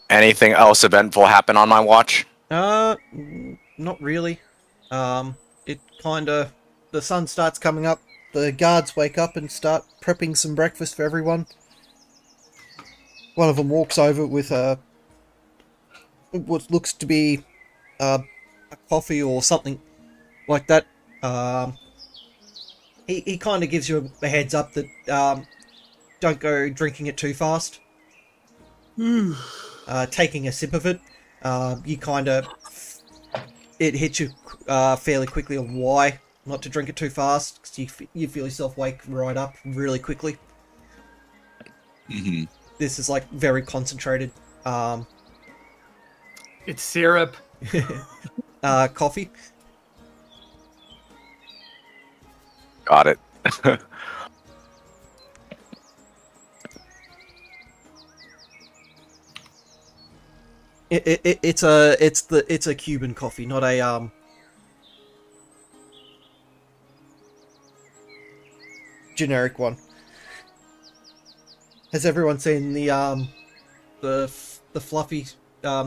Anything else eventful happen on my watch? Not really. It kinda... The sun starts coming up, the guards wake up and start prepping some breakfast for everyone. One of them walks over with what looks to be a coffee or something like that. Um, he kind of gives you a heads up that don't go drinking it too fast. Taking a sip of it, you kind of it hits you fairly quickly on why not to drink it too fast because you feel yourself wake right up really quickly. Mm-hmm. This is like very concentrated It's syrup. coffee. Got it. It's a Cuban coffee, not a generic one. Has everyone seen the fluffy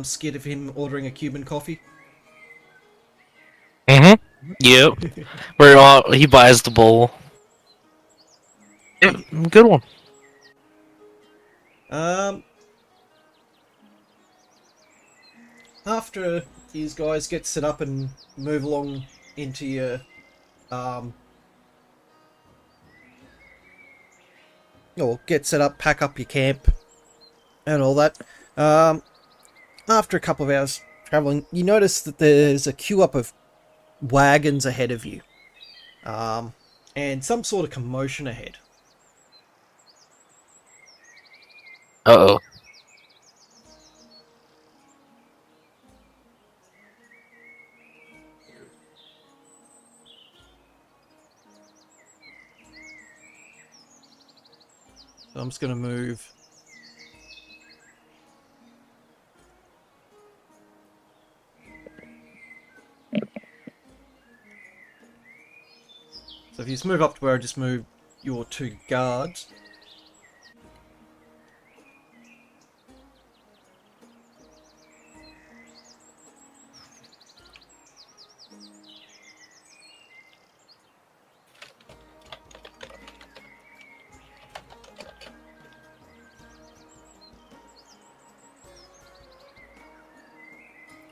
skit of him ordering a Cuban coffee? Mm-hmm. Yep. Where he buys the bowl. Yep, good one. After these guys get set up and move along into your or get set up, pack up your camp and all that. After a couple of hours traveling, you notice that there's a queue up of wagons ahead of you, and some sort of commotion ahead. Uh-oh. So I'm just gonna move. So if you just move up to where I just moved your two guards.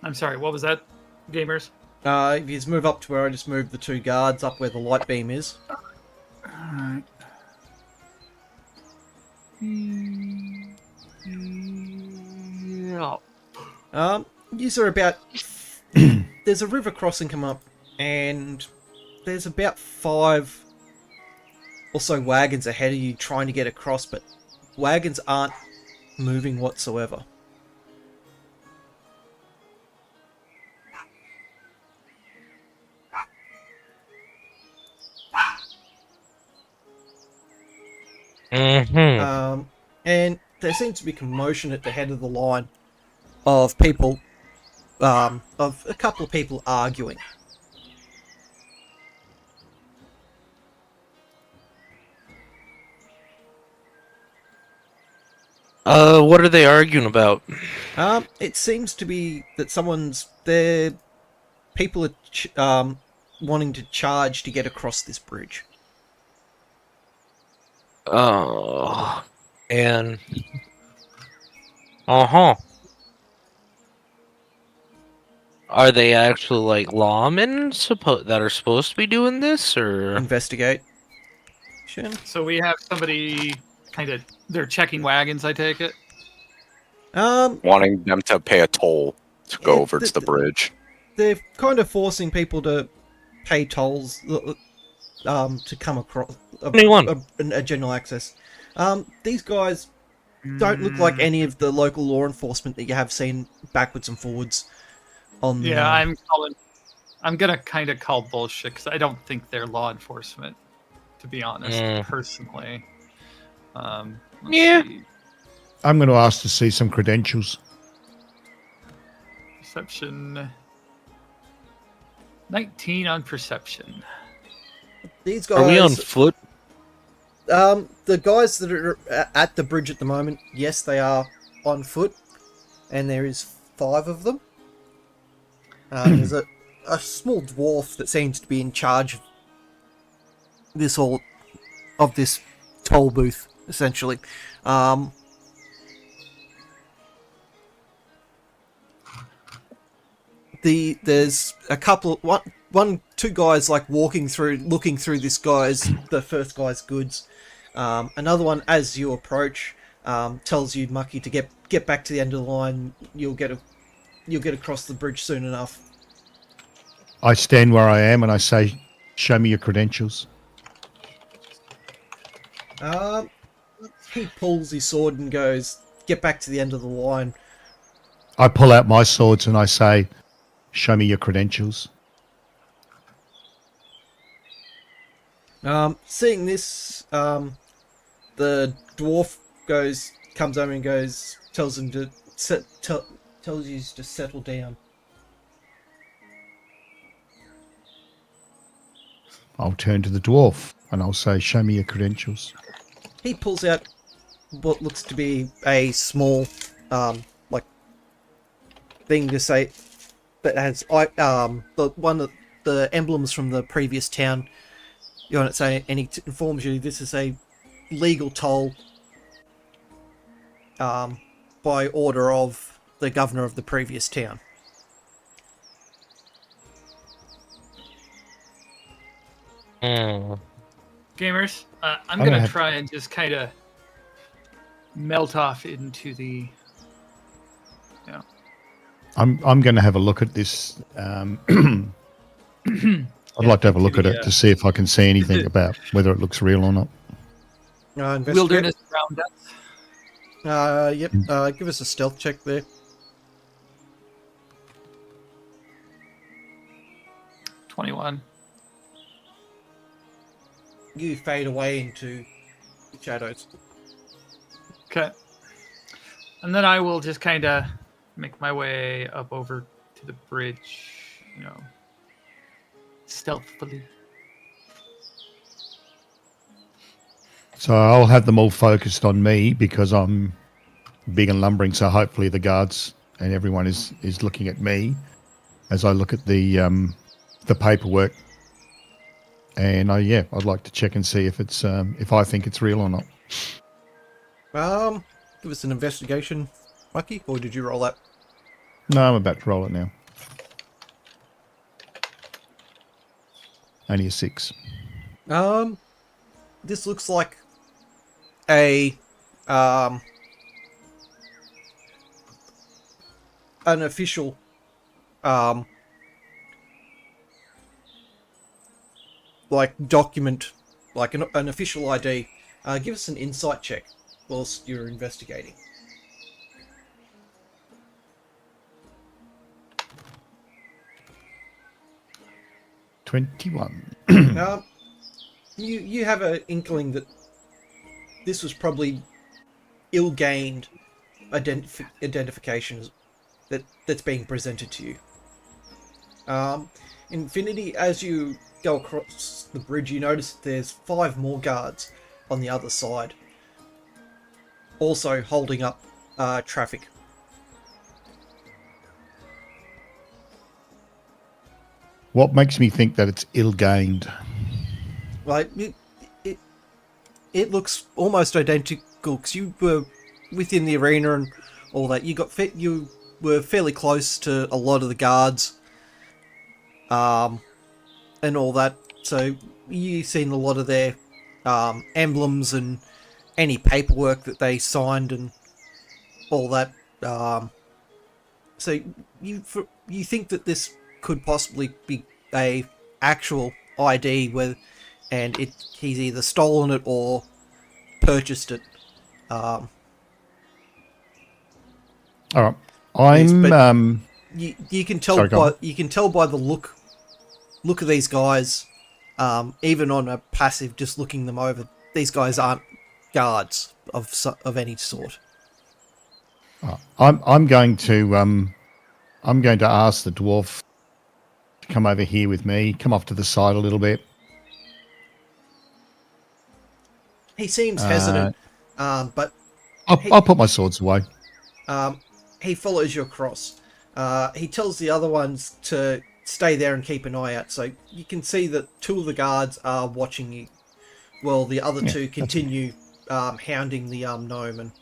I'm sorry, what was that, gamers? If you just move up to where I just moved the two guards, up where the light beam is. Alright. Yeah. These are about... There's a river crossing come up, and there's about 5 or so wagons ahead of you trying to get across, but wagons aren't moving whatsoever. Mm-hmm. And there seems to be commotion at the head of the line of people, of a couple of people arguing. What are they arguing about? It seems to be that people are wanting to charge to get across this bridge. Oh, and uh-huh. Are they actually like lawmen that are supposed to be doing this, or? Investigate. So we have somebody they're checking wagons, I take it? Wanting them to pay a toll to go Yeah, over to the bridge. They're kind of forcing people to pay tolls to come across a general access. These guys don't look like any of the local law enforcement that you have seen backwards and forwards on the... Yeah, I'm gonna kind of call bullshit because I don't think they're law enforcement, to be honest, personally. Yeah. See. I'm going to ask to see some credentials. Perception. 19 on perception. These guys... Are we on foot? The guys that are at the bridge at the moment, yes, they are on foot. and there is 5 of them. There's a small dwarf that seems to be in charge of this toll booth, essentially. There's a couple, two guys like looking through the first guy's goods. Another one, as you approach, tells you, Mucky, to get back to the end of the line. You'll get across the bridge soon enough. I stand where I am and I say, "Show me your credentials." He pulls his sword and goes, "Get back to the end of the line." I pull out my swords and I say, "Show me your credentials." Seeing this, the dwarf comes over and tells him to tells you to settle down. I'll turn to the dwarf and I'll say, "Show me your credentials." He pulls out what looks to be a small, like thing to say that has the emblems from the previous town. You want to say, and he informs you this is a legal toll by order of the governor of the previous town. Gamers, I'm gonna try and just kind of melt off into the. Yeah. I'm going to have a look at this. I'd like to have a look at it to see if I can see anything about whether it looks real or not. Wilderness around us. Yep. Give us a stealth check there. 21. You fade away into shadows. Okay. And then I will just kind of make my way up over to the bridge, stealthily. So I'll have them all focused on me because I'm big and lumbering. So hopefully the guards and everyone is looking at me as I look at the paperwork. And I'd like to check and see if it's if I think it's real or not. Give us an investigation, Mucky, or did you roll that? No, I'm about to roll it now. Only a 6. This looks like an official like document, like an official ID. Give us an insight check whilst you're investigating. $21. You have an inkling that this was probably ill-gained identification that's being presented to you. Infinity, as you go across the bridge, you notice that there's 5 more guards on the other side, also holding up traffic. What makes me think that it's ill-gained? Like it looks almost identical because you were within the arena and all that. You were fairly close to a lot of the guards, and all that. So you've seen a lot of their emblems and any paperwork that they signed and all that. So you think that this could possibly be a actual ID and he's either stolen it or purchased it. All right, you can tell by the look of these guys, even on a passive, just looking them over. These guys aren't guards of any sort. I'm going to ask the dwarf to come over here with me. Come off to the side a little bit. He seems hesitant, but I'll put my swords away. he follows you across. He tells the other ones to stay there and keep an eye out. So you can see that 2 of the guards are watching you, while the other 2 continue hounding the gnome. And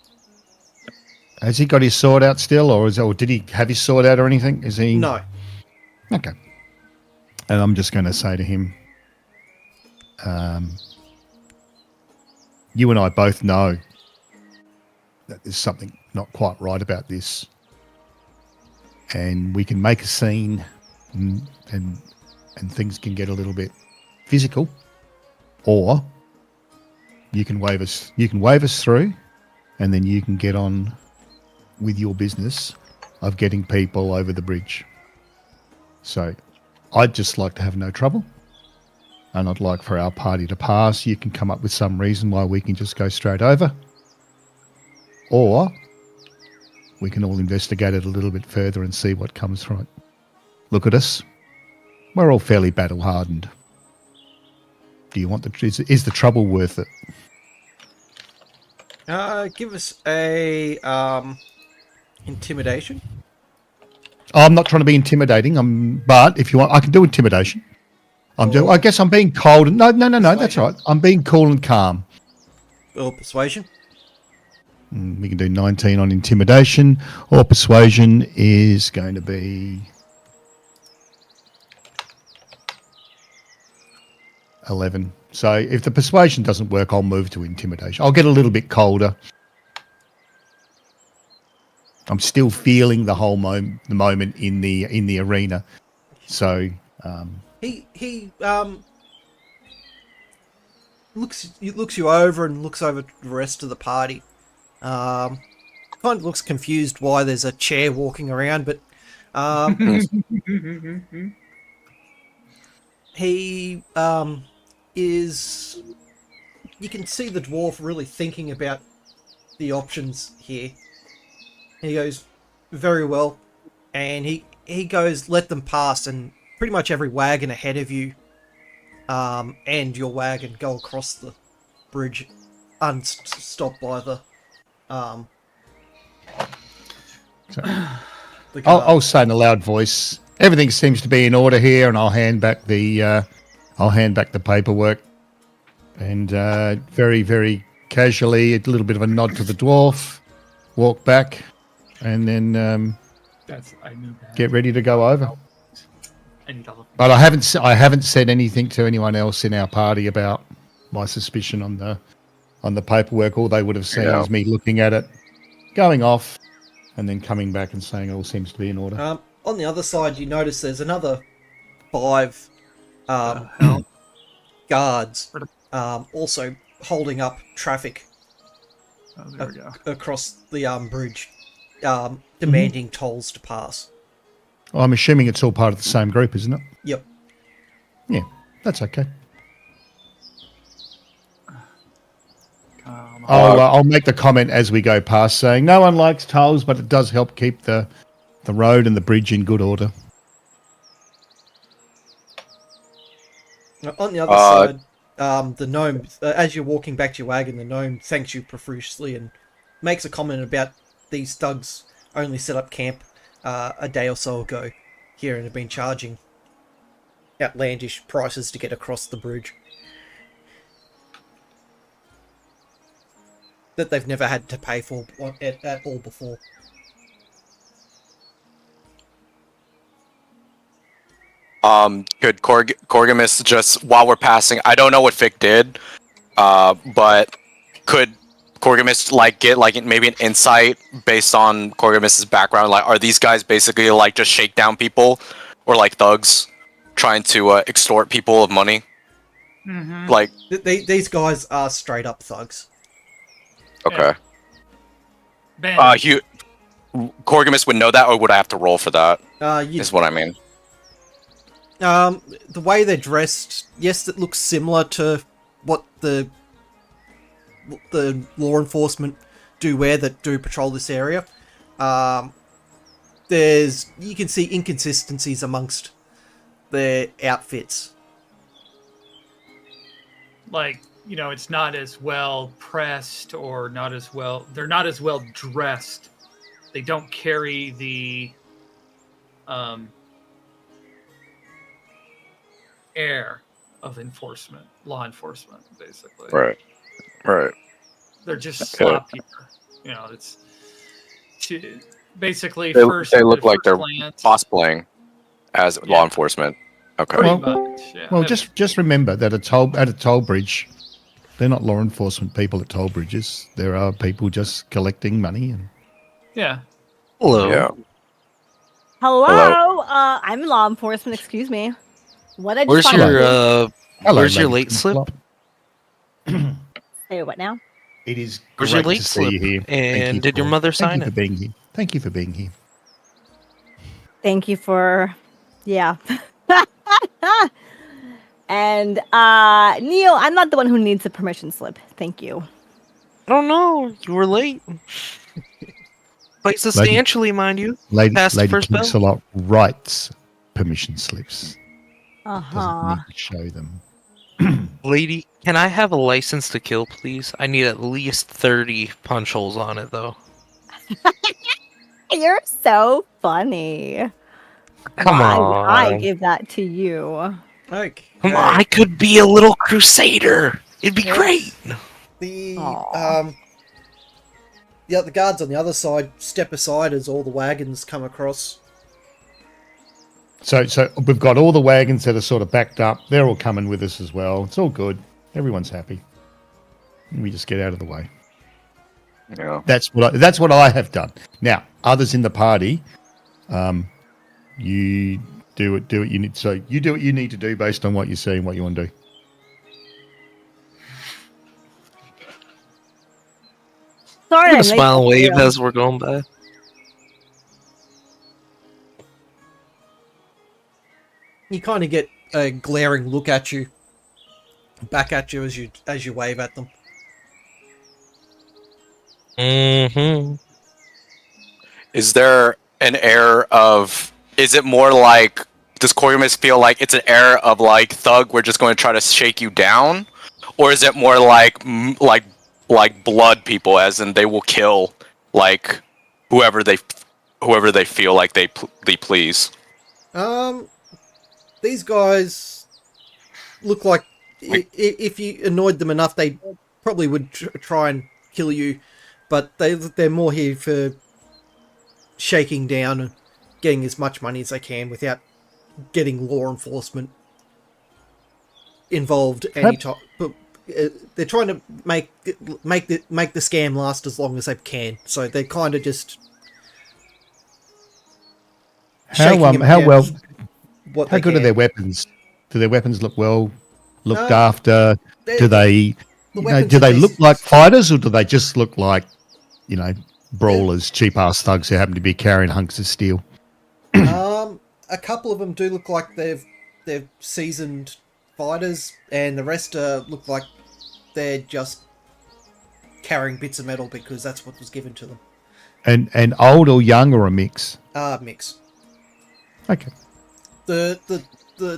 has he got his sword out still, or did he have his sword out or anything? Is he? No. Okay. And I'm just going to say to him, you and I both know that there's something not quite right about this, and we can make a scene, and things can get a little bit physical, or you can wave us through, and then you can get on with your business of getting people over the bridge. So I'd just like to have no trouble, and I'd like for our party to pass. You can come up with some reason why we can just go straight over, or we can all investigate it a little bit further and see what comes from it. Look at us. We're all fairly battle-hardened. Do you want is the trouble worth it? Give us a intimidation. Oh, I'm not trying to be intimidating. But if you want, I can do intimidation. I guess I'm being cold. No. That's all right. I'm being cool and calm. Or persuasion. We can do 19 on intimidation, or persuasion is going to be 11. So if the persuasion doesn't work, I'll move to intimidation. I'll get a little bit colder. I'm still feeling the whole the moment in the arena. So he looks you over and looks over the rest of the party. Kind of looks confused why there's a chair walking around, but he is. You can see the dwarf really thinking about the options here. He goes, very well, and he goes, let them pass, and pretty much every wagon ahead of you and your wagon go across the bridge unstopped by the I'll say in a loud voice, everything seems to be in order here, and I'll hand back the paperwork, and very, very casually, a little bit of a nod to the dwarf, walk back, and then get ready to go over. But I haven't said anything to anyone else in our party about my suspicion on the paperwork. All they would have seen is me looking at it, going off, and then coming back and saying it all seems to be in order. On the other side, you notice there's another 5 guards also holding up traffic across the bridge, demanding tolls to pass. Well, I'm assuming it's all part of the same group, isn't it? Yep. Yeah, that's okay. I'll make the comment as we go past, saying no one likes tolls, but it does help keep the road and the bridge in good order. On the other side, the gnome, as you're walking back to your wagon, the gnome thanks you profusely and makes a comment about these thugs only set up camp a day or so ago here and have been charging outlandish prices to get across the bridge that they've never had to pay for at all before. Could Corgamus just, while we're passing, I don't know what Vic did, but could Corgamus get maybe an insight based on Corgamus's background? Like, are these guys basically just shake down people, or thugs trying to extort people of money? Mm-hmm. These guys are straight up thugs. Okay. Yeah. Corgamus would know that, or would I have to roll for that? Is what I mean. The way they're dressed, yes, it looks similar to what the law enforcement do wear that do patrol this area. You can see inconsistencies amongst their outfits. It's not as well pressed, or they're not as well dressed they don't carry the air of law enforcement, basically. Right. They're just Okay. sloppier. It's basically They first. look like they're glance, cosplaying as law enforcement. Okay. pretty Well- much. Yeah. Well, just remember that at a toll bridge, they're not law enforcement people at toll bridges. There are people just collecting money. And yeah. Hello. Yeah. Hello? I'm law enforcement, excuse me. What did Where's you your Hello, where's your lady. late slip? Say what now? It is Where's great your late to see you slip? here. Thank And you did your for- mother thank sign you for it? being here. Thank you for being here. Thank you for yeah. And Neil, I'm not the one who needs a permission slip. Thank you. I don't know. You were late. Quite substantially, mind you. Lady Past the first bell. Kinselot writes permission slips. Doesn't Uh-huh. need to show them. Lady, can I have a license to kill, please? I need at least 30 punch holes on it, though. You're so funny. Come Why would on. I give that to you. Okay. Come on, I could be a little crusader. It'd be Yeah. great. The Aw. the guards on the other side step aside as all the wagons come across. So we've got all the wagons that are sort of backed up. They're all coming with us as well. It's all good. Everyone's happy. We just get out of the way. Yeah. That's what I have done. Now, others in the party, you do what you need. So you do what you need to do based on what you see and what you want to do. Sorry, I'm I'm gonna late smile and for wave you. as we're going by. You kind of get a glaring look at you, back at you as you wave at them. Mm-hmm. Is there an air of? Is it more like? Does Coriomus feel like it's an air of like thug? We're just going to try to shake you down, or is it more like blood people, as in they will kill like whoever they feel like they please? These guys look like if you annoyed them enough, they probably would try and kill you, but they're more here for shaking down and getting as much money as they can without getting law enforcement involved any time. But they're trying to make the scam last as long as they can. So they're kind of just shaking them How down well? what How they good are can. their weapons? Do their weapons look well looked Uh, after? They're- Do they? the You know, weapons do are they look decent. like fighters, or do they just look like, brawlers, cheap ass thugs who happen to be carrying hunks of steel? A couple of them do look like they're seasoned fighters, and the rest look like they're just carrying bits of metal because that's what was given to them. And old or young or a mix? Mix. Okay. The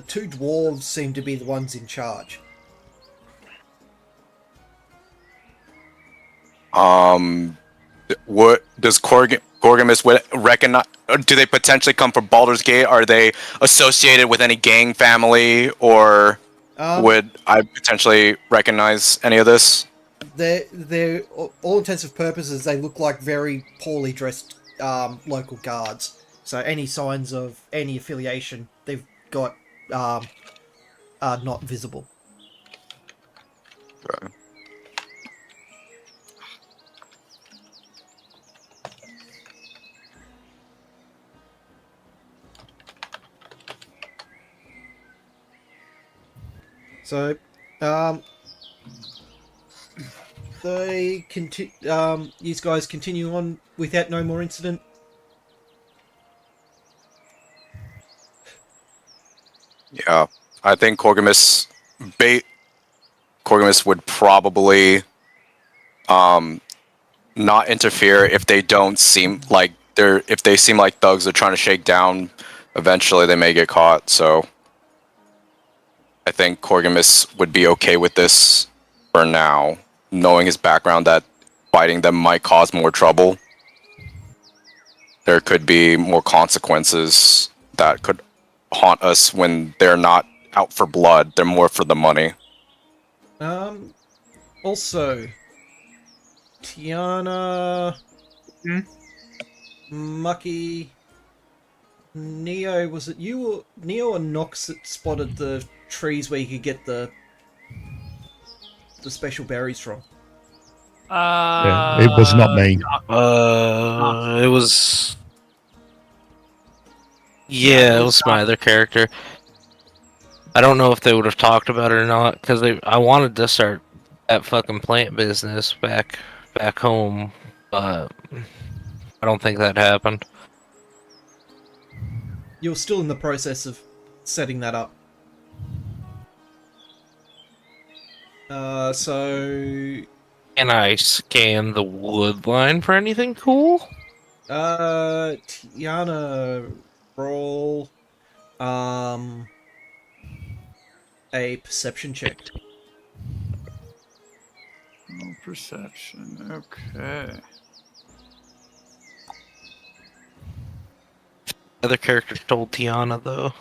two dwarves seem to be the ones in charge. What does Gorgamus recognize? Do they potentially come from Baldur's Gate? Are they associated with any gang family, or would I potentially recognize any of this? They're all intents and purposes, they look like very poorly dressed local guards. So any signs of any affiliation they've got are not visible. Okay. So, they these guys continue on without no more incident. Yeah, I think Corgamus would probably not interfere if they don't seem like if they seem like thugs are trying to shake down. Eventually, they may get caught. So, I think Corgamus would be okay with this for now, knowing his background that fighting them might cause more trouble. there could be more consequences that could haunt us when they're not out for blood. They're more for the money. Also, Tiana, Mucky, Neo, was it you or Neo or Nox that spotted the trees where you could get the special berries from? Yeah, it was not me. It was. Yeah, it was my other character. I don't know if they would have talked about it or not, because I wanted to start that fucking plant business back home, but I don't think that happened. You're still in the process of setting that up. So... Can I scan the wood line for anything cool? Tiana, roll, a perception check. Oh, perception. Okay. Other character told Tiana though.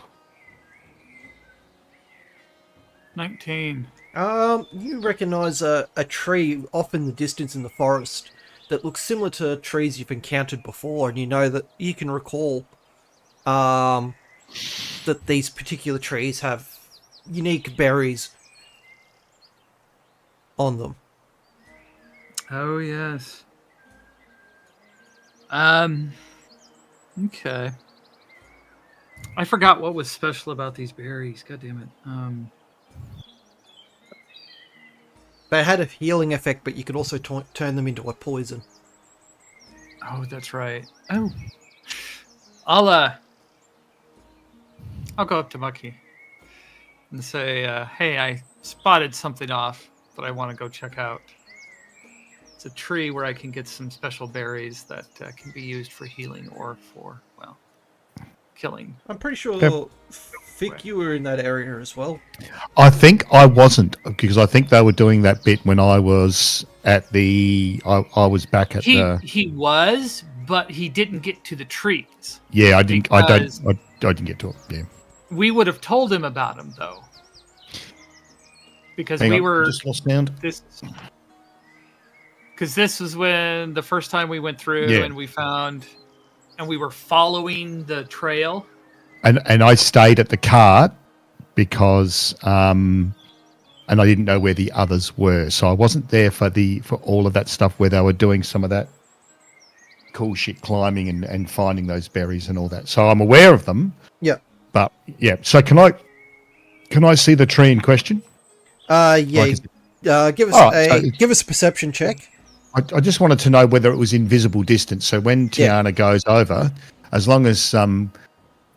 19. You recognize a tree off in the distance in the forest that looks similar to trees you've encountered before, and you know that you can recall that these particular trees have unique berries on them. Oh, yes. Okay. I forgot what was special about these berries. God damn it. They had a healing effect, but you could also turn them into a poison. Oh, that's right. Oh. I'll go up to Mucky and say, hey, I spotted something off that I want to go check out. It's a tree where I can get some special berries that can be used for healing or for, well, killing. I'm pretty sure Fick, you were in that area as well. I think I wasn't, because I think they were doing that bit when I was at the. I was back at the. He was, but he didn't get to the trees. Yeah, I didn't. I didn't get to it. Yeah. We would have told him about him though, because Hang we on, were just lost sound. Because this was when the first time we went through and we found, and we were following the trail. And I stayed at the cart because and I didn't know where the others were, so I wasn't there for all of that stuff where they were doing some of that cool shit climbing and finding those berries and all that. So I'm aware of them. Yeah. But yeah, so can I see the tree in question? Yeah. Give us a perception check. I just wanted to know whether it was in visible distance. So when Tiana goes over, as long as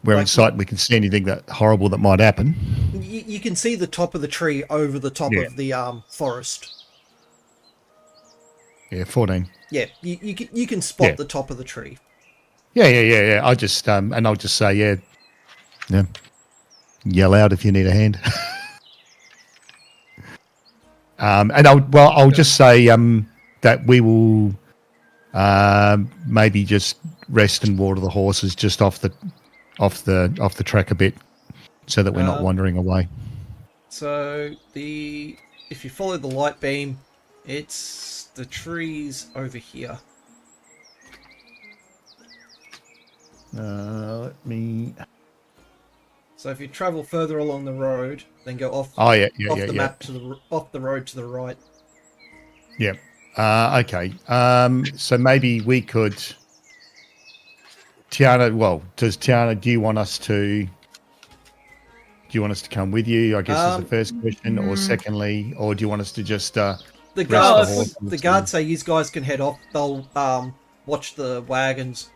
we're in sight and we can see anything that horrible that might happen. You can see the top of the tree over the top of the forest. Yeah, 14. Yeah, you can spot the top of the tree. Yeah. I just and I'll just say yeah. Yell out if you need a hand. And I'll just say that we will maybe just rest and water the horses just off the track a bit, so that we're not wandering away. So if you follow the light beam, it's the trees over here. Let me. So if you travel further along the road, then go off. Map to off the road to the right. Yeah. Okay. So maybe we could. Tiana, does Tiana? Do you want us to come with you? I guess is the first question, or secondly, or do you want us to just the guards say you guys can head off. They'll watch the wagons.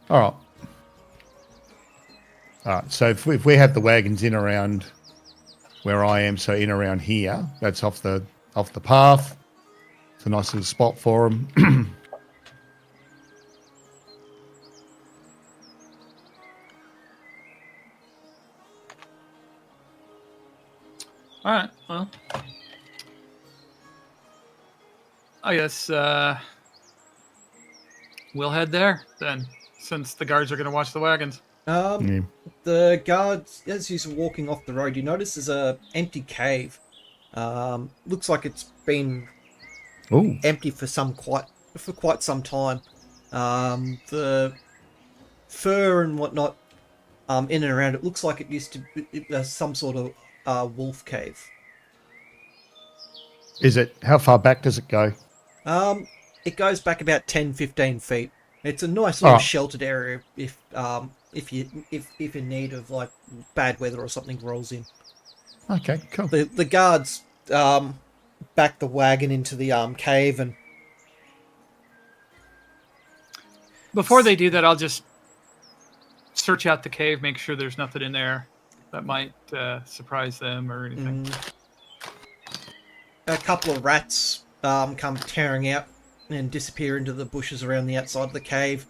All right. So if we have the wagons in around where I am, so in around here, that's off the path. It's a nice little spot for them. All right. Well, I guess we'll head there then. since the guards are going to watch the wagons. Yeah. The guards, as you're walking off the road, you notice there's a empty cave. Looks like it's been Oh, empty for quite some time. The fur and whatnot, in and around it looks like it used to be some sort of wolf cave. is it? How far back does it go? It goes back about 10-15 feet. It's a nice little Oh. sheltered area if in need of like bad weather or something rolls in. Okay, cool. The guards back the wagon into the cave, and Before they do that, I'll just search out the cave, make sure there's nothing in there that might surprise them or anything. a couple of rats come tearing out and disappear into the bushes around the outside of the cave.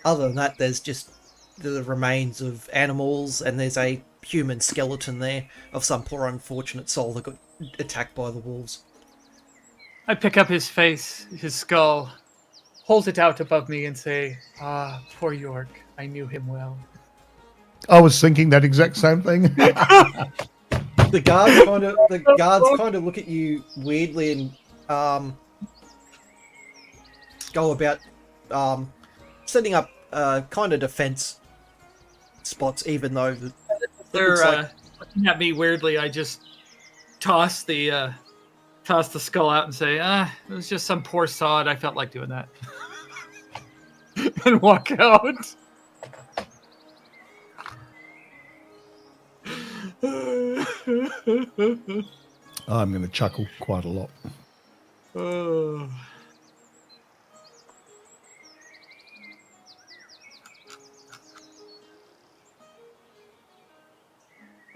Other than that, there's just the remains of animals, and there's a human skeleton there of some poor unfortunate soul that got attacked by the wolves. I pick up his face, his skull, hold it out above me, and say, "Ah, poor York. I knew him well." I was thinking that exact same thing. The guards kind of look at you weirdly and go about setting up kind of defense spots, even though They're looks like- looking at me weirdly. I just toss the skull out and say, it was just some poor sod. I felt like doing that. And walk out. I'm going to chuckle quite a lot. Oh.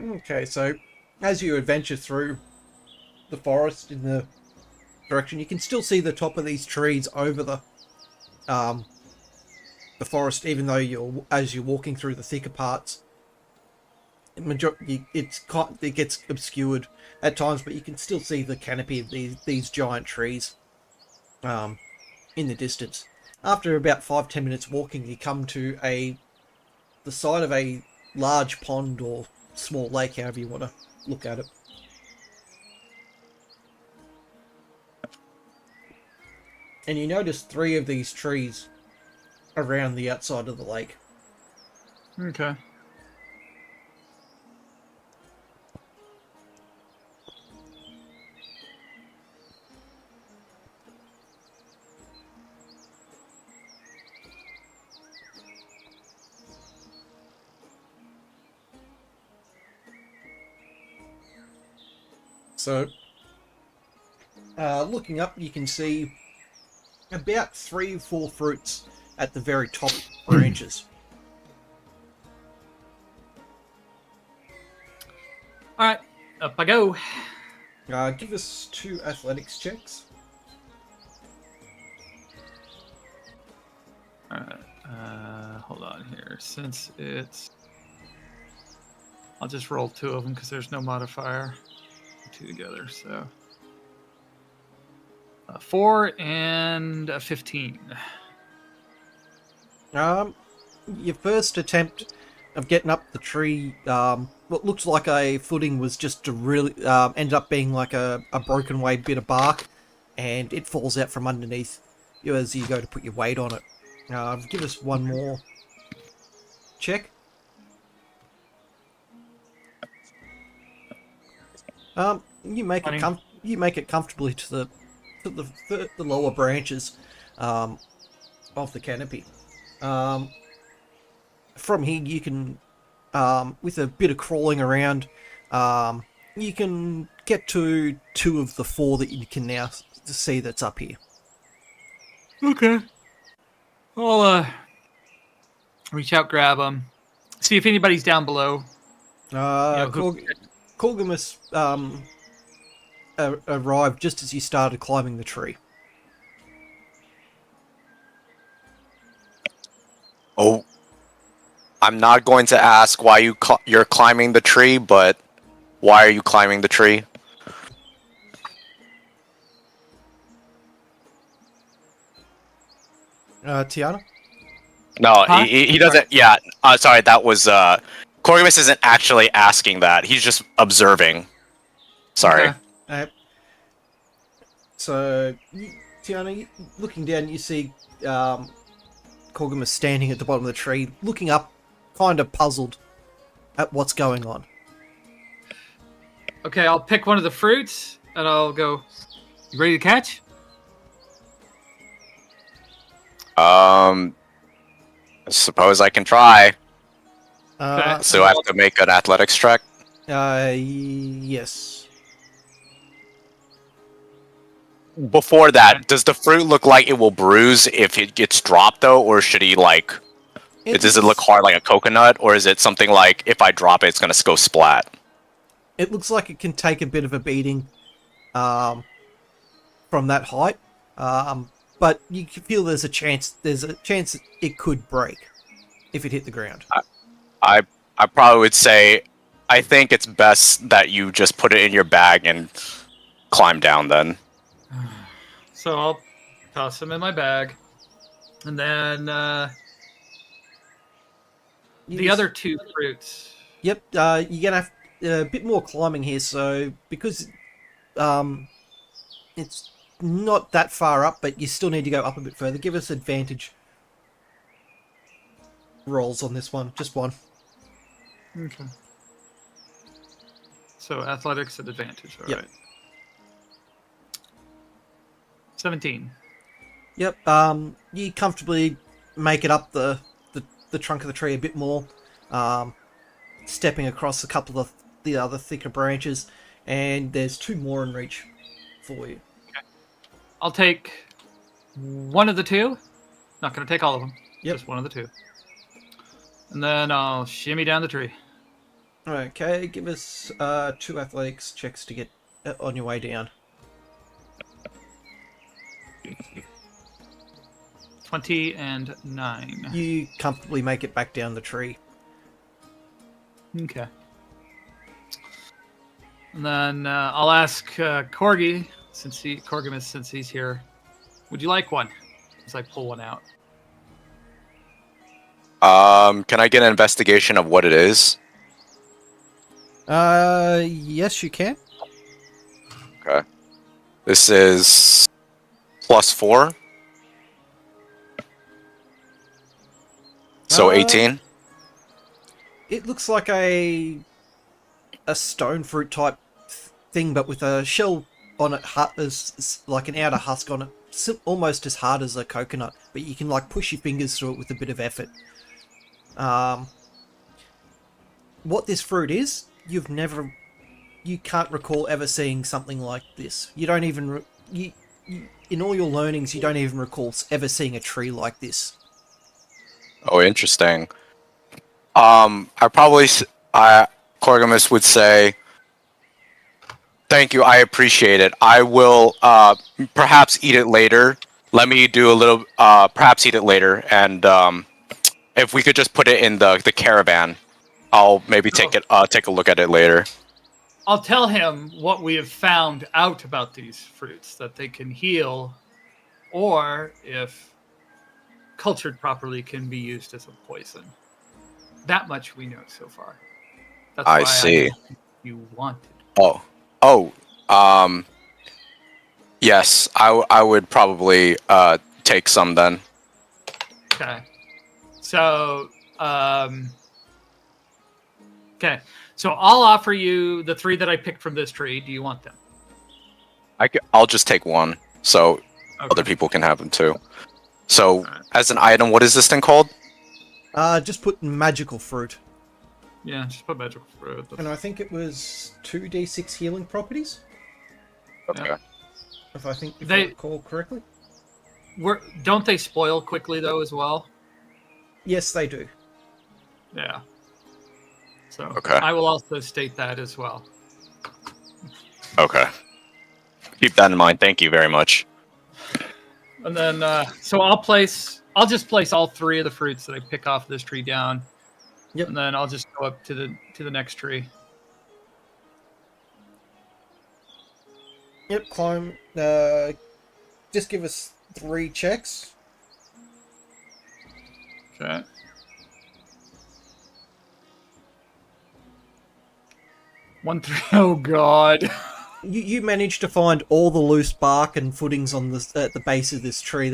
Okay, so as you adventure through the forest in the direction, you can still see the top of these trees over the forest, even though as you're walking through the thicker parts. It gets obscured at times, but you can still see the canopy of these giant trees in the distance. After about 5-10 minutes walking, you come to the side of a large pond or small lake, however you want to look at it. And you notice 3 of these trees around the outside of the lake. Okay. So, looking up, you can see about 3 or 4 fruits at the very top branches. All right, up I go. Give us 2 athletics checks. All right, hold on here. Since I'll just roll 2 of them because there's no modifier. 2 together, so 4 and a 15. Your first attempt of getting up the tree, what looks like a footing was just ended up being like a broken away bit of bark, and it falls out from underneath you as you go to put your weight on it. Give us one more check. You make it comfortably to the lower branches of the canopy. From here, you can, with a bit of crawling around, you can get to 2 of the 4 that you can now see that's up here. Okay. I'll reach out, grab them, see if anybody's down below. Corgamus arrived just as you started climbing the tree. Oh, I'm not going to ask why you're climbing the tree, but why are you climbing the tree? Tiana? No, Huh? he doesn't. Yeah, sorry, that was Corgus isn't actually asking that. He's just observing. Sorry. Okay. So, Tiana, looking down, you see Korgum standing at the bottom of the tree, looking up, kind of puzzled at what's going on. Okay, I'll pick one of the fruits and I'll go. You ready to catch? I suppose I can try. Okay. So I have to make an athletics check. Yes. Before that, does the fruit look like it will bruise if it gets dropped, though, or should he like? Does it look hard like a coconut, or is it something like if I drop it, it's gonna go splat? It looks like it can take a bit of a beating from that height, but you can feel there's a chance it could break if it hit the ground. I probably would say, I think it's best that you just put it in your bag and climb down. Then. So I'll toss them in my bag, and then the other two fruits. Yep, you're gonna have a bit more climbing here, so because it's not that far up, but you still need to go up a bit further. Give us advantage rolls on this one, just one. Okay. So athletics at advantage. All Yep. right. 17. Yep, you comfortably make it up the trunk of the tree a bit more, stepping across a couple of the other thicker branches, and there's two more in reach for you. I'll take one of the two. Not going to take all of them. Yep. Just one of the two. And then I'll shimmy down the tree. Okay, give us 2 athletics checks to get on your way down. 20 and 9. You comfortably make it back down the tree. Okay. And then I'll ask Corgi, since he's here, would you like one? As I pull one out. Can I get an investigation of what it is? Yes, you can. Okay. This is +4. So 18. It looks like a stone fruit type thing, but with a shell on it, like an outer husk on it, almost as hard as a coconut. But you can like push your fingers through it with a bit of effort. What this fruit is, you can't recall ever seeing something like this. You don't even in all your learnings, you don't even recall ever seeing a tree like this. Oh, interesting. Corgamus would say, "Thank you, I appreciate it. I will perhaps eat it later. Let me do a little, perhaps eat it later, and if we could just put it in the caravan, I'll maybe take a look at it later." I'll tell him what we have found out about these fruits, that they can heal, or if cultured properly can be used as a poison. That much we know so far. That's I why see. You wanted. Yes, I would probably take some then. Okay. So, okay. So I'll offer you the 3 that I picked from this tree. Do you want them? I'll just take one, so Okay. other people can have them too. So, as an item, what is this thing called? Just put magical fruit. Yeah, just put magical fruit. And I think it was 2d6 healing properties, Okay. Yeah. if I They- recall correctly. Don't they spoil quickly though as well? Yes, they do. Yeah. So Okay. I will also state that as well. Okay. Keep that in mind. Thank you very much. And then so I'll just place all 3 of the fruits that I pick off this tree down. Yep. And then I'll just go up to the next tree. Yep, climb. Just give us 3 checks. Okay. One three. Oh God. You managed to find all the loose bark and footings on at the base of this tree.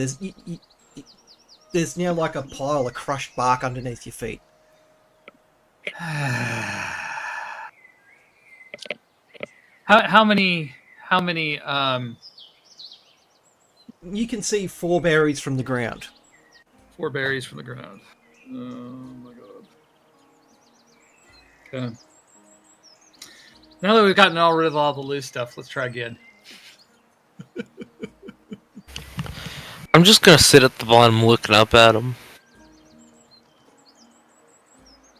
There's now like a pile of crushed bark underneath your feet. How many You can see 4 berries from the ground. 4 berries from the ground? Oh my God. Okay. Now that we've gotten rid of all the loose stuff, let's try again. I'm just gonna sit at the bottom looking up at him.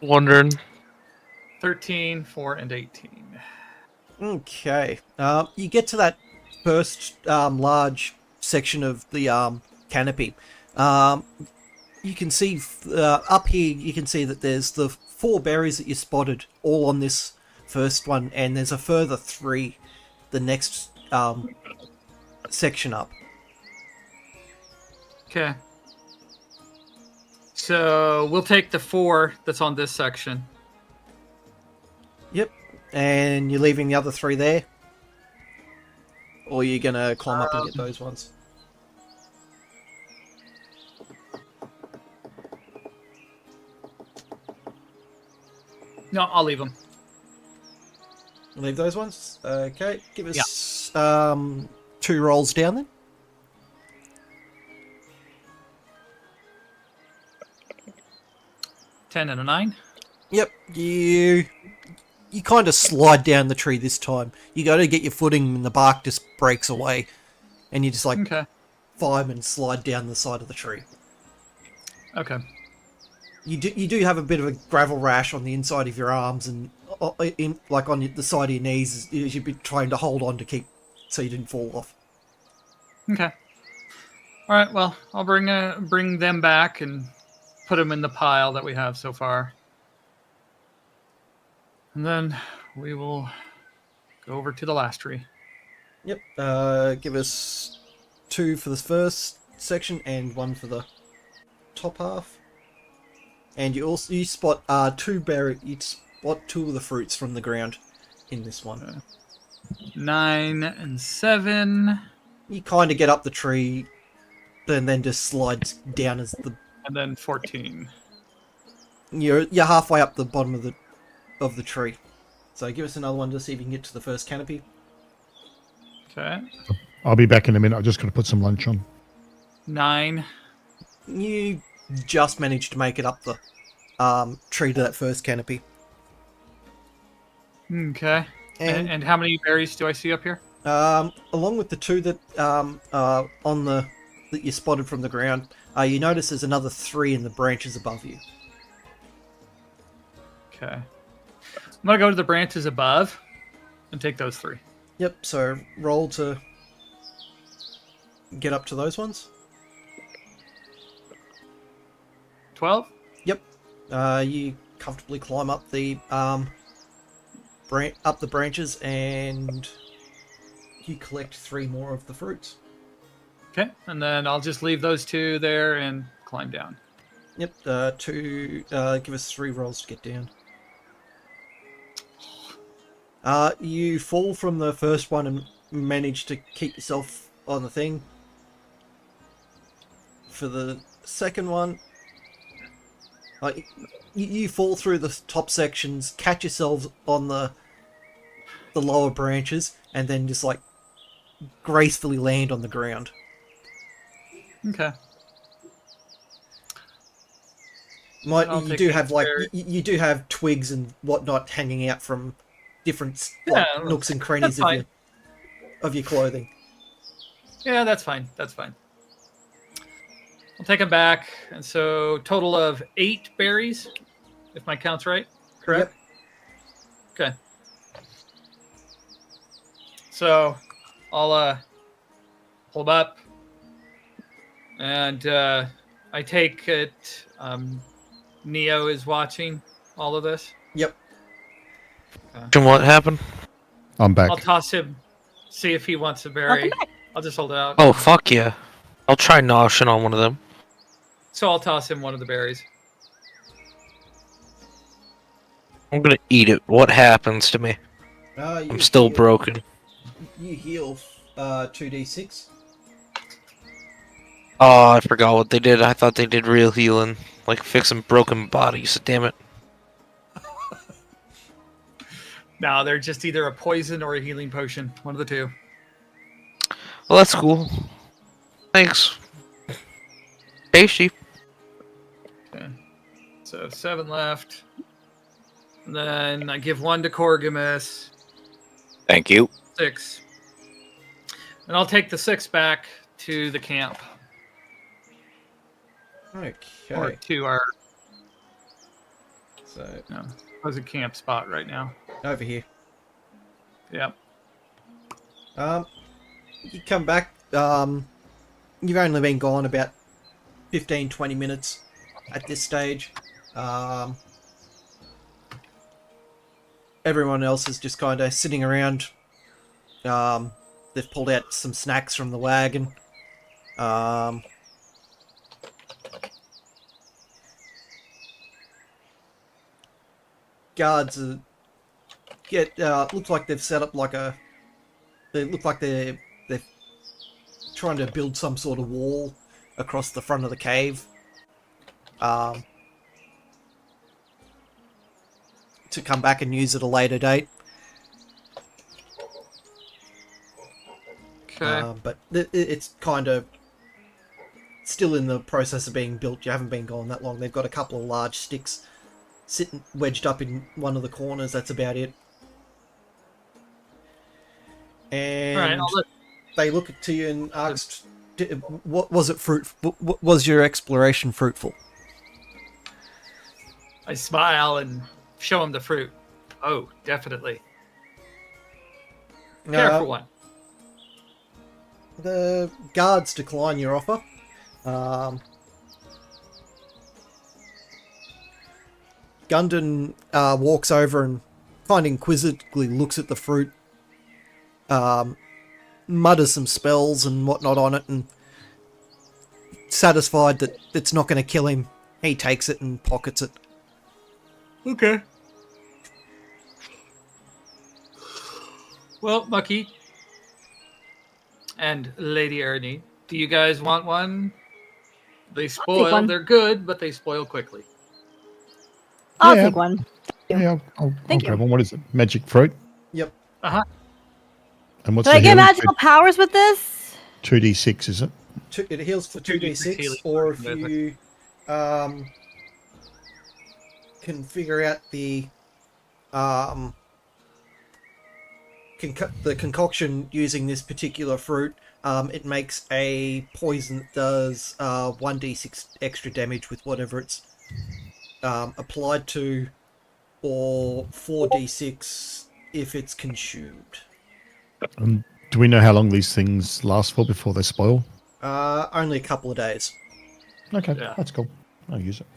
Wondering. 13, 4, and 18. Okay. You get to that first large section of the canopy. You can see up here. You can see that there's the 4 berries that you spotted, all on this first one, and there's a further 3 the next section up. Okay. So we'll take the 4 that's on this section. Yep. And you're leaving the other 3 there? Or you're going to climb up and get those ones? No, I'll leave them. Leave those ones? Okay. Give us 2 rolls down then. 10 and a 9. Yep. You kind of slide down the tree this time. You go to get your footing and the bark just breaks away. And you just like Okay. fireman slide down the side of the tree. Okay. You do have a bit of a gravel rash on the inside of your arms and like on the side of your knees as you've been trying to hold on to keep so you didn't fall off. Okay. All right. Well, I'll bring them back and put them in the pile that we have so far, and then we will go over to the last tree. Yep. Give us 2 for the first section and 1 for the top half. And you spot 2 berry. You spot 2 of the fruits from the ground in this one. 9 and 7. You kind of get up the tree, and then just slides down as And then 14. You're halfway up the bottom of the tree. So give us another one to see if you can get to the first canopy. Okay. I'll be back in a minute. I'm just going to put some lunch on. 9. You just managed to make it up the tree to that first canopy. Okay. And how many berries do I see up here? Along with the 2 that on that you spotted from the ground, you notice there's another 3 in the branches above you. Okay. I'm gonna go to the branches above and take those 3. Yep. So roll to get up to those ones. 12. Yep. You comfortably climb up the branches, and you collect 3 more of the fruits. Okay. And then I'll just leave those 2 there and climb down. Yep. Give us 3 rolls to get down. You fall from the first one and manage to keep yourself on the thing. For the second one, you fall through the top sections, catch yourselves on the lower branches, and then just like gracefully land on the ground. Okay. You do have you do have twigs and whatnot hanging out from different nooks and crannies of your clothing. Yeah, that's fine. That's fine. I'll take them back. And so total of 8 berries, if my count's right. Correct? Yep. Okay. So I'll pull them up. And I take it Neo is watching all of this. Yep. And what happened? I'm back. I'll toss him, see if he wants a berry. I'll just hold it out. Oh, fuck yeah. I'll try noshing on one of them. So I'll toss him one of the berries. I'm gonna eat it. What happens to me? I'm still broken. You heal 2d6. Oh, I forgot what they did. I thought they did real healing. Like fixing broken bodies. Damn it. No, they're just either a poison or a healing potion. One of the two. Well, that's cool. Thanks. Tasty. Okay. So 7 left. And then I give 1 to Corgamus. Thank you. 6. And I'll take the 6 back to the camp. Or Okay. to our So, was a camp spot right now. over here. Yep. You come back. You've only been gone about 15, 20 minutes at this stage. Everyone else is just kind of sitting around. They've pulled out some snacks from the wagon. Guards looks like they've set up like a. They look like they're trying to build some sort of wall across the front of the cave. To come back and use at a later date. Okay. But it's kind of still in the process of being built. You haven't been gone that long. They've got a couple of large sticks sitting wedged up in one of the corners. That's about it. And they look to you and ask, "What was it? Was your exploration fruitful?" I smile and show him the fruit. Oh, definitely. Careful one. The guards decline your offer. Gundon walks over and kind of inquisitively looks at the fruit, mutters some spells and whatnot on it, and satisfied that it's not going to kill him, he takes it and pockets it. Okay. Well, Mucky and Lady Ernie, do you guys want one? They spoil. one. They're good, but they spoil quickly. I'll Yeah. take one. Yeah, I'll Thank grab you. one. What is it? Magic fruit? Yep. And what's Do the I get healing? magical powers with this? 2d6, is it? It heals for 2d6 2d6, healing. or if you can figure out the the concoction using this particular fruit, it makes a poison that does 1d6 extra damage with whatever it's applied to, or 4d6 if it's consumed. Do we know how long these things last for before they spoil? Only a couple of days. Okay, Yeah. that's cool. I'll use it.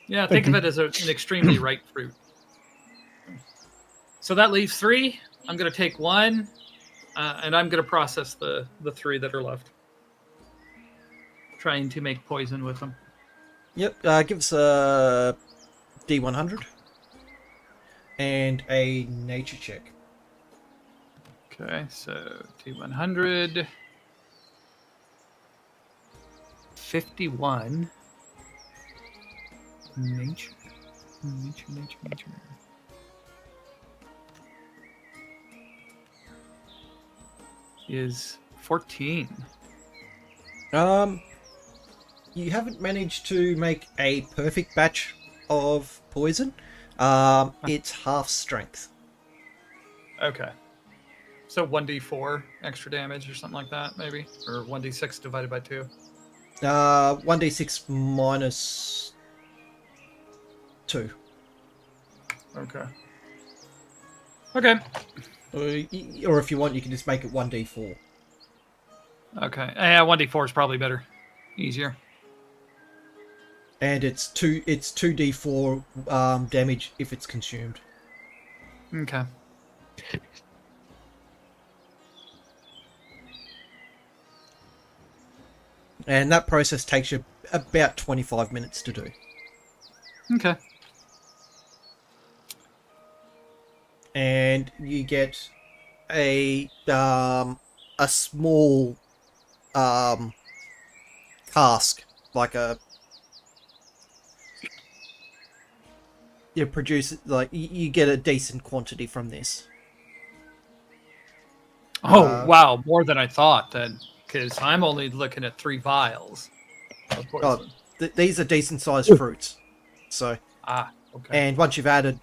Yeah, Thank think of you. it as an extremely ripe fruit. So that leaves 3. I'm going to take 1, and I'm going to process the 3 that are left. Trying to make poison with them. Yep, give us a D100 and a nature check. Okay, so T100. 51. Nature. Nature. Is 14. You haven't managed to make a perfect batch of poison. It's half strength. Okay. So 1d4 extra damage or something like that, maybe? Or 1d6 divided by 2. 1d6 minus 2. Okay. Okay. Or if you want, you can just make it 1d4. Okay. Yeah, 1d4 is probably better. Easier. And it's 2d4 damage if it's consumed. Okay. And that process takes you about 25 minutes to do. Okay. And you get a small cask, like you produce you get a decent quantity from this. Oh wow, more than I thought then, because I'm only looking at 3 vials of poison. These are decent sized fruits, so Okay. and once you've added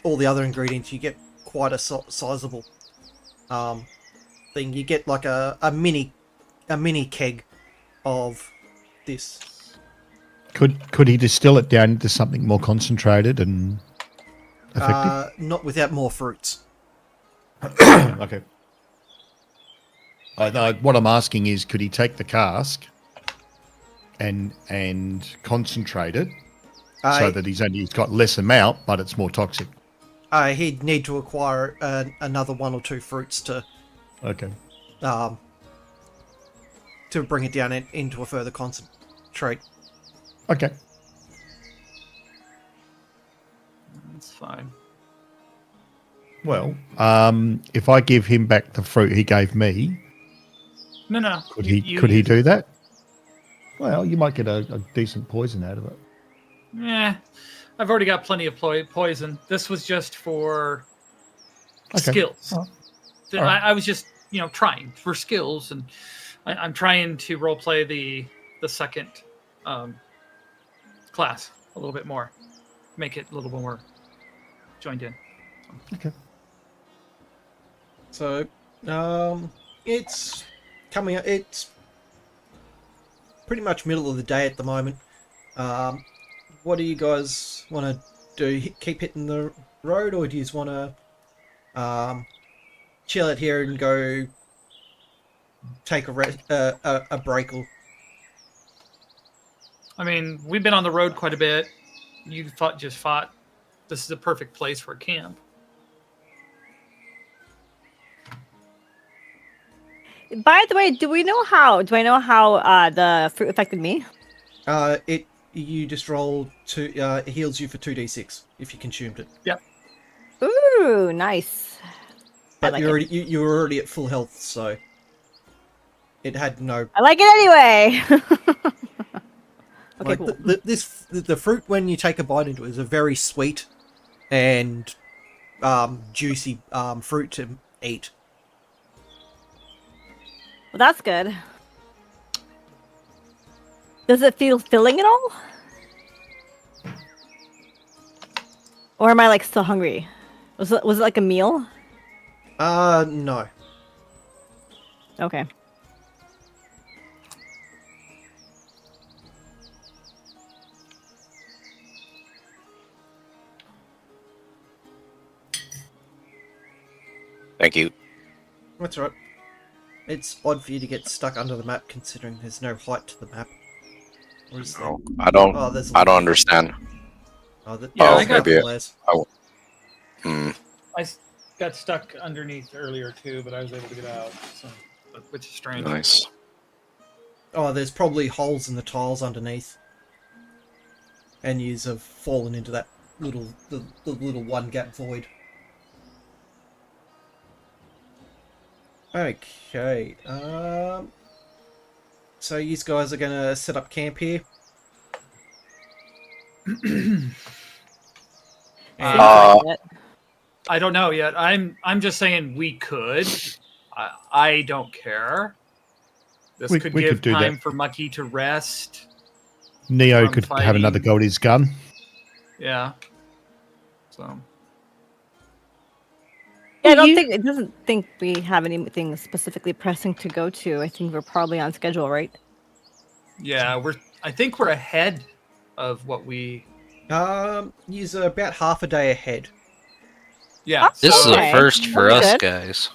all the other ingredients, you get quite a sizable thing. You get like a mini keg of this. Could he distill it down into something more concentrated and effective? Not without more fruits. Okay. What I'm asking is, could he take the cask and concentrate it so that he's got less amount, but it's more toxic? He'd need to acquire another 1 or 2 fruits to bring it down into a further concentrate. Okay. That's fine. Well, if I give him back the fruit he gave me, No. could he do that? Well, you might get a decent poison out of it. Yeah, I've already got plenty of poison. This was just for skills. Oh. All right. I was just, trying for skills, and I'm trying to roleplay the second class a little bit more, make it a little bit more joined in. Okay. So, it's coming up. It's pretty much middle of the day at the moment. What do you guys want to do? Keep hitting the road, or do you just want to chill out here and go take a rest, a break? Or I mean, we've been on the road quite a bit. You just fought. This is a perfect place for a camp. By the way, do I know how the fruit affected me? You just roll it heals you for 2d6 if you consumed it. Yep. Ooh, nice. But you were already at full health, so it had no. I like it anyway. Okay, cool. The fruit, when you take a bite into it, is a very sweet and juicy fruit to eat. Well, that's good. Does it feel filling at all? Or am I still hungry? Was it like a meal? No. Okay. Thank you. That's right. It's odd for you to get stuck under the map, considering there's no height to the map. Or is there? I don't. Oh, there's. I don't understand. I got maybe I got stuck underneath earlier too, but I was able to get out, which is strange. Nice. Oh, there's probably holes in the tiles underneath, and yous have fallen into that the little one gap void. Okay. So you guys are gonna set up camp here. I don't know yet. I'm just saying we could. I don't care. This could give time for Mucky to rest. Neo could have another go at his gun. Yeah. So. Yeah, it doesn't think we have anything specifically pressing to go to. I think we're probably on schedule, right? Yeah, I think we're ahead of what we. You're about half a day ahead. Yeah, this is a first for us, good. guys.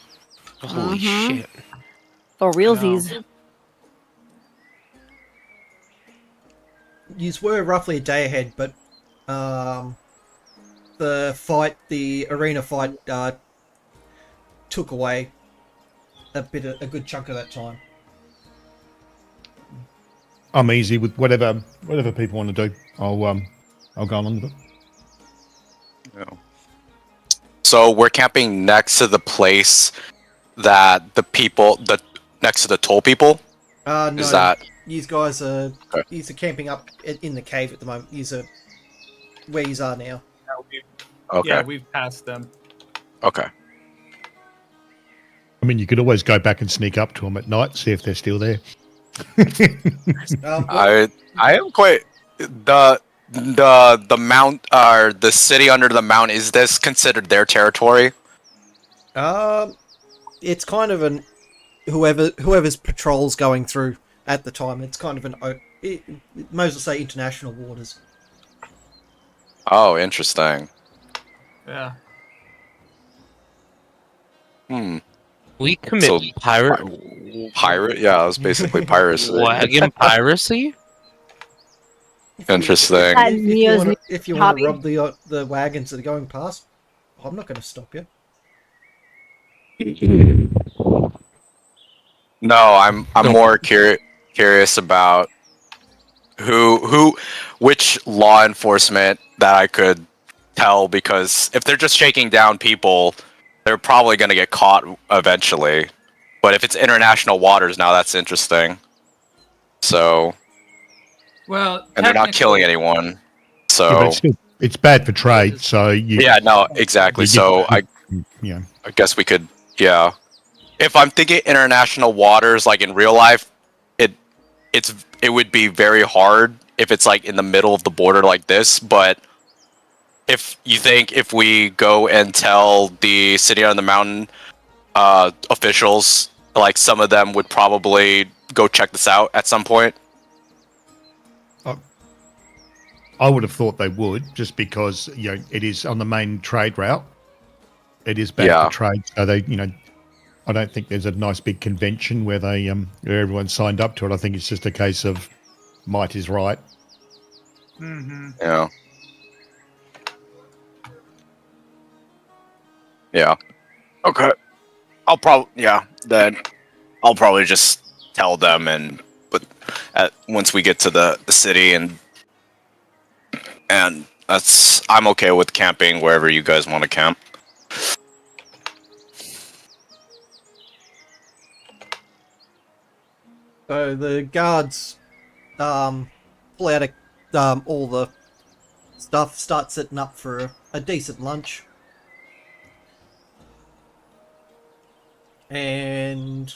Holy shit! For realsies. You were roughly a day ahead, but the arena fight, took away a good chunk of that time. I'm easy with whatever people want to do. I'll go along with it. Yeah. So we're camping next to the place that the next to the toll people. No, Is that these guys are Okay. these are camping up in the cave at the moment. These are where you are now. Yeah, okay? Yeah, we've passed them. Okay. I mean, you could always go back and sneak up to them at night, see if they're still there. Well, I am quite the mount or the city under the mount. Is this considered their territory? it's kind of an whoever's patrols going through at the time. It's kind of most will say international waters. Oh, interesting. Yeah. We commit So, pirate Pirate? Yeah, it was basically piracy. wagon piracy. Interesting. And Neo's If you want hobby. to rob the wagons that are going past, I'm not going to stop you. No, I'm more curious about which law enforcement that I could tell, because if they're just shaking down people, they're probably going to get caught eventually. But if it's international waters now, that's interesting. So, Well, and they're not killing technically- anyone. Yeah, So, but it's bad for trade. So you, yeah, no, exactly. you- So I yeah, guess we could, yeah. If I'm thinking international waters, like in real life, it would be very hard if it's like in the middle of the border like this. But if you think if we go and tell the city on the mountain officials, like some of them would probably go check this out at some point. I would have thought they would, just because it is on the main trade route. It is bad Yeah. for trade, so they I don't think there's a nice big convention where they where everyone signed up to it. I think it's just a case of might is right. Mhm. Yeah. Yeah. Okay. Then I'll probably just tell them, but once we get to the city and I'm okay with camping wherever you guys want to camp. So the guards pull out all the stuff, start setting up for a decent lunch. And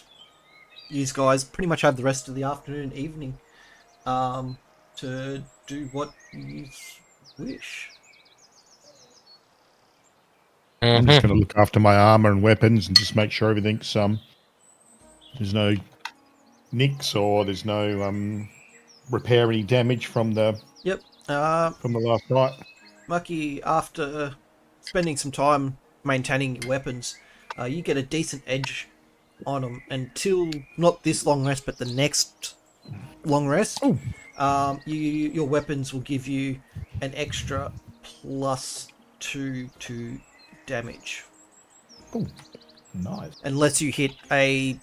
these guys pretty much have the rest of the afternoon and evening to do what you wish. I'm just going to look after my armor and weapons and just make sure everything's there's no nicks or there's no repair any damage from the last night. Mucky, after spending some time maintaining your weapons, you get a decent edge on them until not this long rest, but the next long rest. Your weapons will give you an extra +2 to damage. Oh, nice. Unless you hit a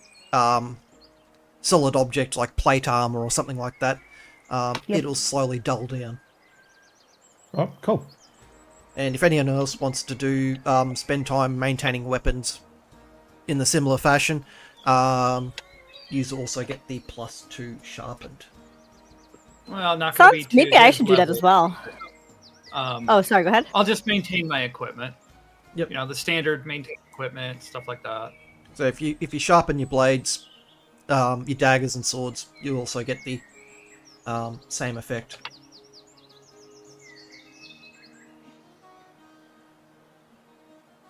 solid object like plate armor or something like that, it'll slowly dull down. Oh, cool. And if anyone else wants to do spend time maintaining weapons in the similar fashion, you also get the +2 sharpened. Well, not gonna be Sounds, to maybe I his should do that level. as well. Oh, sorry, go ahead. I'll just maintain my equipment. Yep. You know, the standard maintain equipment, stuff like that. So if you sharpen your blades, your daggers and swords, you also get the same effect.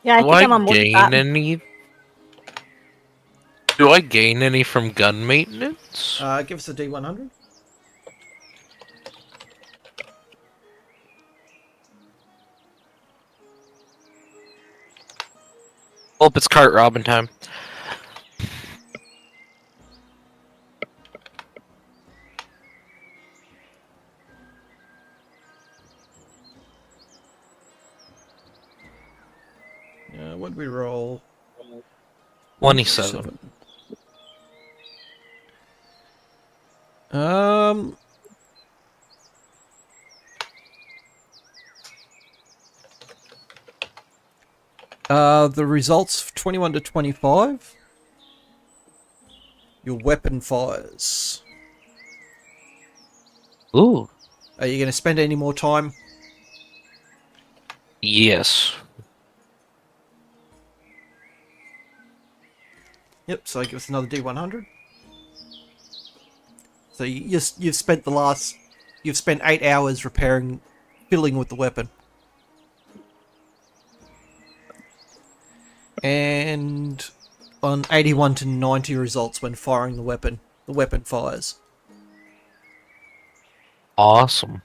Yeah, I Do think I'm on board with gain that. any? Do I gain any from gun maintenance? Give us a D100. Oh, it's cart robbing time. What did we roll? 27. Um. The results 21 to 25. Your weapon fires. Ooh. Are you going to spend any more time? Yes. Yep. So give us another D100. So you've spent you've spent 8 hours fiddling with the weapon. And on 81 to 90 results when firing the weapon fires. Awesome.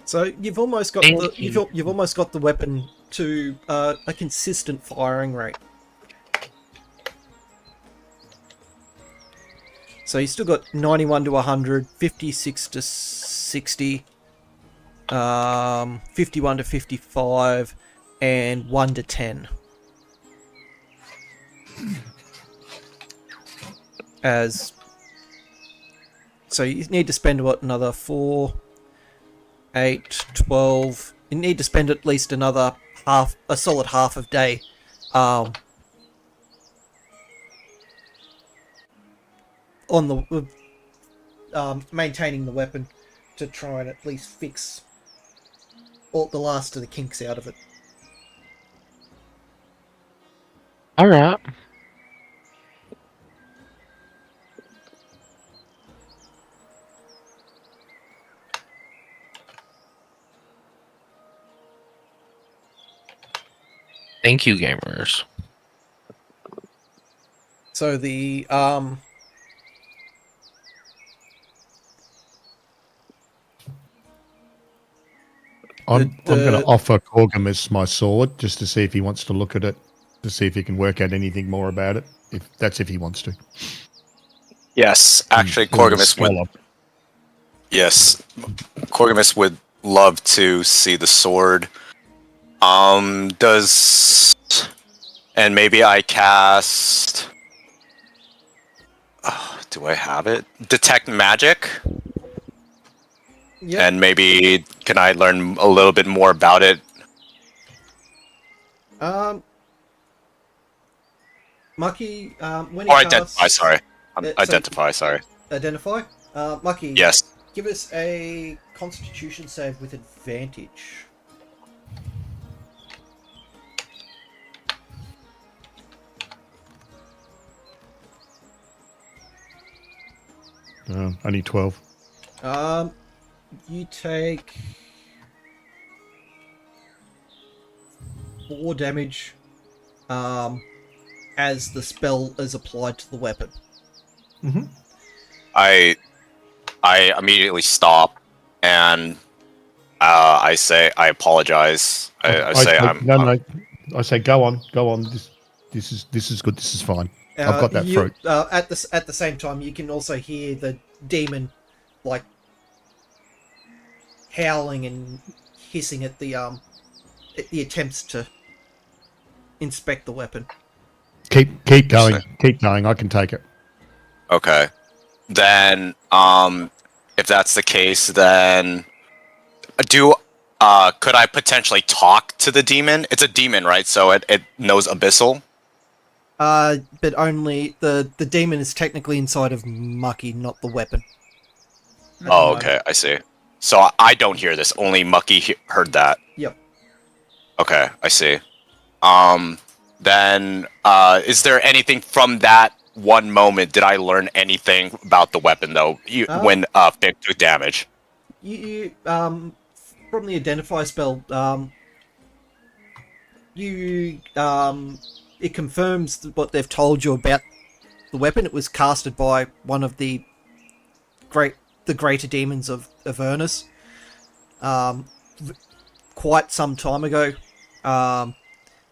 So you've almost got you've almost got the weapon to a consistent firing rate. So you still got 91 to 100, 56 to 60, 51 to 55, and 1 to 10. So you need to spend another 4, 8, 12. You need to spend at least a solid half of day on the maintaining the weapon to try and at least fix all the last of the kinks out of it. All right. Thank you, gamers. So the I'm going to offer Corgamus my sword just to see if he wants to look at it, to see if he can work out anything more about it. If he wants to. Yes, actually, Or a Corgamus would. scholar. Yes, Corgamus would love to see the sword. And maybe I cast. Do I have it? Detect magic. Yep. And maybe can I learn a little bit more about it? Mucky, when Or he identify, casts, sorry. so- Identify, sorry. Identify. Mucky. Yes. Give us a Constitution save with advantage. Only 12. You take 4 damage, as the spell is applied to the weapon. Mm-hmm. I immediately stop and I say I apologize. I say I say go on. This is good. This is fine. I've got that fruit. At the same time, you can also hear the demon, like, howling and hissing at the attempts to inspect the weapon. Keep going. Keep going. I can take it. Okay. Then if that's the case, then could I potentially talk to the demon? It's a demon, right? So it knows abyssal. But only the demon is technically inside of Mucky, not the weapon. Oh, okay, I see. So I don't hear this. Only Mucky heard that. Yep. Okay, I see. Then is there anything from that one moment? Did I learn anything about the weapon though? When Fick took damage. You from the identify spell, it confirms what they've told you about the weapon. It was casted by one of the greater demons of Avernus, quite some time ago.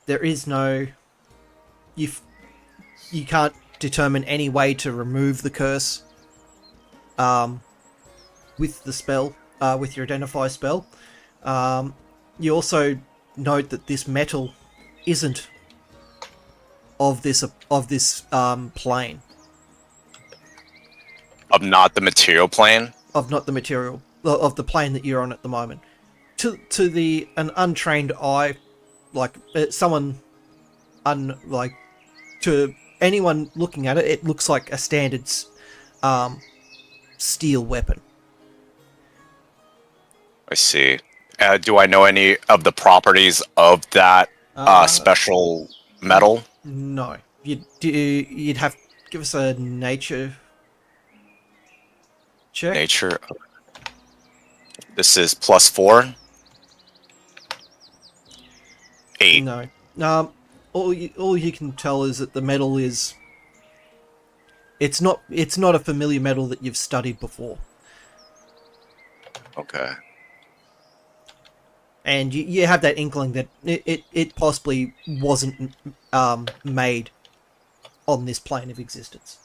There is no, you can't determine any way to remove the curse with the spell, with your identify spell. You also note that this metal isn't of this plane, Of not the material plane. of not the material of the plane that you're on at the moment. To an untrained eye, like someone to anyone looking at it, it looks like a standard steel weapon. I see. Do I know any of the properties of that special metal? No, you'd have to give us a nature check. Nature. This is +4. 8. No. All you can tell is that the metal is. It's not a familiar metal that you've studied before, Okay. and you have that inkling that it possibly wasn't made on this plane of existence.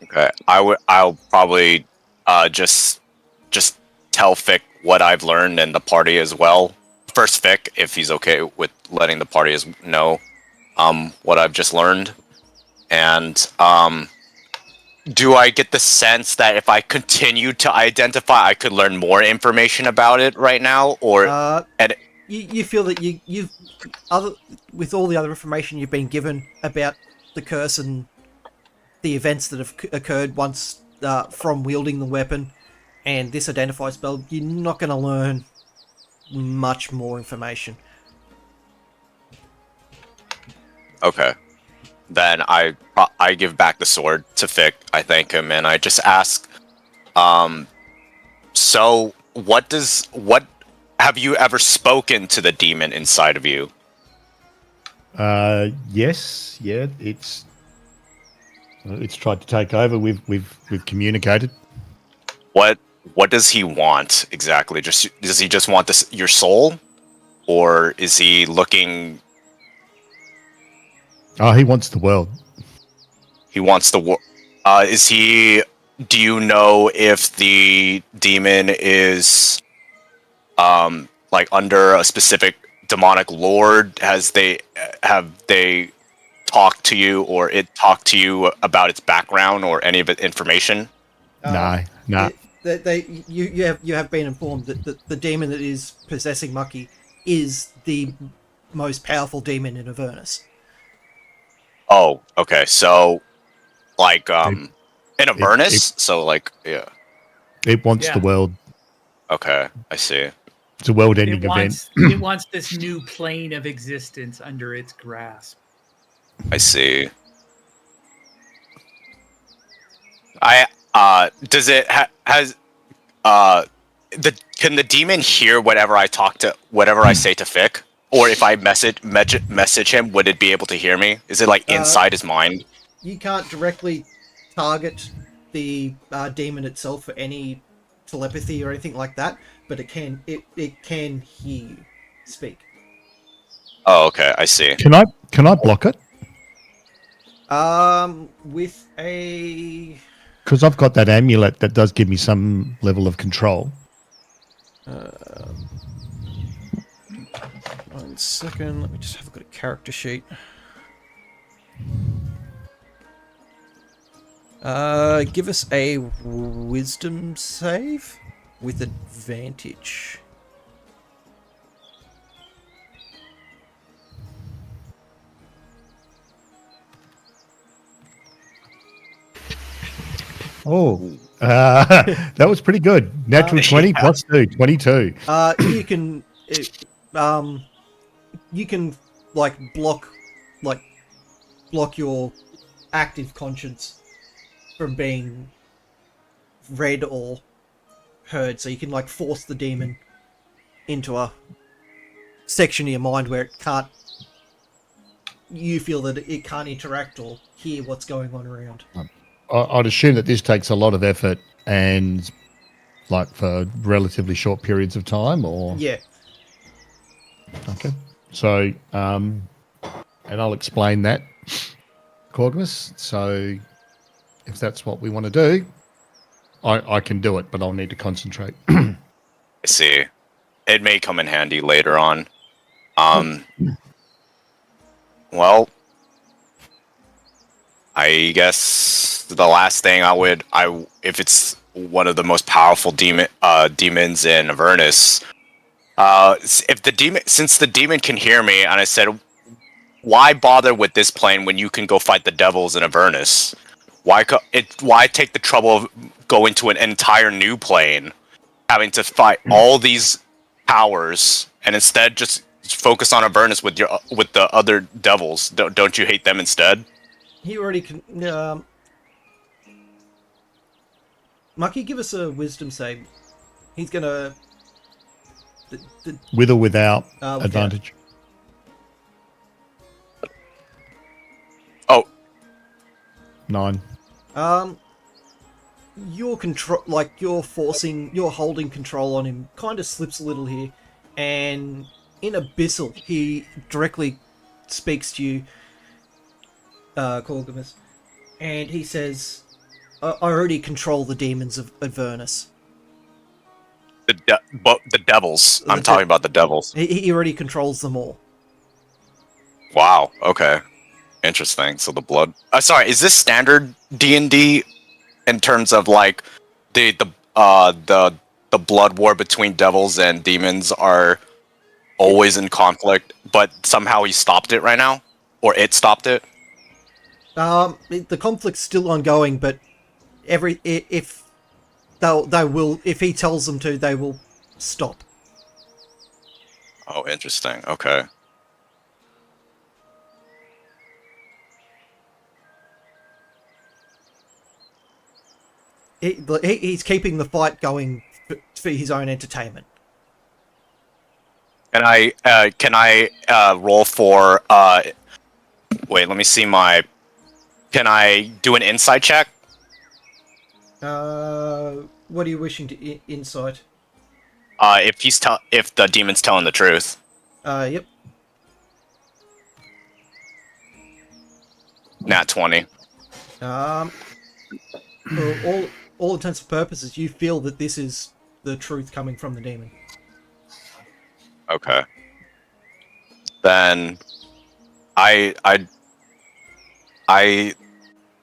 Okay. I'll probably just tell Fick what I've learned and the party as well. First Fick, if he's okay with letting the party know what I've just learned. And do I get the sense that if I continue to identify, I could learn more information about it right now, or you feel that you've with all the other information you've been given about the curse and the events that have occurred once from wielding the weapon and this identify spell, you're not going to learn much more information. Okay. Then I give back the sword to Fick. I thank him and I just ask, so what have you ever spoken to the demon inside of you? Yes, yeah, it's tried to take over. We've communicated. What does he want exactly? Does he just want your soul, or is he looking? Oh, he wants the world. He wants the world. Is he? Do you know if the demon is, like under a specific demonic lord? Have they talked to you, or it talked to you about its background or any of its information? No. You have been informed that the demon that is possessing Mucky is the most powerful demon in Avernus. Oh, okay. So, like, in Avernus? So, like, yeah. It wants the world. Okay, I see. It's a world-ending event. It wants this new plane of existence under its grasp. I see. Does it can the demon hear whatever I say to Fick? Or if I message him, would it be able to hear me? Is it like inside his mind? You can't directly target the demon itself for any telepathy or anything like that, but it can hear you speak. Oh, okay, I see. Can I block it? With a... Because I've got that amulet that does give me some level of control. 1 second, let me just have a look at a character sheet. Give us a wisdom save with advantage. Oh, that was pretty good. Natural 20 plus 2, 22. You can block your active conscience from being read or heard, so you can force the demon into a section of your mind where it can't. You feel that it can't interact or hear what's going on around. I'd assume that this takes a lot of effort and for relatively short periods of time, or yeah. Okay, so and I'll explain that, Corgus. So if that's what we want to do, I can do it, but I'll need to concentrate. I see. It may come in handy later on. Well, I guess the last thing if it's one of the most powerful demons in Avernus, since the demon can hear me, and I said, why bother with this plane when you can go fight the devils in Avernus? Why take the trouble of going to an entire new plane, having to fight all these powers, and instead just focus on Avernus with the other devils? Don't you hate them instead? He already can. Mucky, give us a wisdom save. He's gonna. With or without Without. advantage. Oh. 9. Your control, like you're holding control on him, kind of slips a little here, and in Abyssal, he directly speaks to you, Corgamus, and he says, I already control the demons of Avernus. The devils. I'm talking about the devils. He already controls them all. Wow. Okay. Interesting. So the blood. Sorry. Is this standard D&D in terms of like the blood war between devils and demons are always in conflict, but somehow he stopped it right now, or it stopped it? The conflict's still ongoing, but if he tells them to, they will stop. Oh, interesting. Okay. He's keeping the fight going for his own entertainment. Can I roll for wait, let me see my. Can I do an insight check? What are you wishing to insight? If the demon's telling the truth. Yep. Nat 20. For all intents and purposes, you feel that this is the truth coming from the demon. Okay. Then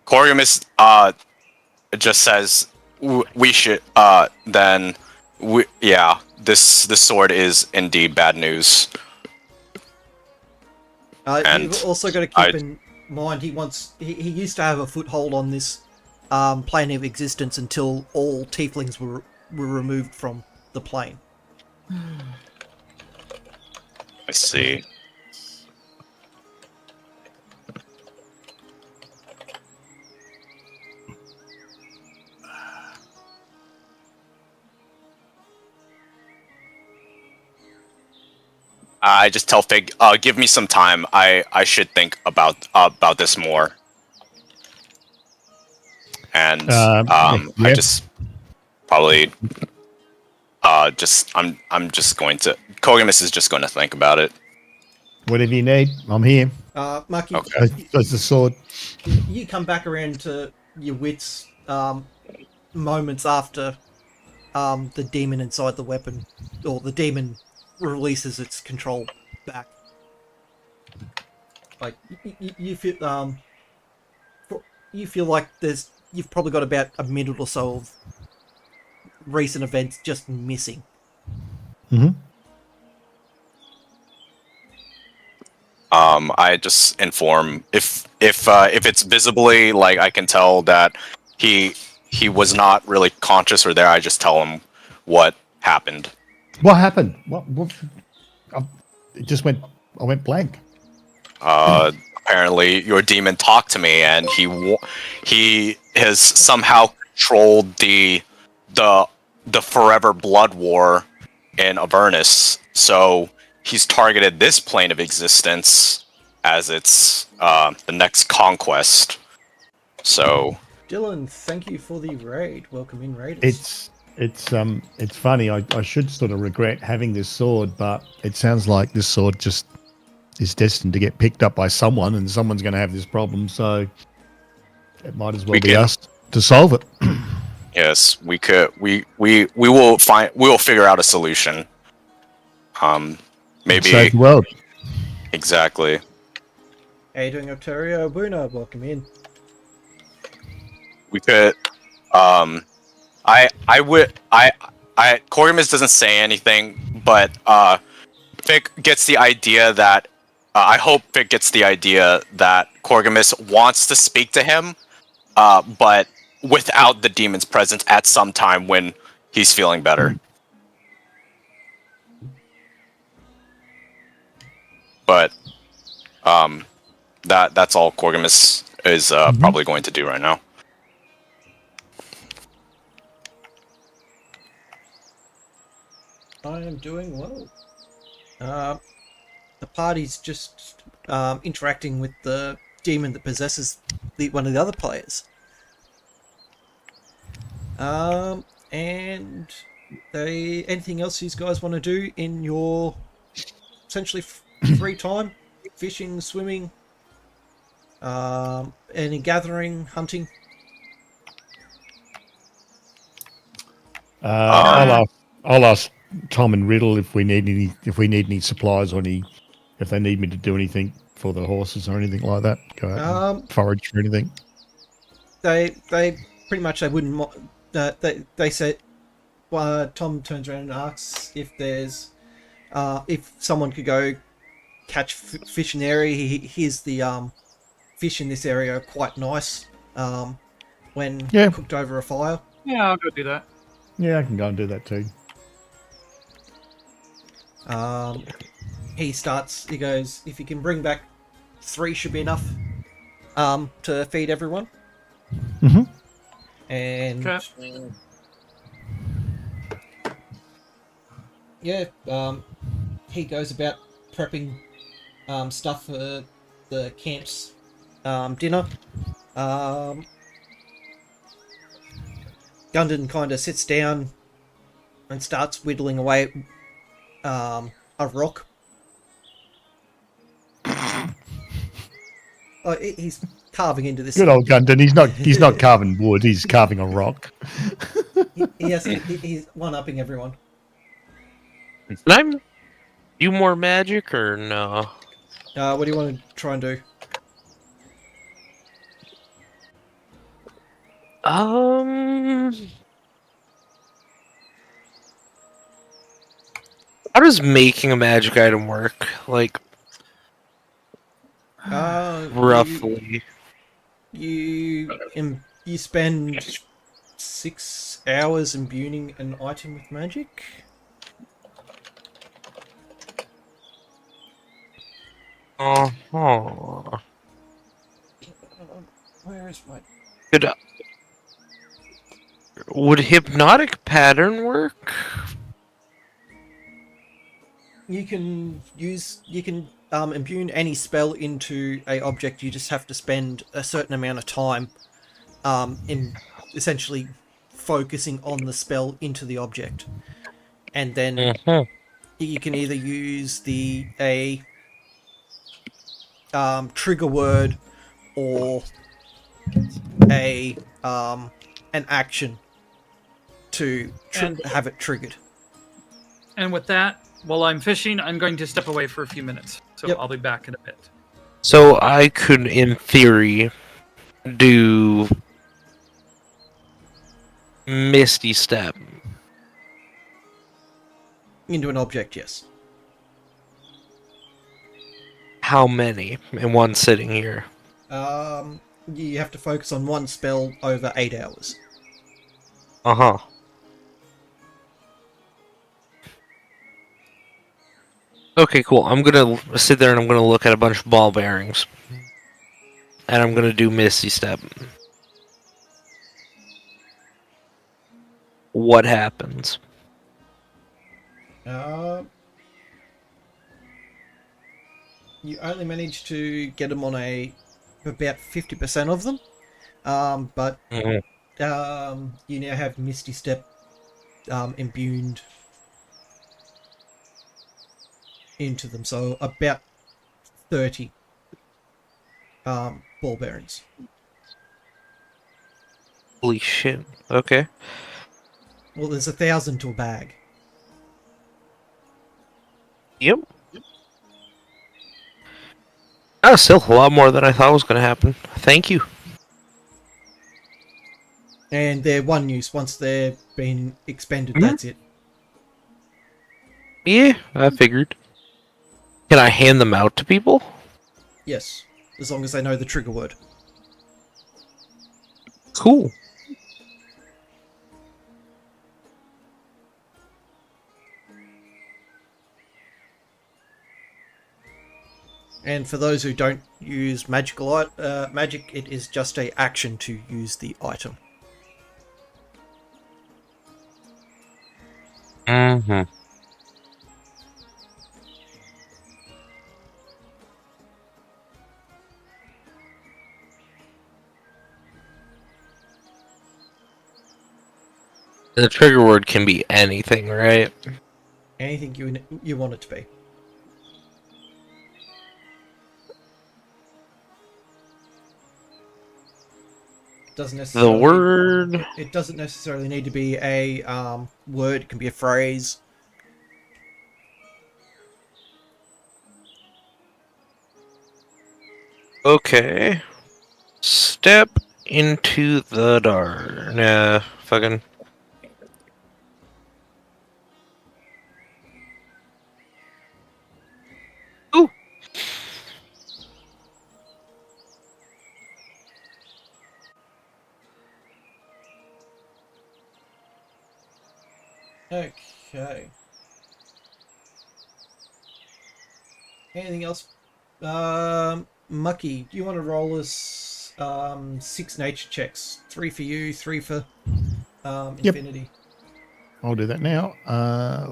Coriomus just says we should this sword is indeed bad news. You've also got to keep in mind he used to have a foothold on this plane of existence until all tieflings were removed from the plane. I see. I just tell Fig, give me some time. I should think about this more. And I just probably I'm just going to. Kogamus is just going to think about it. Whatever you need, I'm here. Maki, Okay. That's the sword. you come back around to your wits moments after the demon inside the weapon, or the demon releases its control back. Like you feel like you've probably got about a minute or so of recent events just missing. Mm-hmm. I just inform if it's visibly like I can tell that he was not really conscious or there. I just tell him what happened. What happened? What it just went. I went blank. Apparently, your demon talked to me, and he has somehow controlled the forever blood war in Avernus. So he's targeted this plane of existence as its the next conquest. So Dylan, thank you for the raid. Welcome in, raiders. It's funny. I should sort of regret having this sword, but it sounds like this sword just is destined to get picked up by someone, and someone's going to have this problem. So it might as well be us to solve it. Yes, we could. We will find. We will figure out a solution. Maybe Save the world. Exactly. How you doing, Ontario? Buna, welcome in. We could, Corgamus doesn't say anything, but Vic gets the idea that I hope Vic gets the idea that Corgamus wants to speak to him, but without the demon's presence at some time when he's feeling better. But that's all Corgamus is probably going to do right now. I am doing well. The party's just interacting with the demon that possesses one of the other players. And anything else you guys want to do in your essentially free time? Fishing, swimming, any gathering, hunting? I'll ask Tom and Riddle if we need any supplies or if they need me to do anything for the horses or anything like that. Go out and forage for anything. They pretty much they wouldn't. They said. Tom turns around and asks if there's if someone could go catch fish in the area. He hears the fish in this area are quite nice when cooked over a fire. Yeah, I'll go do that. Yeah, I can go and do that too. He goes, if you can bring back 3 should be enough to feed everyone. Mm-hmm. And Okay. yeah, he goes about prepping stuff for the camp's dinner. Gundon kind of sits down and starts whittling away at a rock. He's carving into this. Good old Gundon. He's not carving wood. He's carving a rock. He's one-upping everyone. Can I do more magic or no? What do you want to try and do? How does making a magic item work? Like, roughly. You spend 6 hours imbuing an item with magic. Where is my... Would hypnotic pattern work? You can imbue any spell into a object. You just have to spend a certain amount of time in essentially focusing on the spell into the object, and then you can either use a trigger word or an action to have it triggered. And with that, while I'm fishing, I'm going to step away for a few minutes. So Yep. I'll be back in a bit. So I could, in theory, do Misty Step. Into an object, yes. How many in one sitting here? You have to focus on one spell over 8 hours. Uh-huh. Okay, cool. I'm gonna sit there and I'm gonna look at a bunch of ball bearings. And I'm gonna do Misty Step. What happens? You only manage to get them on about 50% of them, but you now have Misty Step imbued into them, so about 30 ball bearings. Holy shit. Okay. Well, there's 1,000 to a bag. Yep. That was still a lot more than I thought was going to happen. Thank you. And they're one use. Once they're been expended, that's it. Yeah, I figured. Can I hand them out to people? Yes, as long as they know the trigger word. Cool. And for those who don't use magic, it is just a action to use the item. Mm-hmm. The trigger word can be anything, right? Anything you want it to be. Doesn't necessarily. The word. It doesn't necessarily need to be a word. It can be a phrase. Okay. Step into the dark. Nah, fucking. Ooh. Okay. Anything else? Mucky, do you want to roll us 6 nature checks? 3 for you, 3 for Yep. Infinity. I'll do that now.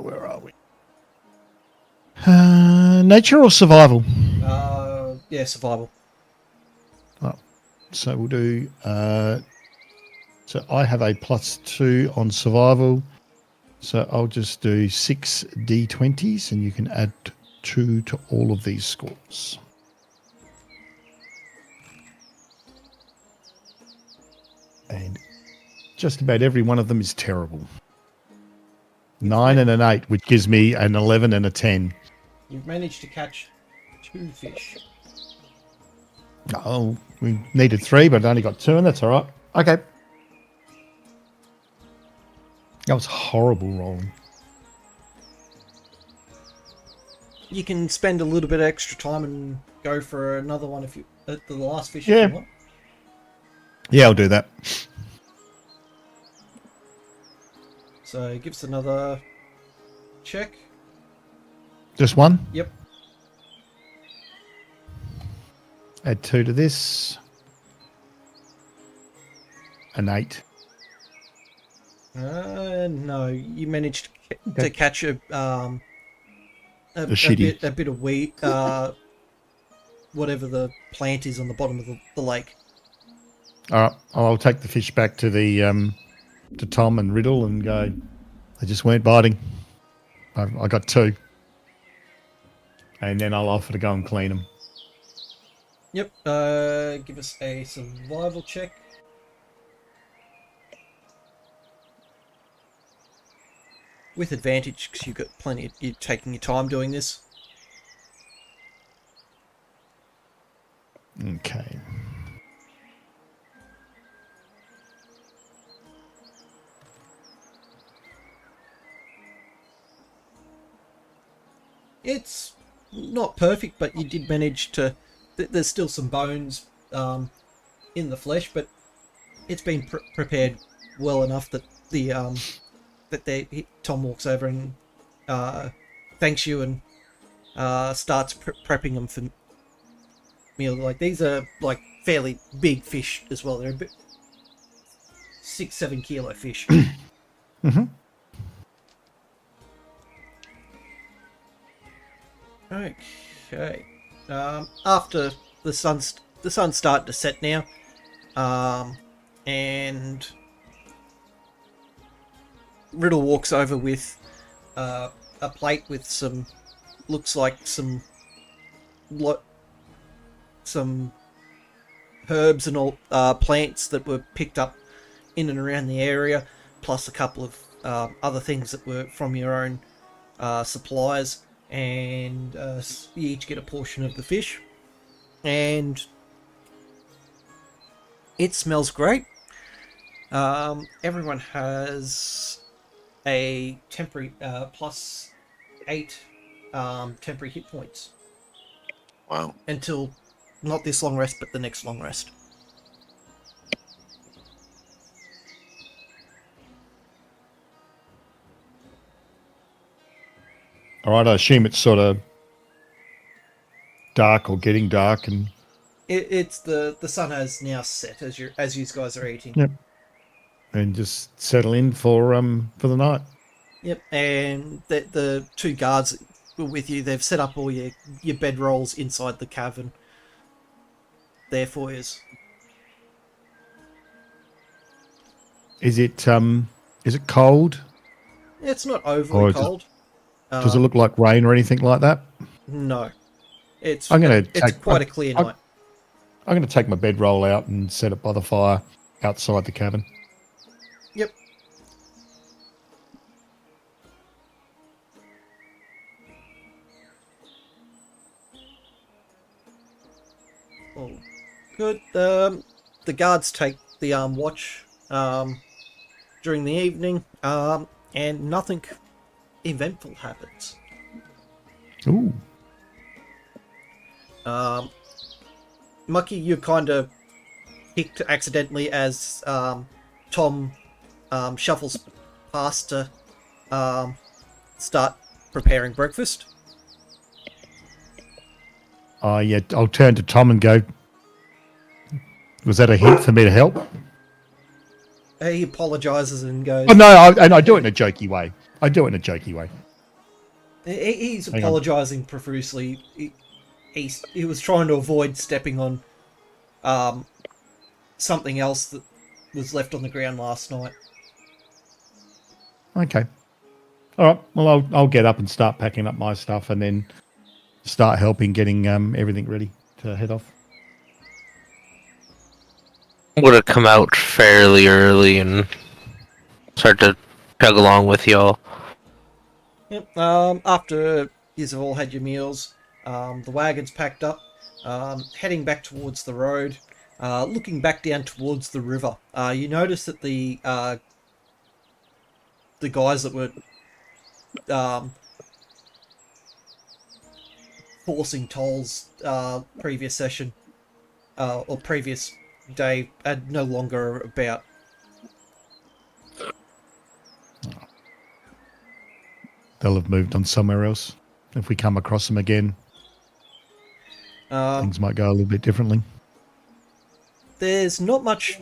Where are we? Nature or survival? Yeah, survival. So we'll do. So I have a +2 on survival. So I'll just do 6 d20s, and you can add 2 to all of these scores. And just about every one of them is terrible. 9 and an 8, which gives me an 11 and a 10. You've managed to catch 2 fish. Oh, we needed 3, but I only got 2, and that's all right. Okay. That was horrible rolling. You can spend a little bit of extra time and go for another one if you at the last fish Yeah. if you want. Yeah, I'll do that. So give us another check. Just one? Yep. Add 2 to this. An 8. No, you managed to catch a shitty. bit of wheat, whatever the plant is on the bottom of the lake. All right, I'll take the fish back to the to Tom and Riddle and go. They just weren't biting. I got 2, and then I'll offer to go and clean them. Yep. Give us a survival check. With advantage, because you've got plenty. You're taking your time doing this. Okay. It's not perfect, but you did manage to. There's still some bones in the flesh, but it's been prepared well enough that the Tom walks over and thanks you and starts prepping them for meal. Like these are like fairly big fish as well. They're a bit 6-7 kilo fish. Mm-hmm. Okay. After the sun's starting to set now, and Riddle walks over with a plate with some looks like some herbs and all plants that were picked up in and around the area, plus a couple of other things that were from your own supplies, and you each get a portion of the fish. and it smells great. Everyone has a temporary +8 temporary hit points Wow. until not this long rest, but the next long rest. All right, I assume it's sort of dark or getting dark, and It's the sun has now set as you guys are eating. yep, and just settle in for the night. Yep, and the two guards that were with you, they've set up all your bedrolls inside the cavern. There for you. Is it cold? It's not overly Or cold. Does it look like rain or anything like that? No, it's it's quite a clear night. I'm going to take my bedroll out and set it by the fire outside the cabin. Yep. Oh, good. The guards take the watch during the evening, and nothing eventful happens. Ooh. Mucky, you kind of kicked accidentally as Tom shuffles past to start preparing breakfast. Yeah, I'll turn to Tom and go, was that a hint for me to help? He apologizes and goes... Oh, no, I do it in a jokey way. He's Hang on. apologizing profusely. He was trying to avoid stepping on something else that was left on the ground last night. Okay. All right. Well, I'll get up and start packing up my stuff and then start helping getting everything ready to head off. Would have come out fairly early and start to chug along with y'all. Yep. After you've all had your meals, the wagon's packed up, heading back towards the road, looking back down towards the river. You notice that the guys that were forcing tolls previous session or previous day are no longer about. They'll have moved on somewhere else. If we come across them again, things might go a little bit differently. There's not much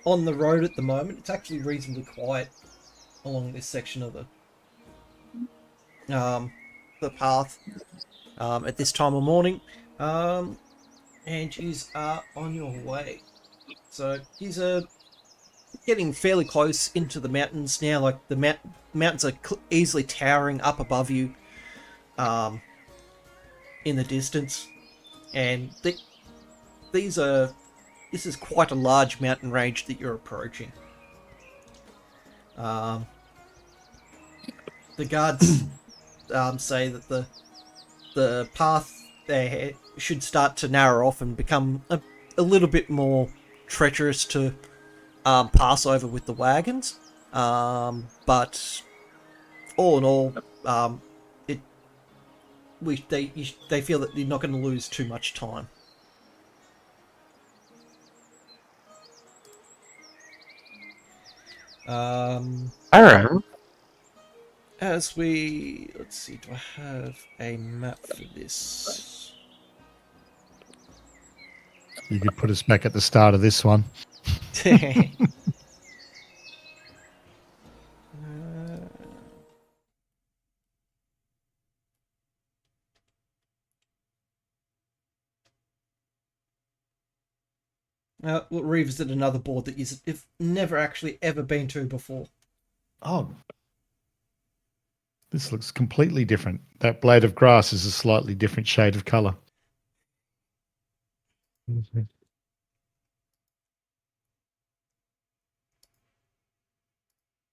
on the road at the moment. It's actually reasonably quiet along this section of the path at this time of morning, and you are on your way. So you getting fairly close into the mountains now. Like the mountains are easily towering up above you in the distance, and this is quite a large mountain range that you're approaching. The guards say that the path there should start to narrow off and become a little bit more treacherous to pass over with the wagons. But all in all, they feel that you're not going to lose too much time. Alright. Let's see, do I have a map for this? You could put us back at the start of this one. We'll revisit another board that you've never actually ever been to before. Oh. This looks completely different. That blade of grass is a slightly different shade of colour.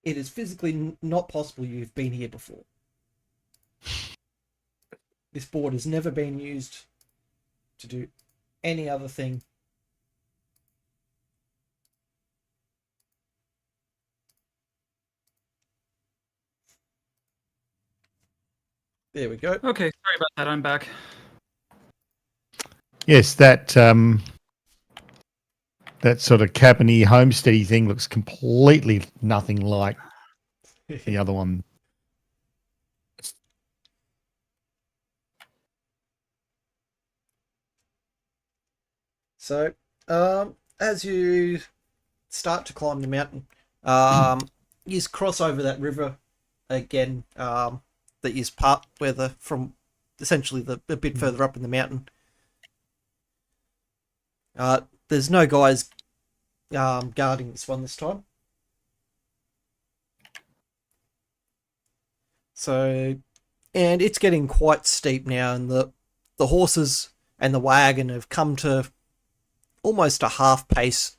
It is physically not possible you've been here before. This board has never been used to do any other thing. There we go. Okay, sorry about that. I'm back. Yes, that sort of cabiny homesteady thing looks completely nothing like the other one. So, as you start to climb the mountain, you cross over that river again. That is part where from essentially a bit further up in the mountain. There's no guys guarding this one this time. So, and it's getting quite steep now, and the horses and the wagon have come to almost a half-pace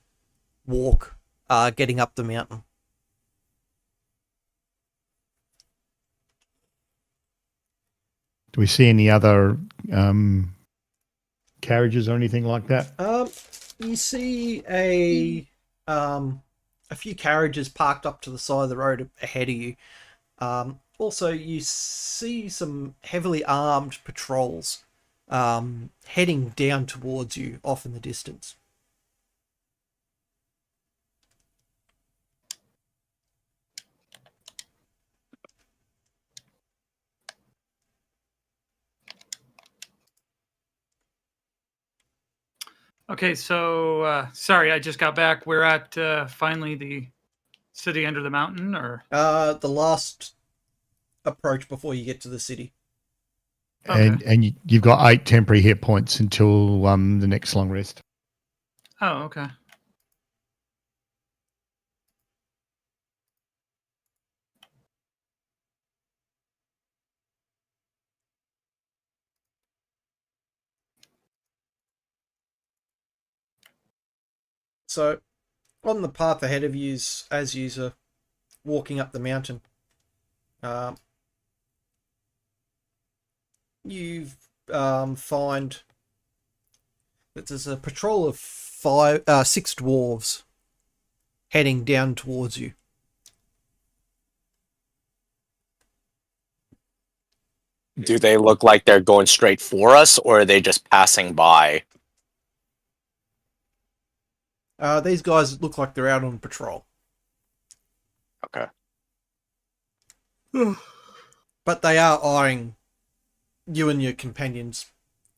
walk getting up the mountain. Do we see any other carriages or anything like that? You see a few carriages parked up to the side of the road ahead of you. Also, you see some heavily armed patrols heading down towards you off in the distance. Okay, so sorry, I just got back. We're at finally the city under the mountain, or The last approach before you get to the city. Okay. And you've got 8 temporary hit points until the next long rest. Oh, okay. So, on the path ahead of you, as you are walking up the mountain, you find that there's a patrol of 6 dwarves heading down towards you. Do they look like they're going straight for us, or are they just passing by? These guys look like they're out on patrol. Okay. But they are eyeing you and your companions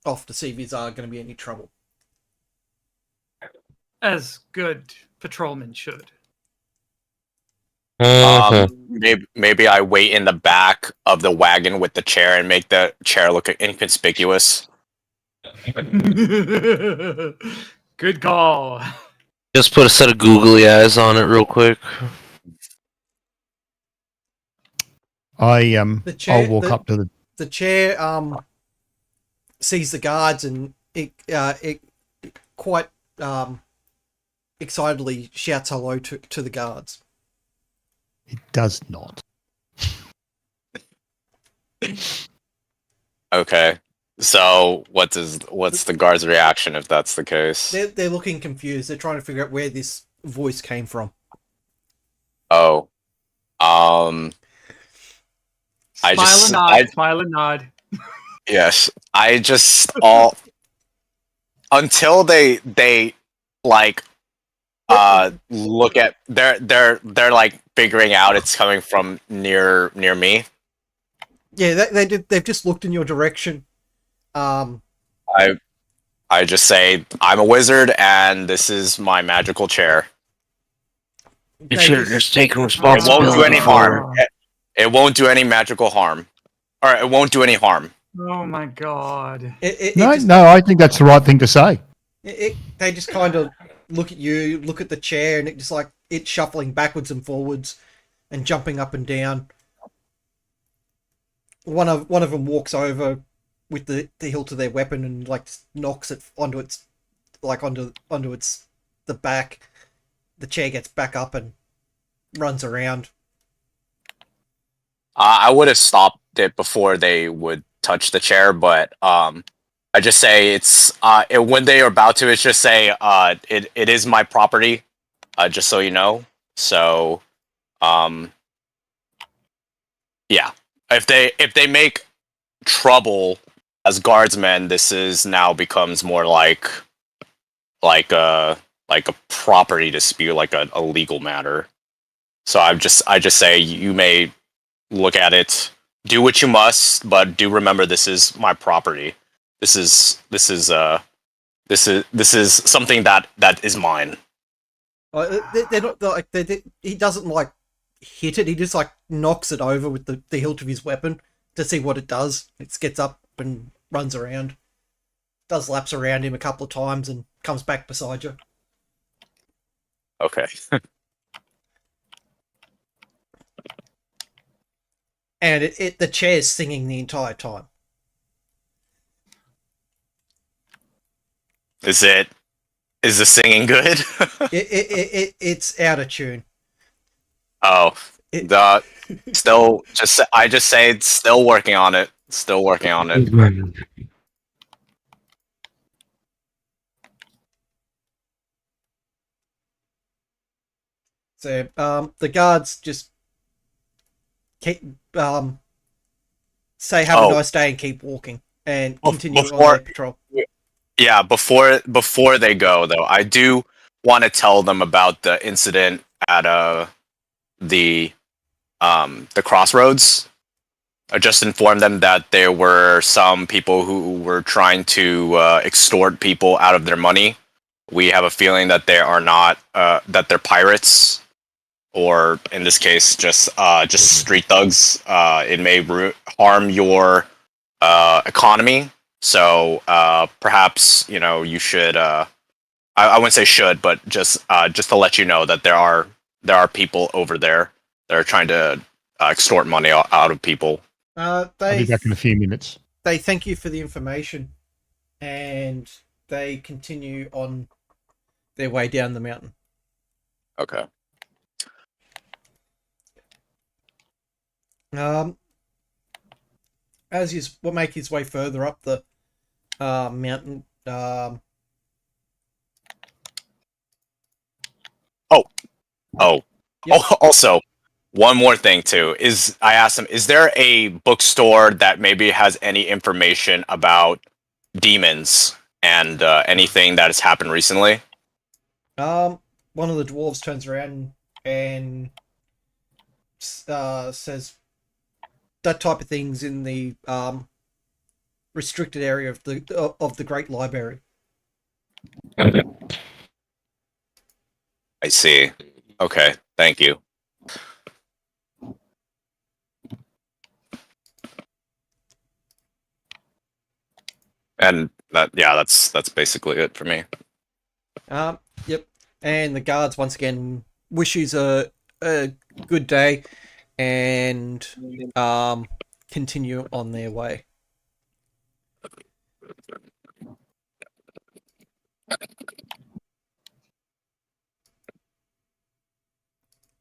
off to see if there's going to be any trouble. As good patrolmen should. Maybe I wait in the back of the wagon with the chair and make the chair look inconspicuous. Good call. Just put a set of googly eyes on it real quick. I'll walk up to the chair. Sees the guards and it quite excitedly shouts hello to the guards. It does not. Okay. So what's the guard's reaction if that's the case? They're looking confused. They're trying to figure out where this voice came from. Oh. Smile and nod. Yes. I just until they like look at they're like figuring out it's coming from near me. Yeah, they've just looked in your direction. I just say I'm a wizard and this is my magical chair. You should have just taken It responsibility. won't do any for harm. It won't do any magical harm. Or it won't do any harm. Oh my god. No, I think that's the right thing to say. They just kind of look at you, look at the chair, and it's like it's shuffling backwards and forwards and jumping up and down. One of them walks over with the hilt of their weapon and like knocks it onto its the back. The chair gets back up and runs around. I would have stopped it before they would touch the chair, but I just say it's when they are about to, it's just say it is my property, just so you know. So, um, yeah, if they make trouble as guardsmen, this is now becomes more like a like a property dispute, like a legal matter. So I just say you may look at it, do what you must, but do remember this is my property. This is something that is mine. They're not like he doesn't like hit it. He just like knocks it over with the hilt of his weapon to see what it does. It gets up and runs around, does laps around him a couple of times, and comes back beside you. Okay. And the chair's singing the entire time. Is the singing good? It's out of tune. Oh, It- the still I just say it's still working on it. Still working on it. So the guards just keep say have a nice day and keep walking and continue on their patrol. Yeah, before they go though, I do want to tell them about the incident at the crossroads. I just informed them that there were some people who were trying to extort people out of their money. We have a feeling that they are not that they're pirates, or in this case, just street thugs. It may harm your economy. So perhaps you should. I wouldn't say should, but just to let you know that there are people over there that are trying to extort money out of people. I'll be back in a few minutes. They thank you for the information, and they continue on their way down the mountain. Okay. As you make his way further up the mountain, Yep. Also, one more thing too is I asked him, is there a bookstore that maybe has any information about demons and anything that has happened recently? one of the dwarves turns around and says that type of thing's in the restricted area of the Great Library. I see. Okay, thank you. And that's basically it for me. Yep. And the guards once again wish you a good day and continue on their way.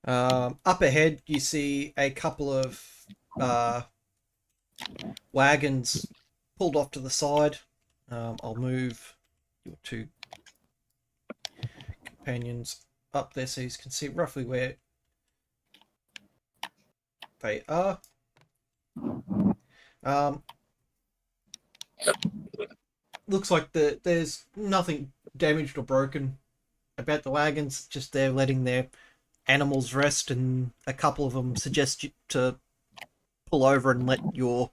Up ahead, you see a couple of wagons pulled off to the side. I'll move your two companions up there so you can see roughly where they are. Looks like there's nothing damaged or broken about the wagons, just they're letting their animals rest, and a couple of them suggest you to pull over and let your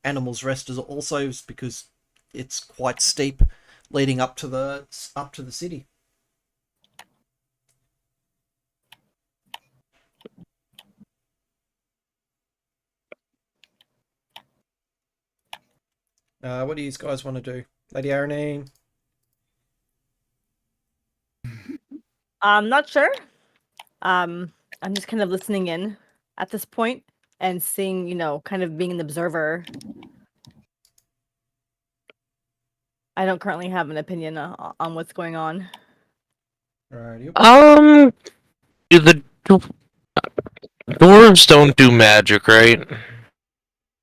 animals rest as also because it's quite steep leading up to the city. What do you guys want to do? Lady Aranine? I'm not sure. I'm just kind of listening in at this point and seeing, kind of being an observer. I don't currently have an opinion on what's going on. Alrighty. The dwarves don't do magic, right?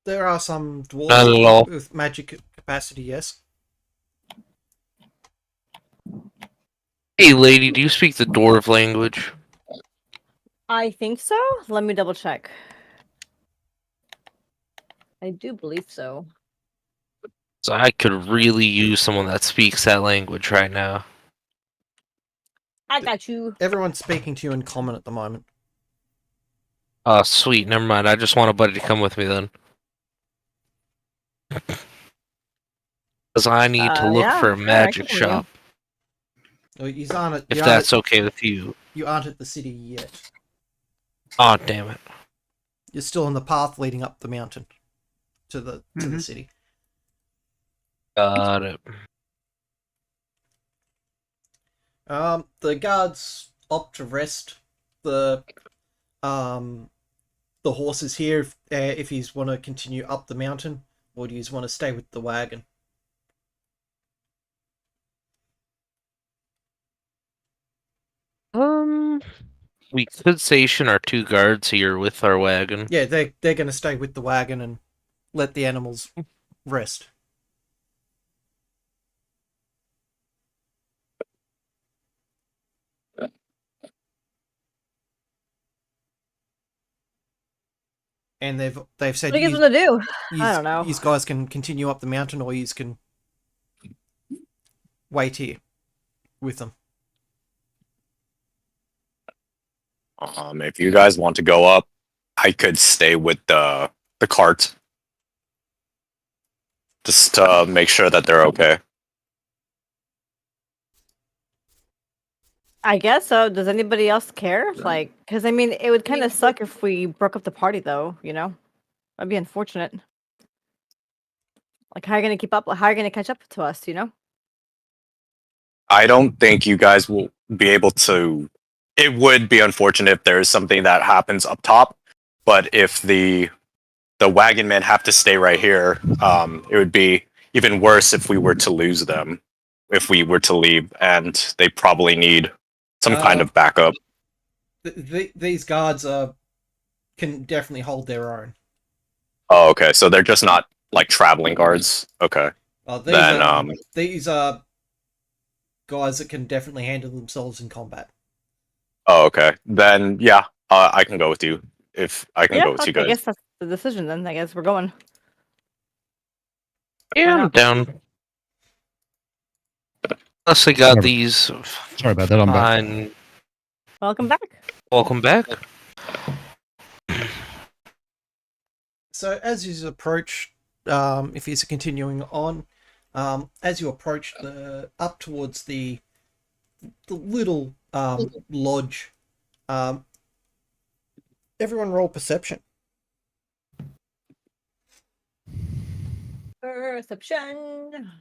There are some Not at all. dwarves with magic capacity, yes. Hey, lady, do you speak the dwarf language? I think so. Let me double check. I do believe so. So I could really use someone that speaks that language right now. I got you. Everyone's speaking to you in common at the moment. Oh, sweet. Never mind. I just want a buddy to come with me then. Because I need to look Yeah, for a sure, I magic can bring you. shop. Well, you aren't at, If you that's aren't, okay with you. you aren't at the city yet. Oh, damn it. You're still on the path leading up the mountain to the city. Got it. The guards opt to rest the horses here if you want to continue up the mountain, or do you want to stay with the wagon? We could station our 2 guards here with our wagon. Yeah, they're going to stay with the wagon and let the animals rest. And they've said What do you guys want to do? I don't know. You guys can continue up the mountain, or you can wait here with them. If you guys want to go up, I could stay with the cart. Just to make sure that they're okay. I guess so. Does anybody else care? Like, because I mean, it would kind of suck if we broke up the party, though. You know, that'd be unfortunate. Like, how are you gonna keep up? How are you gonna catch up to us? You know? I don't think you guys will be able to. It would be unfortunate if there is something that happens up top, but if the wagon men have to stay right here, it would be even worse if we were to lose them, if we were to leave, and they probably need some kind of backup. These guards can definitely hold their own. Oh, okay. So they're just not like traveling guards. Okay. These are guys that can definitely handle themselves in combat. Oh, okay. Then yeah, I can go with you. If I can go with you guys. I guess that's the decision then. I guess we're going. Yeah, I'm down. Plus, I got these. Sorry about that. I'm back. Welcome back. Welcome back. So as you approach, if he's continuing on, as you approach up towards the little lodge, everyone roll perception. Perception.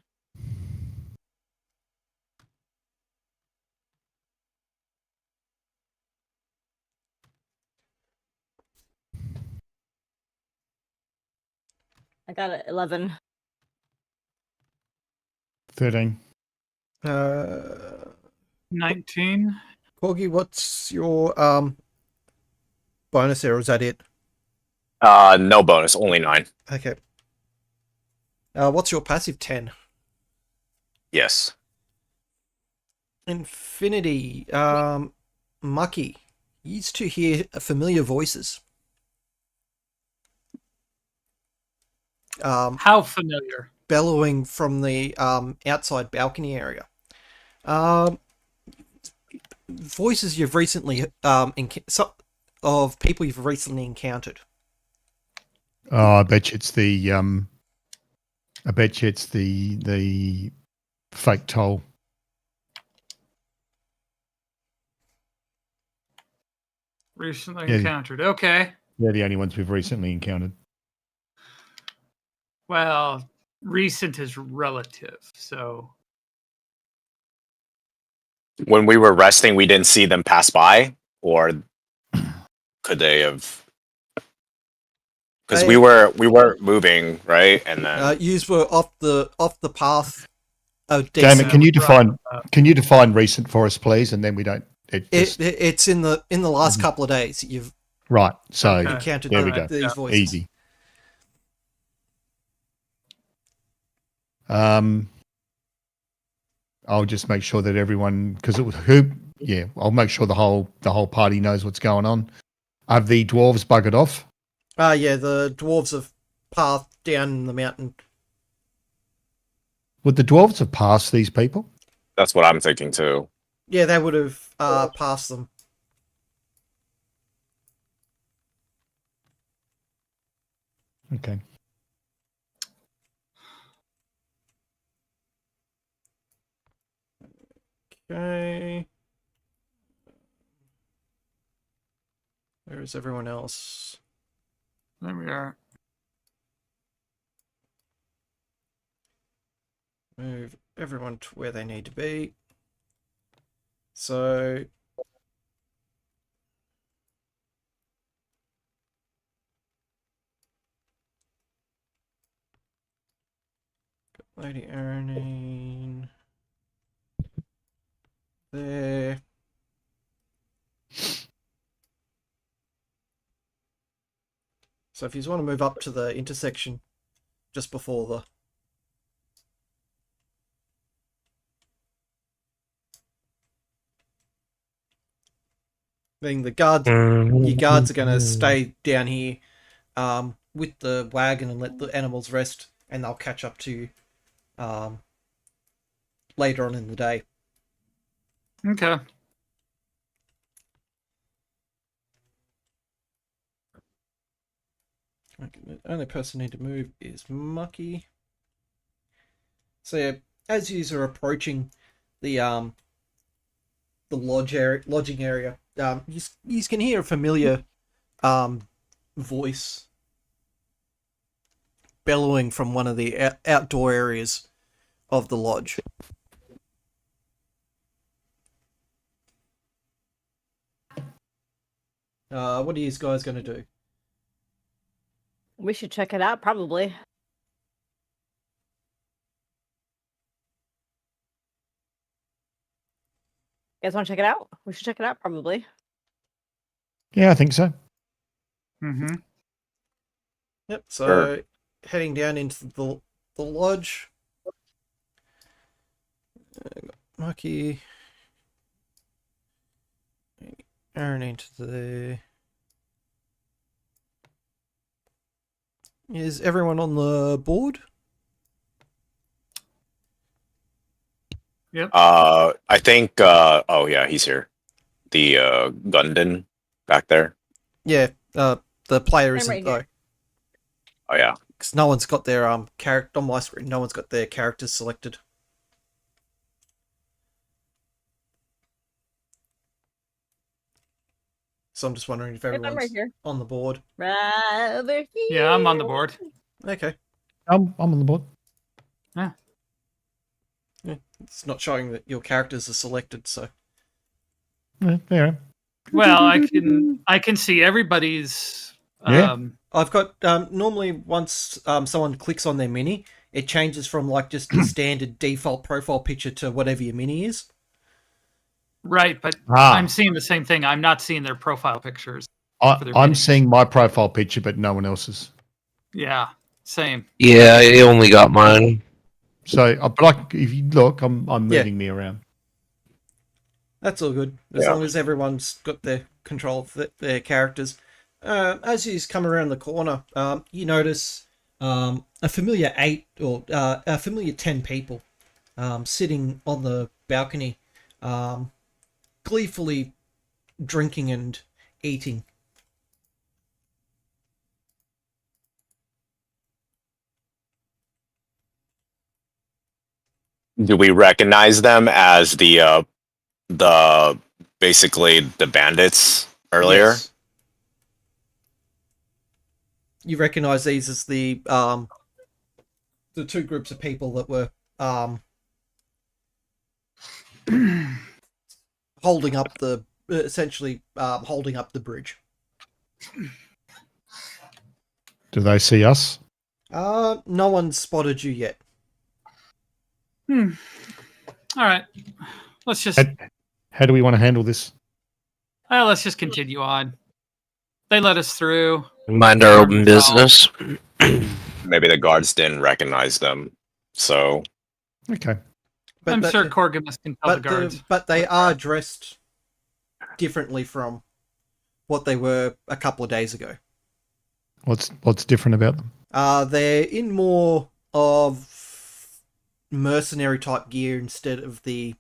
I got it. 11. 13. 19. Corgi, what's your bonus there, or is that it? No bonus, only 9. Okay. What's your passive? 10. Yes. Infinity. Mucky. You used to hear familiar voices. How familiar? Bellowing from the outside balcony area. Voices you've recently of people you've recently encountered. Oh, I bet you it's the fake toll. Recently encountered. Okay. They're the only ones we've recently encountered. Well, recent is relative, so. When we were resting, we didn't see them pass by, or could they have? Because we were moving, right? And then yous were off the path. Damn it! Can you define recent for us, please? And then we don't. It's in the last couple of days. You've right. So encountered there we go. these voices. Easy. I'll just make sure that everyone, because it was I'll make sure the whole party knows what's going on. Have the dwarves buggered off? Yeah, the dwarves have pathed down the mountain. Would the dwarves have passed these people? That's what I'm thinking too. Yeah, they would have passed them. Okay. Okay. Where is everyone else? There we are. Move everyone to where they need to be. So Lady Earning there. So if you just want to move up to the intersection just before the thing, the guards, your guards are going to stay down here with the wagon and let the animals rest, and they'll catch up to you later on in the day. Okay. The only person need to move is Mucky. So yeah, as you are approaching the lodging area, you can hear a familiar voice bellowing from one of the outdoor areas of the lodge. What are you guys going to do? We should check it out, probably. You guys want to check it out? We should check it out, probably. Yeah, I think so. Mm-hmm. Yep. So Sure. heading down into the lodge. Mucky. Aaron into there. Is everyone on the board? Yep. I think. Oh yeah, he's here. The Gundam back there. Yeah. The player I'm isn't right though, here. Oh yeah. because no one's got their character on my screen. No one's got their characters selected. So I'm just wondering if Yep, I'm everyone's right here. on the board. Right over here. Yeah, I'm on the board. Okay. I'm on the board. It's not showing that your characters are selected, so Yeah, yeah. Well, I can see everybody's. Yeah. I've got normally once someone clicks on their mini, it changes from like just the standard default profile picture to whatever your mini is. Right, but Ah. I'm seeing the same thing. I'm not seeing their profile pictures. for their I'm minis. seeing my profile picture, but no one else's. Yeah, same. Yeah, I only got mine. So, but like, if you look, I'm Yeah. moving me around. That's all good, as Yeah. long as everyone's got their control of their characters. As you come around the corner, you notice a familiar 8 or a familiar 10 people sitting on the balcony, gleefully drinking and eating. Do we recognize them as the basically the bandits earlier? Yes. You recognize these as the two groups of people that were holding up the essentially holding up the bridge. Do they see us? No one's spotted you yet. All right, let's just How do we want to handle this? let's just continue on. They let us through. Mind our own business. Maybe the guards didn't recognize them. So Okay. I'm sure Corgamus can tell the guards. But they are dressed differently from what they were a couple of days ago. What's different about them? They're in more of mercenary type gear instead of the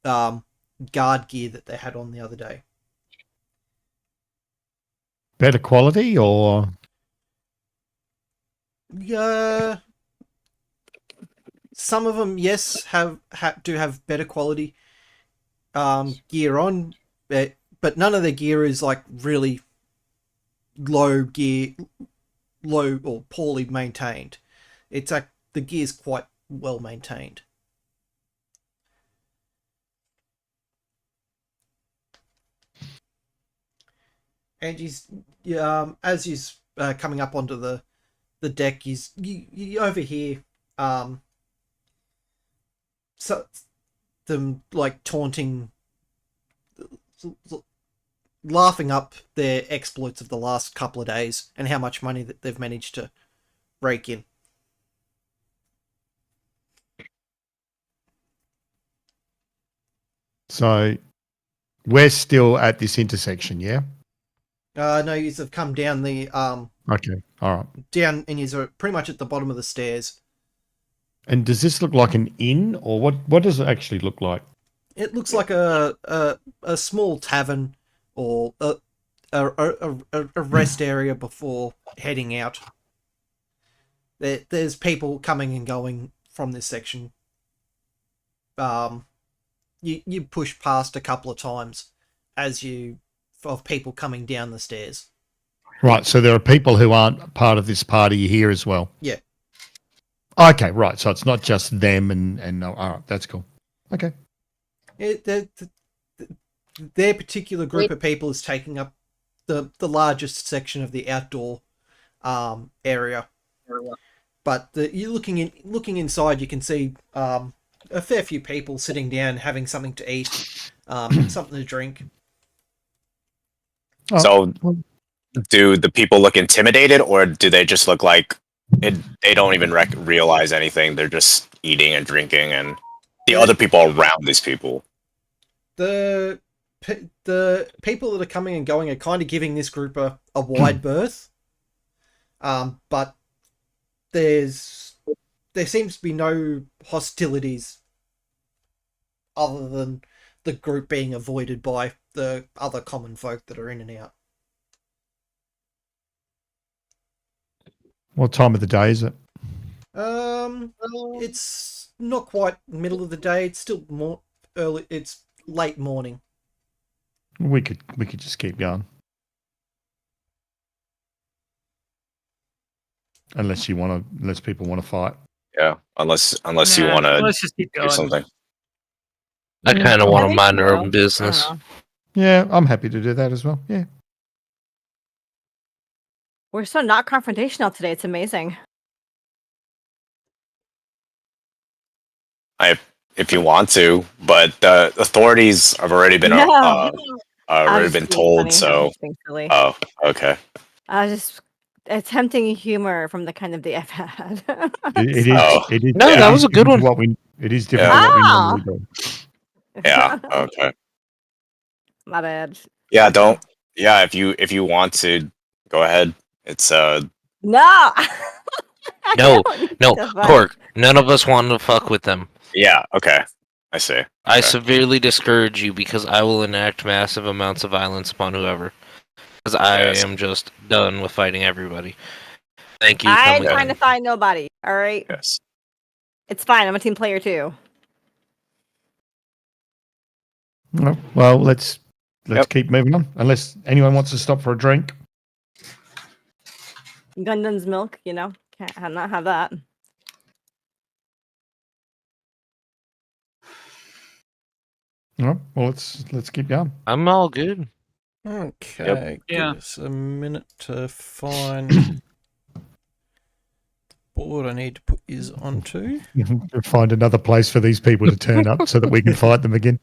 guard gear that they had on the other day. Better quality or? Yeah. Some of them, yes, do have better quality gear on, but none of their gear is like really low or poorly maintained. It's like the gear's quite well maintained. And as he's coming up onto the deck, you overhear so them like taunting, laughing up their exploits of the last couple of days and how much money that they've managed to rake in. So we're still at this intersection, yeah? No, you have come down the Okay, all right. down, and you're pretty much at the bottom of the stairs. And does this look like an inn, or what does it actually look like? It looks like a small tavern or a rest area before heading out. There's people coming and going from this section. You push past a couple of times of people coming down the stairs. Right, so there are people who aren't part of this party here as well. Yeah. Okay, right. So it's not just them, and all right, that's cool. Okay. Their particular group of people is taking up the largest section of the outdoor area. But you looking inside, you can see a fair few people sitting down, having something to eat, something to drink. Oh, So, do the people look intimidated, or do they just look like they don't even realize anything? They're just eating and drinking, and the other people around these people. The people that are coming and going are kind of giving this group a wide berth. But there seems to be no hostilities other than the group being avoided by the other common folk that are in and out. What time of the day is it? It's not quite middle of the day. It's still more early. It's late morning. We could just keep going. Unless people want to fight. Yeah, unless you want to Let's just keep do going. something. I kind of want to think mind our so. own business. I don't know. Yeah, I'm happy to do that as well. Yeah. We're so not confrontational today. It's amazing. If you want to, but the authorities have already been No. already been told. So, Being silly. oh, okay. I was just attempting humor from the kind of day I've had. It is. Oh. It is. No, it that is was a good different one. to it is different Yeah. to what we Ah. normally do. Yeah, okay. My bad. Yeah, don't. Yeah, if you want to, go ahead. It's No. No, I don't need no, to fight. Cork. None of us want to fuck with them. yeah, okay. I see. I Okay. severely discourage you because I will enact massive amounts of violence upon whoever. Because I Yes. am just done with fighting everybody. Thank you. I ain't coming trying to in. find nobody. All right. Yes. It's fine. I'm a team player too. Well, let's Yep. keep moving on. Unless anyone wants to stop for a drink. Gundam's milk, can't not have that. All right. Well, let's keep going. I'm all good. Okay, Yeah. give us a minute to find the board I need to put is onto. To find another place for these people to turn up so that we can fight them again.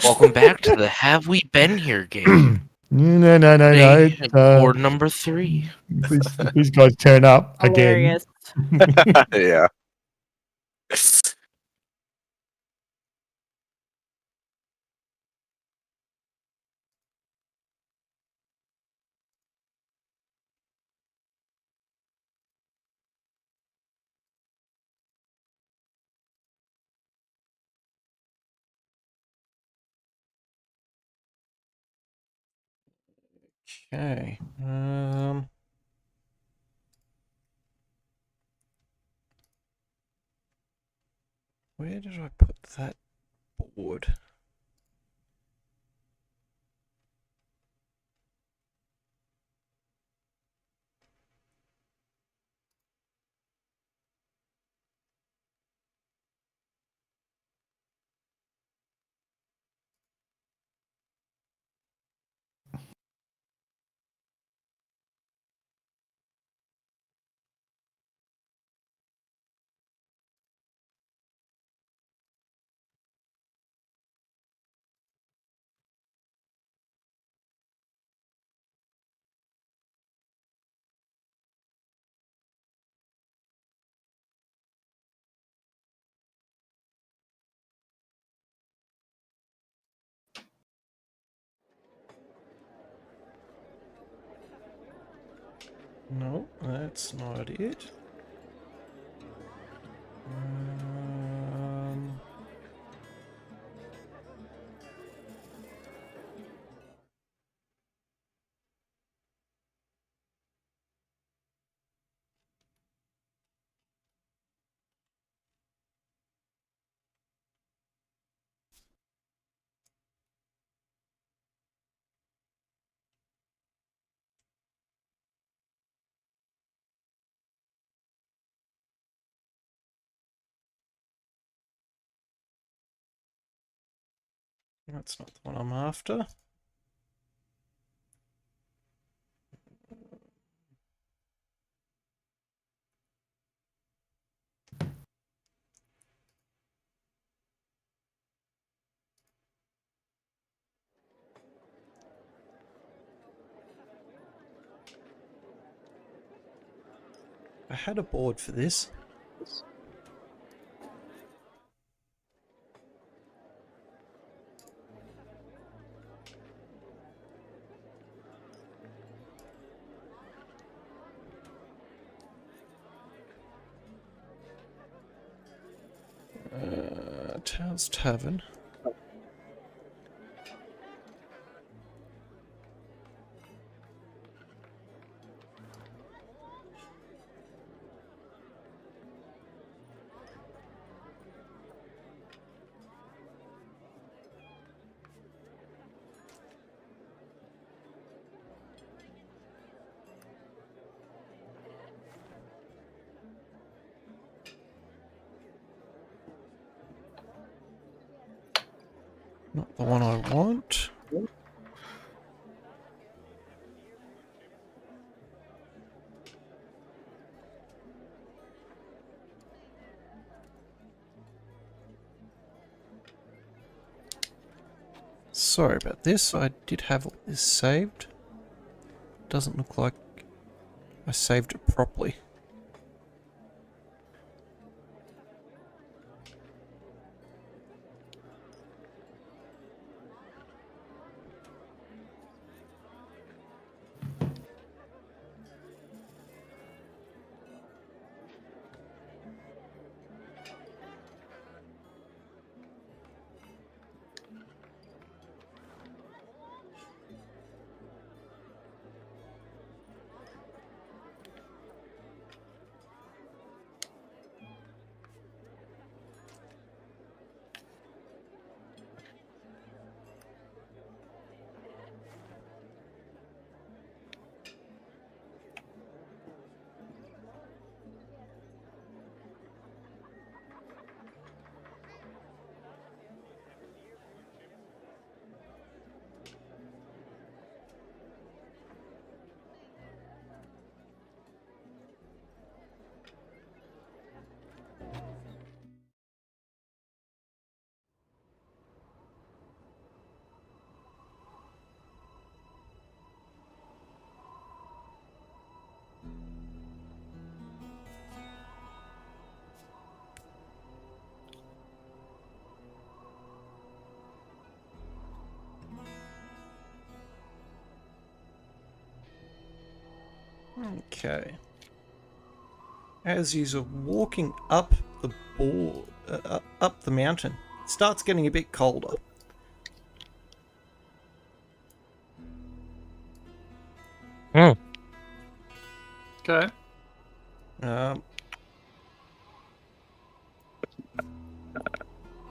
Welcome back to the Have We Been Here game. No. Today, board number 3. These guys turn up again. Hilarious. Yeah. Okay. Where did I put that board? No, that's not it. That's not the one I'm after. I had a board for this. Towns Tavern. Not the one I want. Sorry about this. I did have all this saved. Doesn't look like I saved it properly. Okay. As you're walking up the board, up the mountain, it starts getting a bit colder. Okay.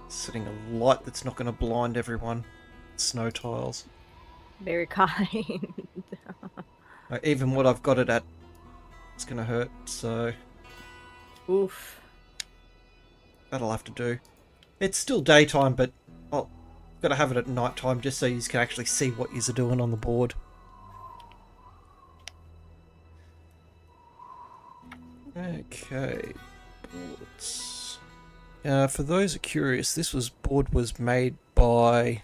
Setting a light that's not going to blind everyone. Snow tiles. Very kind. Even what I've got it at, it's going to hurt. So Oof. that'll have to do. It's still daytime, but I've got to have it at night time just so you can actually see what you're doing on the board. Okay, boards. For those who are curious, board was made by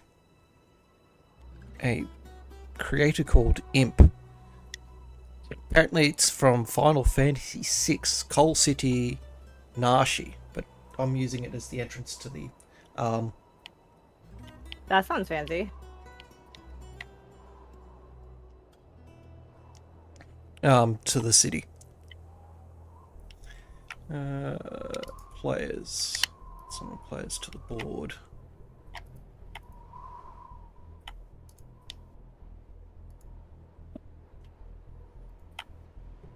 a creator called Imp. Apparently it's from Final Fantasy VI, Coal City, Nashi, but I'm using it as the entrance to the That sounds fancy. to the city. Players. Summon players to the board.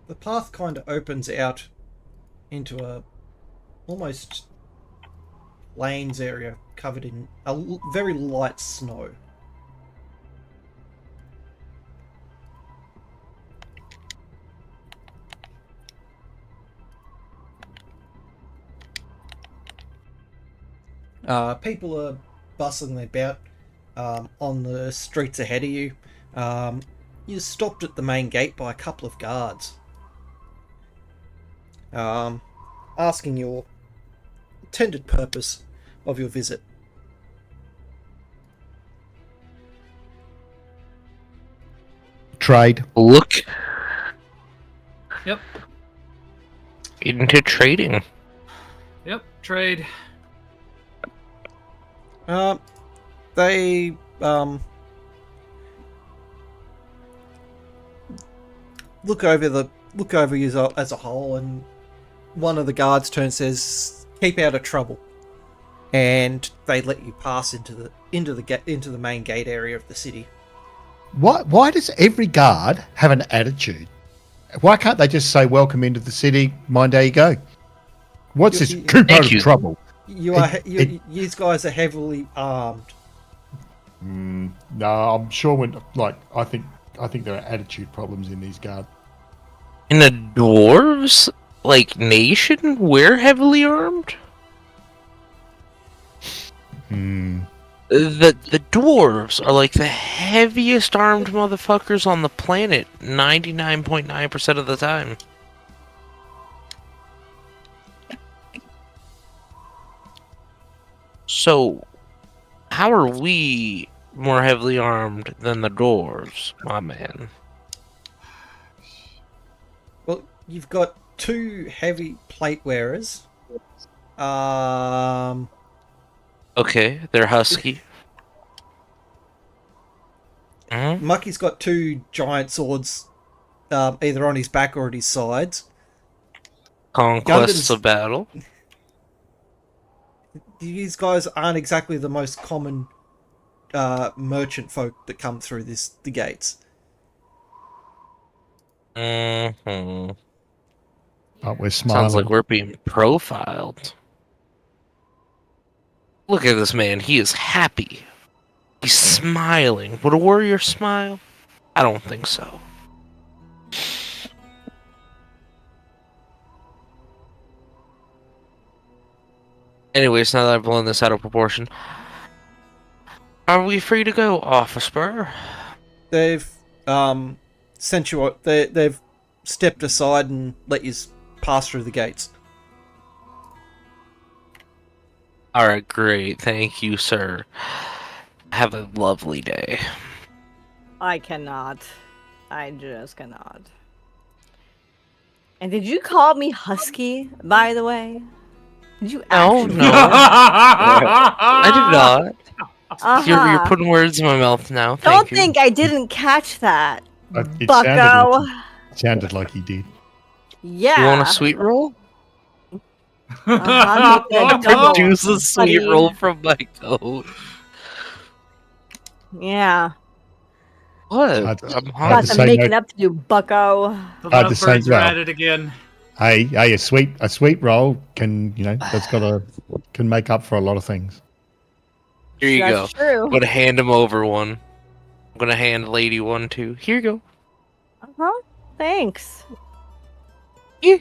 The path kind of opens out into a almost lanes area covered in very light snow. People are bustling about on the streets ahead of you. You're stopped at the main gate by a couple of guards. Asking your intended purpose of your visit. Trade. Look Yep. into trading. Yep. Trade. They look over you as a whole, and one of the guards turns and says, "Keep out of trouble," and they let you pass into the main gate area of the city. Why does every guard have an attitude? Why can't they just say, "Welcome into the city, mind how you go"? What's this? Keep out of trouble. These guys are heavily armed. No, I'm sure I think there are attitude problems in these guards. In the dwarves, nation, we're heavily armed. The dwarves are the heaviest armed motherfuckers on the planet 99.9% of the time. So, how are we more heavily armed than the dwarves, my man? Well, you've got two heavy plate wearers. Okay, they're husky. Mucky's got two giant swords, either on his back or at his sides. Conquests of battle. These guys aren't exactly the most common merchant folk that come through the gates. Mm-hmm. But we're smiling. Sounds like we're being profiled. Look at this man. He is happy. He's smiling. Would a warrior smile? I don't think so. Anyways, now that I've blown this out of proportion, are we free to go, officer? They've sent you. They've stepped aside and let you pass through the gates. Alright, great. Thank you, sir. Have a lovely day. I cannot. I just cannot. And did you call me husky, by the way? Did you actually? No. I did not. Uh-huh. You're putting words in my mouth now. Don't Thank you. think I didn't catch that, It bucko. sounded like he did. Yeah. You want a sweet roll? I'm making a double, Produce a sweet buddy. roll from my coat. Yeah. What? Hard, I'm hard Got to hungry. some say making no. up to do, bucko. The Hard to say lovebirds are well. at it again. A sweet roll can can make up for a lot of things. Here you That's go. true. I'm gonna hand him over one. I'm gonna hand lady one too. Here you go. Uh-huh. Thanks. Yeah.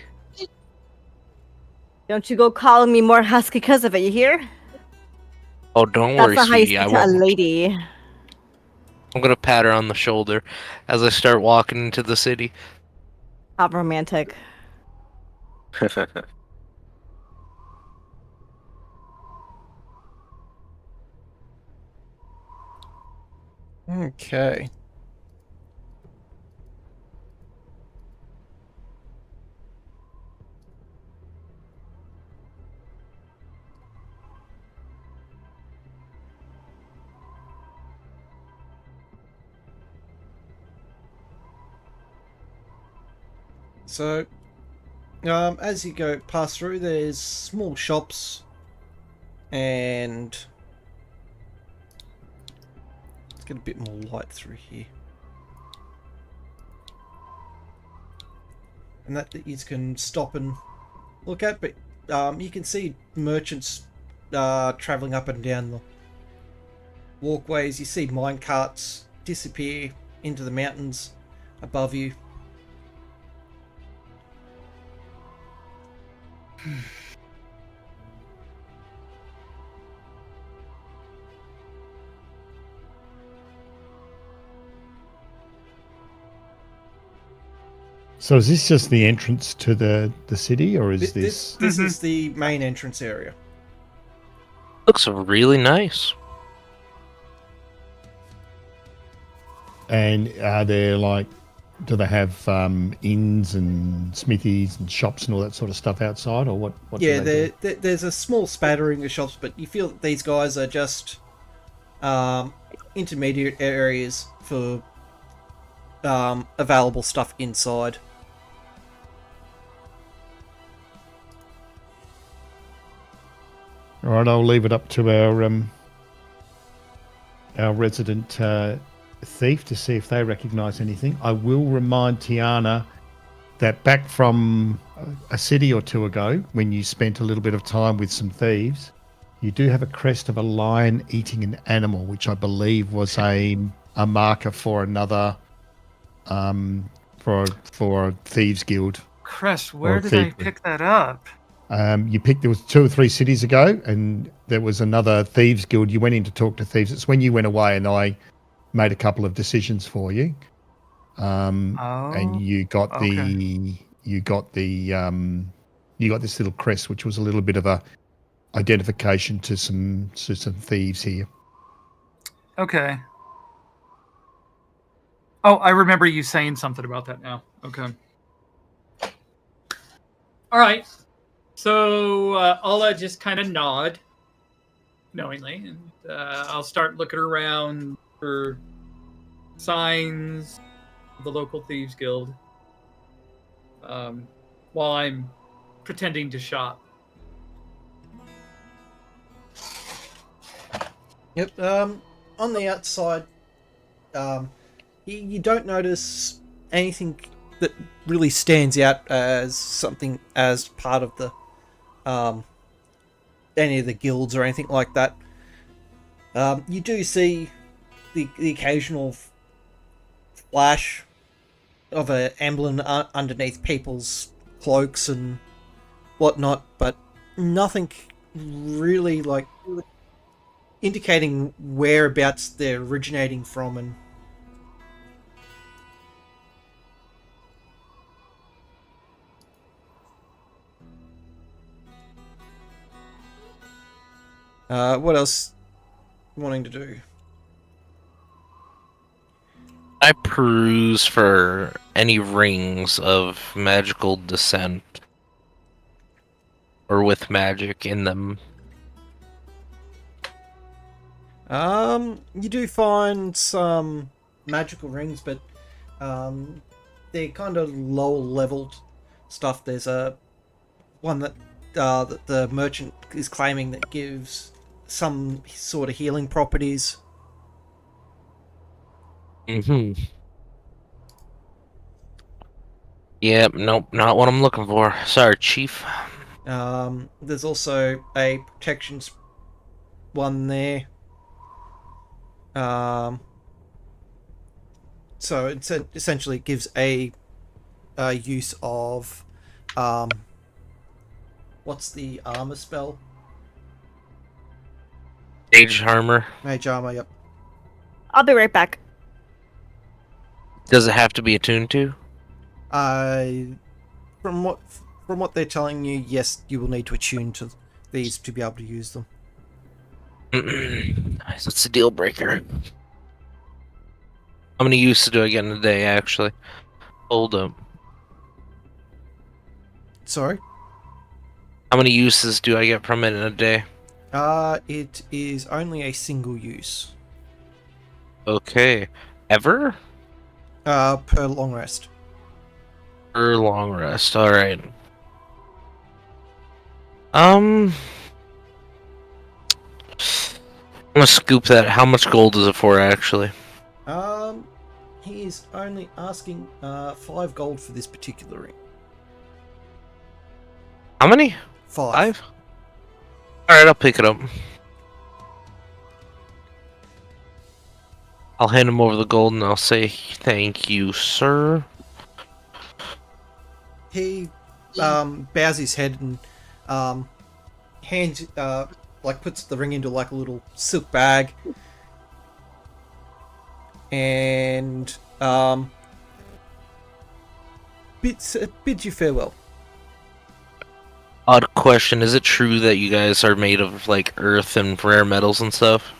Don't you go calling me more husky because of it, you hear? Oh, don't That's worry, not how you sweetie. speak I to a won't. lady. I'm gonna pat her on the shoulder as I start walking into the city. How romantic. Okay. So, as you go pass through, there's small shops, and let's get a bit more light through here. And that you can stop and look at, but you can see merchants traveling up and down the walkways. You see mine carts disappear into the mountains above you. So is this just the entrance to the city, or is This Mhm. is the main entrance area. Looks really nice. And are there like, do they have inns and smithies and shops and all that sort of stuff outside, or what? What Yeah, do they do? there's a small spattering of shops, but you feel that these guys are just intermediate areas for available stuff inside. All right, I'll leave it up to our resident thief to see if they recognise anything. I will remind Tiana that back from a city or two ago, when you spent a little bit of time with some thieves, you do have a crest of a lion eating an animal, which I believe was a marker for another for a thieves guild. Crest, where Or did I thief. pick that up? There was 2 or 3 cities ago, and there was another thieves guild. You went in to talk to thieves. It's when you went away, and I made a couple of decisions for you. And you got okay. you got this little crest, which was a little bit of a identification to some thieves here. Okay. Oh, I remember you saying something about that now. Okay. All right. So I'll just kind of nod knowingly, and I'll start looking around for signs of the local thieves guild while I'm pretending to shop. Yep. On the outside, you don't notice anything that really stands out as something as part of the any of the guilds or anything like that. You do see the occasional flash of an emblem underneath people's cloaks and whatnot, but nothing really like indicating whereabouts they're originating from. And what else you wanting to do? I peruse for any rings of magical descent or with magic in them. You do find some magical rings, but they're kind of lower leveled stuff. There's a one that the merchant is claiming that gives some sort of healing properties. Mm-hmm. Yep, nope, not what I'm looking for. Sorry, Chief. There's also a protections one there. So it essentially gives a use of what's the armor spell? Mage armor. Mage armor. Yep. I'll be right back. Does it have to be attuned to? From what they're telling you, yes, you will need to attune to these to be able to use them. Nice, that's a deal breaker. How many uses do I get in a day, actually? Hold up. Sorry. How many uses do I get from it in a day? It is only a single use. Okay. Ever? Per long rest. Or long rest, alright. I'm gonna scoop that. How much gold is it for, actually? He is only asking 5 gold for this particular ring. How many? 5. 5? Alright, I'll pick it up. I'll hand him over the gold and I'll say thank you, sir. He bows his head and hands puts the ring into like a little silk bag and bids you farewell. Odd question, is it true that you guys are made of like earth and rare metals and stuff?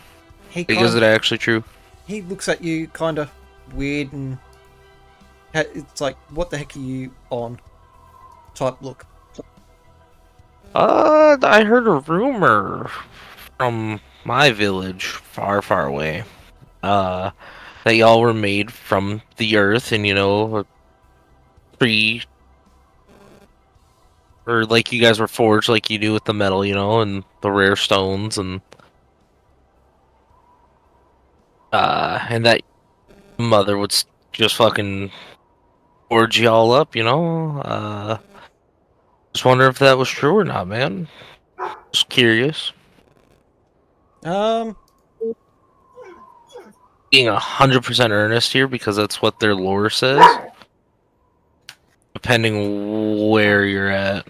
Is it actually true? He looks at you kind of weird and it's like, what the heck are you on? Type look. I heard a rumor from my village far, far away, that y'all were made from the earth and, you know, pre... Or like you guys were forged like you do with the metal, you know, and the rare stones and that mother would just fucking forge y'all up, you know? Just wonder if that was true or not, man. Just curious. Um, Being 100% earnest here because that's what their lore says. Depending where you're at.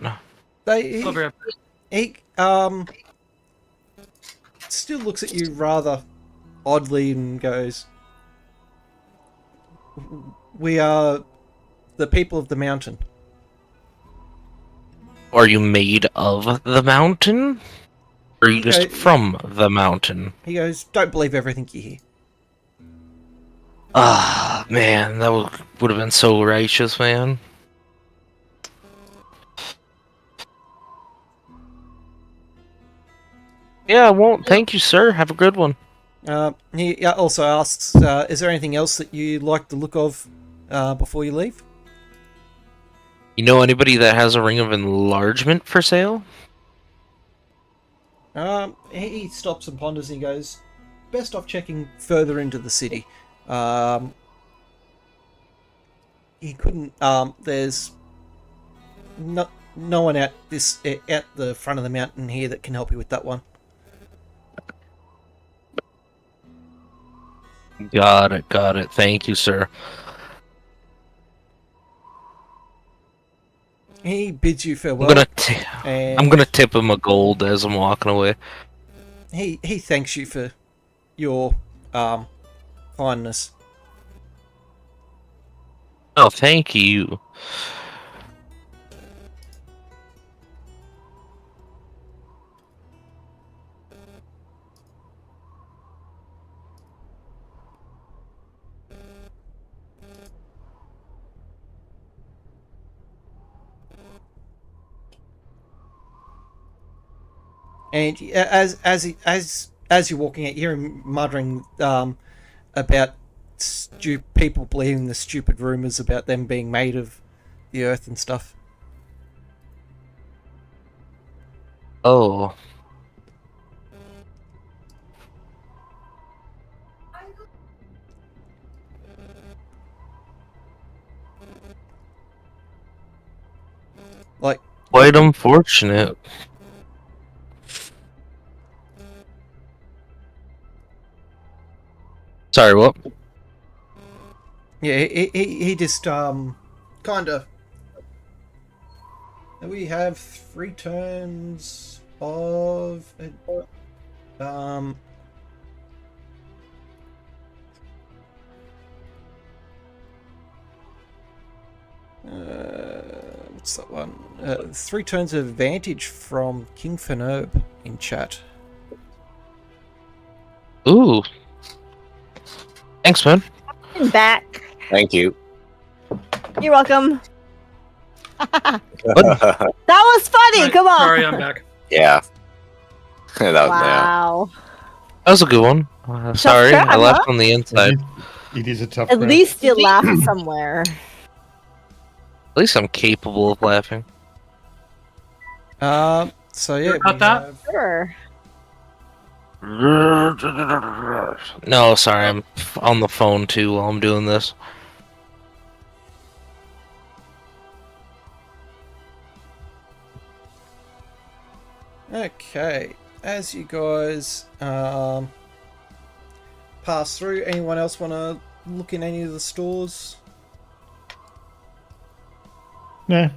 he still looks at you rather oddly and goes, "We are the people of the mountain." Are you made of the mountain? Or are you just from the mountain? He goes, "Don't believe everything you hear." Ah, man, that would have been so righteous, man. Yeah, I won't. Thank you, sir. Have a good one. He also asks, "Is there anything else that you like the look of before you leave?" You know anybody that has a ring of enlargement for sale? He stops and ponders and he goes, "Best off checking further into the city." He couldn't. There's no one at the front of the mountain here that can help you with that one. Got it, got it. Thank you, sir. He bids you farewell. I'm gonna tip him a gold as I'm walking away. He thanks you for your kindness. Oh, thank you. And as you're walking out, you hear him muttering about people believing the stupid rumors about them being made of the earth and stuff. Oh. quite unfortunate. Sorry, what? Yeah, he just kind of. We have 3 turns of um. What's that one? 3 turns of advantage from King Fernerb in chat. Ooh. Thanks, man. I'm back. Thank you. You're welcome. That was funny. Right, Come on. Sorry, I'm back. Yeah. Yeah. Wow. That was a good one. Sorry, try, I left huh? on the inside. It is a tough At crowd. least you laughed somewhere. At least I'm capable of laughing. So yeah, About we that? have. Sure. No, sorry, I'm on the phone too while I'm doing this. Okay, as you guys pass through, anyone else want to look in any of the stores? Yeah.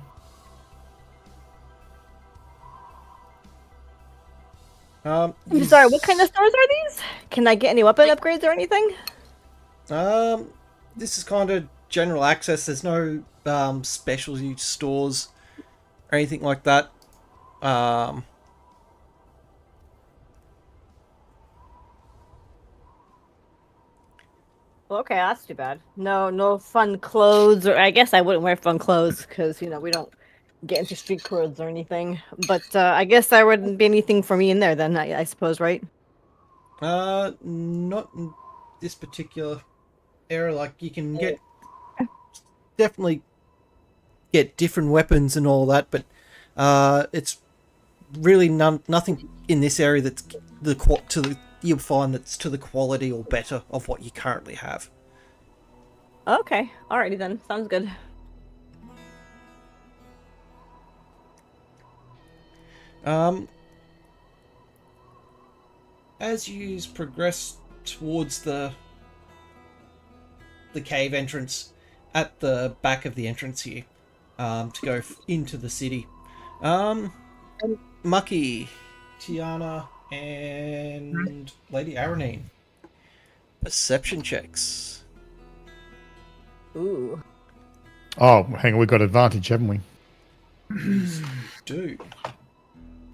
I'm sorry, what kind of stores are these? Can I get any weapon upgrades or anything? This is kind of general access. There's no specialty stores or anything like that. Well, okay, that's too bad. No fun clothes, or I guess I wouldn't wear fun clothes because we don't get into street clothes or anything. But I guess there wouldn't be anything for me in there then. I suppose, right? Not in this particular area. Like you can definitely get different weapons and all that, but it's really nothing in this area that's you'll find that's to the quality or better of what you currently have. Okay, alrighty then. Sounds good. As you progress towards the cave entrance at the back of the entrance here, to go into the city, Mucky, Tiana, and Lady Aranine, perception checks. Ooh. Oh, hang on, we've got advantage, haven't we? Do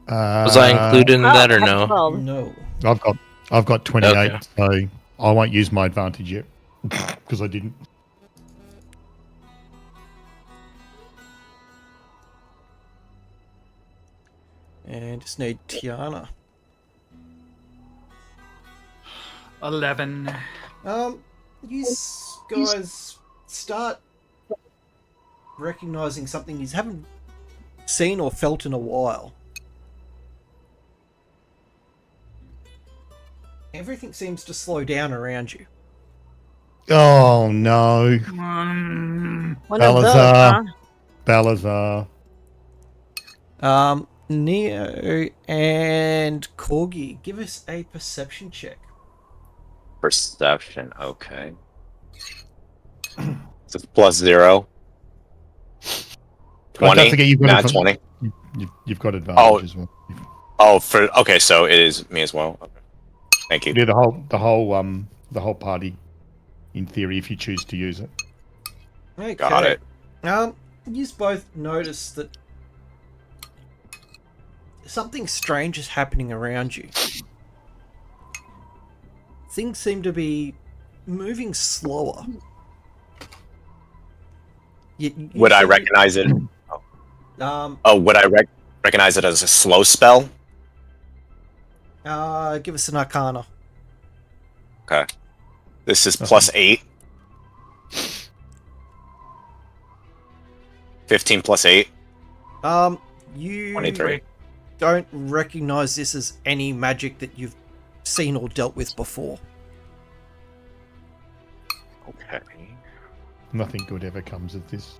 Was I included in that or no? 12. no. I've got 28, Okay. so I won't use my advantage yet because I didn't. And just need Tiana. 11. You guys start recognizing something you haven't seen or felt in a while. Everything seems to slow down around you. Oh no, One of those, Balazar. huh? Balazar. Neo and Corgi, give us a perception check. Perception. Okay. So it's +0. Oh, 20. don't forget you've got Not advantage. 20. You've got advantage as well. Oh, okay. So it is me as well. Okay. Thank you. Yeah, the whole party, in theory, if you choose to use it. Okay. Got it. You both notice that something strange is happening around you. Things seem to be moving slower. Would I recognize it? Would I recognize it as a slow spell? Give us an Arcana. Okay. This is +8. 15 +8. You 23. don't recognize this as any magic that you've seen or dealt with before. Okay. Nothing good ever comes of this.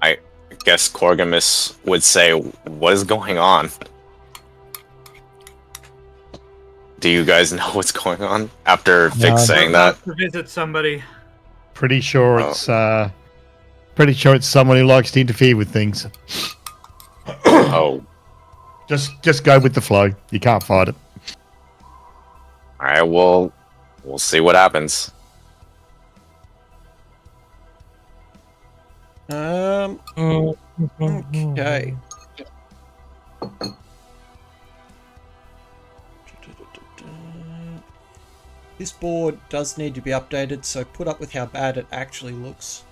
I guess Corgamus would say, "What is going on? Do you guys know what's going on?" After Fix No. saying We're that, about to visit somebody. Pretty sure Oh. it's someone who likes to interfere with things. oh, Just go with the flow. You can't fight it. all right. Well, we'll see what happens. Okay. This board does need to be updated, so put up with how bad it actually looks.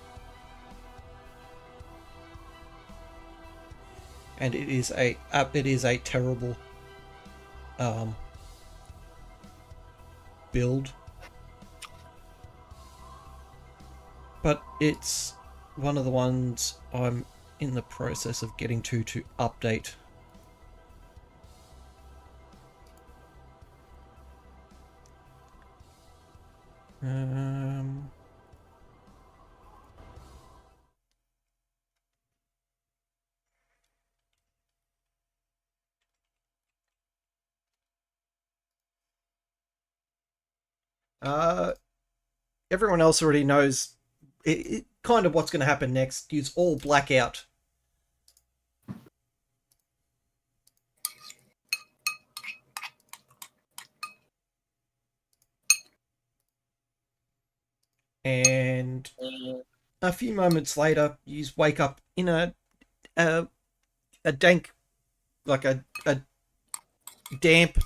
And it is a terrible build, but it's one of the ones I'm in the process of getting to update. Everyone else already knows kind of what's going to happen next. Use all blackout. And a few moments later, you wake up in a dank, like a damp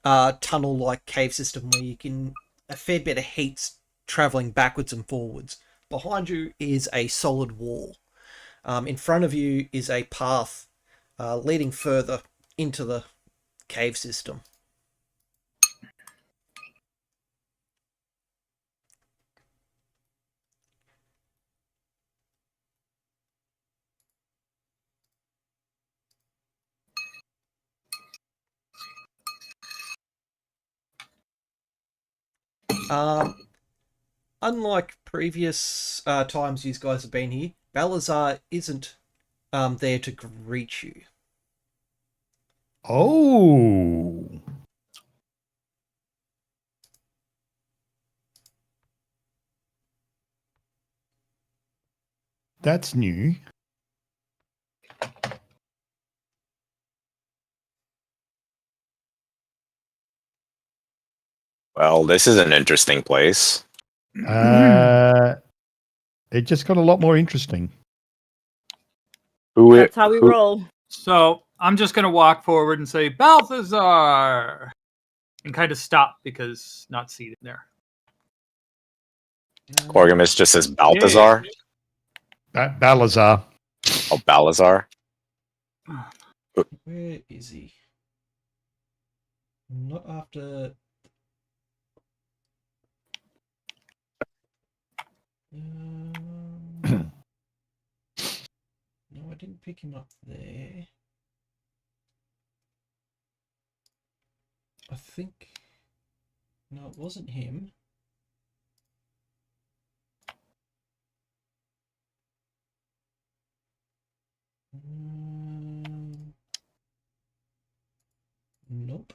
tunnel-like cave system where you can a fair bit of heat traveling backwards and forwards. Behind you is a solid wall. In front of you is a path leading further into the cave system. Unlike previous times you guys have been here, Balazar isn't there to greet you. Oh. That's new. Well, this is an interesting place. It just got a lot more interesting. That's how we roll. So I'm just gonna walk forward and say Balthazar, and kind of stop because not seated there. Corgamus just says Balthazar. Balazar. Oh, Balazar. Where is he? Not after. No, I didn't pick him up there. I think. No, it wasn't him. Nope.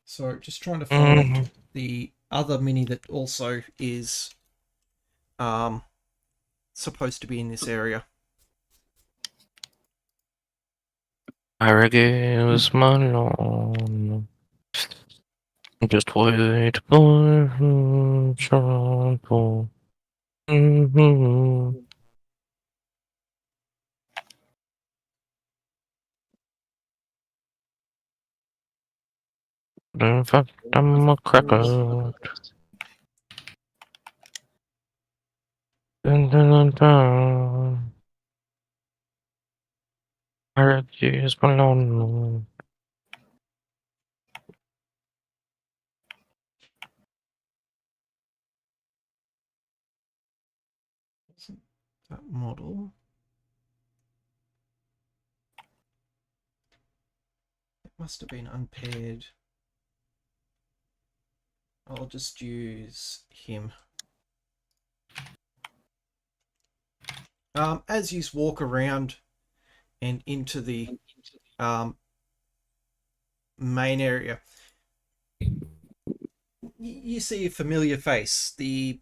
So just trying to find the other mini that also is supposed to be in this area. I regains my lawn. Just wait for trouble. In fact, I'm a cracker. Dun, dun, dun, dun. I regains my lawn. Wasn't that model? It must have been unpaired. I'll just use him. As you walk around and into the main area, you see a familiar face, the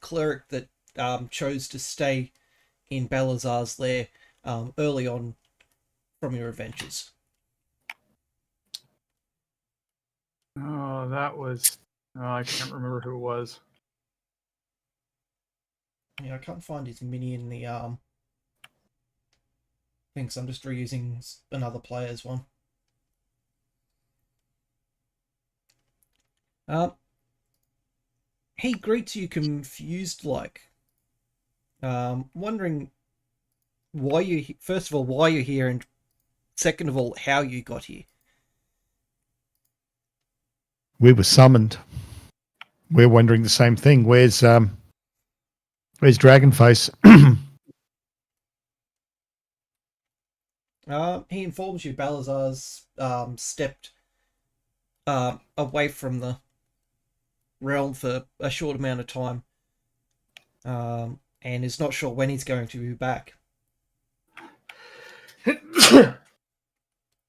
cleric that chose to stay in Balazar's lair early on from your adventures. Oh, that was. Oh, I can't remember who it was. Yeah, I can't find his mini in the things. I'm just reusing another player's one. He greets you confused, like, wondering why you. First of all, why you're here, and second of all, how you got here. We were summoned. We're wondering the same thing. Where's Dragonface? He informs you Balazar's stepped away from the realm for a short amount of time, and is not sure when he's going to be back.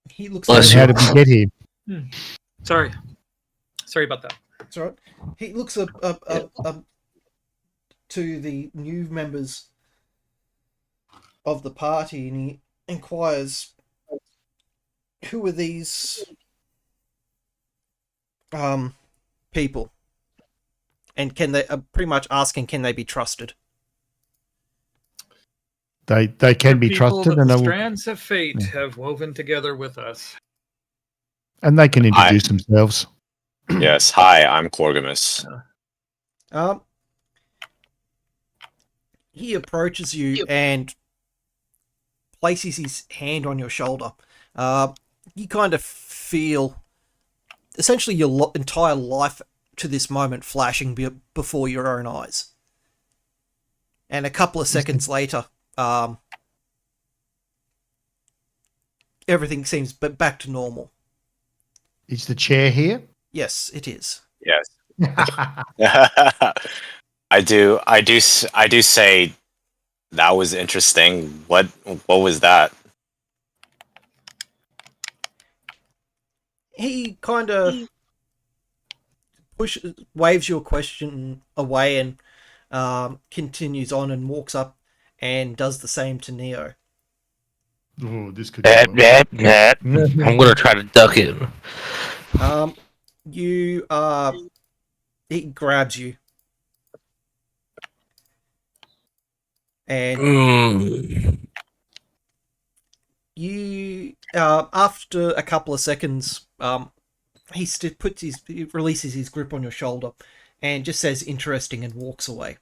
He looks. How did we get here? Sorry about that. That's right. He looks up to the new members of the party, and he inquires, "Who are these people? And can they pretty much asking, can they be trusted?" They can be People trusted, that and the they will, strands of fate have woven together with us. and they can introduce themselves. Yes. Hi, I'm Corgamus. He approaches you and places his hand on your shoulder. You kind of feel essentially your entire life to this moment flashing before your own eyes. And a couple of seconds later, everything seems back to normal. Is the chair here? Yes, it is. Yes. I do say that was interesting. What was that? He kind of waves your question away and continues on and walks up and does the same to Neo. Oh, this could. I'm gonna try to duck it. He grabs you. And you, after a couple of seconds, he releases his grip on your shoulder and just says interesting and walks away.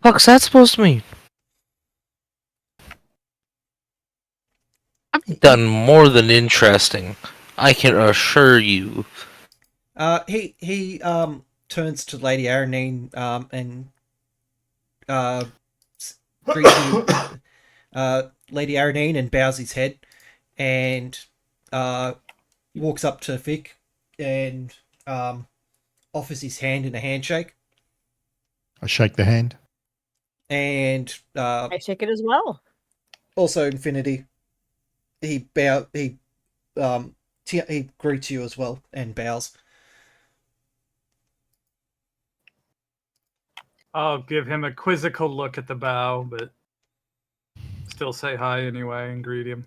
What's that supposed to mean? I've done more than interesting. I can assure you. He turns to Lady Aranine and greets you, Lady Aranine, and bows his head and walks up to Vic and offers his hand in a handshake. I shake the hand. And I shake it as well. Also, Infinity. He greets you as well and bows. I'll give him a quizzical look at the bow, but still say hi anyway and greet him.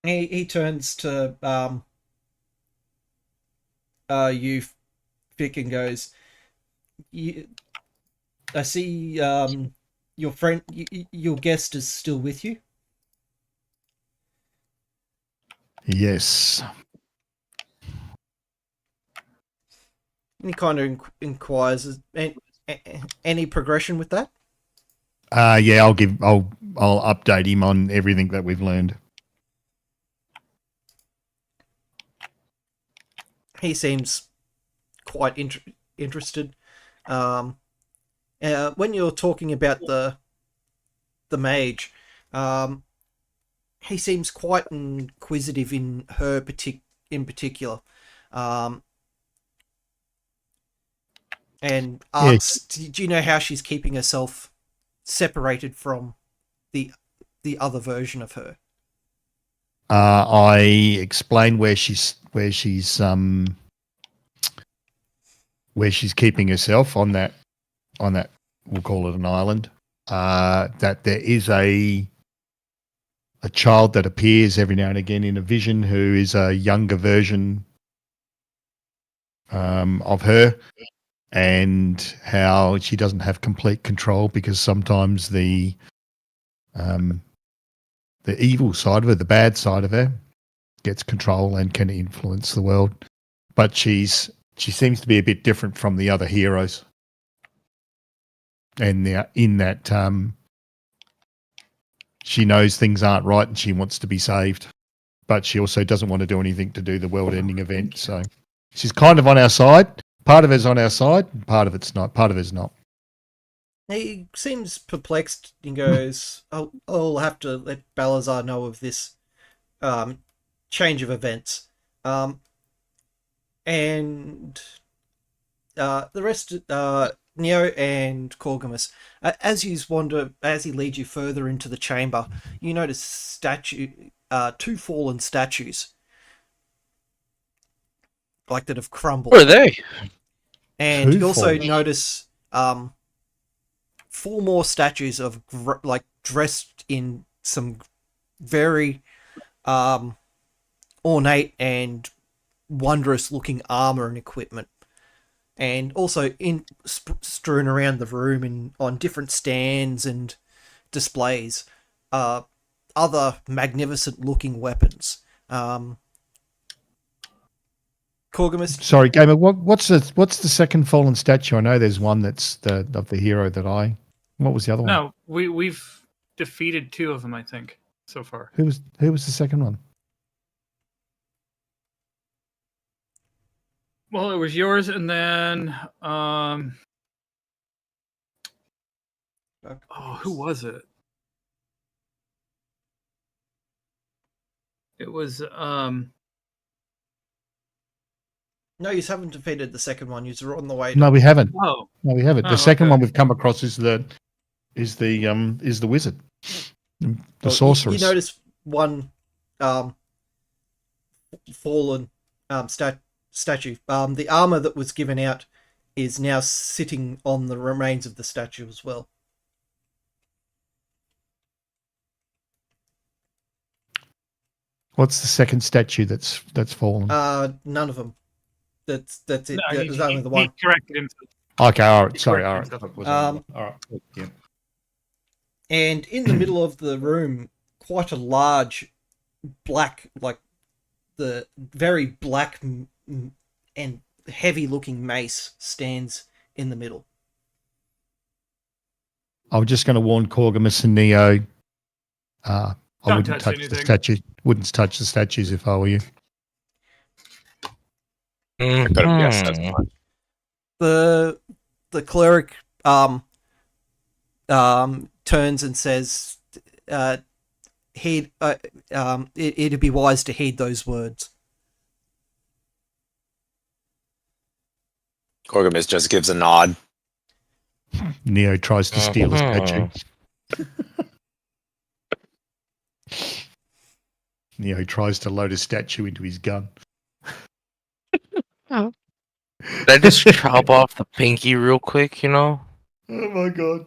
He turns to you, Vic, and goes, I see your friend, your guest is still with you? Yes. And he kind of inquires, any progression with that? Yeah, I'll update him on everything that we've learned. He seems quite interested. When you're talking about the mage, he seems quite inquisitive in her in particular. and Yeah. asks, "Do you know how she's keeping herself separated from the other version of her?" I explain where she's keeping herself on that we'll call it an island. That there is a child that appears every now and again in a vision who is a younger version of her, and how she doesn't have complete control because sometimes the evil side of her, the bad side of her, gets control and can influence the world. But she seems to be a bit different from the other heroes, and in that she knows things aren't right and she wants to be saved, but she also doesn't want to do anything to do the world-ending event. So she's kind of on our side. Part of it's on our side, part of it's not. Part of it's not. He seems perplexed and goes, I'll have to let Balazar know of this change of events. And the rest, Neo and Corgamus, as he leads you further into the chamber, you notice two fallen statues, like that have crumbled. Where are they? And you also Fallen. notice 4 more statues of dressed in some very ornate and wondrous looking armor and equipment, and also strewn around the room and on different stands and displays, other magnificent looking weapons. Corgamus, Sorry, Gamer. What's the second fallen statue? I know there's one that's of the hero that I. What was the other one? No, we've defeated 2 of them, I think, so far. Who was the second one? Well, it was yours, and then who was it? It was no, you haven't defeated the second one. You're on the way. No, we haven't. oh No, we haven't. Oh, The second okay. one we've come across is the wizard, the sorceress. You notice one fallen statue. The armor that was given out is now sitting on the remains of the statue as well. What's the second statue that's fallen? None of them. That's it. No, There's only the he one. corrected himself. Okay, all right. he Sorry, corrected all right. himself. All right. Yeah. And in the middle of the room, quite a large black, like the very black and heavy-looking mace stands in the middle. I'm just going to warn Corgamus and Neo. I Don't wouldn't touch touch the anything. statue. Wouldn't touch the statues if I were you. I could have guessed as Mhm. much. The cleric turns and says, it'd be wise to heed those words. Corgamus just gives a nod. Neo tries to steal a statue. Mhm. Neo tries to load a statue into his gun. Did I just chop off the pinky real quick, you know? Oh my god.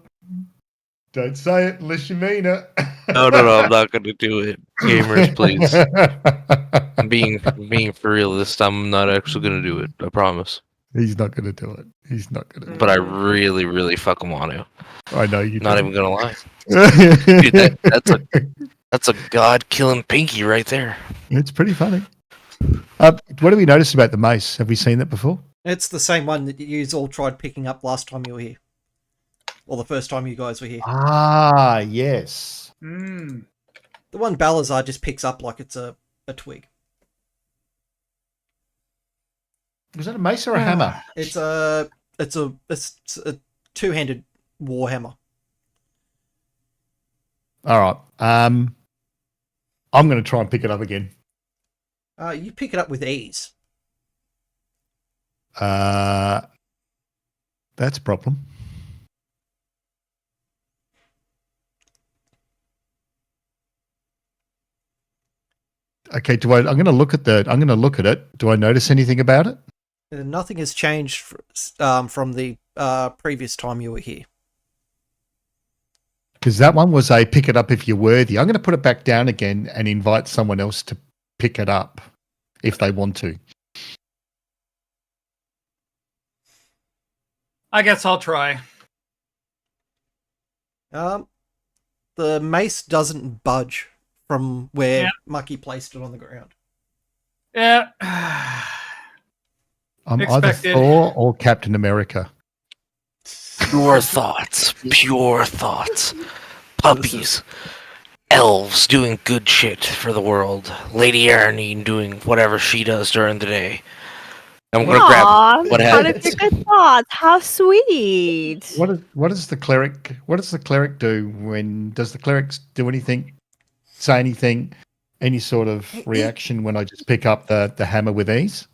Don't say it unless you mean it. No, I'm not gonna do it. Gamers, please. I'm being for real this time. I'm not actually gonna do it. I promise. He's not going to do it. He's not going to. But I really, really fucking want to. I know you. Not do. even gonna lie. Dude, that's a god-killing pinky right there. It's pretty funny. What do we notice about the mace? Have we seen that before? It's the same one that you all tried picking up last time you were here. Or the first time you guys were here. Ah, yes. Mm. The one Balazar just picks up like it's a twig. Was that a mace or a hammer? It's a two-handed warhammer. All right. I'm going to try and pick it up again. You pick it up with ease. That's a problem. Okay, I'm going to look at it. Do I notice anything about it? Nothing has changed from the previous time you were here. Because that one was a pick it up if you're worthy. I'm going to put it back down again and invite someone else to pick it up if they want to. I guess I'll try. The mace doesn't budge from where Mucky placed it on the ground. Yeah. I'm Expected. either Thor or Captain America. Pure thoughts. Puppies. Elves doing good shit for the world. Lady Arnie doing whatever she does during the day. I'm gonna grab what What happens. if your good thoughts? How sweet. What does the cleric do when does the cleric do anything? Say anything? Any sort of reaction when I just pick up the hammer with ease?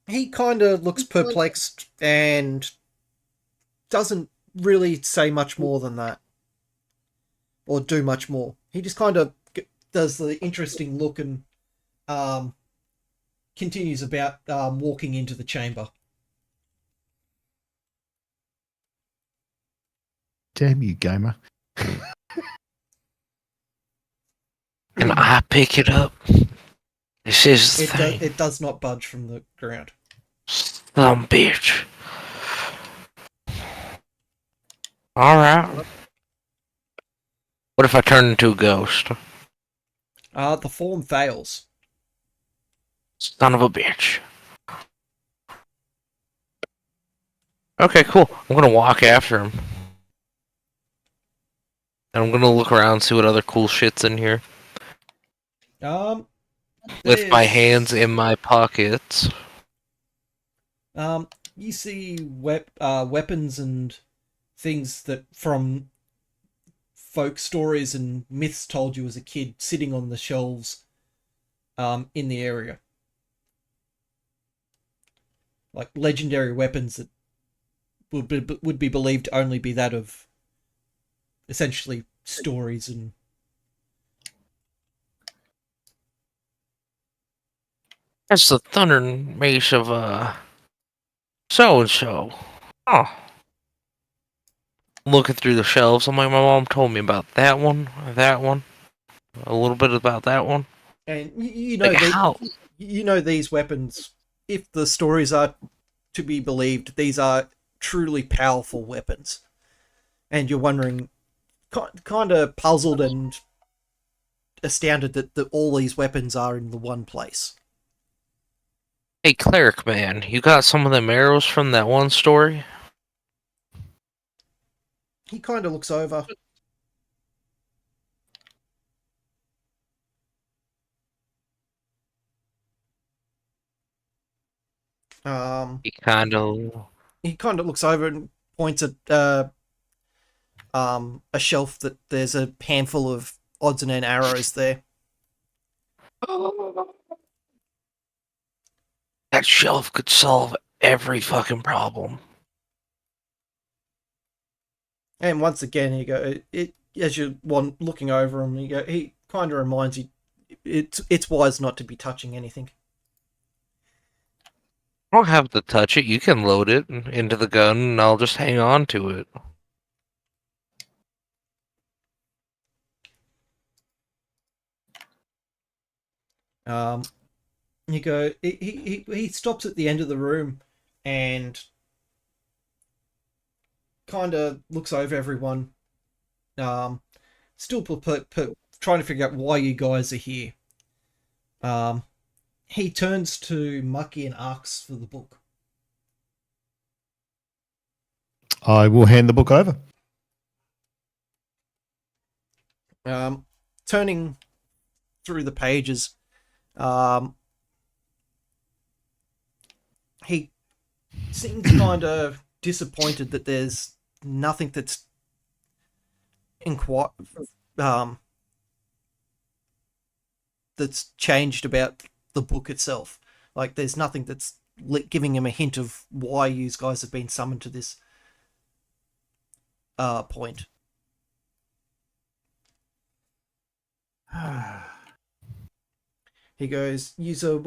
He kind of looks perplexed and doesn't really say much more than that. Or do much more. He just kind of does the interesting look and continues about walking into the chamber. Damn you, gamer. Can I pick it up? This is the thing. It does not budge from the ground. Some bitch. Alright. What if I turn into a ghost? The form fails. Son of a bitch. Okay, cool. I'm gonna walk after him. And I'm gonna look around, see what other cool shit's in here. With my hands in my pockets. You see weapons and things that from folk stories and myths told you as a kid sitting on the shelves in the area. Like legendary weapons that would be believed to only be that of essentially stories and That's the thunder mace of so and so. Oh. Looking through the shelves, I'm like, my mom told me about that one, a little bit about that one. and you know Like, how? You know these weapons, if the stories are to be believed, these are truly powerful weapons. And you're wondering, kind of puzzled and astounded that all these weapons are in the one place. Hey, cleric man, you got some of them arrows from that one story? He kind of looks over. He kind of looks over and points at a shelf that there's a handful of odds and end arrows there. That shelf could solve every fucking problem. And once again, as you're looking over him, he kind of reminds you, it's wise not to be touching anything. I don't have to touch it. You can load it into the gun, and I'll just hang on to it. He stops at the end of the room and kind of looks over everyone, still trying to figure out why you guys are here. He turns to Mucky and asks for the book. I will hand the book over. Turning through the pages, he seems kind of disappointed that there's nothing that's that's changed about the book itself. Like, there's nothing that's giving him a hint of why you guys have been summoned to this point. He goes, user,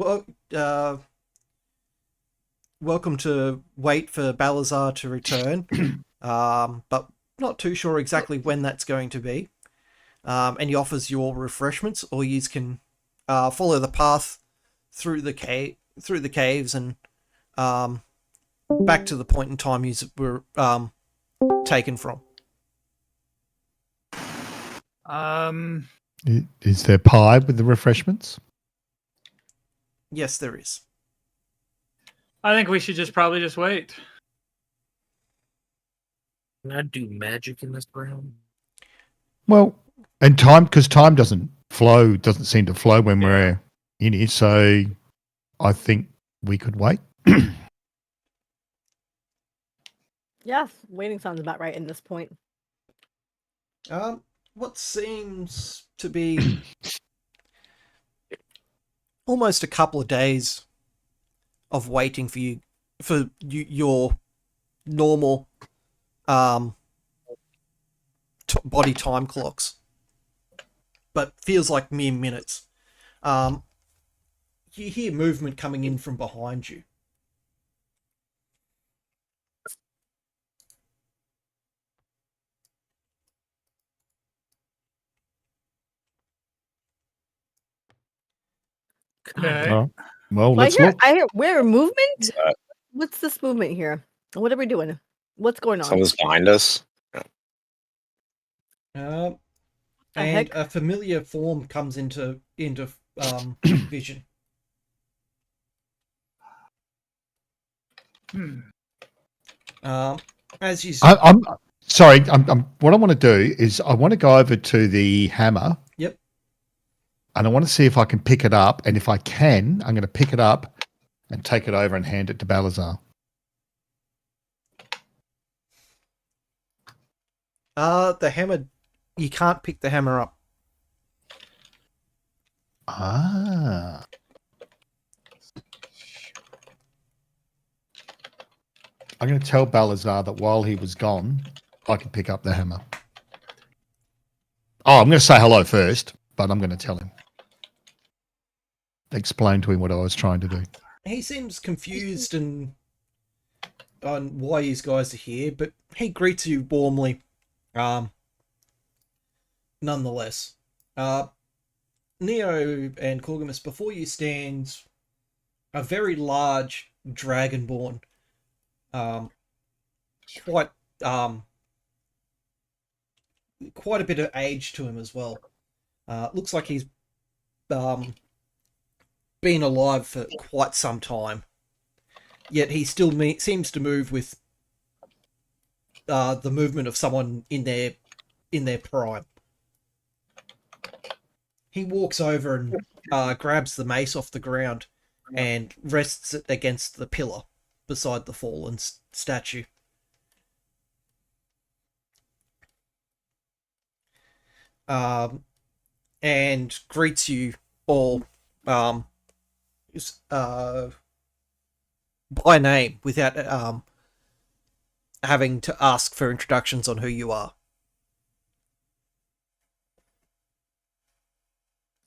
welcome to wait for Balazar to return, but not too sure exactly when that's going to be. And he offers you all refreshments, or you can follow the path through the caves and back to the point in time you were taken from. Is there pie with the refreshments? Yes, there is. I think we should probably just wait. Can I do magic in this round? Well, and because time doesn't seem to flow when we're in here, so I think we could wait. Yeah, waiting sounds about right in this point. What seems to be almost a couple of days of waiting for your normal body time clocks, but feels like mere minutes. You hear movement coming in from behind you. Okay. Oh, well, Well, let's look. I hear where movement? What's this movement here? What are we doing? What's going on? Someone's behind us. And heck? a familiar form comes into vision. As you I'm sorry. What I want to do is I want to go over to the hammer. Yep. And I want to see if I can pick it up. And if I can, I'm going to pick it up and take it over and hand it to Balazar. The hammer, you can't pick the hammer up. Ah. I'm going to tell Balazar that while he was gone, I could pick up the hammer. Oh, I'm going to say hello first, but I'm going to tell him. Explain to him what I was trying to do. He seems confused on why you guys are here, but he greets you warmly. Nonetheless, Neo and Corgamus, before you stands a very large dragonborn. Quite a bit of age to him as well. Looks like he's been alive for quite some time. Yet he still seems to move with the movement of someone in their prime. He walks over and grabs the mace off the ground and rests it against the pillar beside the fallen statue. And greets you all by name without having to ask for introductions on who you are.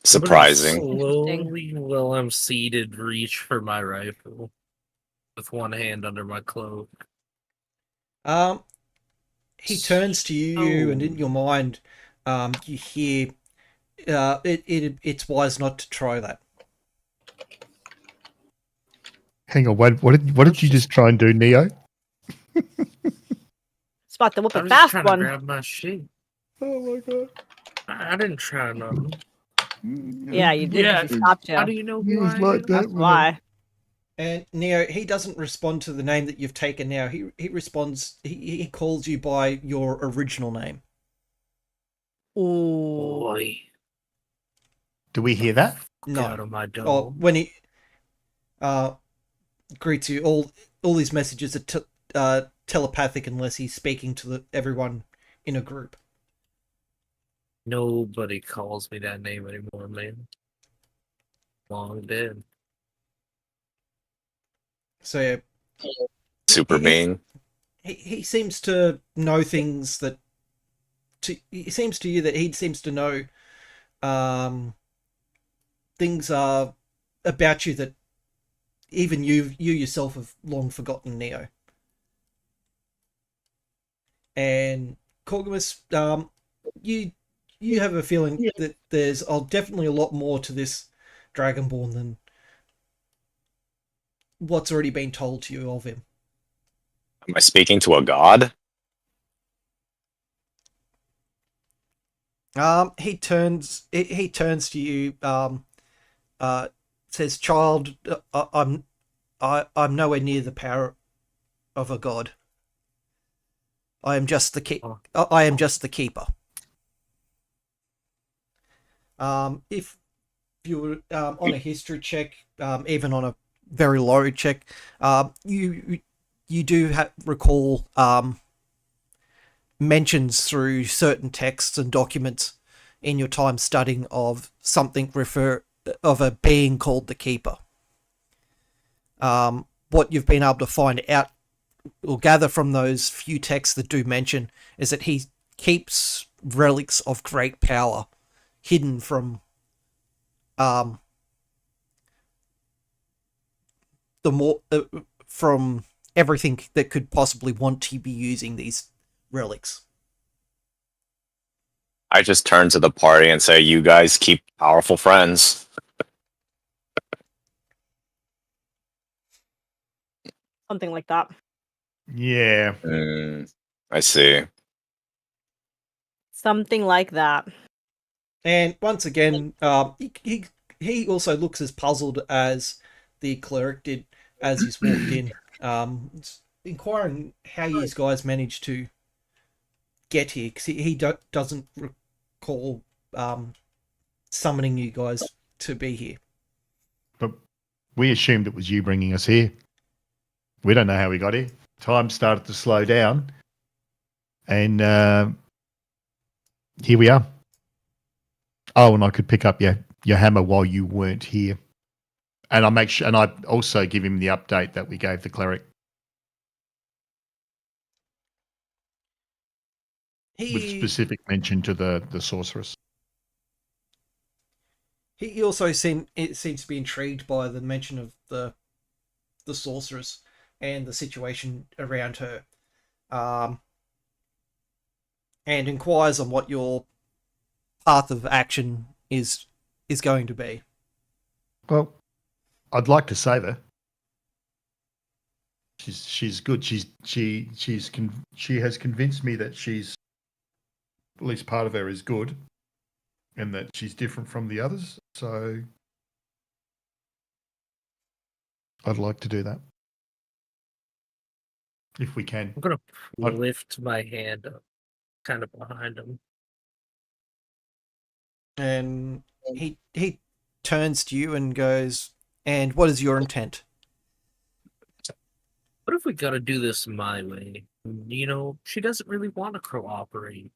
Surprising. Slowly, while I'm seated, reach for my rifle with one hand under my cloak. He turns to you, and in your mind, you hear, "It's wise not to try that." Hang on, what did you just try and do, Neo? Spot the whoop I'm a just fast trying one. to grab my shit. Oh my god! I didn't try nothing. Yeah, you did. Yeah. You stopped you. How do you know He who was I like am? that. That's why. And Neo, he doesn't respond to the name that you've taken now. He responds. He calls you by your original name. Ooh. Boy, Do we hear that? No. out of my dome. Oh, when he greets you, all these messages are telepathic unless he's speaking to everyone in a group. Nobody calls me that name anymore, man. Long dead. So yeah, Super being. he seems to know things that. It seems to you that he seems to know things are about you that even you yourself have long forgotten, Neo. And Corgimus, you have a feeling that there's definitely a lot more to this Dragonborn than what's already been told to you of him. Am I speaking to a god? He turns to you. Says, "Child, I'm nowhere near the power of a god. I am just the I am just the keeper." If you were on a history check, even on a very low check, you do recall mentions through certain texts and documents in your time studying of something of a being called the Keeper. What you've been able to find out or gather from those few texts that do mention is that he keeps relics of great power hidden from from everything that could possibly want to be using these relics. I just turn to the party and say, "You guys keep powerful friends." Something like that. Yeah. I see. Something like that. And once again, he also looks as puzzled as the cleric did as he's walked in, inquiring how you guys managed to get here, because he doesn't recall summoning you guys to be here. But we assumed it was you bringing us here. We don't know how we got here. Time started to slow down, and here we are. Oh, and I could pick up your hammer while you weren't here, and I also give him the update that we gave the cleric with specific mention to the sorceress. He also seems to be intrigued by the mention of the sorceress and the situation around her, and inquires on what your path of action is going to be. Well, I'd like to save her. She's good. She has convinced me that she's, at least part of her is good, and that she's different from the others. So I'd like to do that if we can. I'm gonna lift my hand up, kind of behind him. And he turns to you and goes, "And what is your intent?" What if we gotta do this my way? You know, she doesn't really want to cooperate.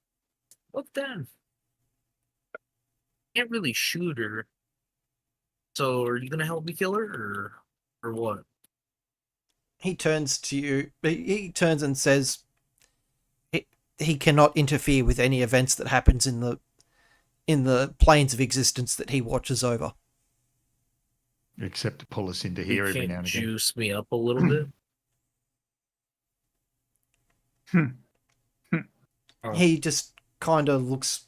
What then? Can't really shoot her. So are you gonna help me kill her, or what? He turns to you. He turns and says, he cannot interfere with any events that happens in the planes of existence that he watches over. Except to pull us into here every now and again. Juice me up a little bit. He just kind of looks.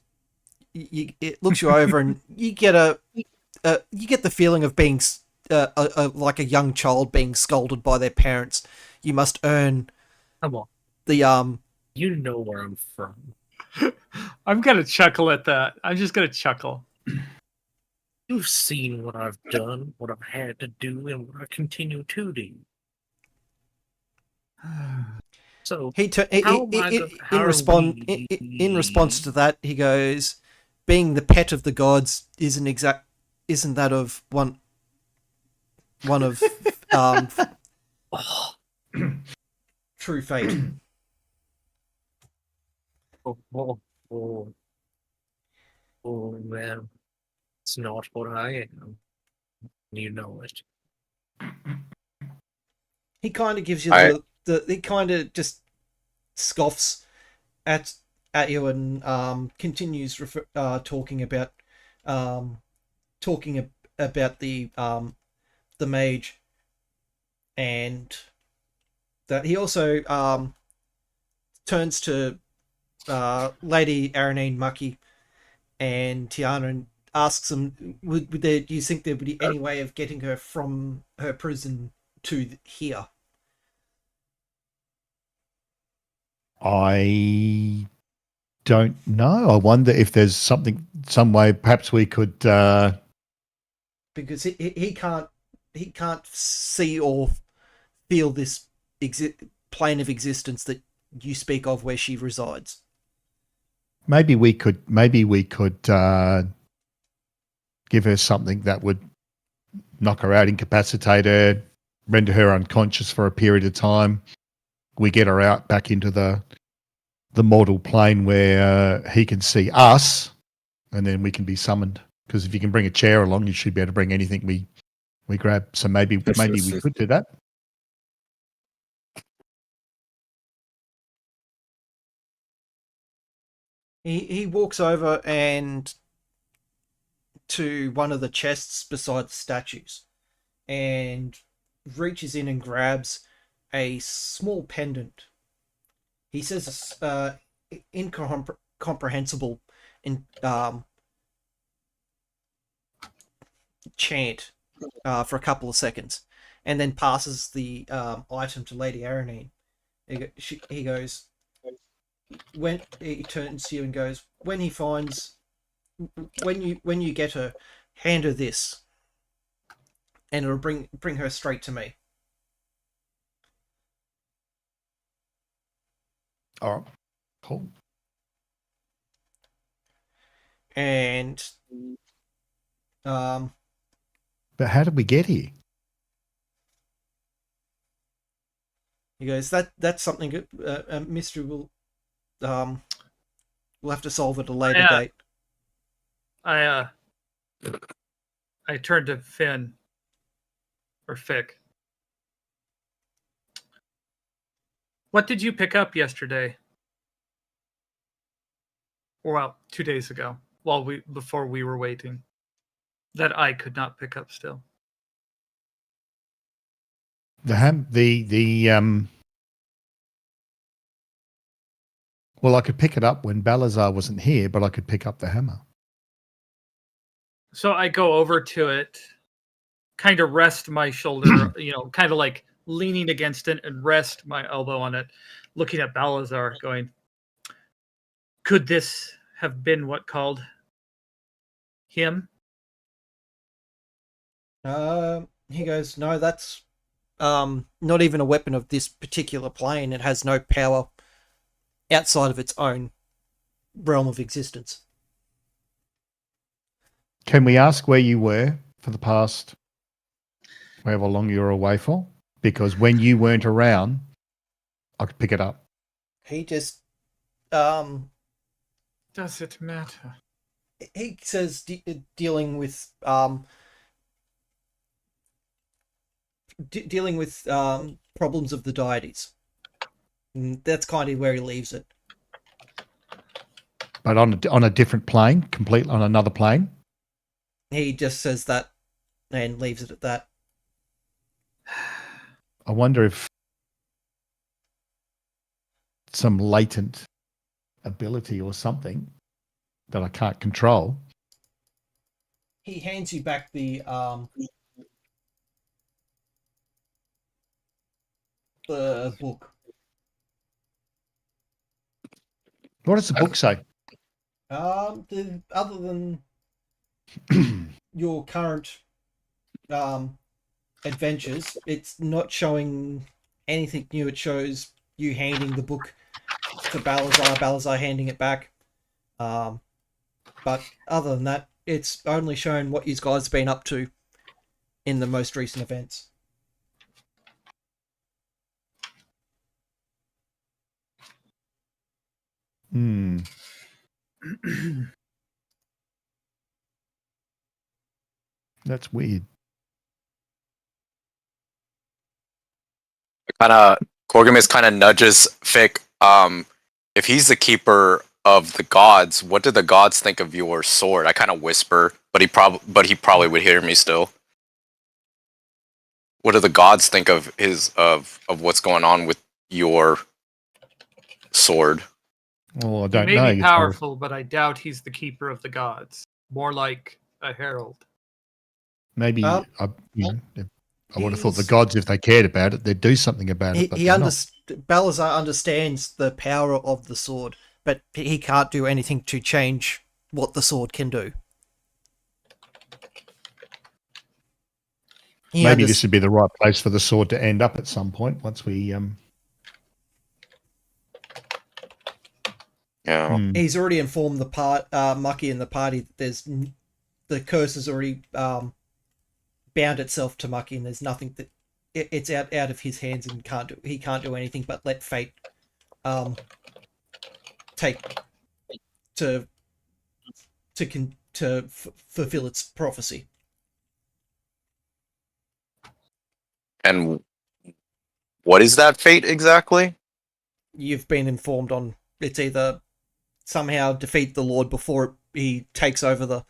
It looks you over, and you get the feeling of being like a young child being scolded by their parents. You must earn. Come on. The You know where I'm from. I'm gonna chuckle at that. I'm just gonna chuckle. You've seen what I've done, what I've had to do, and what I continue to do. So in response to that, he goes, "Being the pet of the gods isn't that of one of true fate." Oh man, it's not what I am. You know it. He kind of gives you he kind of just scoffs at you and continues talking about the mage, and that he also turns to Lady Aranine Mucky and Tiana and asks them, do you think there would be any way of getting her from her prison to here? I don't know. I wonder if there's some way perhaps we could... Because he can't see or feel this plane of existence that you speak of where she resides. Maybe we could give her something that would knock her out, incapacitate her, render her unconscious for a period of time. We get her out back into the mortal plane where he can see us, and then we can be summoned. Because if you can bring a chair along, you should be able to bring anything we grab. So maybe we could do that. He walks over and to one of the chests beside the statues and reaches in and grabs a small pendant. He says incomprehensible in chant for a couple of seconds, and then passes the item to Lady Aranine. He goes, when he turns to you and goes, when you get her, hand her this, and it'll bring her straight to me. All right, cool. And but how did we get here? He goes, that's something a mystery we'll have to solve at a later date. I turned to Finn or Fick. What did you pick up yesterday? Or, well, 2 days ago, before we were waiting, that I could not pick up still. Well, I could pick it up when Balazar wasn't here, but I could pick up the hammer. So I go over to it, kind of rest my shoulder, kind of like leaning against it and rest my elbow on it, looking at Balazar, going, could this have been what called him? He goes, no, that's not even a weapon of this particular plane. It has no power outside of its own realm of existence. Can we ask where you were for the past however long you were away for? Because when you weren't around, I could pick it up. He just does it matter? He says dealing with problems of the deities. And that's kind of where he leaves it. But on a different plane, completely on another plane? He just says that and leaves it at that. I wonder if some latent ability or something that I can't control. He hands you back the book. What does the book say? Other than your current adventures, it's not showing anything new. It shows you handing the book to Balazar handing it back. But other than that, it's only shown what you guys have been up to in the most recent events. That's weird. Korgamis kind of nudges Fick if he's the keeper of the gods, what did the gods think of your sword? I kind of whisper, but he probably would hear me still. What do the gods think of what's going on with your sword? Well, I He don't may know. be powerful, but I doubt he's the keeper of the gods. More like a herald. Maybe Uh, I would have thought the he's- gods, if they cared about it, they'd do something about it. But they're not. Balazar understands the power of the sword, but he can't do anything to change what the sword can do. Maybe this would be the right place for the sword to end up at some point once we. Yeah. He's already informed Mucky and the party that the curse has already bound itself to Mucky, and there's nothing that it's out of his hands, and he can't do anything but let fate take to fulfill its prophecy. And what is that fate exactly? You've been informed on it's either somehow defeat the Lord before he takes over the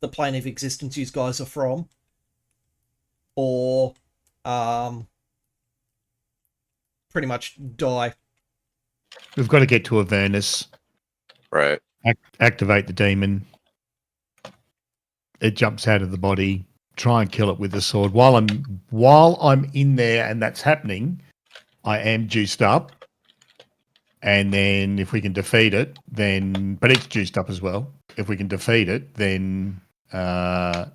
plane of existence you guys are from, or pretty much die. We've got to get to Avernus. Right. Activate the demon. It jumps out of the body. Try and kill it with the sword. While I'm in there and that's happening, I am juiced up. And then if we can defeat it, then but it's juiced up as well. If we can defeat it, then yeah,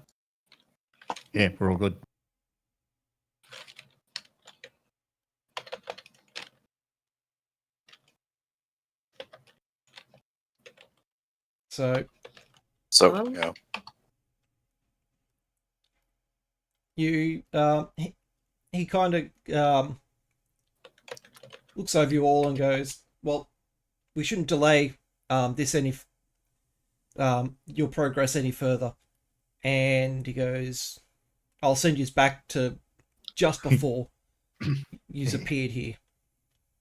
we're all good. So yeah. you he kind of looks over you all and goes, well, we shouldn't delay your progress any further. And he goes, I'll send you back to just before you appeared here.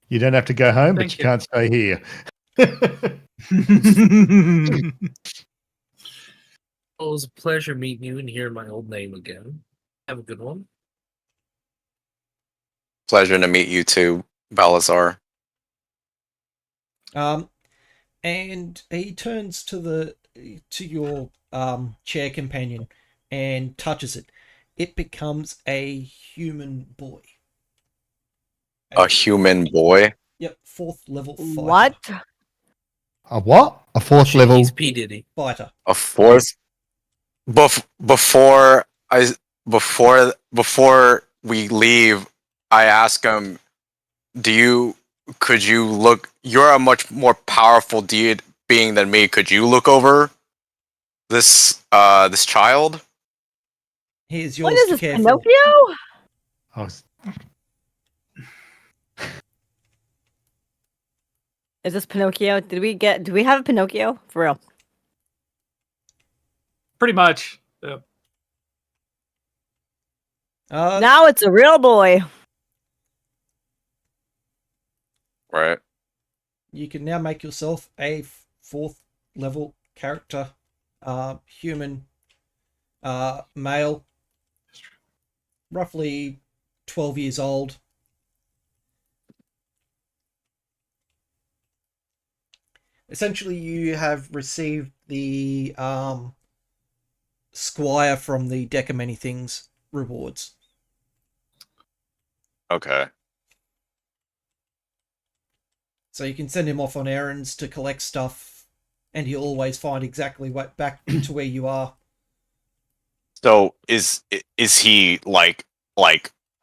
You don't have to go home, but Thank you you. can't stay here. Well, it was a pleasure meeting you and hearing my old name again. Have a good one. Pleasure to meet you too, Balazar. And he turns to your chair companion and touches it. It becomes a human boy. A human boy? Yep, 4th level fighter. What? A what? A 4th level He's P. Diddy. Fighter. A fourth? Before we leave, I ask him, could you look, you're a much more powerful being than me, could you look over this child? Here's yours What is to this, care Pinocchio? Oh, Is this Pinocchio? Do we have a Pinocchio? For real? Pretty much. Yep. Now it's a real boy. Right. You can now make yourself a 4th level character, human, male, roughly 12 years old. Essentially, you have received the Squire from the Deck of Many Things rewards. Okay. So you can send him off on errands to collect stuff, and he'll always find exactly back to where you are. So is he like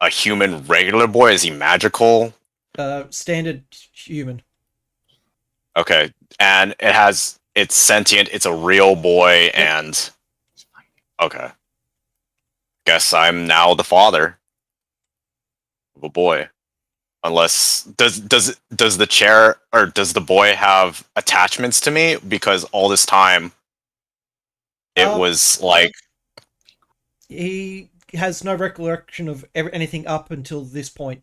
a human regular boy? Is he magical? Standard human. Okay. And it's sentient, it's a real boy, and okay. Guess I'm now the father of a boy. Unless does the chair or does the boy have attachments to me? Because all this time it was like He has no recollection of anything up until this point.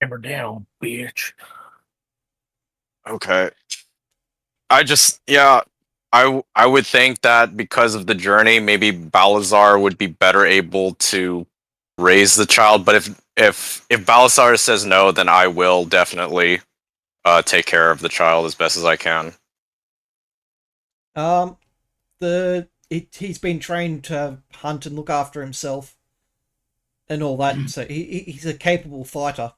Hammer down, bitch. Okay. I would think that because of the journey, maybe Balazar would be better able to raise the child. But if Balazar says no, then I will definitely take care of the child as best as I can. He's been trained to hunt and look after himself and all that, so he's a capable fighter.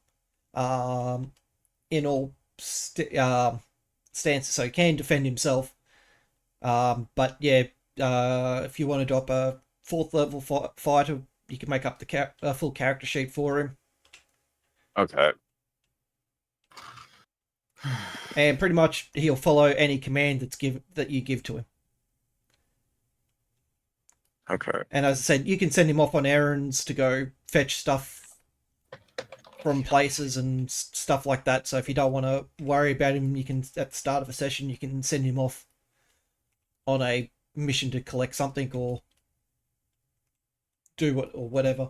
In all stances, so he can defend himself. But yeah, if you want to drop a 4th level fighter, you can make up the full character sheet for him. Okay. And pretty much he'll follow any command that you give to him. Okay. And as I said, you can send him off on errands to go fetch stuff from places and stuff like that. So if you don't want to worry about him, you can, at the start of a session, you can send him off on a mission to collect something or do whatever.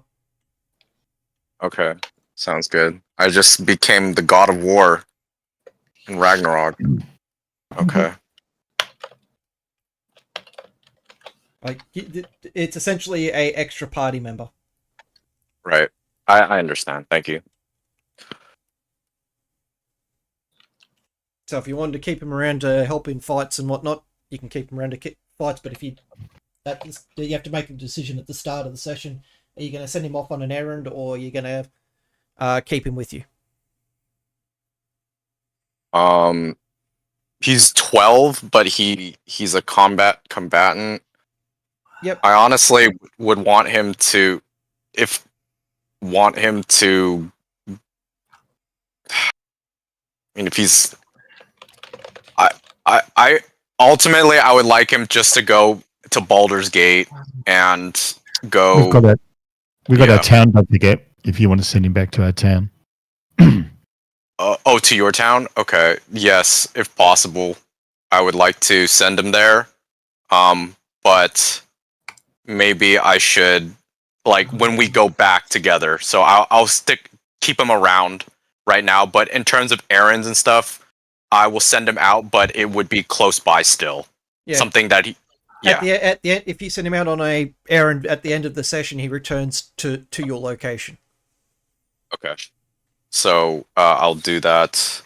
Okay. Sounds good. I just became the god of war in Ragnarok. Okay. Like, it's essentially a extra party member. Right. I understand. Thank you. So if you wanted to keep him around to help in fights and whatnot, you can keep him around to keep fights. But if you have to make a decision at the start of the session. Are you going to send him off on an errand, or are you going to keep him with you? He's 12, but he's a combatant. Yep. I honestly would want him to, if he's, I ultimately I would like him just to go to Baldur's Gate and go. We've got our town don't forget, if you want to send him back to our town. To your town? Okay. Yes, if possible. I would like to send him there. But maybe I should, like, when we go back together. So I'll keep him around right now, but in terms of errands and stuff, I will send him out, but it would be close by still. Yeah. Something that he At the end, if you send him out on a errand at the end of the session, he returns to your location. Okay. So I'll do that.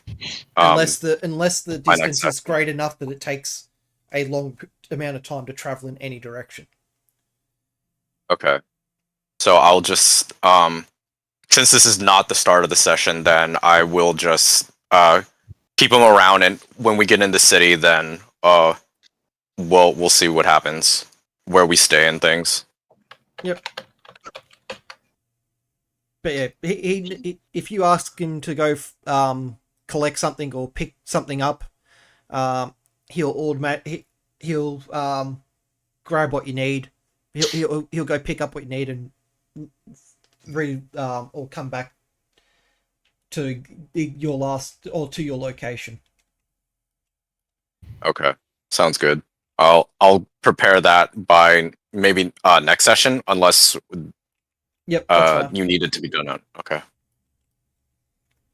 Unless the distance is great enough that it takes a long amount of time to travel in any direction. Okay. So I'll just since this is not the start of the session, then I will just keep him around, and when we get in the city, then we'll see what happens, where we stay and things. Yep. But yeah, he if you ask him to go collect something or pick something up, he'll grab what you need. He'll go pick up what you need and or come back to your location. Okay, sounds good. I'll prepare that by maybe next session, unless Yep. That's fine. you need it to be done on. Okay.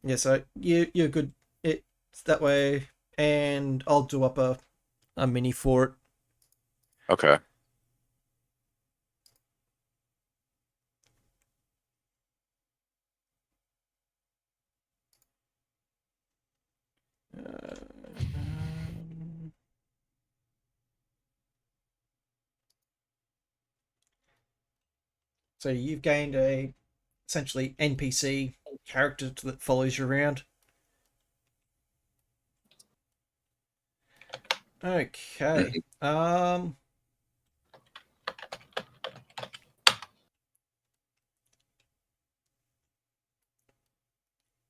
Yeah, so you're good. It's that way, and I'll do up a mini for it. Okay. So you've gained a essentially NPC character that follows you around. Okay.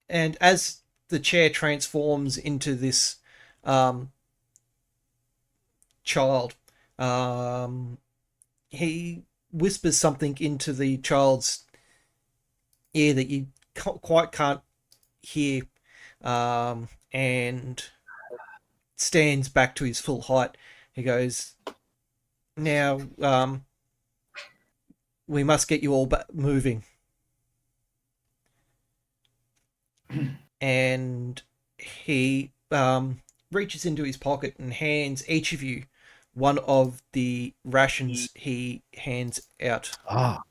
And as the chair transforms into this child, he whispers something into the child's ear that you quite can't hear, and stands back to his full height. He goes, "Now, we must get you all moving." and he reaches into his pocket and hands each of you one of the rations he hands out. Ah,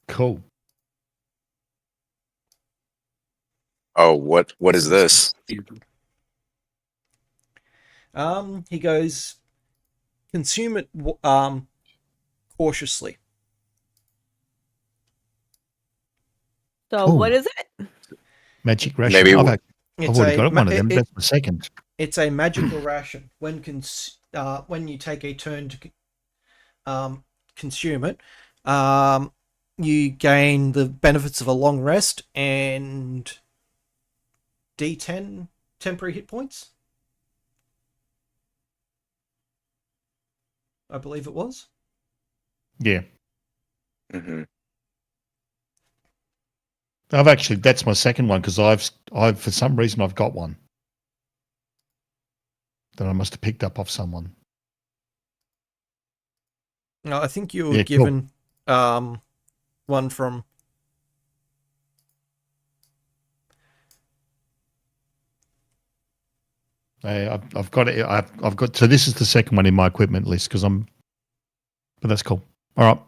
cool. Oh, what is this? He goes, consume it cautiously. So Oh. what is it? Magic ration. Maybe I've It's already a got one of them. it- That's the second. It's a magical ration. When you take a turn to consume it, you gain the benefits of a long rest and D10 temporary hit points. I believe it was. Yeah. hmm That's my second one because I've for some reason I've got one that I must have picked up off someone. No, I think you were Yeah, given one from. I've got it. I've got. So this is the second one in my equipment list because I'm. But that's cool. All right.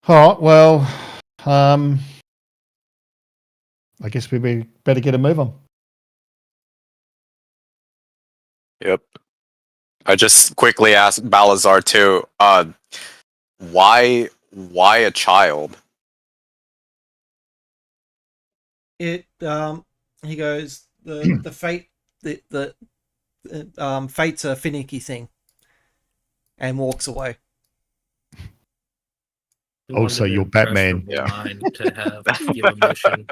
All right. Well, I guess we better get a move on. Yep. I just quickly asked Balazar too. Why a child? It he goes, the fate the fate's a finicky thing, and walks away. We So wanted you're an Batman. impressionable mind to have give a mission.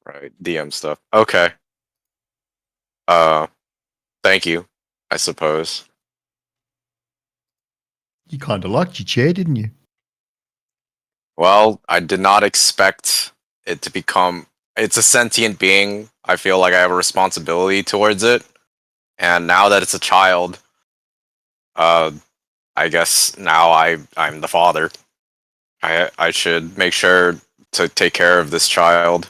Right, DM stuff. Okay. Thank you, I suppose. You kind of liked your chair, didn't you? Well, I did not expect it to become. It's a sentient being. I feel like I have a responsibility towards it, and now that it's a child, uh, I guess now I'm the father. I should make sure to take care of this child.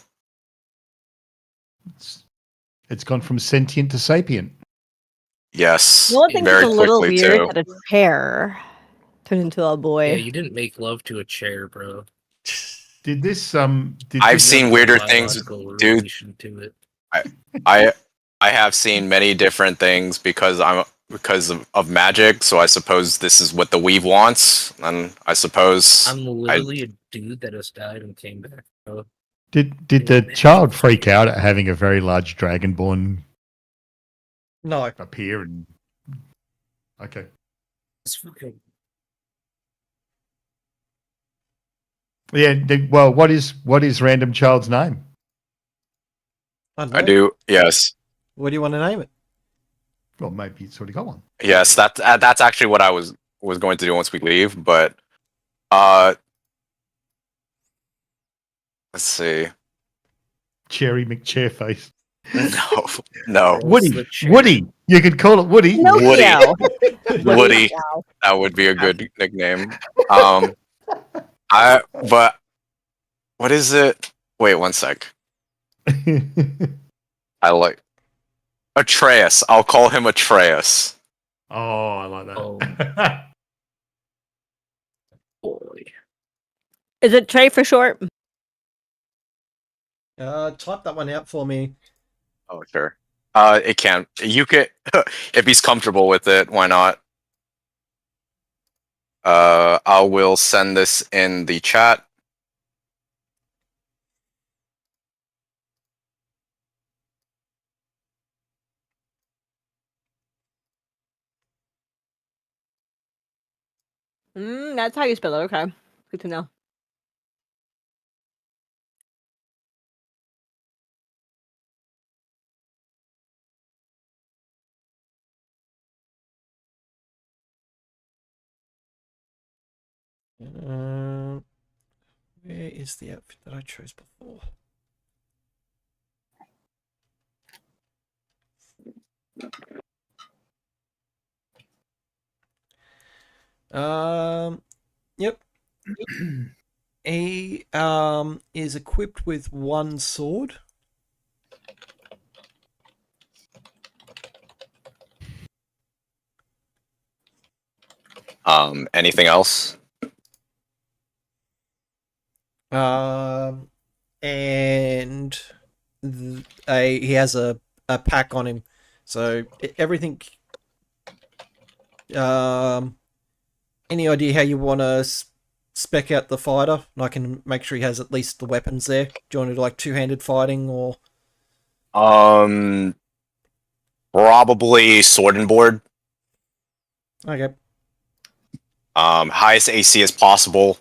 It's gone from sentient to sapient. Yes, The only thing very that's a little quickly weird too. that a chair turned into a boy. Yeah, you didn't make love to a chair, bro. Did this I've this seen There's no weirder things, biological dude. relation to it. I I have seen many different things because of magic. So I suppose this is what the weave wants, and I suppose I'm literally a dude that has died and came back, bro. did the child freak out at having a very large dragonborn No, appear and okay. It's fucking Yeah, well, what is random child's name? I don't I know. do. Yes, What do you want to name it? Well, maybe it's already got one. yes. That's actually what I was going to do once we leave. But uh, let's see. Cherry McChairface. No, no. Woody. the chair. Woody. You could call it Woody. Pinocchio. Woody. That would be a good nickname. But what is it? Wait one sec. I like Atreus. I'll call him Atreus. Oh, I like that. Oh. Boy. Is it Trey for short? Type that one out for me. Oh sure. It can. You could if he's comfortable with it. Why not? I will send this in the chat. That's how you spell it. Okay, good to know. Where is the outfit that I chose before? Yep. He is equipped with one sword. Anything else? And he has a pack on him, so everything. Any idea how you want to spec out the fighter? And I can make sure he has at least the weapons there. Do you want to do like two-handed fighting or? Probably sword and board. Okay. Highest AC as possible.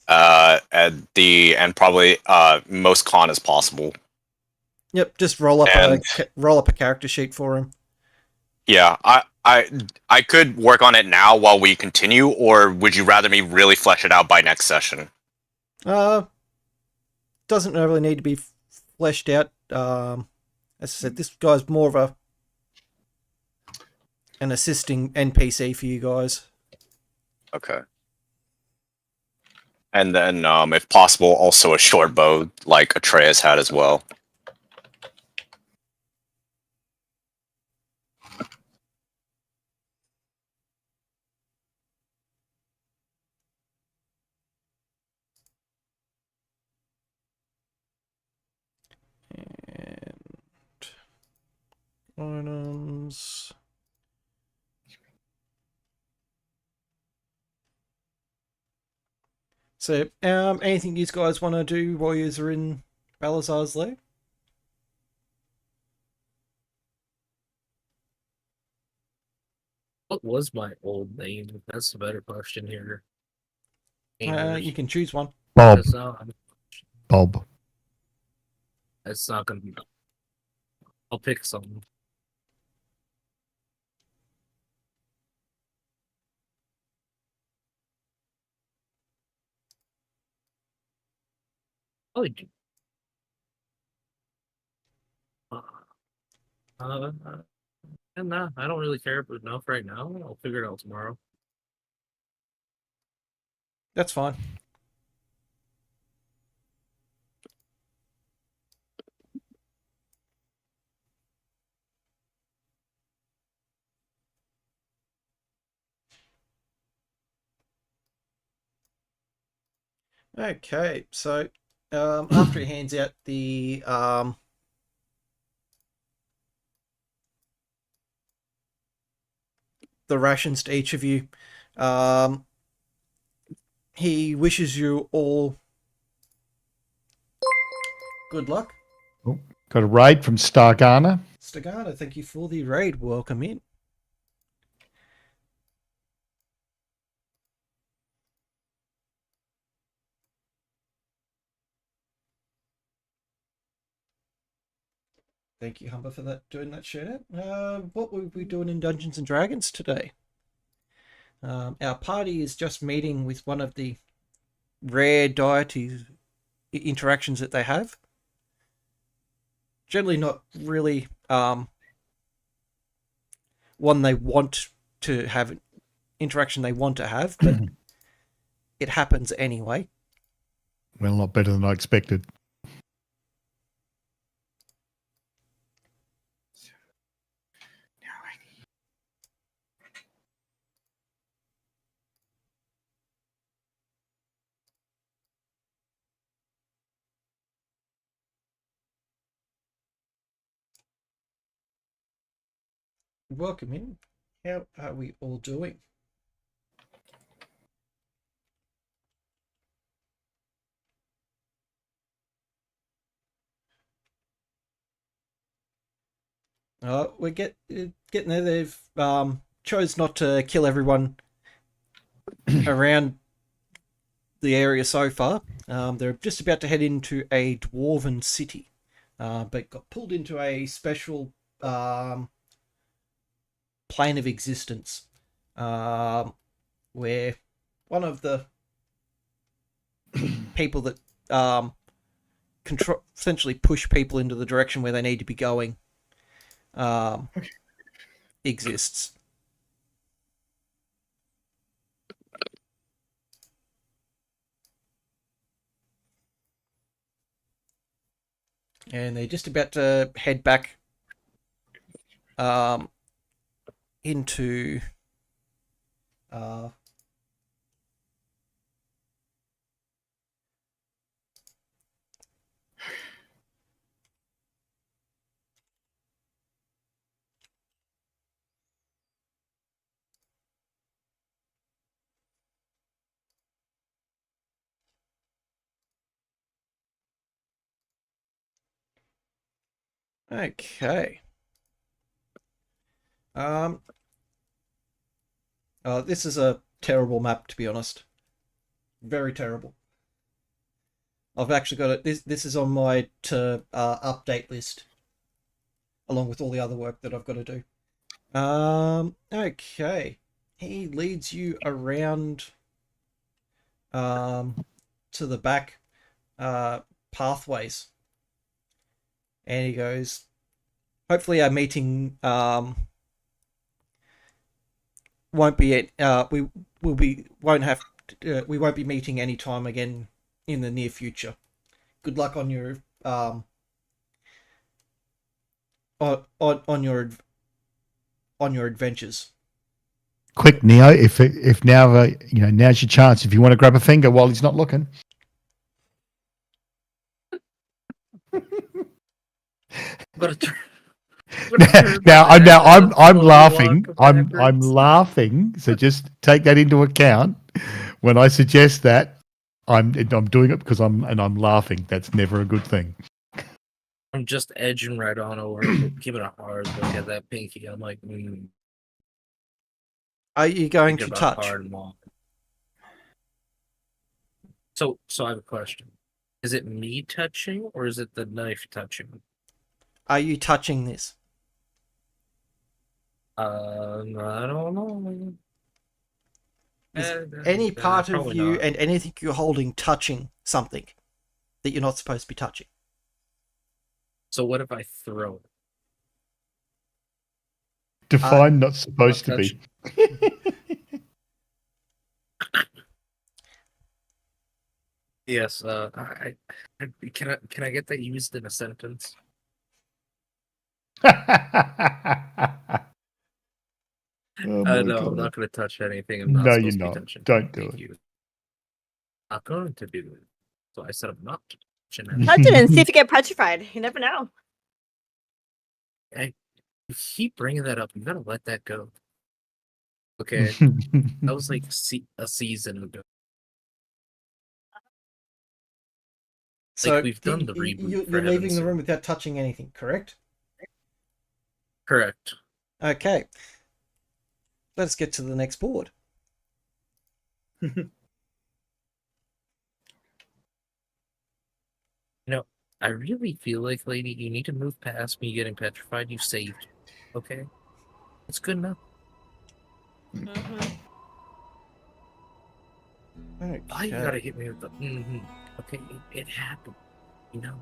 And probably most con as possible. Yep. Just roll up a character sheet for him. Yeah, I could work on it now while we continue, or would you rather me really flesh it out by next session? Doesn't really need to be fleshed out. As I said, this guy's more of an assisting NPC for you guys. Okay. And then, if possible, also a short bow, like Atreus had as well. And items. So, anything you guys want to do while you are in Balazar's lair? What was my old name? That's the better question here. You can choose one. Bob. Because, Bob. it's not gonna be. I'll pick something. Oh, and nah, I don't really care enough right now. I'll figure it out tomorrow. That's fine. Okay, so after he hands out the rations to each of you, he wishes you all good luck. Oh, got a raid from Stargana. Stagana, thank you for the raid. Welcome in. Thank you, Humber, for doing that shout out. What will we be doing in Dungeons and Dragons today? Our party is just meeting with one of the rare deity interactions that they have. Generally, not really one they want to have, interaction they want to have, but it happens anyway. Well, not better than I expected. Welcome in. How are we all doing? We're getting there. They've chose not to kill everyone around the area so far. They're just about to head into a dwarven city, but got pulled into a special plane of existence, where one of the people that essentially push people into the direction where they need to be going exists. and they're just about to head back into okay. This is a terrible map, to be honest. Very terrible. I've actually got it. This is on my update list, along with all the other work that I've got to do. Okay. He leads you around to the back pathways. And he goes, hopefully our meeting won't be we won't be meeting any time again in the near future. Good luck on your on your adventures. Quick, Neo! If now now's your chance. If you want to grab a finger while he's not looking. Now I'm laughing. I'm laughing. So just take that into account when I suggest that. I'm doing it because I'm laughing. That's never a good thing. I'm just edging right on over, giving a hard look at that pinky. I'm like, Are you going to thinking about touch? hard and long. So I have a question. Is it me touching or is it the knife touching? Are you touching this? I don't know. Is any part of probably you not. and anything you're holding touching something that you're not supposed to be touching? So what if I throw it? Define not supposed to be. Yes. Can I get that used in a sentence? Oh my No, God. I'm not going to touch anything. I'm not No, supposed you're to be not. touching. Don't do Thank it. you. Not going to do it. So I said I'm not touching Touch anything. it and see if you get petrified. You never know. Hey, you keep bringing that up. You gotta let that go. Okay, that was like a season ago. So we've done the reboot. You're leaving the room without touching anything, correct? Correct. Okay. Let's get to the next board. I really feel like, lady, you need to move past me getting petrified. You saved. Okay, it's good enough. Mm-hmm. Okay. Why you gotta hit me with the Okay, it happened. You know.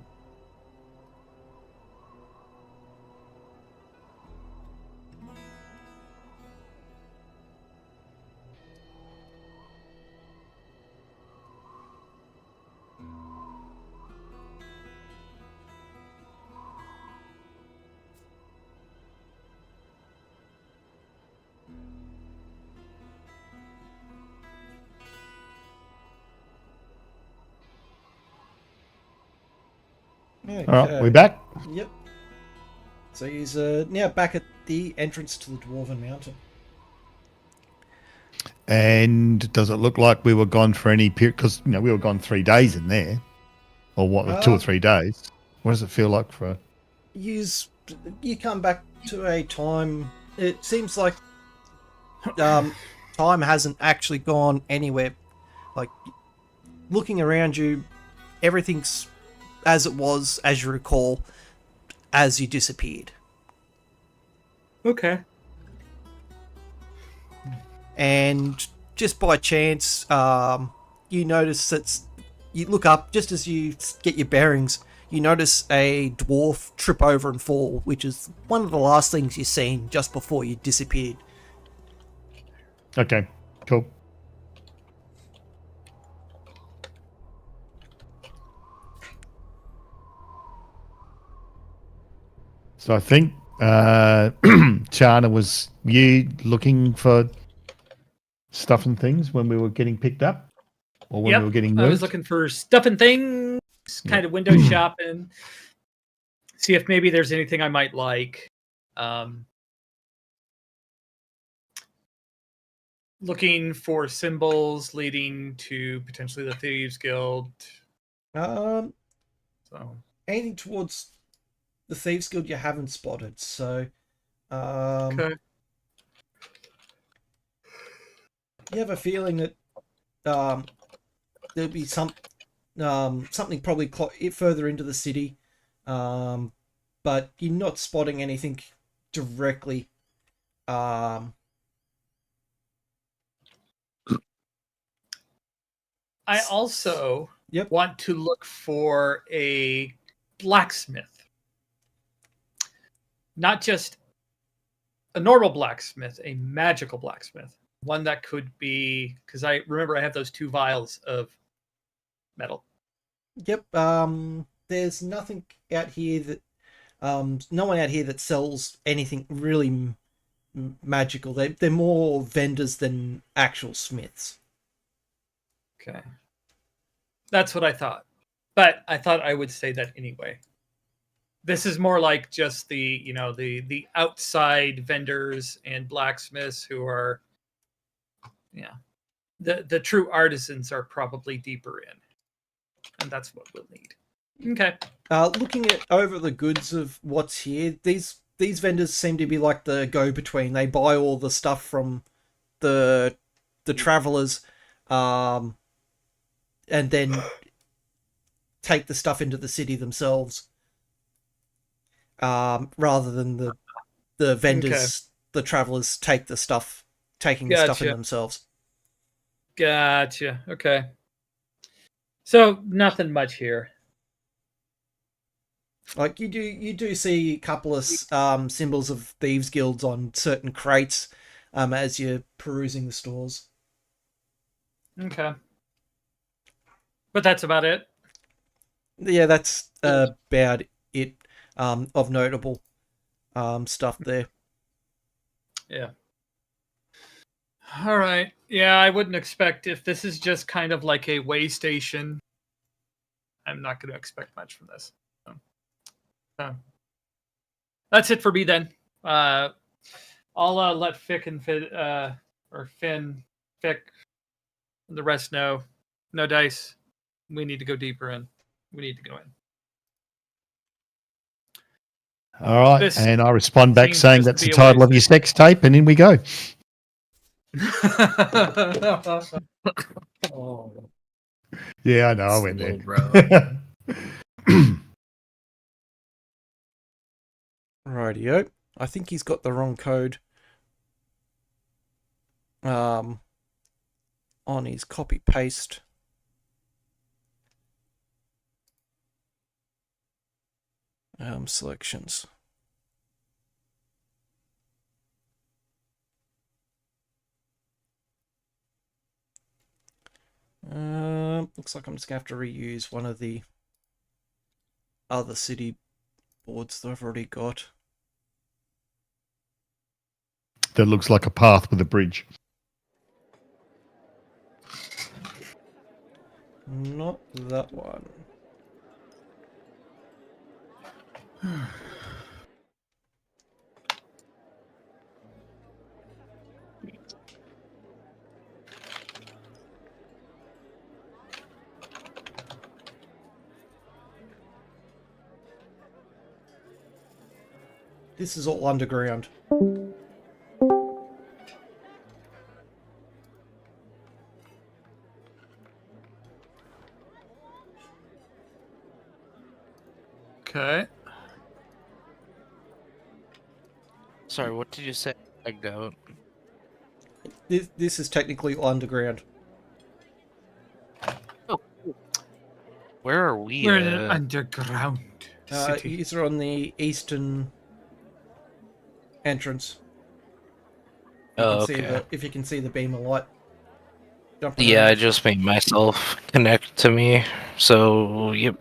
Okay. All right, we back. Yep. So he's now back at the entrance to the Dwarven Mountain. And does it look like we were gone for any period? Because we were gone 3 days in there, or what? 2 or 3 days. What does it feel like for? You come back to a time. It seems like time hasn't actually gone anywhere. Like looking around you, everything's as it was, as you recall, as you disappeared. Okay. And just by chance, you notice that you look up just as you get your bearings. You notice a dwarf trip over and fall, which is one of the last things you've seen just before you disappeared. Okay, cool. So I think Chana, was you looking for stuff and things when we were getting picked up, or when we were getting moved? I was looking for stuff and things, kind of window shopping, see if maybe there's anything I might like. Looking for symbols leading to potentially the Thieves Guild. So So anything towards the Thieves Guild you haven't spotted. So okay. you have a feeling that there'll be something probably further into the city, but you're not spotting anything directly. I also Yep. want to look for a blacksmith. Not just a normal blacksmith, a magical blacksmith. One that could be, because I remember I have those 2 vials of metal. Yep. There's nothing out here that no one out here that sells anything really magical. They're more vendors than actual smiths. Okay. That's what I thought. But I thought I would say that anyway. This is more like just the, the outside vendors and blacksmiths who are, the true artisans are probably deeper in. And that's what we'll need. Okay. Looking at over the goods of what's here, these vendors seem to be like the go-between. They buy all the stuff from the travelers, and then take the stuff into the city themselves, rather than the vendors, the travelers taking the stuff in themselves. Gotcha. Okay. So nothing much here. Like you do see a couple of symbols of thieves guilds on certain crates, as you're perusing the stores. Okay. But that's about it. Yeah, that's about it. Of notable stuff there. Yeah. All right. Yeah, I wouldn't expect, if this is just kind of like a way station, I'm not going to expect much from this. So that's it for me then. I'll let Fick and Fick, and the rest know. No dice. We need to go deeper in. We need to go in. All right, This and I respond back seems saying just to that's be the a title waste. of your sex tape, and in we go. Oh. Yeah, I know. I went there. Rightio. I think he's got the wrong code. On his copy paste. Selections. Looks like I'm just gonna have to reuse one of the other city boards that I've already got. That looks like a path with a bridge. Not that one. This is all underground. Okay. Sorry, what did you say? Egged out. This is technically underground. Where are we? We're in an underground city. These are on the eastern entrance. If you can see the beam of light. Yeah, I just made myself connect to me. So, yep.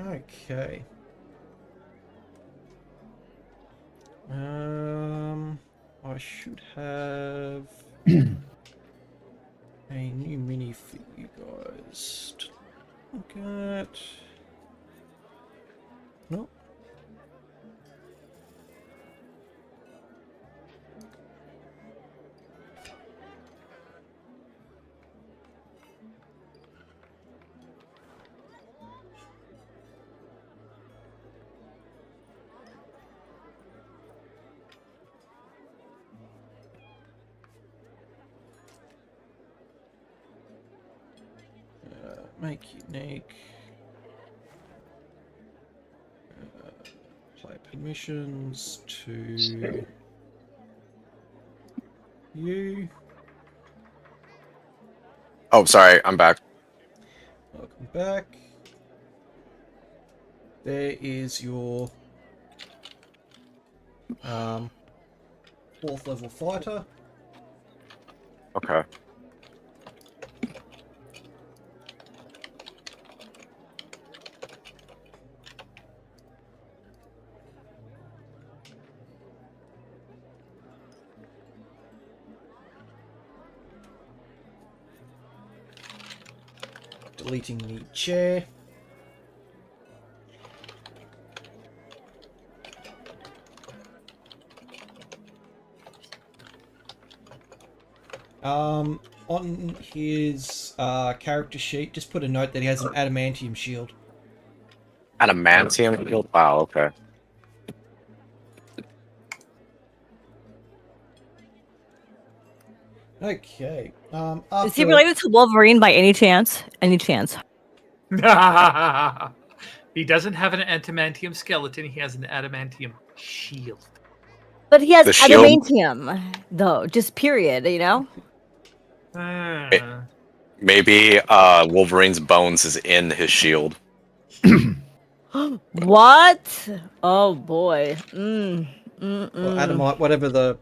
Okay. I should have a new mini for you guys to look at. Nope. Make unique. Player permissions to you. Oh, sorry, I'm back. Welcome back. There is your 4th level fighter. Okay. Deleting the chair. On his character sheet, just put a note that he has an adamantium shield. Adamantium shield? Wow, okay. Okay. Is he related to Wolverine by any chance? Any chance? He doesn't have an adamantium skeleton. He has an adamantium shield. But he has The shield? adamantium, though. Just period, you know? Maybe Wolverine's bones is in his shield. What? Oh boy. Or adamite, whatever the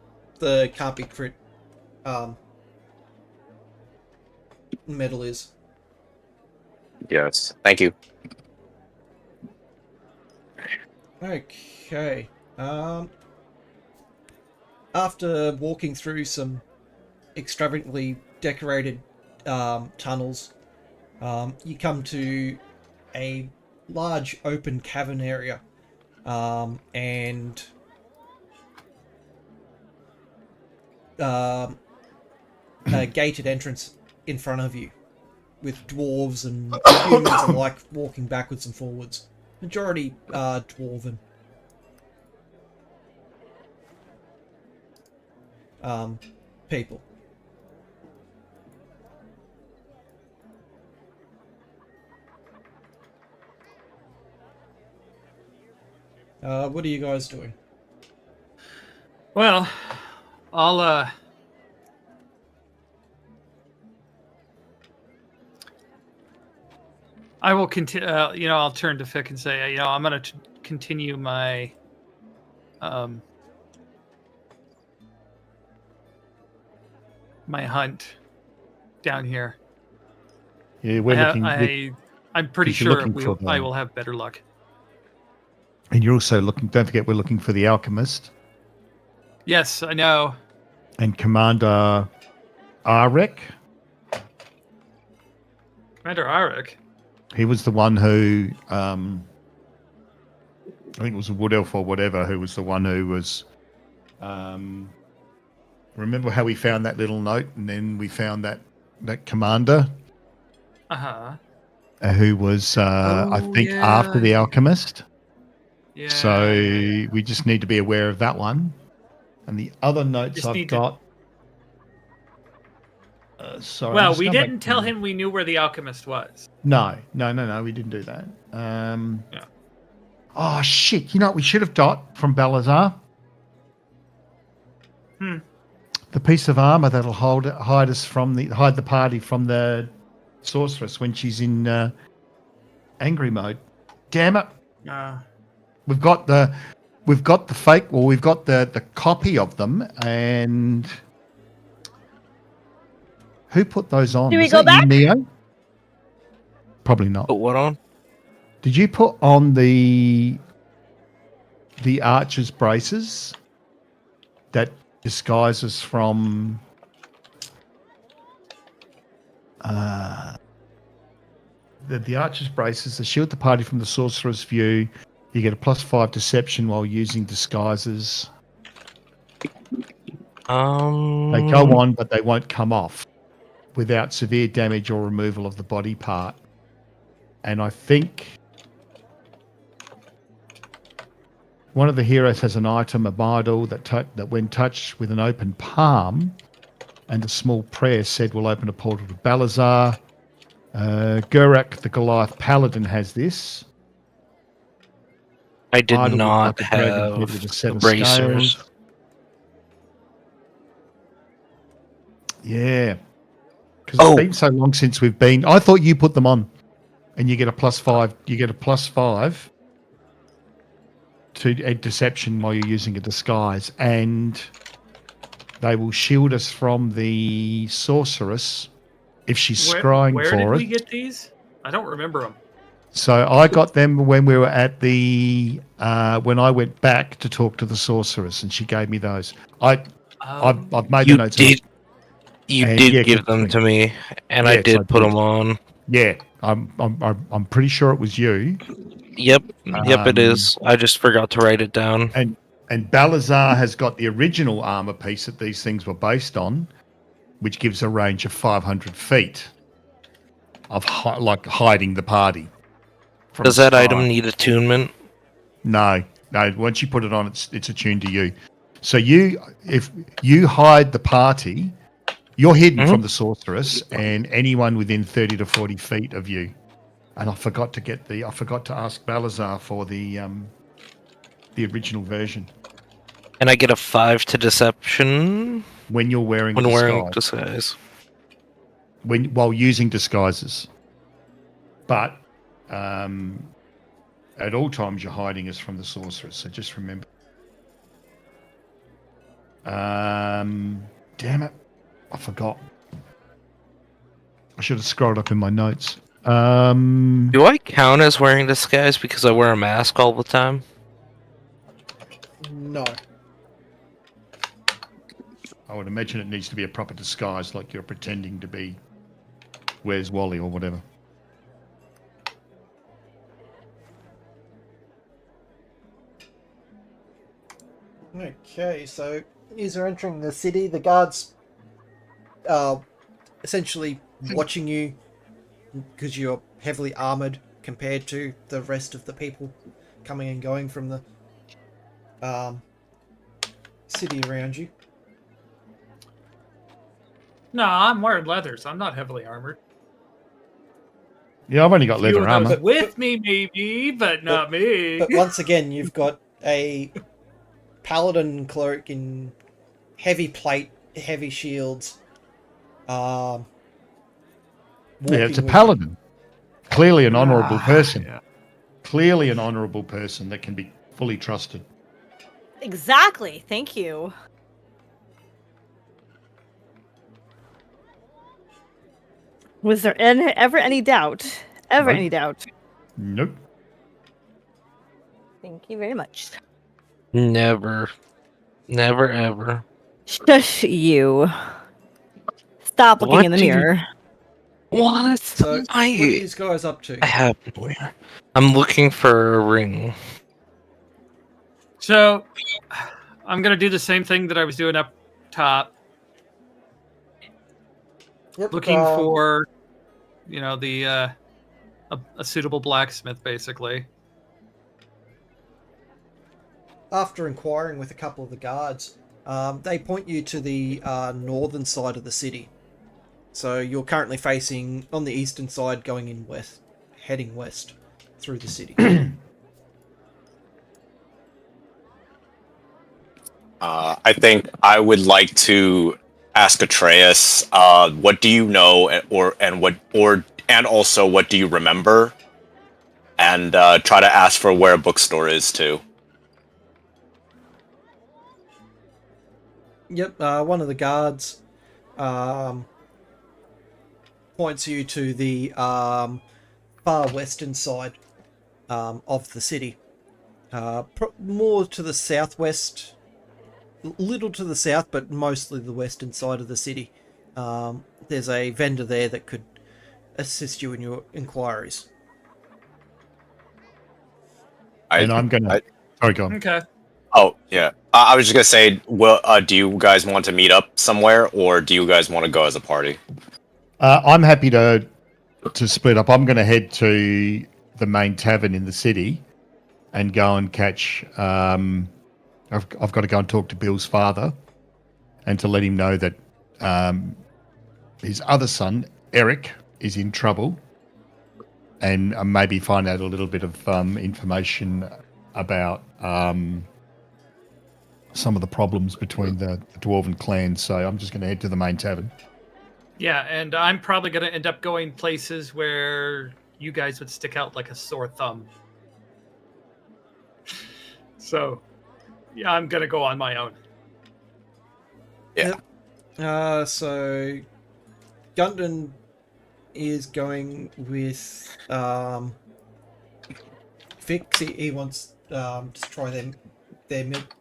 can't be crit metal is. Yes. Thank you. Okay. After walking through some extravagantly decorated tunnels, you come to a large open cavern area, and a gated entrance in front of you, with dwarves and humans alike walking backwards and forwards. Majority dwarven. People. What are you guys doing? Well, I'll I will continue. I'll turn to Fick and say, I'm going to continue my my hunt down here. Yeah, we're looking. I'm pretty sure I will have better luck. And you're also looking. Don't forget, we're looking for the alchemist. Yes, I know. And Commander Arek. Commander Arek. He was the one who, I think it was a wood elf or whatever, who was the one who was. Remember how we found that little note, and then we found that commander. Who was, I think, after the alchemist. Yeah. So we just need to be aware of that one. And the other notes I've got. Sorry. Well, we didn't tell him we knew where the alchemist was. No, we didn't do that. Yeah. Oh shit! You know what we should have got from Balazar? The piece of armor that'll hide the party from the sorceress when she's in angry mode. Damn it! We've got the fake. Well, we've got the copy of them, and who put those on? Do we go back? Neo? Probably not. Put what on? Did you put on the archer's braces that disguises from the archer's braces, the shield the party from the sorcerer's view. You get a +5 deception while using disguises. They go on, but they won't come off without severe damage or removal of the body part. And I think one of the heroes has an item, a bidle, that when touched with an open palm and a small prayer said will open a portal to Balazar. Gurak, the Goliath Paladin, has this. I did Idle not like a dragon head have with a set of bracers. scales. Yeah. Because it's been so long since we've been. I thought you put them on, and you get a +5. You get a +5 to a deception while you're using a disguise, and they will shield us from the sorceress if she's scrying for us. Where did we get these? I don't remember them. So I got them when we were at the when I went back to talk to the sorceress, and she gave me those. I've made the notes. You did give them to me, and I did put them on. Yeah, I'm pretty sure it was you. Yep, it is. I just forgot to write it down. And Balazar has got the original armor piece that these things were based on, which gives a range of 500 feet of hiding the party. Does that item need attunement? No. Once you put it on, it's attuned to you. So if you hide the party, you're hidden from the sorceress and anyone within 30 to 40 feet of you. And I forgot to ask Balazar for the original version. And I get a 5 to deception when you're wearing disguise. While using disguises. But at all times you're hiding us from the sorceress, so just remember. Damn it. I forgot. I should have scrolled up in my notes. Do I count as wearing disguise because I wear a mask all the time? No. I would imagine it needs to be a proper disguise, like you're pretending to be Where's Wally or whatever. Okay, so as you're entering the city, the guards essentially watching you because you're heavily armored compared to the rest of the people coming and going from the city around you. No, I'm wearing leathers. I'm not heavily armored. Yeah, I've only got leather armor. With me, maybe, but not me. But once again, you've got a paladin cleric in heavy plate, heavy shields. Yeah, it's a paladin. Clearly an honourable person. Yeah. Clearly an honourable person that can be fully trusted. Exactly. Thank you. Was there ever any doubt? Any doubt? Nope. Thank you very much. Never. Never, ever. Shush you. Stop looking in the mirror. What? So, what are these guys up to? I have no. I'm looking for a ring. So, I'm going to do the same thing that I was doing up top. Yep, Looking for, the a suitable blacksmith, basically. After inquiring with a couple of the guards, they point you to the northern side of the city. So you're currently facing on the eastern side, heading west through the city. I think I would like to ask Atreus, what do you know, and also what do you remember, and try to ask for where a bookstore is too. Yep, one of the guards points you to the far western side of the city. More to the southwest, little to the south, but mostly the western side of the city. There's a vendor there that could assist you in your inquiries. I'm gonna. Sorry, go on. Okay. Oh yeah. I was just gonna say, well, do you guys want to meet up somewhere, or do you guys want to go as a party? I'm happy to split up. I'm going to head to the main tavern in the city and go and catch. I've got to go and talk to Bill's father, and to let him know that his other son Eric is in trouble, and maybe find out a little bit of information about some of the problems between the dwarven clans. So I'm just going to head to the main tavern. Yeah, and I'm probably going to end up going places where you guys would stick out like a sore thumb. So, yeah, I'm going to go on my own. Yeah. Yep. So Gundon is going with Fix. He wants to try their milk,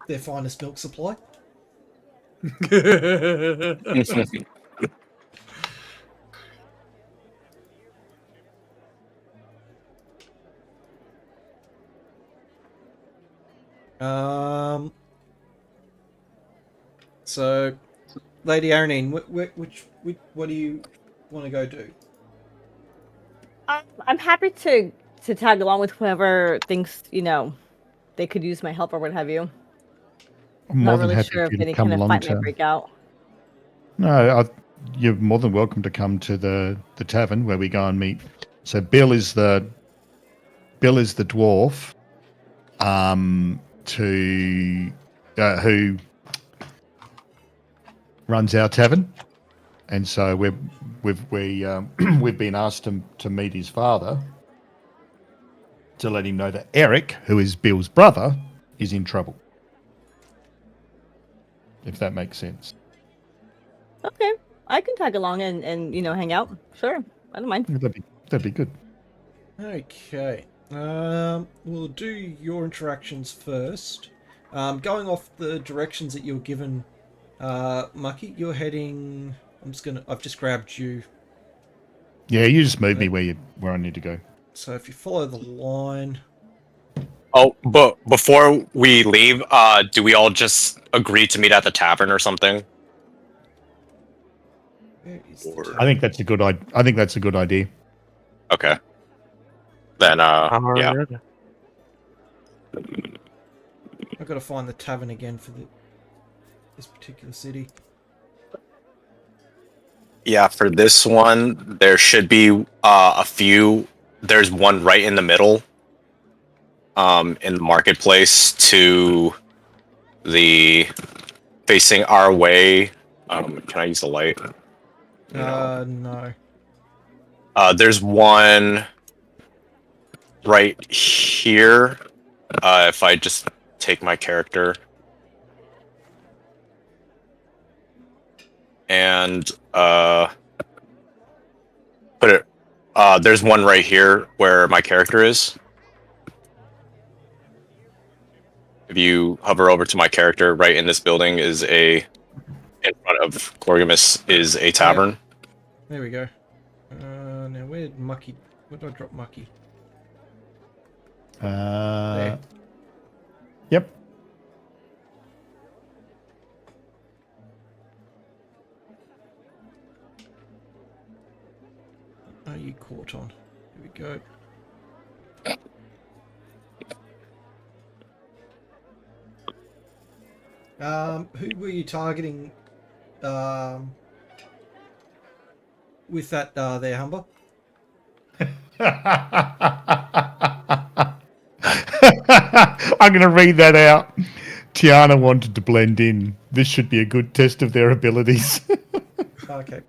their finest milk supply. So, Lady Aranine, which what do you want to go do? I'm happy to tag along with whoever thinks they could use my help or what have you. I'm Not more than really happy sure if for you any to come kind of along fight may to. break out. No, you're more than welcome to come to the tavern where we go and meet. So Bill is the dwarf, who runs our tavern, and so we've been asked to meet his father to let him know that Eric, who is Bill's brother, is in trouble. If that makes sense. Okay, I can tag along and hang out. Sure, I don't mind. That'd be good. Okay. We'll do your interactions first. Going off the directions that you're given, Mucky, you're heading. I've just grabbed you. Yeah, you just move me where I need to go. So if you follow the line. Oh, but before we leave, do we all just agree to meet at the tavern or something? Where is the Or- I think that's a good. I think that's a good idea. Okay. Then, yeah. Alright. I've got to find the tavern again for this particular city. Yeah, for this one, there should be a few. There's one right in the middle, in the marketplace to the facing our way. Can I use the light? No. There's one right here. If I just take my character and put it. There's one right here where my character is. If you hover over to my character, right in this building is in front of Corgamus is a tavern. There we go. Now where did I drop Mucky? There. Yep. Are you caught on? Here we go. Who were you targeting with that there, Humber? I'm going to read that out. Tiana wanted to blend in. This should be a good test of their abilities. Okay.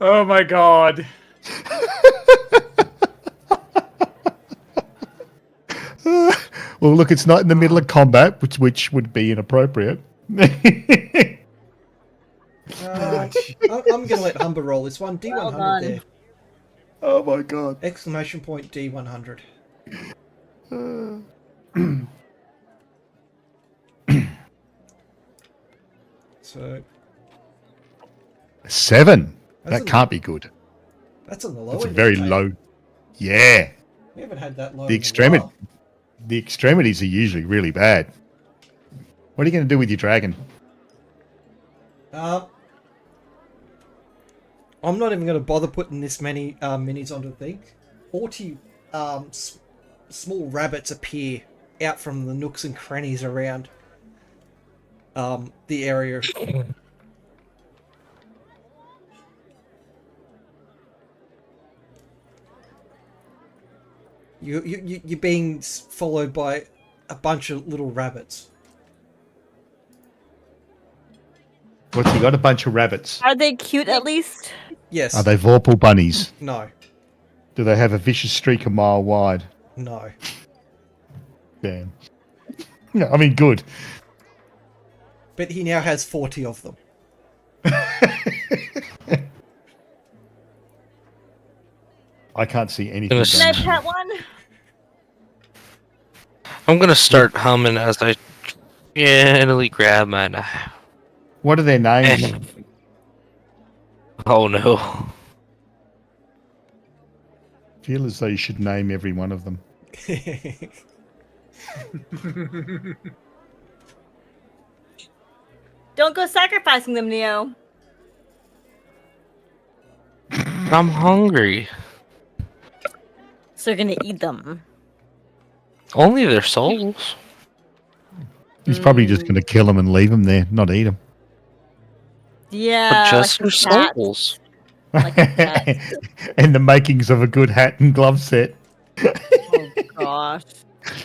Oh my god. Well, look, it's not in the middle of combat, which would be inappropriate. I'm going to let Humber roll this one. D100 Well done. there. Oh my god. Exclamation point D100. So 7. That's That a- can't be good. that's on the low That's a end. very isn't it? low. Yeah. We haven't had that low. The in a extremity. while. The extremities are usually really bad. What are you going to do with your dragon? I'm not even going to bother putting this many minis onto the thing. 40 small rabbits appear out from the nooks and crannies around the area. You're being followed by a bunch of little rabbits. What's he got? A bunch of rabbits. Are they cute at least? Yes. Are they Vorpal bunnies? No. Do they have a vicious streak a mile wide? No. Damn. No, I mean, good. But he now has 40 of them. I can't see anything. Gonna Can I going pet one? I'm gonna start humming as I gently grab my knife. What are their names? Oh no. Feel as though you should name every one of them. Don't go sacrificing them, Neo. I'm hungry. So you're gonna eat them. Only their souls. He's probably just going to kill them and leave them there, not eat them. Yeah, But just like their a cat. souls. Like a cat. And the makings of a good hat and glove set. Oh gosh.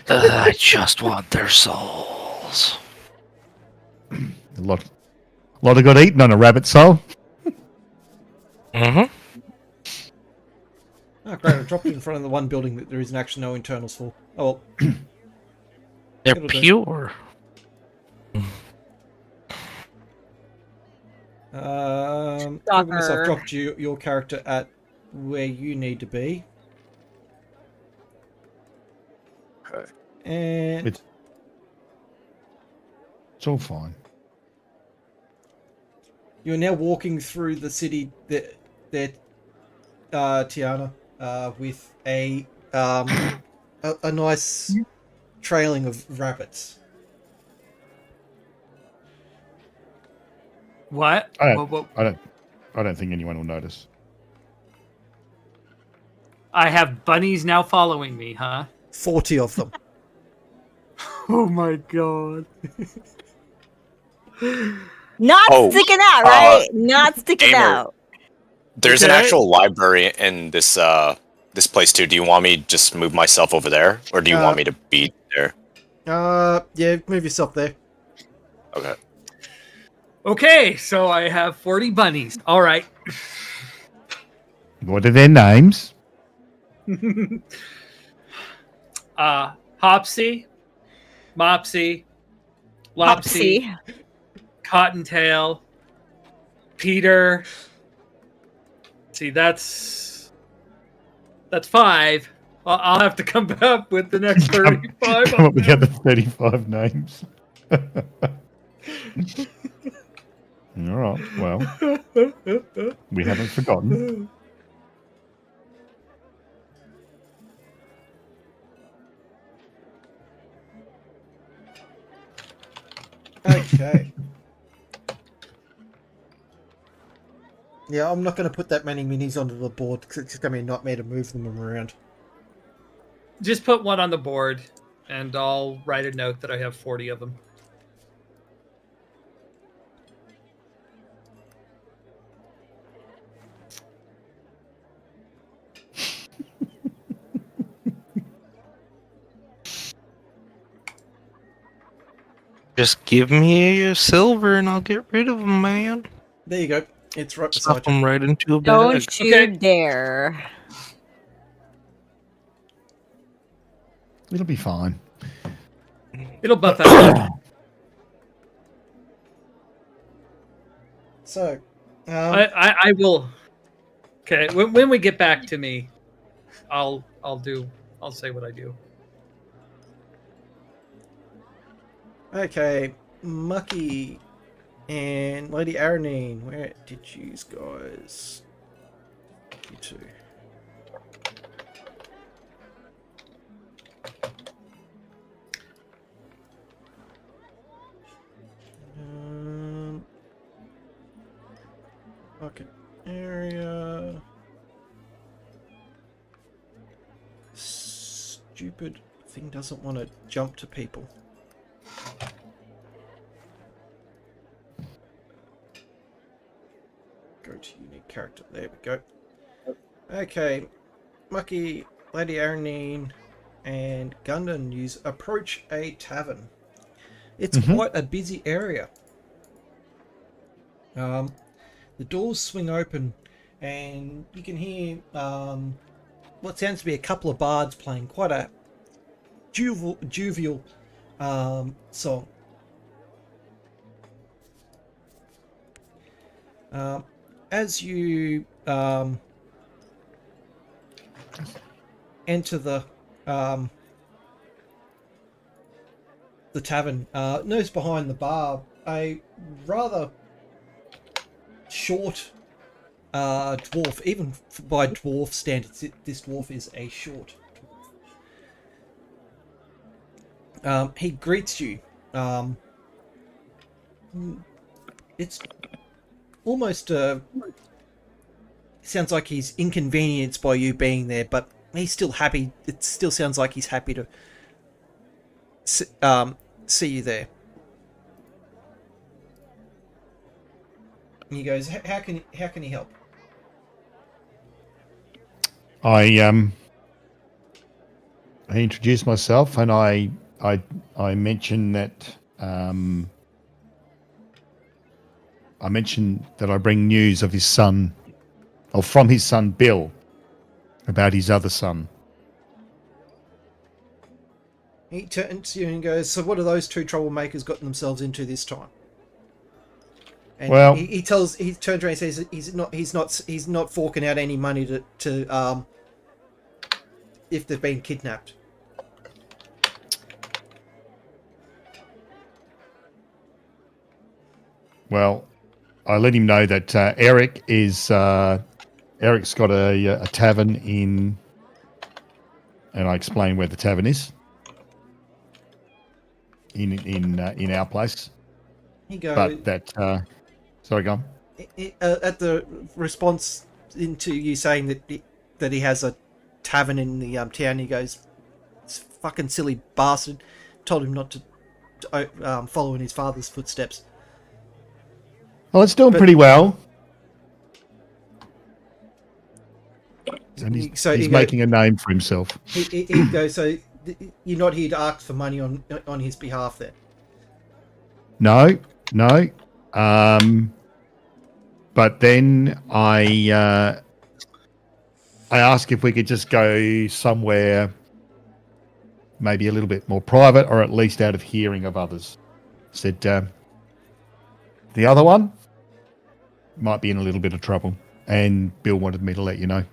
I just want their souls. A lot of good eating on a rabbit soul. Mm-hmm. Oh, great. I dropped it in front of the one building that there is actually no internals for. Oh, well. They're It'll do. pure. Goodness, I've dropped your character at where you need to be. Okay. And It's all fine. you're now walking through the city that Tiana, with a nice trailing of rabbits. What? I don't, What? I don't think anyone will notice. I have bunnies now following me, huh? 40 of them. Oh my god. Not Oh, sticking out, right? Not sticking gamer. out. There's an Okay. actual library in this this place too. Do you want me to just move myself over there, or do you want me to be there? Yeah, move yourself there. Okay. Okay, so I have 40 bunnies. All right. What are their names? Hopsy, Mopsy, Lopsy, Popsy. Cottontail, Peter. See, that's 5. I'll have to come up with the next 35. Come up with the other 35 names. All right. Well, we haven't forgotten. Okay. Yeah, I'm not going to put that many minis onto the board because it's going to be a nightmare to move them around. Just put one on the board, and I'll write a note that I have 40 of them. Just give me a silver and I'll get rid of them, man. There you go. It's right Stuff beside you. them right into a bag. Don't you Okay. dare. It'll be fine. It'll buff out. So, I will Okay, when we get back to me, I'll say what I do. Okay, Mucky and Lady Aranine, where did you guys? You two. Bucket area. Stupid thing doesn't want to jump to people. Go to unique character. There we go. Okay, Mucky, Lady Aranine, and Gundam use approach a tavern. It's quite a busy area. The doors swing open, and you can hear what sounds to be a couple of bards playing quite a jovial song. As you enter the tavern, notice behind the bar a rather short dwarf. Even by dwarf standards, this dwarf is a short dwarf. He greets you. It's almost sounds like he's inconvenienced by you being there, but he's still happy. It still sounds like he's happy to see you there. And he goes, how can he help? I introduced myself, and I mentioned that I mentioned that I bring news of his son, or from his son Bill, about his other son. He turns to you and goes, so what have those two troublemakers gotten themselves into this time? And well, he turns around and says he's not forking out any money to if they've been kidnapped. Well, I let him know that Eric's got a tavern in, and I explained where the tavern is in our place. He goes, but that sorry, go on. At the response into you saying that he has a tavern in the town, he goes, "This fucking silly bastard told him not to follow in his father's footsteps." Well, it's doing pretty well. And he's making a name for himself. He goes, so you're not here to ask for money on his behalf then? No. But then I asked if we could just go somewhere maybe a little bit more private, or at least out of hearing of others. Said the other one might be in a little bit of trouble, and Bill wanted me to let you know.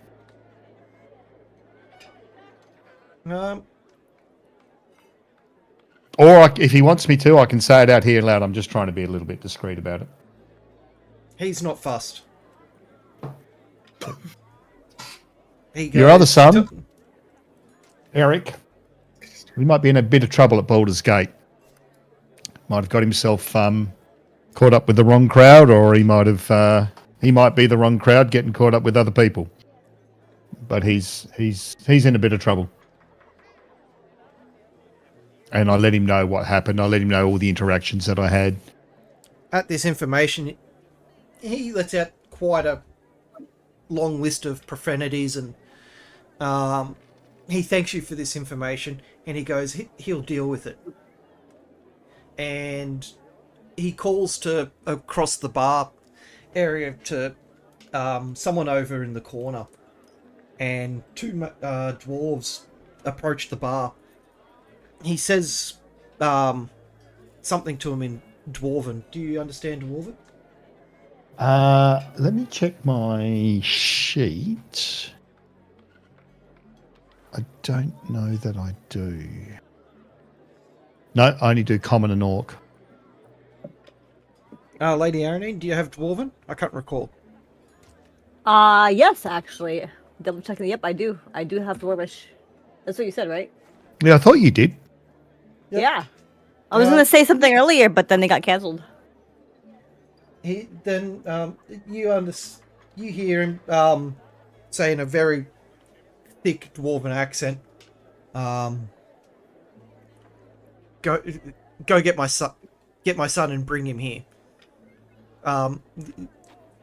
Or if he wants me to, I can say it out here loud. I'm just trying to be a little bit discreet about it. He's not fussed. Your other son, Eric, he might be in a bit of trouble at Baldur's Gate. Might have got himself caught up with the wrong crowd, or he might be the wrong crowd getting caught up with other people. But he's in a bit of trouble. And I let him know what happened. I let him know all the interactions that I had. At this information, he lets out quite a long list of profanities, and he thanks you for this information, and he goes, he'll deal with it. And he calls to across the bar area to someone over in the corner, and two dwarves approach the bar. He says something to him in Dwarven. Do you understand Dwarven? Let me check my sheet. I don't know that I do. No, I only do common and orc. Lady Aranine, do you have Dwarven? I can't recall. Yes, actually. Double checking. Yep, I do. I do have Dwarvish. That's what you said, right? Yeah, I thought you did. Yep. Yeah. I was gonna say something earlier, but then they got cancelled. You hear him say in a very thick Dwarven accent, go get my son and bring him here.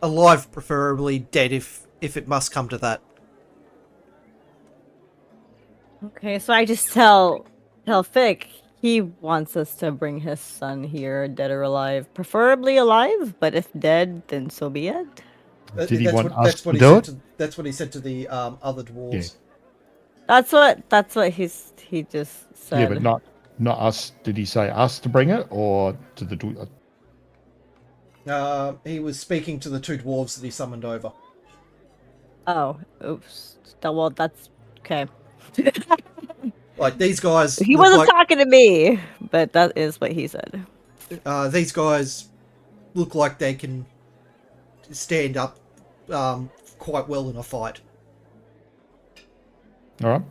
Alive, preferably. Dead if it must come to that. Okay, so I just tell Fick he wants us to bring his son here, dead or alive. Preferably alive, but if dead, then so be it. Did he That's want what, us that's what to he do said it? that's what he said to the other dwarves. That's what he just said. Yeah, but not us. Did he say us to bring it, or to the? He was speaking to the two dwarves that he summoned over. Oh, oops. Well, that's okay. Like, these guys He look wasn't like talking to me, but that is what he said. these guys look like they can stand up quite well in a fight. All right.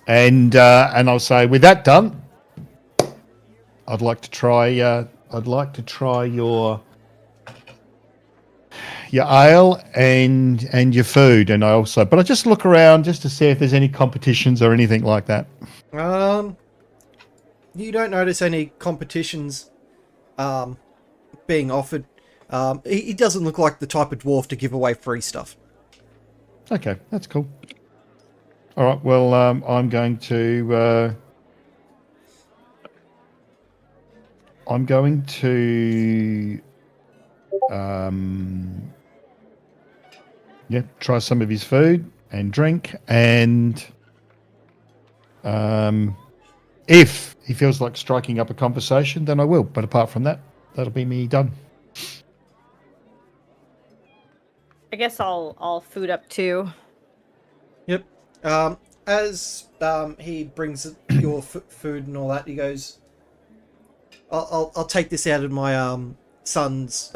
And I'll say, with that done, I'd like to try your ale and your food, and but I just look around just to see if there's any competitions or anything like that. You don't notice any competitions being offered. He doesn't look like the type of dwarf to give away free stuff. Okay, that's cool. All right, well, I'm going to try some of his food and drink, and if he feels like striking up a conversation, then I will. But apart from that, that'll be me done. I guess I'll food up too. Yep. As he brings your food and all that, he goes, I'll take this out of my son's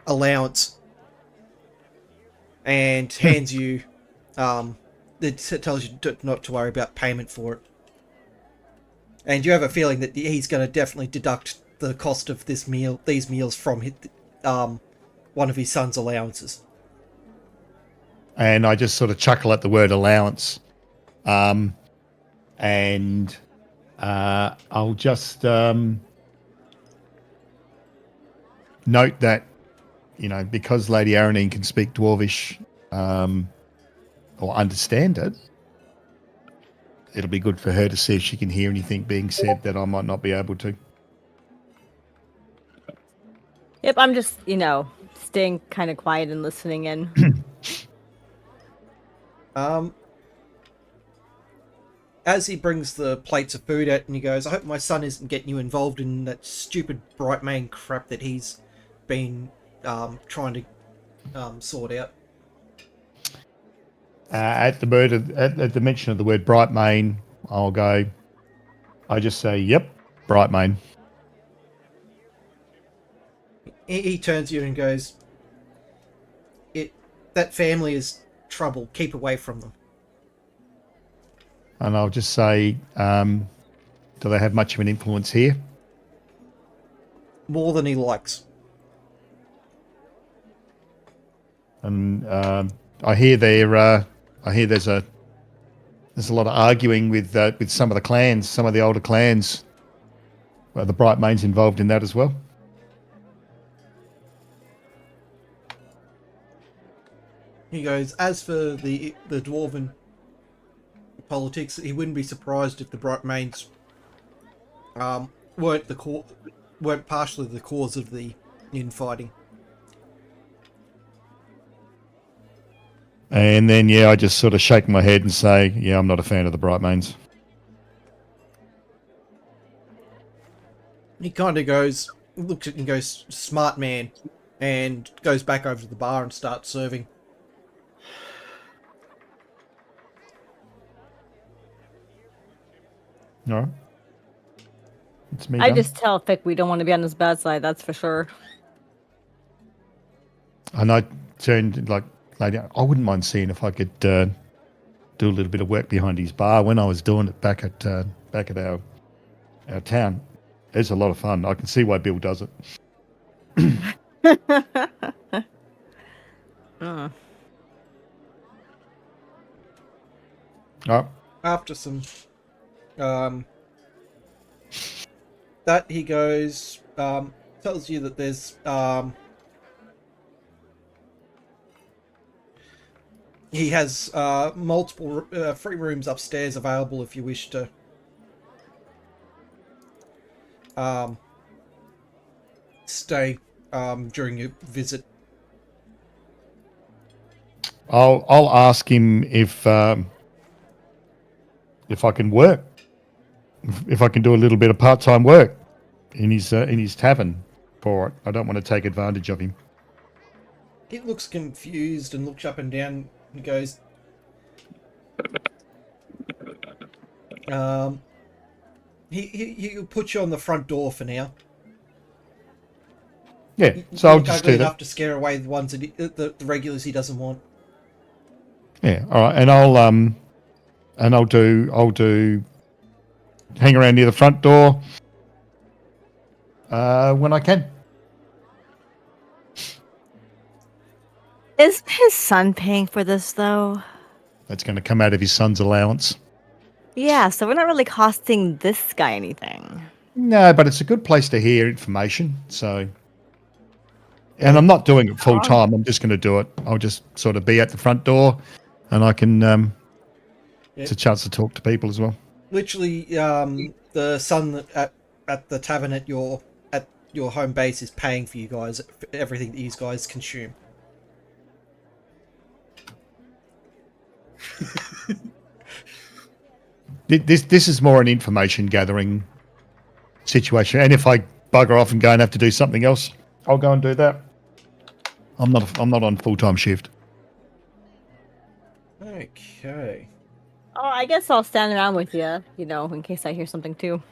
allowance, and hands you it tells you not to worry about payment for it. And you have a feeling that he's going to definitely deduct the cost of these meals from one of his son's allowances. And I just sort of chuckle at the word allowance. And I'll just note that, because Lady Aranine can speak Dwarvish or understand it, it'll be good for her to see if she can hear anything being said that I might not be able to. Yep, I'm just, staying kind of quiet and listening in. As he brings the plates of food out, and he goes, I hope my son isn't getting you involved in that stupid bright man crap that he's been trying to sort out. At the mention of the word Brightmane, I just say, yep, Brightmane. He turns to you and goes, that family is trouble. Keep away from them. And I'll just say, do they have much of an influence here? More than he likes. And I hear there's a lot of arguing with some of the clans, some of the older clans. Well, the Brightmane's involved in that as well. He goes, as for the dwarven politics, he wouldn't be surprised if the Brightmanes weren't partially the cause of the infighting. And then I just sort of shake my head and say, yeah, I'm not a fan of the Brightmanes. He kind of goes, looks at it and goes, "Smart man," and goes back over to the bar and starts serving. All right. It's me I done. just tell Fick we don't want to be on his bad side, that's for sure. And I turned like, lady, I wouldn't mind seeing if I could do a little bit of work behind his bar when I was doing it back at our town. It's a lot of fun. I can see why Bill does it. Uh, Oh, After some, that he goes, tells you that there's, he has multiple free rooms upstairs available if you wish to stay during your visit. I'll ask him if I can work, if I can do a little bit of part-time work in his tavern for it. I don't want to take advantage of him. He looks confused and looks up and down and goes, he'll put you on the front door for now. Yeah, You so I'll look just ugly do that. enough to scare away the ones that the regulars he doesn't want. Yeah, all right, and I'll do hang around near the front door when I can. is his son paying for this, though? That's going to come out of his son's allowance. Yeah, so we're not really costing this guy anything. No, but it's a good place to hear information. So, and I'm not doing it full time. I'm just going to do it. I'll just sort of be at the front door, and I can. It's a chance to talk to people as well. Literally, the son at the tavern at your home base is paying for you guys for everything that you guys consume. This is more an information gathering situation, and if I bugger off and go and have to do something else, I'll go and do that. I'm not on full time shift. Okay. Oh, I guess I'll stand around with you, in case I hear something too.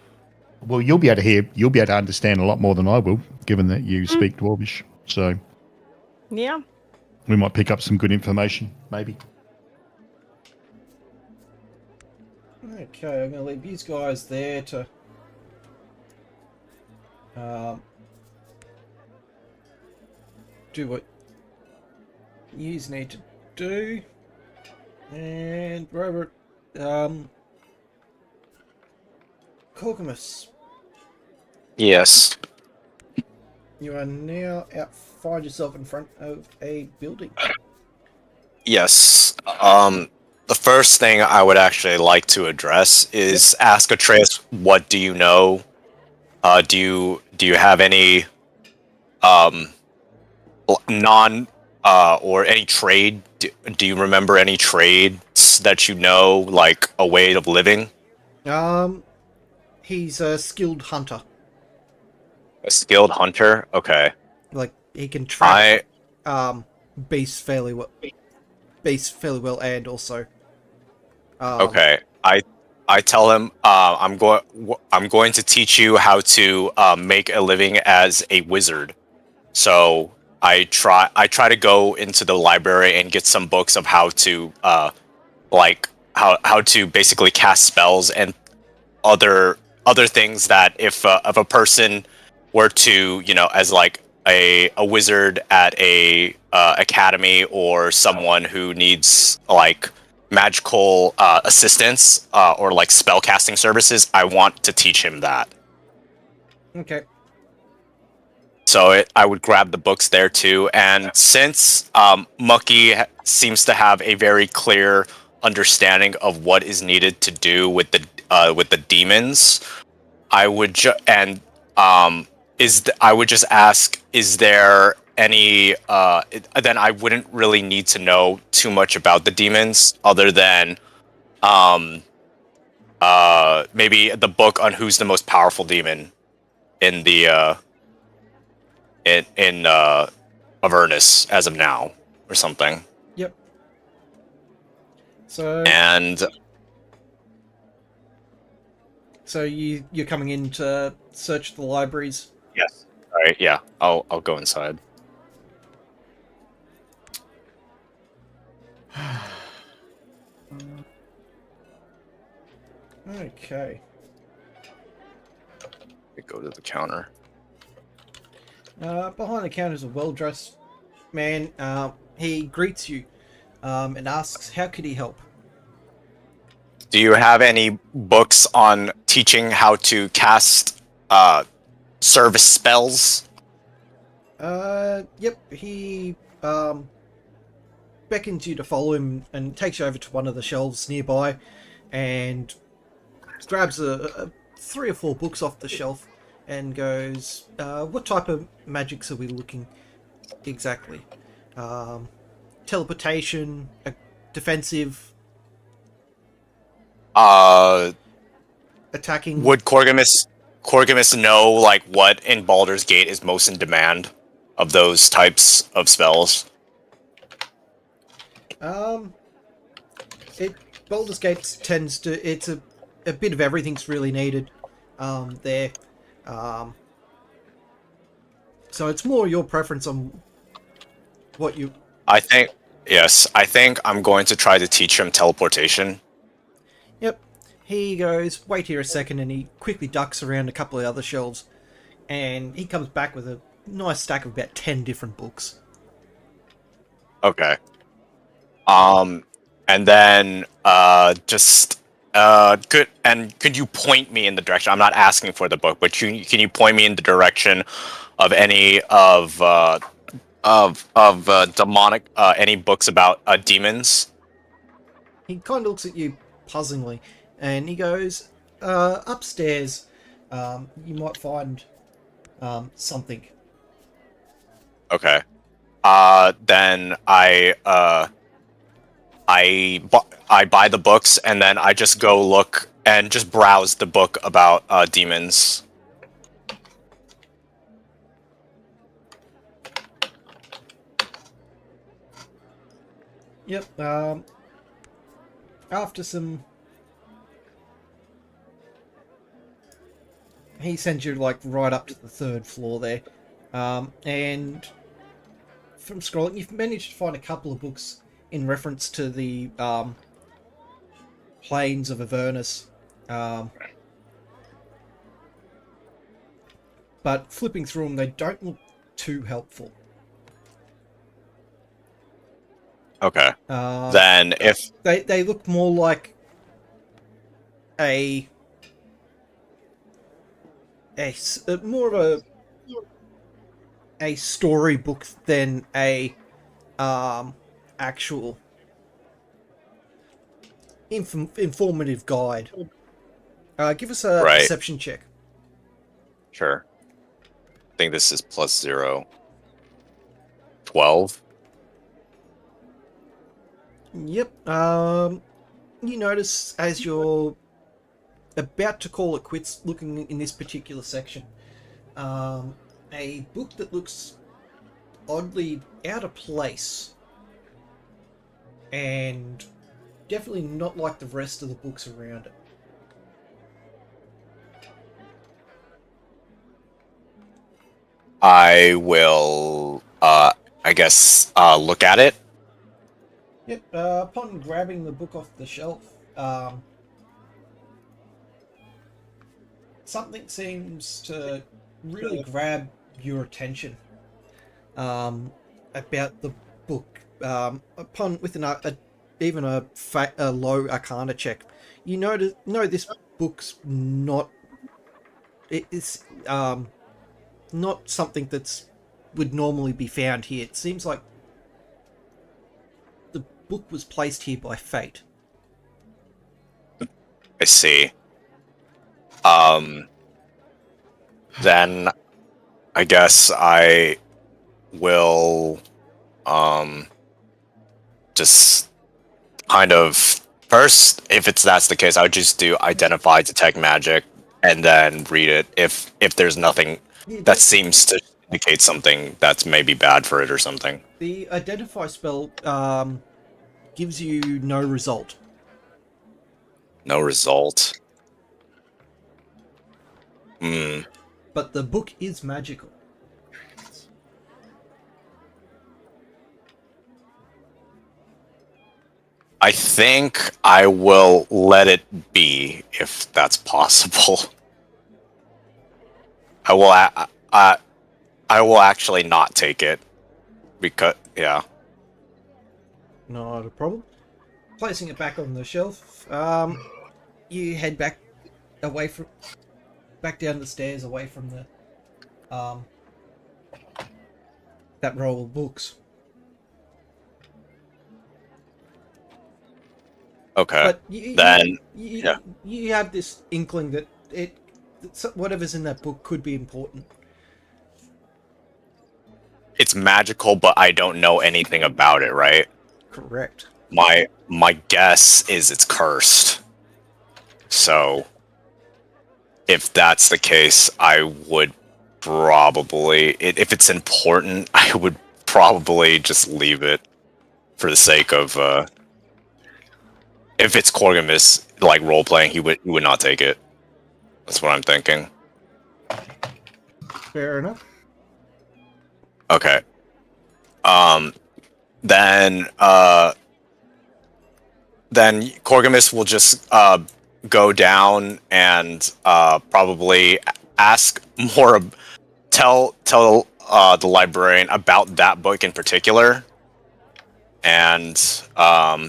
Well, you'll be able to understand a lot more than I will, given that you speak Dwarvish. So Yeah. we might pick up some good information, maybe. Okay, I'm gonna leave these guys there to do what you need to do. And Robert, Corgamus, Yes. you are now find yourself in front of a building. Yes. The first thing I would actually like to address is ask Atreus, what do you know? Do you have any non or any trade? Do you remember any trades that you know, like a way of living? He's a skilled hunter. A skilled hunter? Okay. Like he can track beasts fairly well, and also. Okay. I tell him I'm going to teach you how to make a living as a wizard. So I try to go into the library and get some books of how to like how to basically cast spells and other things that if a person were to, as like a wizard at a academy, or someone who needs like magical assistance or like spell casting services, I want to teach him that. Okay. So I would grab the books there too. And since Mucky seems to have a very clear understanding of what is needed to do with the demons, I would I would just ask, is there any? Then I wouldn't really need to know too much about the demons, other than maybe the book on who's the most powerful demon. in the in Avernus as of now, or something. Yep. So And you're coming in to search the libraries. yes, all right, yeah, I'll go inside. Okay. Go to the counter. Behind the counter is a well-dressed man. He greets you and asks, "How could he help?" Do you have any books on teaching how to cast service spells? Yep. He beckons you to follow him and takes you over to one of the shelves nearby, and grabs a 3 or 4 books off the shelf and goes, "What type of magics are we looking exactly? Teleportation, defensive, attacking." Would Corgamus know like what in Baldur's Gate is most in demand of those types of spells? Baldur's Gate tends to, it's a bit of everything's really needed there. So it's more your preference on what you... I think I'm going to try to teach him teleportation. Yep. He goes, "Wait here a second," and he quickly ducks around a couple of other shelves, and he comes back with a nice stack of about 10 different books. Okay. And then could you point me in the direction? I'm not asking for the book, but can you point me in the direction of any of demonic any books about demons? He kind of looks at you puzzlingly, and he goes, "Upstairs, you might find something." Okay. Then I buy the books, and then I just go look and just browse the book about demons. Yep. After some... He sends you like right up to the 3rd floor there. And from scrolling, you've managed to find a couple of books in reference to the plains of Avernus. But flipping through them, they don't look too helpful. Okay. Then if they look more like more of a storybook than a actual informative guide. Give us a Right. perception check. Sure. I think this is +0. 12. Yep. You notice as you're about to call it quits looking in this particular section, a book that looks oddly out of place and definitely not like the rest of the books around it. I will I guess look at it. Yep. Upon grabbing the book off the shelf, something seems to really grab your attention about the book. Upon with even a low Arcana check, you know this book's not. It's not something that's would normally be found here. It seems like the book was placed here by fate. I see. Then I guess I will just kind of first, if that's the case, I would just do identify, detect magic, and then read it if there's nothing that seems to indicate something that's maybe bad for it or something. The identify spell gives you no result. No result. But the book is magical. I think I will let it be if that's possible. I will. I will actually not take it because Not a problem. Placing it back on the shelf, you head back down the stairs, away from the that row of books. Okay. But Then you have this inkling that whatever's in that book could be important. it's magical, but I don't know anything about it, right? Correct. My guess is it's cursed. So if that's the case, I would probably, if it's important, I would probably just leave it for the sake of if it's Corgamus like role playing, he would not take it. That's what I'm thinking. Fair enough. Okay. Then Corgamus will just go down and probably ask more, tell the librarian about that book in particular, and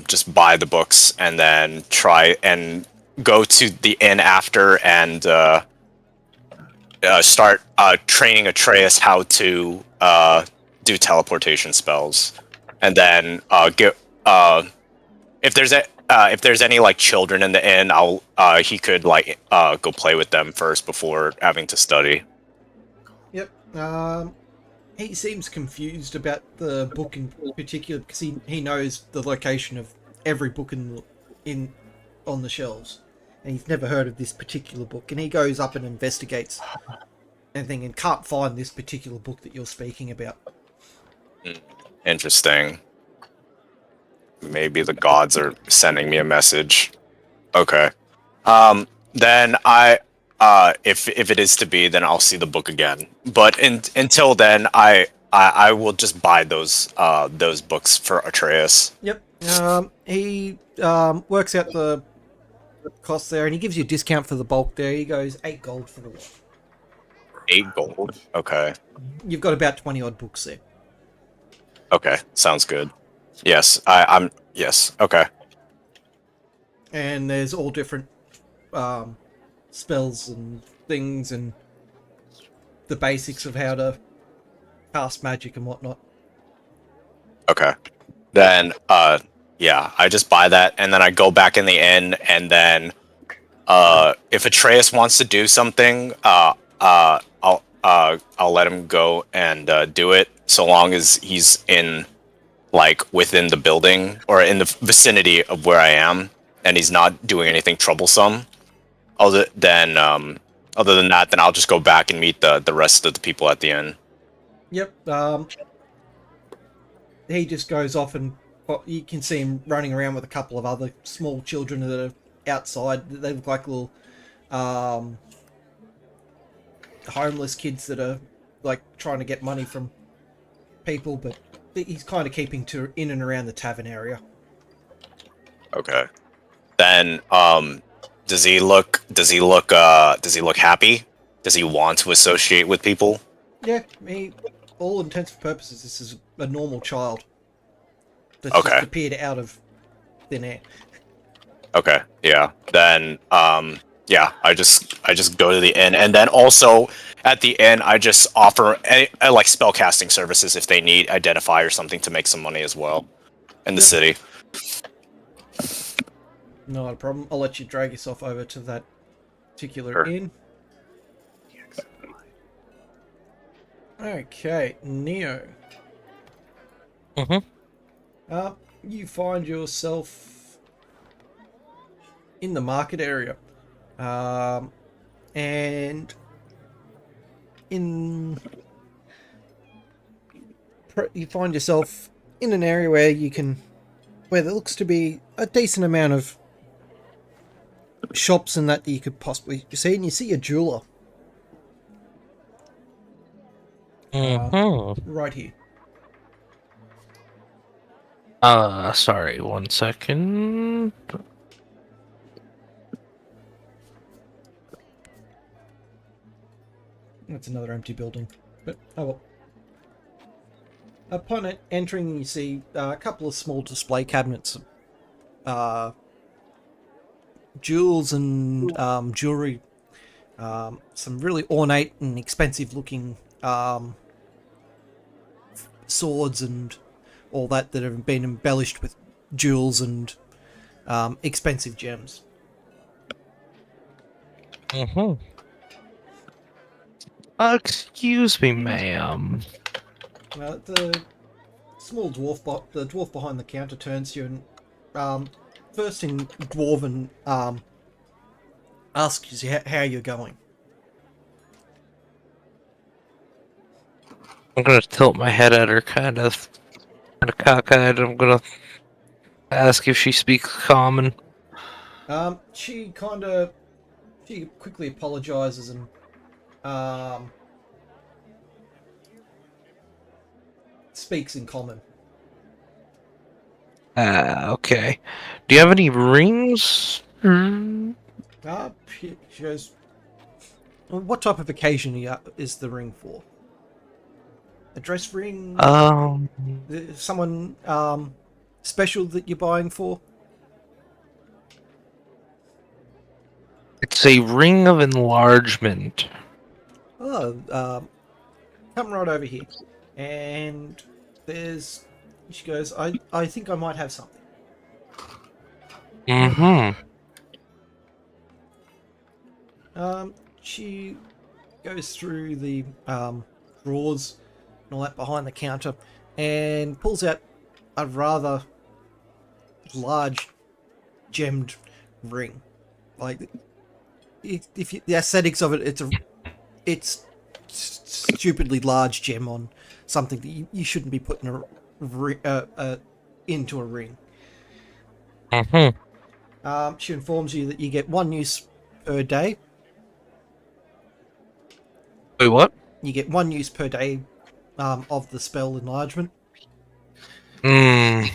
just buy the books and then try and go to the inn after and start training Atreus how to do teleportation spells, and then get if there's any like children in the inn, he could like go play with them first before having to study. Yep. He seems confused about the book in particular because he knows the location of every book on the shelves, and he's never heard of this particular book. And he goes up and investigates anything and can't find this particular book that you're speaking about. Interesting. Maybe the gods are sending me a message. Okay. Then if it is to be, then I'll see the book again. But until then, I will just buy those books for Atreus. Yep. He works out the cost there, and he gives you a discount for the bulk there. He goes 8 gold for the lot. 8 gold. Okay. You've got about 20 odd books there. Okay. Sounds good. Yes. I'm. Yes. Okay. And there's all different spells and things and the basics of how to cast magic and whatnot. Okay. Then yeah, I just buy that and then I go back in the inn, and then if Atreus wants to do something, I'll let him go and do it, so long as he's in like within the building or in the vicinity of where I am and he's not doing anything troublesome. Other than that, then I'll just go back and meet the rest of the people at the inn. Yep. He just goes off, and you can see him running around with a couple of other small children that are outside. They look like little homeless kids that are like trying to get money from people, but he's kind of keeping to in and around the tavern area. Okay. Then does he look happy? Does he want to associate with people? Yeah, all intents and purposes, this is a normal child that's Okay. just appeared out of thin air. Okay, yeah. Then yeah, I just go to the inn, and then also at the inn I just offer like spellcasting services if they need identify or something to make some money as well in the city. Not a problem. I'll let you drag yourself over to that particular Sure. inn. Okay, Neo. You find yourself in the market area. and you find yourself in an area where there looks to be a decent amount of shops and that you could possibly see, and you see a jeweler right here. Sorry, 1 second. That's another empty building, but oh well. Upon entering, you see a couple of small display cabinets, jewels and jewelry, some really ornate and expensive looking swords and all that have been embellished with jewels and expensive gems. Excuse me, ma'am. The dwarf behind the counter turns to you and first in Dwarven asks you how you're going. I'm gonna tilt my head at her, kind of cockeyed. I'm gonna ask if she speaks common. She quickly apologizes and speaks in common. Okay. Do you have any rings? She goes, what type of occasion is the ring for? A dress ring? Someone special that you're buying for? It's a ring of enlargement. Oh, come right over here. And she goes, I think I might have something. She goes through the drawers and all that behind the counter and pulls out a rather large gemmed ring. Like, if the aesthetics of it, it's stupidly large gem on something that you shouldn't be putting into a ring. She informs you that you get 1 use per day. Wait, what? You get 1 use per day of the spell enlargement. And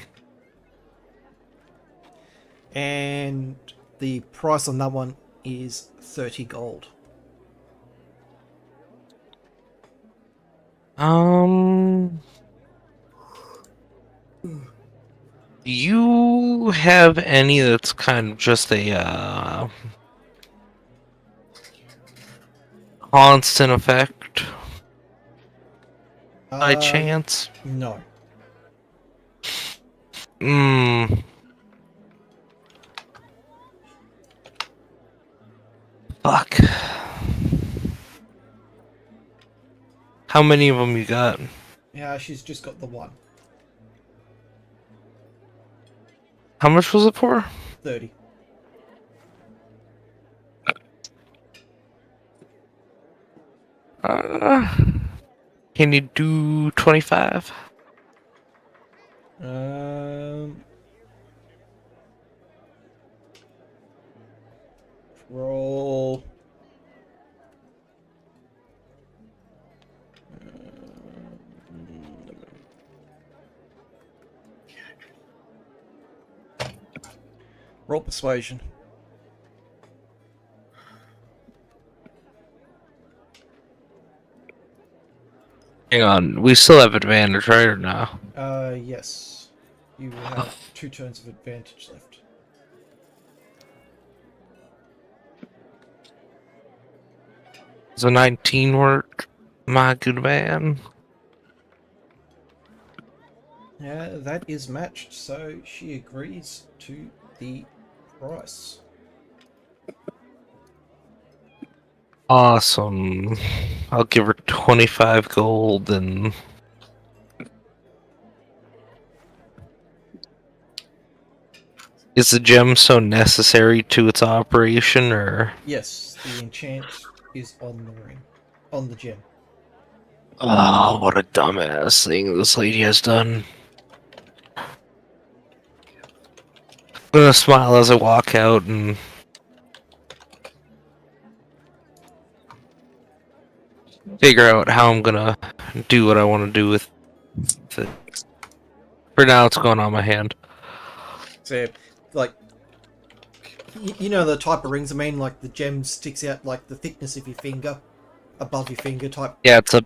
the price on that one is 30 gold. Do you have any that's kind of just a constant effect by chance? No. Fuck. How many of them you got? Yeah, she's just got the one. How much was it for? 30. Can you do 25? Roll. Roll persuasion. Hang on, we still have advantage, right, or no? Yes. You will have 2 turns of advantage left. Does a 19 work, my good man? Yeah, that is matched, so she agrees to the price. Awesome. I'll give her 25 gold and... Is the gem so necessary to its operation, or? Yes, the enchant is on the ring, on the gem. Oh, what a dumbass thing this lady has done. I'm gonna smile as I walk out and figure out how I'm gonna do what I want to do with it. For now, it's going on my hand. So, like, you know the type of rings I mean, like the gem sticks out like the thickness of your finger, above your finger type. Yeah, it's a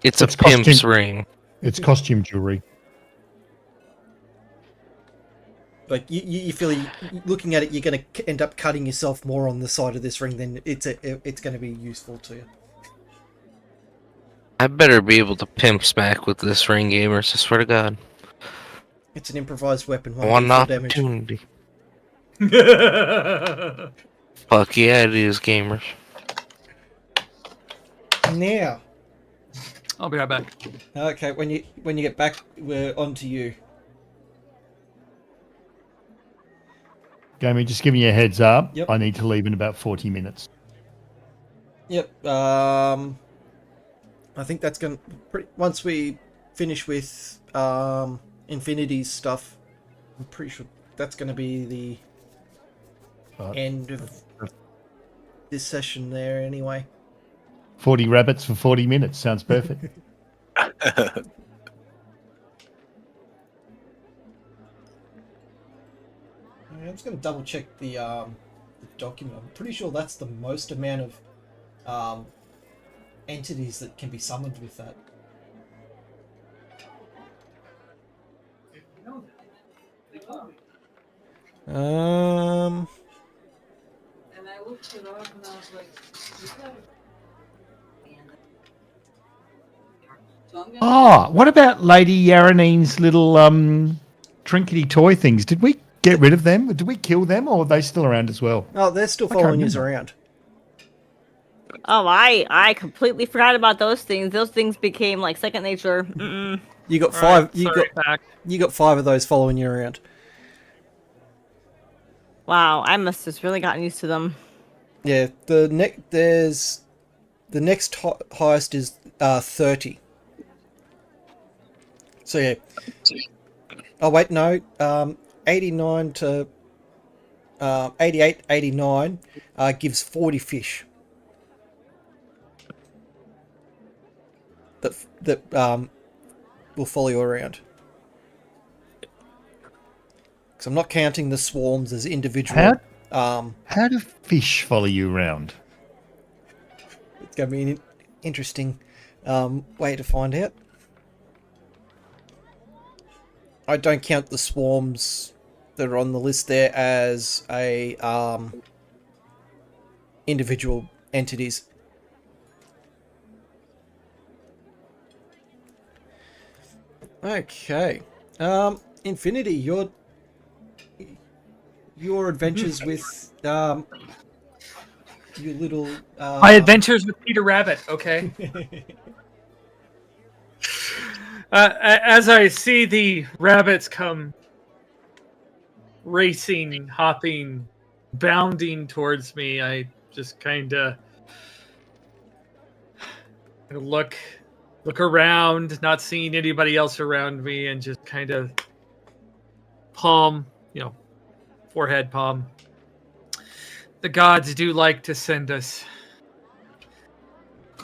It's pimp's costume. ring. It's costume jewelry. Like you feel looking at it, you're going to end up cutting yourself more on the side of this ring than it's going to be useful to you. I better be able to pimp smack with this ring, gamers. I swear to God. It's an improvised weapon. One 1d4 damage. opportunity. Fuck yeah, it is, gamers. Now, I'll be right back. okay, when you get back, we're on to you. Gamey, just giving you a heads up. Yep. I need to leave in about 40 minutes. Yep. I think that's going to... Once we finish with Infinity's stuff, I'm pretty sure that's going to be the end of this session there anyway. 40 rabbits for 40 minutes. Sounds perfect. I'm just going to double check the document. I'm pretty sure that's the most amount of entities that can be summoned with that. And I looked it up and I was like, you gotta... So I'm gonna... Oh, what about Lady Yaranine's little trinkety toy things? Did we get rid of them? Did we kill them, or are they still around as well? Oh, they're still can't following you remember. around. Oh, I completely forgot about those things. Those things became like second nature. You got All five. right, you sorry, got back. you got 5 of those following you around. Wow, I must have really gotten used to them. Yeah, the next highest is 30. So yeah. Oh wait, no. 89 to 88, 89 gives 40 fish. That will follow you around. Because I'm not counting the swarms as individual. How do fish follow you around? It's going to be an interesting way to find out. I don't count the swarms that are on the list there as a individual entities. Okay. Infinity, your adventures with your little My adventures with Peter Rabbit. Okay. As I see the rabbits come racing, hopping, bounding towards me, I just kind of look around, not seeing anybody else around me, and just kind of palm, forehead palm. The gods do like to send us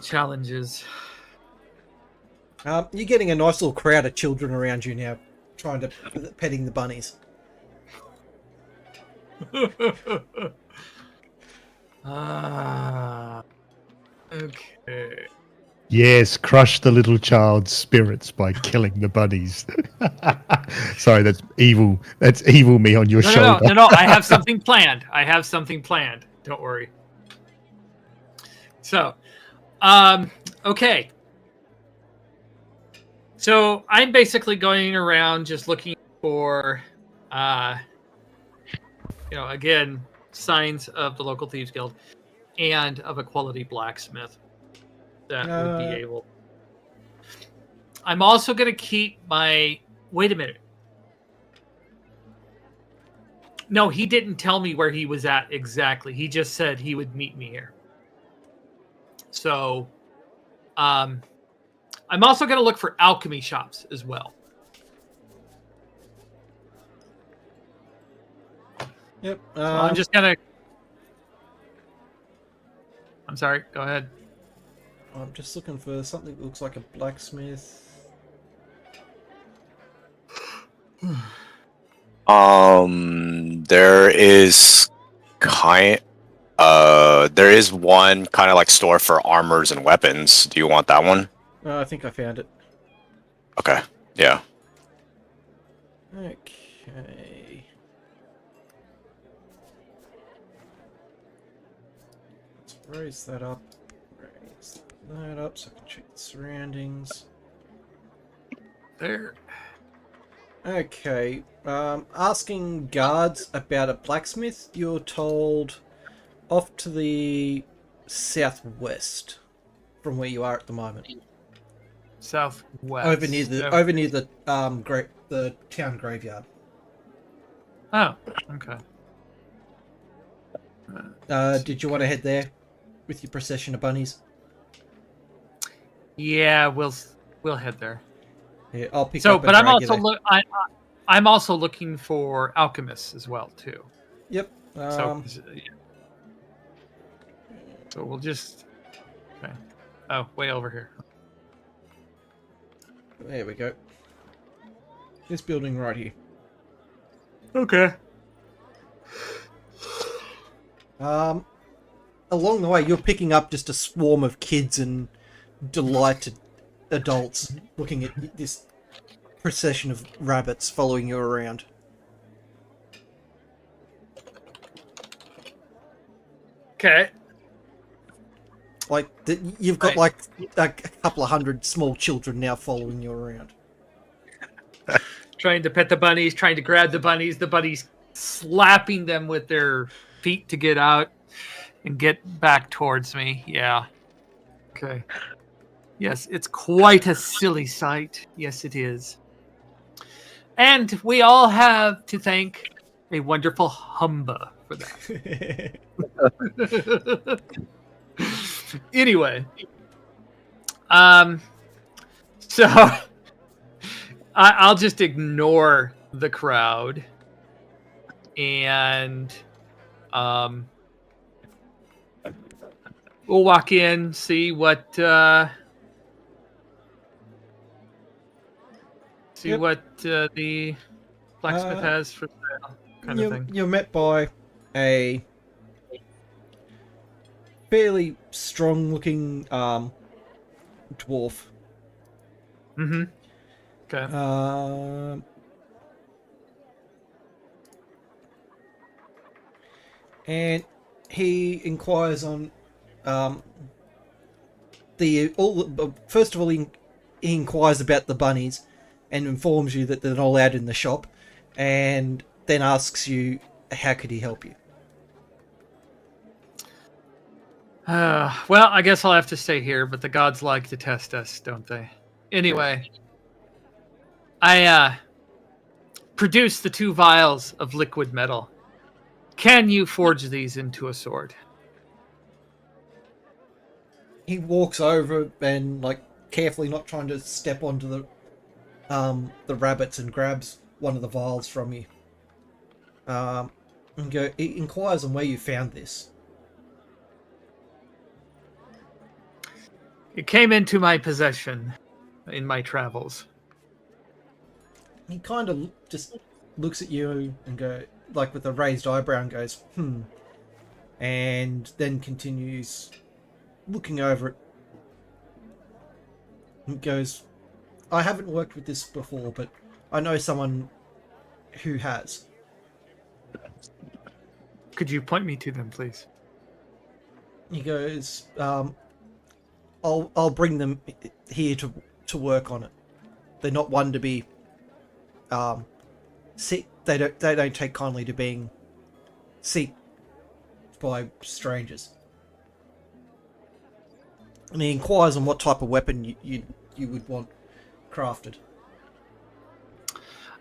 challenges. You're getting a nice little crowd of children around you now, trying to petting the bunnies. Okay. Yes, crush the little child's spirits by killing the bunnies. Sorry, that's evil. That's evil me on your shoulder. No. I have something planned. Don't worry. So, okay. So I'm basically going around just looking for, again, signs of the local thieves guild and of a quality blacksmith that would be able. I'm also going to keep my. Wait a minute. No, he didn't tell me where he was at exactly. He just said he would meet me here. So, I'm also going to look for alchemy shops as well. Yep. So I'm just going to... I'm sorry, go ahead. I'm just looking for something that looks like a blacksmith. There is there is one kind of like store for armors and weapons. Do you want that one? I think I found it. Okay. Yeah. Okay. Let's raise that up. Raise that up so I can check the surroundings. There. Okay. Asking guards about a blacksmith, you're told off to the southwest from where you are at the moment. Southwest. Over near the the town graveyard. Oh, okay. Did you want to head there with your procession of bunnies? Yeah, we'll head there. Yeah, I'll pick So, up. but I'm also I'm also looking for alchemists as well too. Yep. So we'll just. Okay. Oh, way over here. There we go. This building right here. Okay. Along the way, you're picking up just a swarm of kids and delighted adults looking at this procession of rabbits following you around. Okay. Like, you've got Right. like a couple of hundred small children now following you around. Trying to pet the bunnies, trying to grab the bunnies slapping them with their feet to get out and get back towards me. Yeah. Okay. Yes, it's quite a silly sight. Yes, it is. And we all have to thank a wonderful Humba for that. Anyway. So I'll just ignore the crowd and we'll walk in, see what the blacksmith has for sale, kind of thing. You're met by a fairly strong-looking dwarf. Mm-hmm. Okay. And he inquires on first of all he inquires about the bunnies and informs you that they're not allowed in the shop, and then asks you how could he help you. Well, I guess I'll have to stay here, but the gods like to test us, don't they? Anyway, I produced the 2 vials of liquid metal. Can you forge these into a sword? He walks over and, like, carefully, not trying to step onto the rabbits, and grabs one of the vials from you. He inquires on where you found this. It came into my possession in my travels. He kind of just looks at you and like with a raised eyebrow, and goes, and then continues looking over it. And goes, I haven't worked with this before, but I know someone who has. Could you point me to them, please? He goes, I'll bring them here to work on it. They're not one to be they don't take kindly to being seen by strangers. And he inquires on what type of weapon you would want crafted.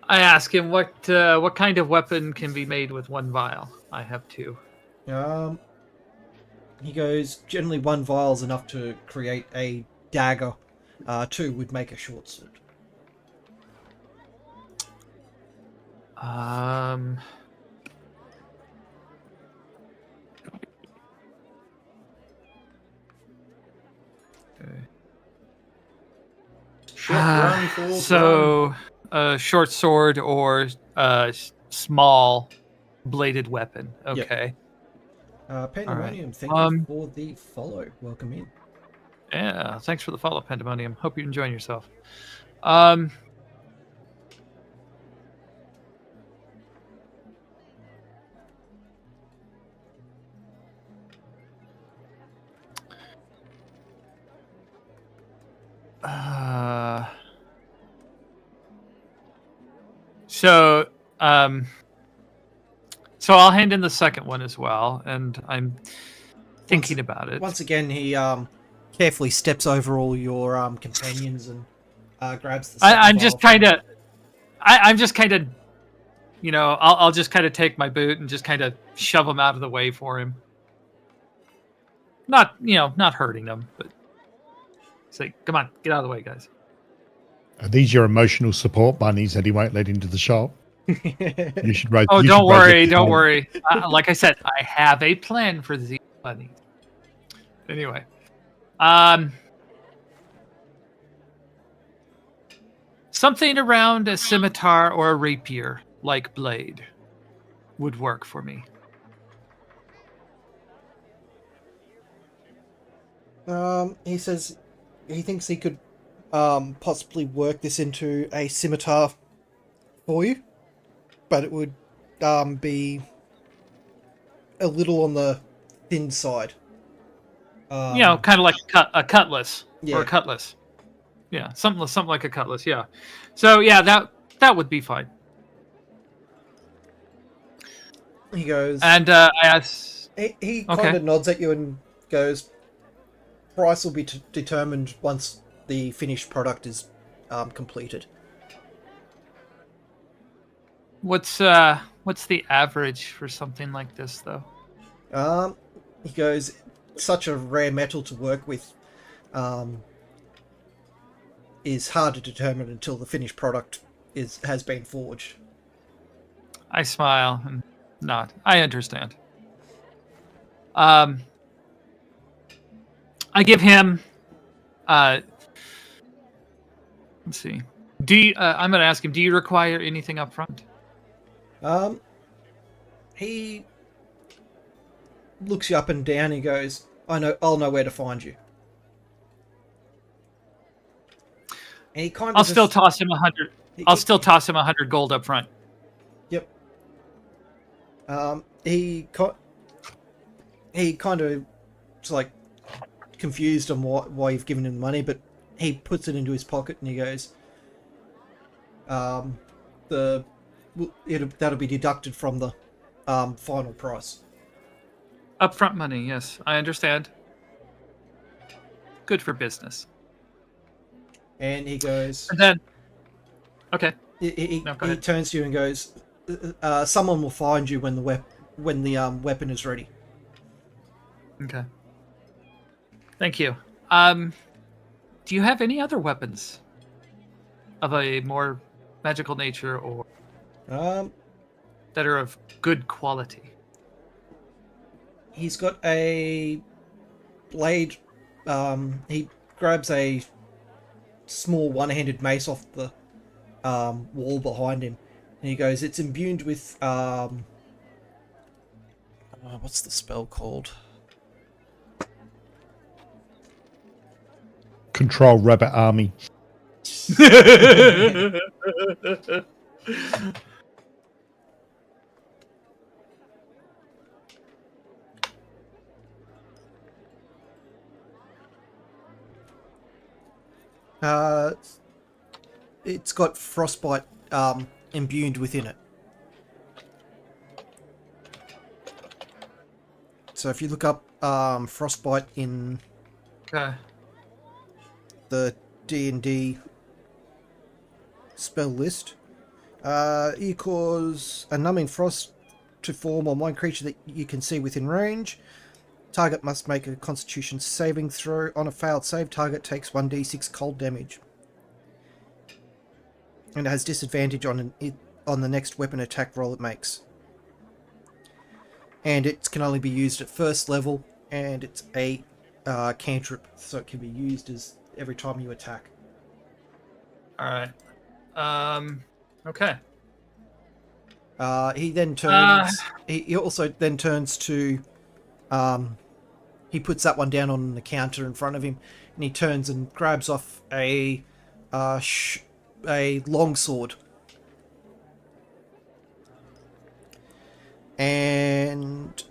I ask him what kind of weapon can be made with one vial. I have 2. He goes, generally one vial is enough to create a dagger. 2 would make a short sword. Okay. Shit, run, fools, run. So, a short sword or a small bladed weapon. Okay. Pandemonium, thank you for the follow. Welcome in. Yeah, thanks for the follow, Pandemonium. Hope you're enjoying yourself. So, so I'll hand in the second one as well, and I'm thinking about it. Once again, he carefully steps over all your companions and grabs the. I'm just kind of, I'm just kind of, you know, I'll just kind of take my boot and just kind of shove him out of the way for him. Not, you know, not hurting him, but say, come on, get out of the way, guys. Are these your emotional support bunnies that he won't let into the shop? You should raise. Oh, you don't should raise worry, a don't flag. worry. Like I said, I have a plan for these bunnies. Anyway, something around a scimitar or a rapier like blade would work for me. He says he thinks he could possibly work this into a scimitar for you, but it would be a little on the thin side. You know, kind of like a cutlass Yeah. or a cutlass. Yeah, something like a cutlass. Yeah. So yeah, that would be fine. He goes, And I asked, he Okay. kind of nods at you and goes, price will be determined once the finished product is completed. what's the average for something like this, though? He goes, such a rare metal to work with is hard to determine until the finished product has been forged. I smile and nod. I understand. I give him. Let's see. I'm going to ask him. Do you require anything up front? He looks you up and down. He goes, I'll know where to find you. And he kind of I'll still toss him 100. I'll still toss him 100 gold up front. Yep. He kind of is like confused on why you've given him the money, but he puts it into his pocket and he goes, that'll be deducted from the final price. Upfront money, yes, I understand. Good for business. And he goes, And then, okay. he No, go ahead. turns to you and goes, someone will find you when the weapon is ready. Okay. Thank you. Do you have any other weapons of a more magical nature or that are of good quality? He's got a blade. He grabs a small one-handed mace off the wall behind him, and he goes, "It's imbued with what's the spell called?" Control Rabbit Army. It's got frostbite imbued within it. So if you look up frostbite in Okay. the D&D spell list, You cause a numbing frost to form on one creature that you can see within range. Target must make a Constitution saving throw. On a failed save, target takes 1d6 cold damage, and it has disadvantage on the next weapon attack roll it makes. And it can only be used at first level, and it's a cantrip, so it can be used as every time you attack. All right. Okay. He then turns. He also then turns to. He puts that one down on the counter in front of him, and he turns and grabs off a longsword. And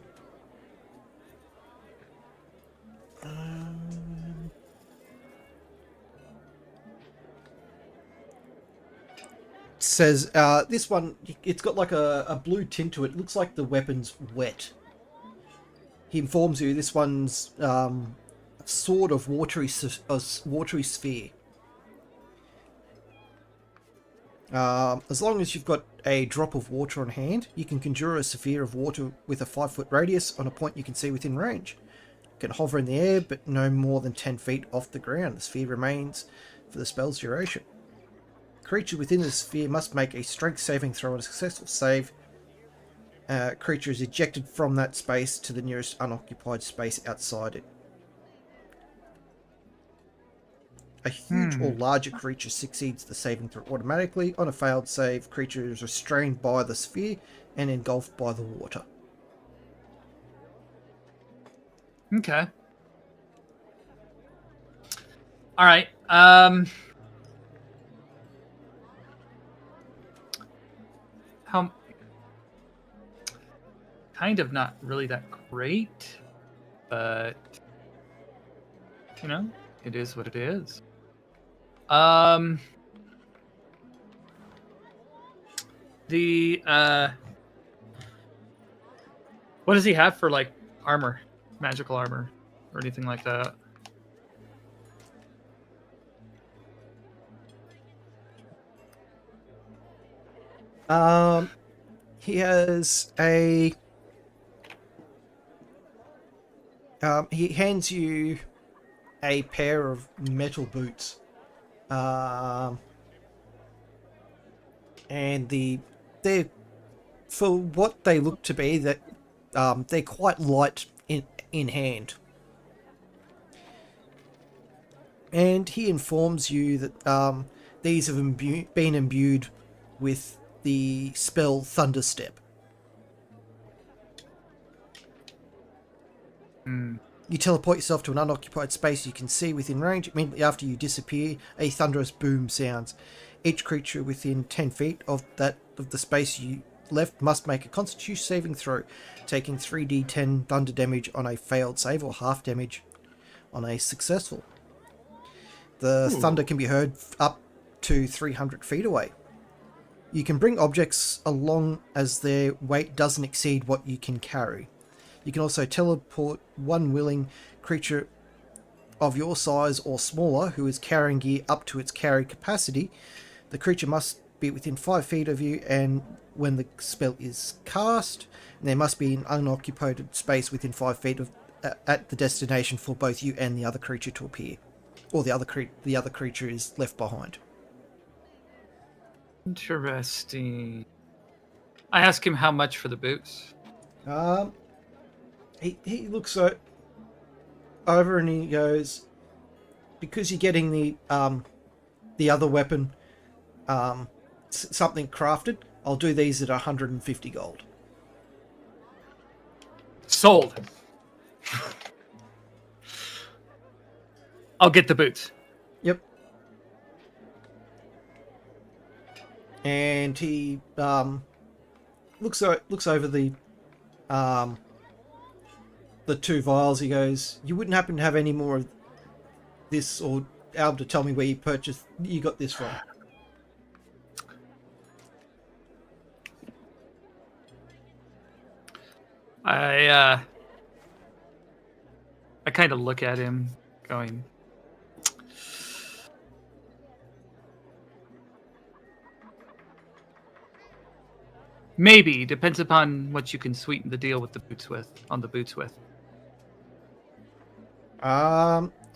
says this one, it's got like a blue tint to it. It looks like the weapon's wet. He informs you this one's sword of watery sphere. As long as you've got a drop of water on hand, you can conjure a sphere of water with a 5-foot radius on a point you can see within range. You can hover in the air, but no more than 10 feet off the ground. The sphere remains for the spell's duration. Creature within the sphere must make a strength saving throw on a successful save. Creature is ejected from that space to the nearest unoccupied space outside it. A huge or larger creature succeeds the saving throw automatically. On a failed save, creature is restrained by the sphere and engulfed by the water. Okay. All right. How? Kind of not really that great, but you know, it is what it is. What does he have for like armor, magical armor, or anything like that? He has a. He hands you a pair of metal boots. And they're, for what they look to be, that they're quite light in hand. And he informs you that these have been imbued with the spell Thunderstep. You teleport yourself to an unoccupied space you can see within range. Immediately after you disappear, a thunderous boom sounds. Each creature within 10 feet of the space you left must make a Constitution saving throw, taking 3d10 thunder damage on a failed save or half damage on a successful. The thunder can be heard up to 300 feet away. You can bring objects along as their weight doesn't exceed what you can carry. You can also teleport one willing creature of your size or smaller who is carrying gear up to its carry capacity. The creature must be within 5 feet of you, and when the spell is cast, there must be an unoccupied space within 5 feet of at the destination for both you and the other creature to appear, or the other creature is left behind. Interesting. I ask him how much for the boots. He looks over and he goes, because you're getting the other weapon, something crafted, I'll do these at 150 gold. Sold. I'll get the boots. Yep. And he looks over the two vials. He goes, "You wouldn't happen to have any more of this, or able to tell me where you got this from?" I kind of look at him, going, Maybe depends upon what you can sweeten the deal with the boots with. On the boots with.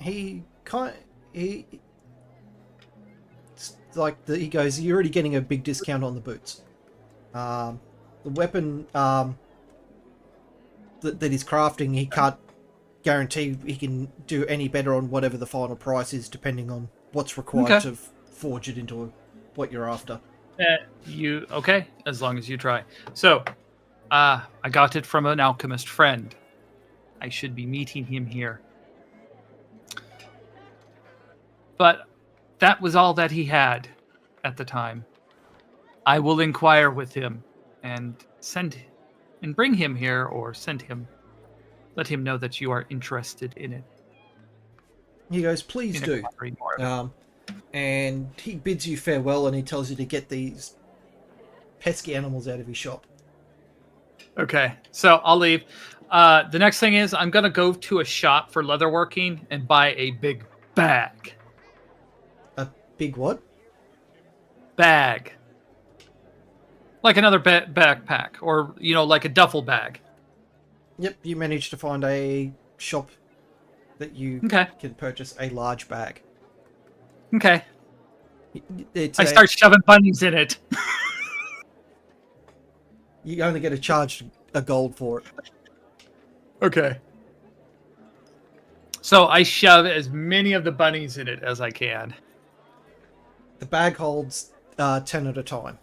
He he goes, you're already getting a big discount on the boots. The weapon that he's crafting, he can't guarantee he can do any better on whatever the final price is, depending on what's required to forge it into what you're after. You okay? As long as you try. So, I got it from an alchemist friend. I should be meeting him here. But that was all that he had at the time. I will inquire with him and bring him here, or send him. Let him know that you are interested in it. He goes, please do. And he bids you farewell, and he tells you to get these pesky animals out of his shop. Okay, so I'll leave. The next thing is I'm going to go to a shop for leatherworking and buy a big bag. A big what? Bag. Like another backpack, or, like a duffel bag. Yep, you managed to find a shop that you can purchase a large bag. Okay. I start shoving bunnies in it. You only get a gold for it. Okay. So I shove as many of the bunnies in it as I can. The bag holds 10 at a time.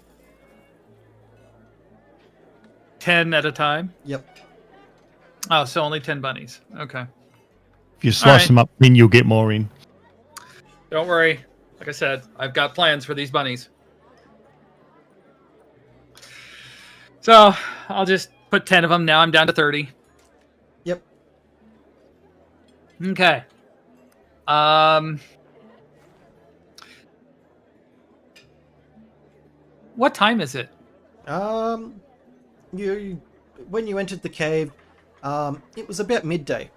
10 at a time? Yep. Oh, so only 10 bunnies. Okay. If you slice them up, then you'll get more in. Don't worry. Like I said, I've got plans for these bunnies. So I'll just put 10 of them. Now I'm down to 30. Yep. Okay. What time is it? When you entered the cave, it was about midday.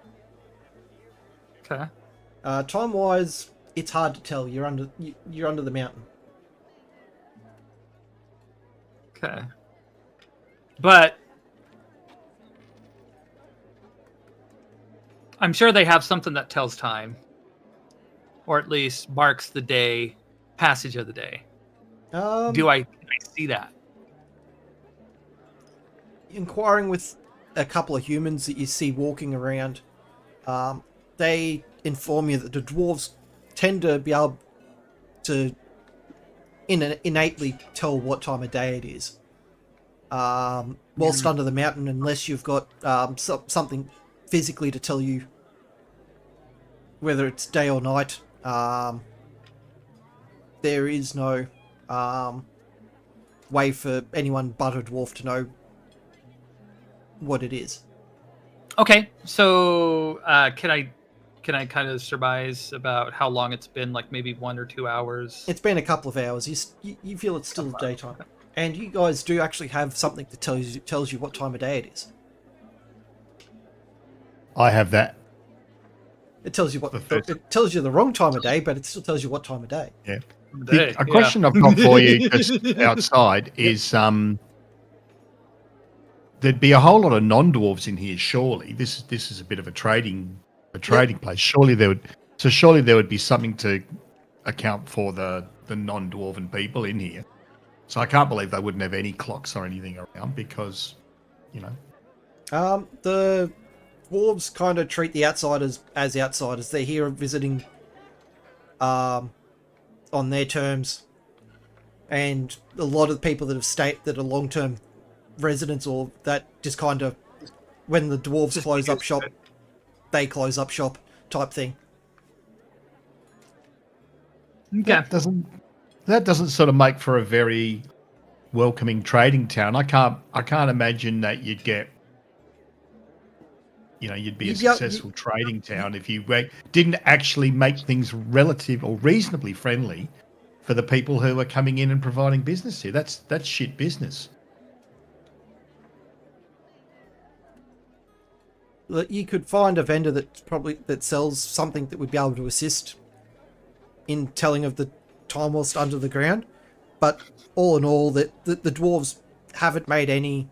Okay. Time-wise, it's hard to tell. You're under the mountain. Okay. But I'm sure they have something that tells time, or at least marks the day, passage of the day. Can I see that? Inquiring with a couple of humans that you see walking around, they inform you that the dwarves tend to be able to innately tell what time of day it is. Whilst under the mountain, unless you've got something physically to tell you whether it's day or night, there is no way for anyone but a dwarf to know what it is. Okay, so can I kind of surmise about how long it's been? Like maybe 1 or 2 hours? It's been a couple of hours. You feel it's still daytime. And you guys do actually have something that tells you what time of day it is. I have that. It tells you it tells you the wrong time of day, but it still tells you what time of day. Yeah. A question I've got for you just outside is there'd be a whole lot of non-dwarves in here, surely. This is a bit of a trading place. Surely there would be something to account for the non-dwarven people in here. So I can't believe they wouldn't have any clocks or anything around because, the dwarves kind of treat the outsiders as outsiders. They're here visiting on their terms, and a lot of the people that are long-term residents or that just kind of, when the dwarves close up shop, they close up shop type thing. Okay. That doesn't sort of make for a very welcoming trading town. I can't imagine that you'd get, you'd be a successful trading town if you didn't actually make things relative or reasonably friendly for the people who are coming in and providing business here. That's shit business. You could find a vendor that sells something that would be able to assist in telling of the time whilst under the ground, but all in all, the dwarves haven't made any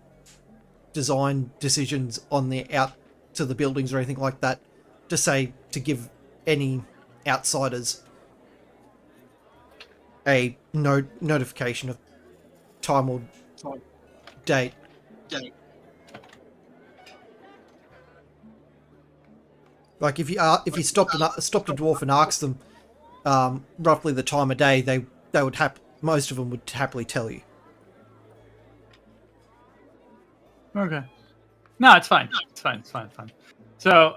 design decisions on the out to the buildings or anything like that to give any outsiders a notification of time or date. Like if you stopped a dwarf and asked them roughly the time of day, they would most of them would happily tell you. Okay. No, it's fine. It's fine. So,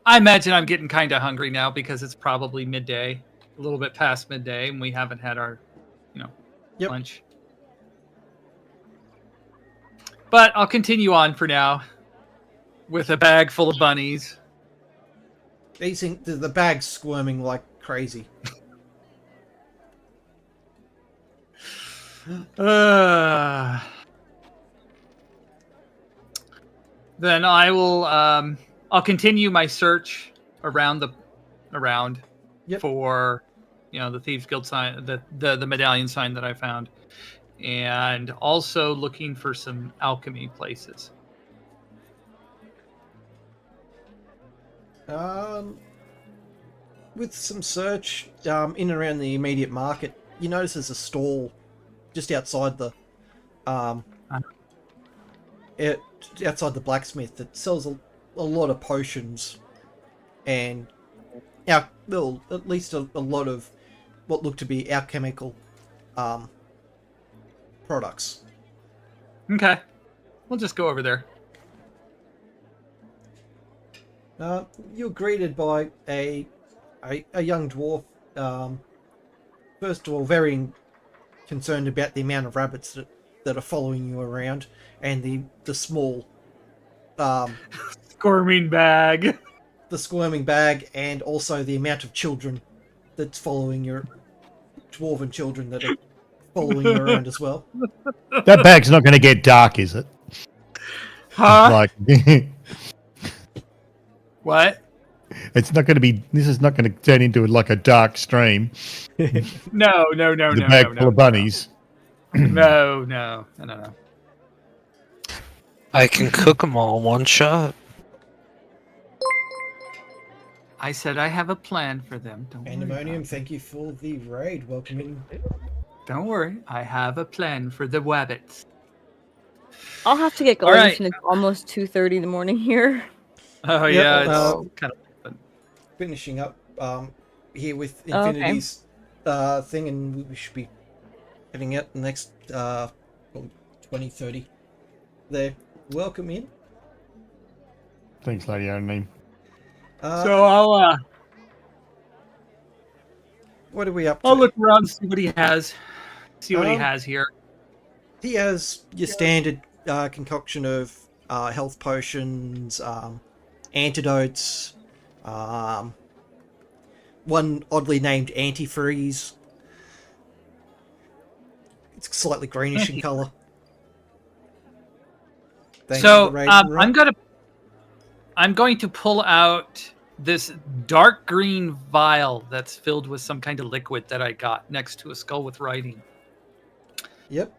I imagine I'm getting kind of hungry now because it's probably midday, a little bit past midday, and we haven't had our, lunch. But I'll continue on for now with a bag full of bunnies. The bag's squirming like crazy. Then I will. I'll continue my search around for, the Thieves Guild sign, the medallion sign that I found, and also looking for some alchemy places. With some search in and around the immediate market, you notice there's a stall just outside the outside the blacksmith that sells a lot of potions and at least a lot of what look to be alchemical products. Okay, we'll just go over there. You're greeted by a young dwarf. First of all, very concerned about the amount of rabbits that are following you around, and the small Squirming bag. The squirming bag, and also the amount of children that's following your dwarven children that are following you around as well. That bag's not going to get dark, is it? Huh? Like, What? it's not going to be. This is not going to turn into like a dark stream. No. The bag full of bunnies. No. I can cook them all in one shot. I said I have a plan for them. Don't worry. Pandemonium, thank you for the raid. Welcome in. Don't worry. I have a plan for the wabbits. I'll have to get going. All right. It's almost 2:30 in the morning here. Oh Yep, yeah, it's kind of. Finishing up here with Oh, okay. Infinity's thing, and we should be heading out the next 20-30 there. Welcome in. Thanks, Lady Only. So I'll what are we up to? I'll look around and see what he has. See what he has here. He has your standard concoction of health potions, antidotes, one oddly named antifreeze. It's slightly greenish in color. Thanks So for the raid, I'm going to pull out this dark green vial that's filled with some kind of liquid that I got next to a skull with writing. Yep.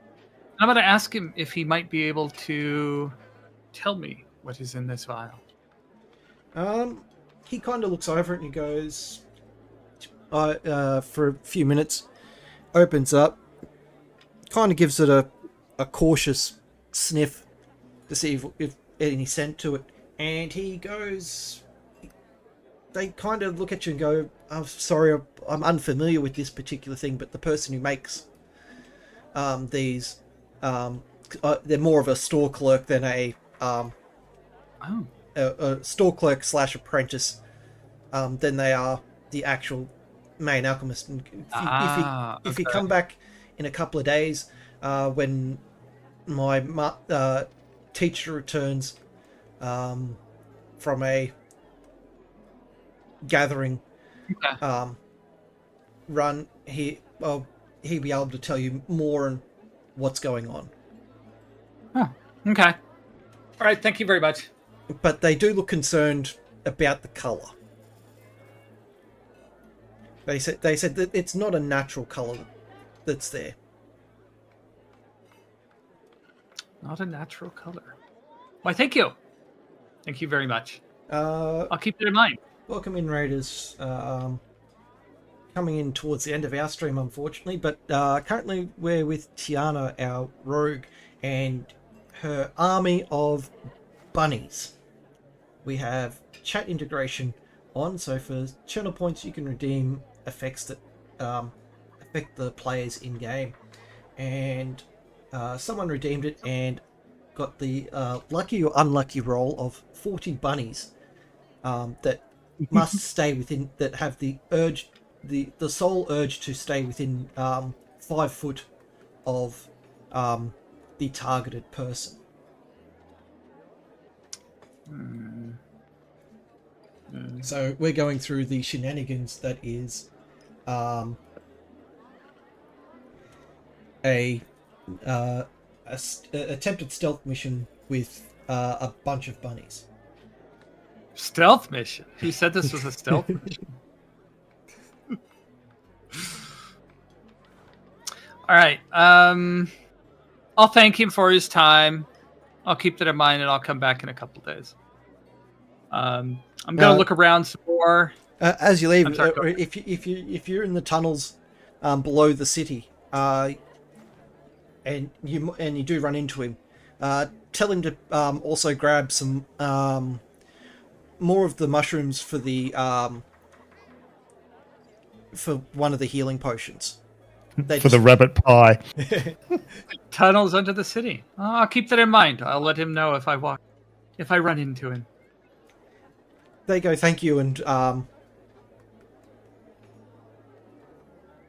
I'm going to ask him if he might be able to tell me what is in this vial. He kind of looks over it and he goes, for a few minutes, opens up, kind of gives it a cautious sniff to see if any scent to it, and he goes. They kind of look at you and go, "I'm sorry, I'm unfamiliar with this particular thing, but the person who makes these, they're more of a store clerk than a store clerk / apprentice than they are the actual main alchemist. And if you come back in a couple of days, when my teacher returns from a gathering run, he'll be able to tell you more on what's going on." Oh, okay. All right, thank you very much. But they do look concerned about the color. They said that it's not a natural color that's there. Not a natural color. Why, thank you. Thank you very much. I'll keep it in mind. Welcome in, Raiders. Coming in towards the end of our stream, unfortunately, but currently we're with Tiana, our rogue, and her army of bunnies. We have chat integration on, so for channel points you can redeem effects that affect the players in game. And someone redeemed it and got the lucky or unlucky roll of 40 bunnies that must stay within, that have the urge, the sole urge to stay within 5 foot of the targeted person. So we're going through the shenanigans that is a attempted stealth mission with a bunch of bunnies. Stealth mission? Who said this was a stealth mission? All right. I'll thank him for his time. I'll keep that in mind, and I'll come back in a couple days. I'm gonna look around some more. As you leave, sorry, if you're in the tunnels below the city, and you do run into him, tell him to also grab some more of the mushrooms for the for one of the healing potions. For the rabbit pie. Tunnels under the city. I'll keep that in mind. I'll let him know if I run into him. They go, thank you, and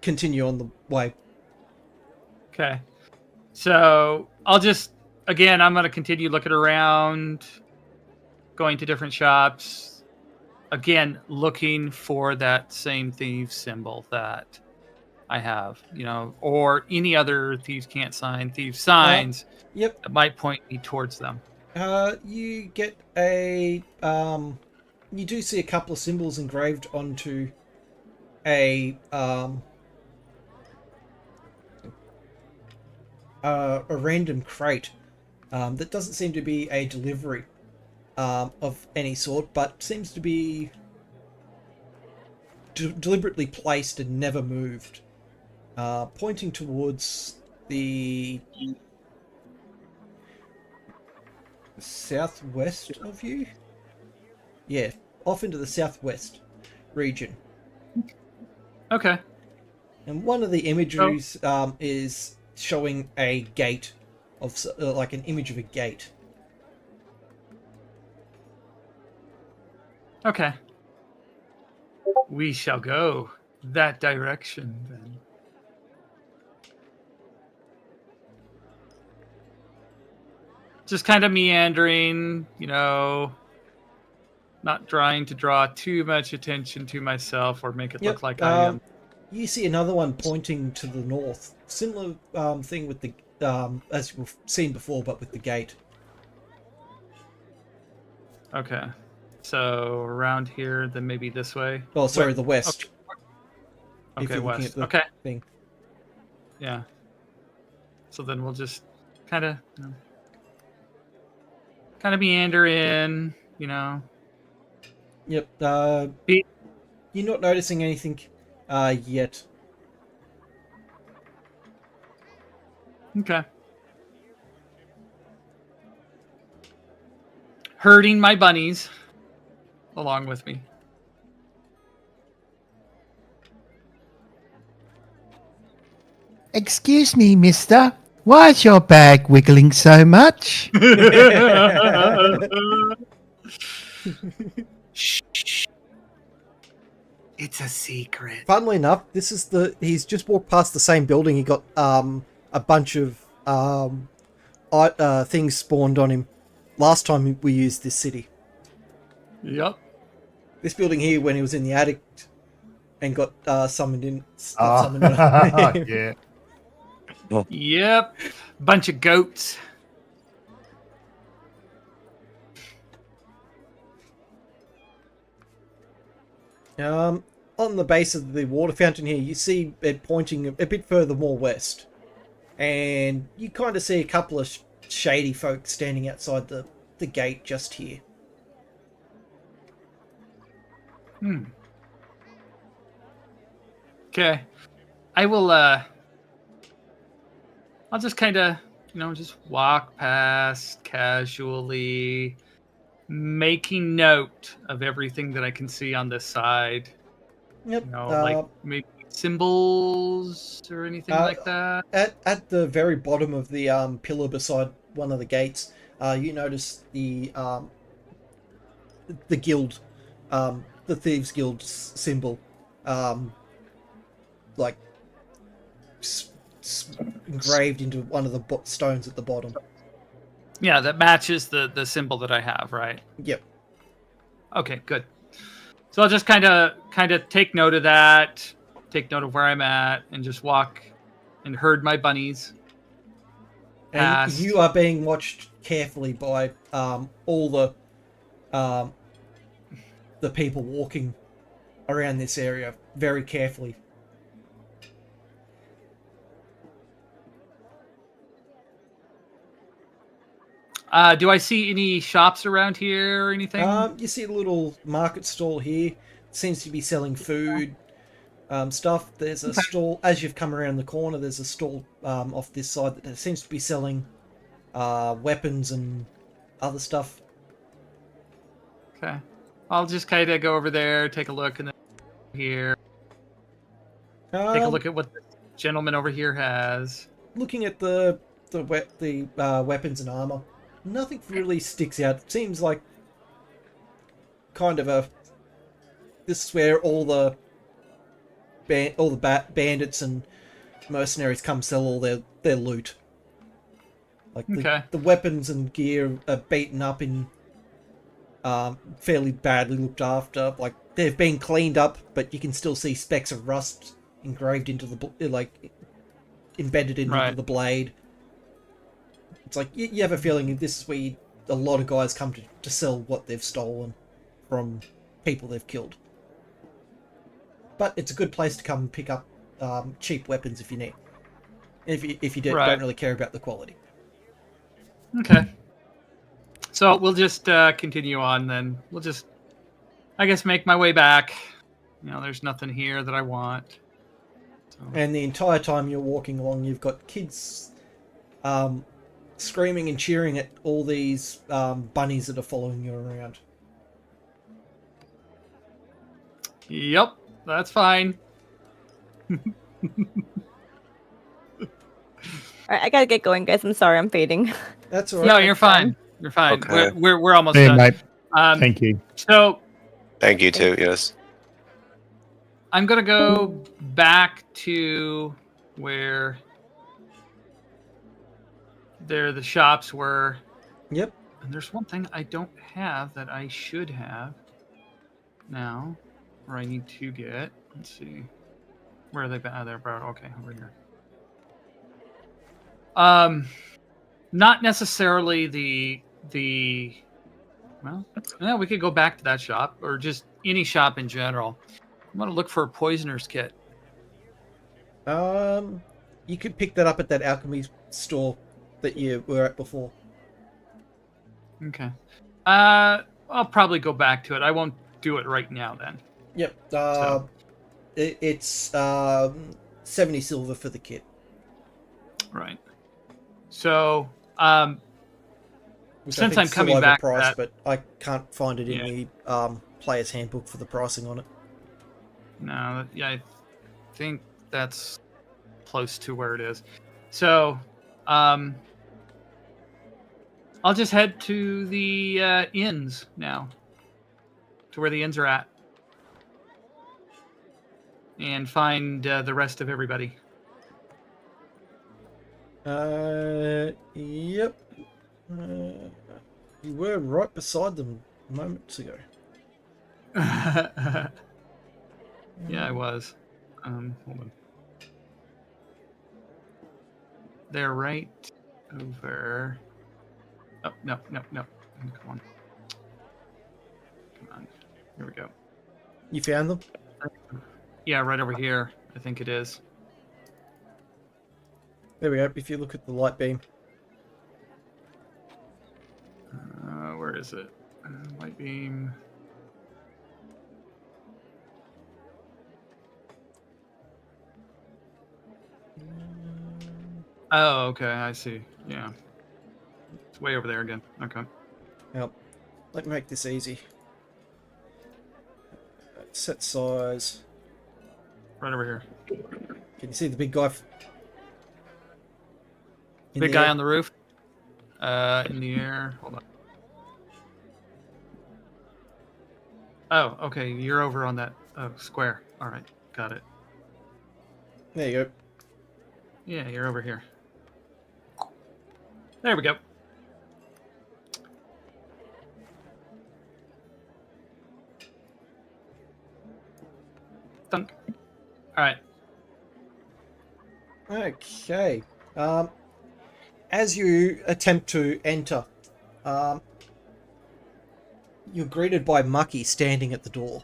continue on the way. Okay. So I'm going to continue looking around, going to different shops. Again, looking for that same thieves symbol that I have, or any other thieves can't sign, thieves signs Yep. that might point me towards them. You get a you do see a couple of symbols engraved onto a random crate that doesn't seem to be a delivery of any sort, but seems to be deliberately placed and never moved, pointing towards the southwest of you. Yeah, off into the southwest region. Okay. And one of the imageries is showing a gate of like an image of a gate. Okay. We shall go that direction then. Just kind of meandering, not trying to draw too much attention to myself or make it look like I am. You see another one pointing to the north. Similar thing with the as we've seen before, but with the gate. Okay. So around here, then maybe this way. Oh, sorry, the west. If Okay, you're looking west. at the Okay. thing. Yeah. So then we'll just kind of meander in, Yep. You're not noticing anything yet. Okay. Herding my bunnies along with me. Excuse me, mister. Why is your bag wiggling so much? Shh. It's a secret. Funnily enough, he's just walked past the same building. He got a bunch of things spawned on him last time we used this city. Yep. This building here, when he was in the attic and got summoned in. Yeah. Yep. Bunch of goats. On the base of the water fountain here, you see it pointing a bit further more west. And you kind of see a couple of shady folk standing outside the gate just here. Okay. I will I'll just kind of, just walk past casually, making note of everything that I can see on this side. Yep. Like maybe symbols or anything like that. At the very bottom of the pillar beside one of the gates, you notice the guild, the thieves guild symbol, like engraved into one of the stones at the bottom. Yeah, that matches the symbol that I have, right? Yep. Okay, good. So I'll just kind of take note of that, take note of where I'm at, and just walk and herd my bunnies. And you are being watched carefully by all the people walking around this area very carefully. Do I see any shops around here or anything? You see a little market stall here. It seems to be selling food, stuff. There's a stall as you've come around the corner. There's a stall off this side that seems to be selling weapons and other stuff. Okay, I'll just kind of go over there, take a look, and then here, take a look at what the gentleman over here has. Looking at the weapons and armor, nothing really sticks out. It seems like kind of this is where all the bandits and mercenaries come sell all their loot. Like the weapons and gear are beaten up in fairly badly looked after. Like they've been cleaned up, but you can still see specks of rust engraved into embedded into the blade. It's like you have a feeling this is where a lot of guys come to sell what they've stolen from people they've killed. But it's a good place to come and pick up cheap weapons if you need. If you don't really care about the quality. Okay. So we'll just continue on then. We'll just, I guess, make my way back. There's nothing here that I want. So. And the entire time you're walking along, you've got kids screaming and cheering at all these bunnies that are following you around. Yep, that's fine. Alright, I gotta get going, guys. I'm sorry, I'm fading. That's all right. No, you're fine. You're fine. Okay. We're almost Hey, done. mate. Thank you. So Thank you too. Yes. I'm gonna go back to where the shops were. Yep. And there's one thing I don't have that I should have now, or I need to get. Let's see. Where are they? They're okay, over here. Not necessarily the well, we could go back to that shop or just any shop in general. I'm gonna look for a poisoner's kit. You could pick that up at that alchemy store that you were at before. Okay. I'll probably go back to it. I won't do it right now then. Yep. It's 70 silver for the kit. Right. So, Which since I I'm think's coming still back, overpriced, but I can't find it in the player's handbook for the pricing on it. No, yeah, I think that's close to where it is. So, I'll just head to the inns now, to where the inns are at, and find the rest of everybody. Yep. You were right beside them moments ago. Yeah, I was. Hold on. They're right over. Oh, no. Come on. Here we go. You found them? Yeah, right over here. I think it is. There we go. If you look at the light beam. is it? Light beam. Oh, okay, I see. Yeah. It's way over there again. Okay. Yep. Let me make this easy. Set size. Right over here. Can you see the big guy? Big guy on the roof. In the air. Hold on. Oh, okay. You're over on that square. All right. Got it. There you go. Yeah, you're over here. There we go. Thunk. All right. Okay. As you attempt to enter, you're greeted by Mucky standing at the door.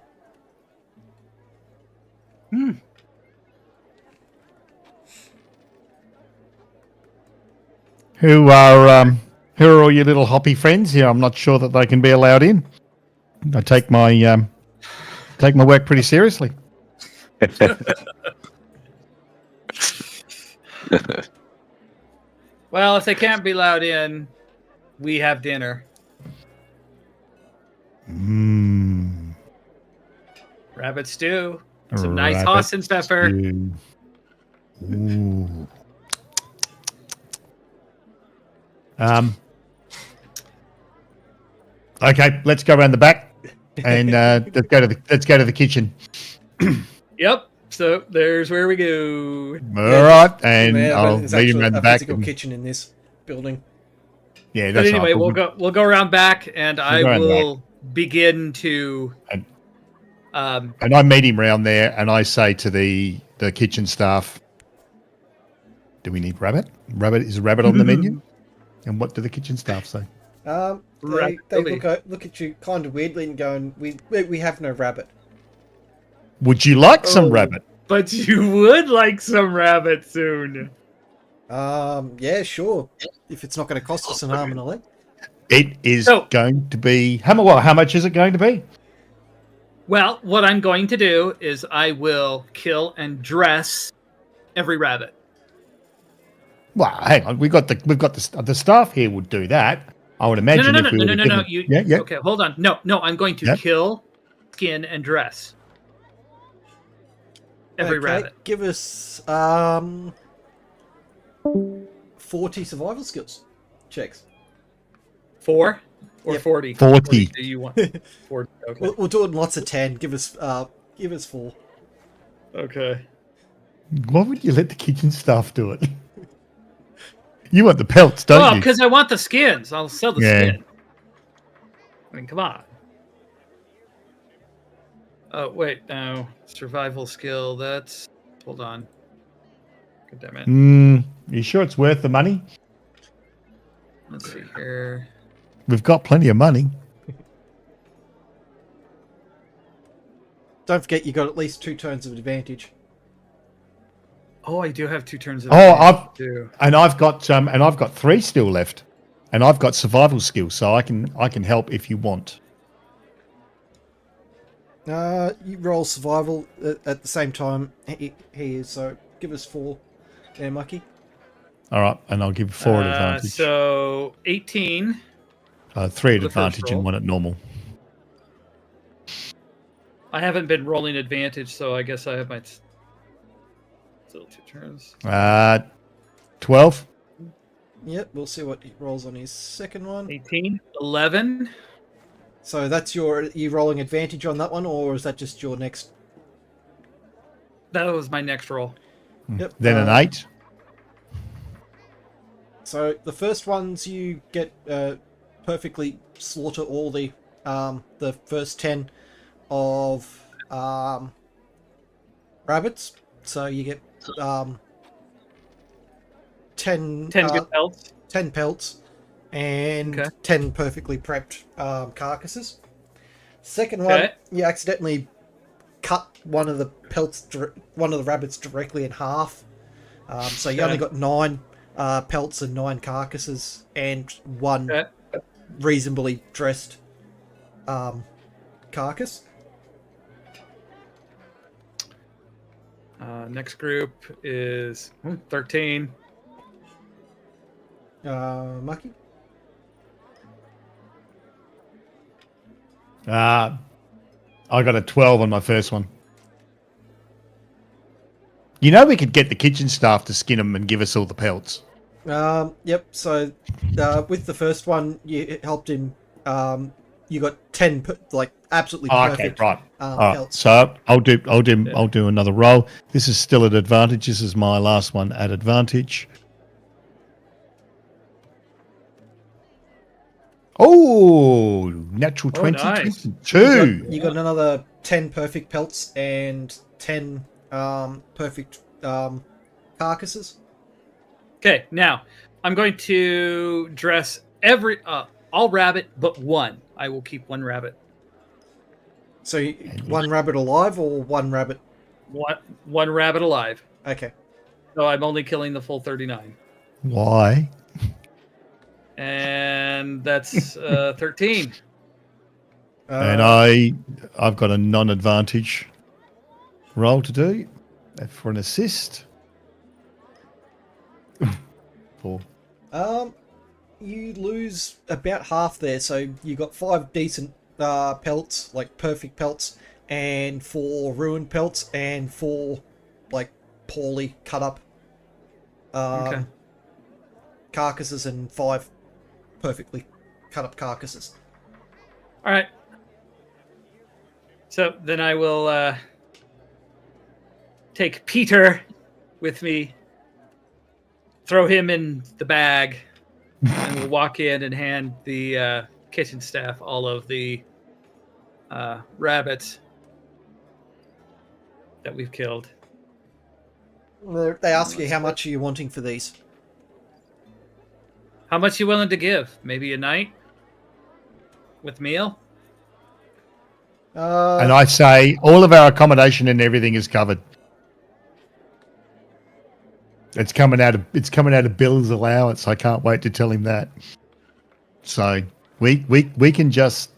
Who are all your little hoppy friends here? I'm not sure that they can be allowed in. I take my work pretty seriously. Well, if they can't be allowed in, we have dinner. Mmm. Rabbit stew. Some nice sauce and pepper. Ooh. Okay, let's go around the back and let's go to the kitchen. Yep. So there's where we go. All right, and Yeah, I'll there's meet him actually around the a back. physical kitchen in this building. Yeah, But that's anyway, right. we'll go around back, and I go around will begin to. And I meet him around there, and I say to the kitchen staff, "Do we need rabbit? Is a rabbit on the menu?" And what do the kitchen staff say? They look at you kind of weirdly and going, "We have no rabbit." Would you like some rabbit? But you would like some rabbit soon. Yeah, sure. If it's not going to cost us an arm and a leg. It is So- going to be how much is it going to be? Well, what I'm going to do is I will kill and dress every rabbit. Well, hang on. We've got the staff here would do that. I would imagine. No. if we were to give them- Yeah. Okay, hold on. No. I'm going to kill, skin, and dress every rabbit. Give us 40 survival skills checks. 4 or Yep. 40? 40. Do you want 40? Okay. We'll do it in lots of 10. Give us 4. Okay. Why would you let the kitchen staff do it? You want the pelts, don't Well, you? because I want the skins. I'll sell the skin. I mean, come on. Oh, wait. No. Survival skill. That's... Hold on. God damn it. You sure it's worth the money? Let's see here. We've got plenty of money. Don't forget you got at least 2 turns of advantage. Oh, I do have 2 turns of I've too. and I've got 3 still left, and I've got survival skills, so I can help if you want. You roll survival at the same time he is, so give us 4 there, Mucky. All right, and I'll give 4 at advantage. So 18. 3 at the first advantage roll. and 1 at normal. I haven't been rolling advantage, so I guess I have my still 2 turns. 12. Yep, we'll see what he rolls on his second one. 18, 11. So that's you rolling advantage on that one, or is that just your next? That was my next roll. Yep. Then an 8. So the first ones you get perfectly slaughter all the first 10 of rabbits. So you get 10 good pelts. 10 pelts and 10 perfectly prepped carcasses. Second one, you accidentally cut one of the rabbits directly in half. So you only got 9 pelts and 9 carcasses and 1 reasonably dressed carcass. Next group is 13. Mucky? I got a 12 on my first one. You know, we could get the kitchen staff to skin them and give us all the pelts. Yep. So, with the first one, you helped him. You got 10, absolutely perfect. Okay, right. Pelts. So I'll do another roll. This is still at advantage. This is my last one at advantage. Oh, natural 20, nice. 22. You got another 10 perfect pelts and 10 perfect carcasses. Okay, now I'm going to dress all rabbit but one. I will keep one rabbit. So one rabbit alive or one rabbit? One rabbit alive. Okay. So I'm only killing the full 39. Why? And that's 13. And I've got a non-advantage roll to do for an assist. 4. You lose about half there, so you got 5 decent pelts, like perfect pelts, and 4 ruined pelts, and 4 like poorly cut up carcasses, and 5 perfectly cut up carcasses. All right. So then I will take Peter with me, throw him in the bag, and we'll walk in and hand the kitchen staff all of the rabbits that we've killed. They ask you how much are you wanting for these. How much you willing to give? Maybe a night with meal? And I say all of our accommodation and everything is covered. It's coming out of Bill's allowance. I can't wait to tell him that. So we can just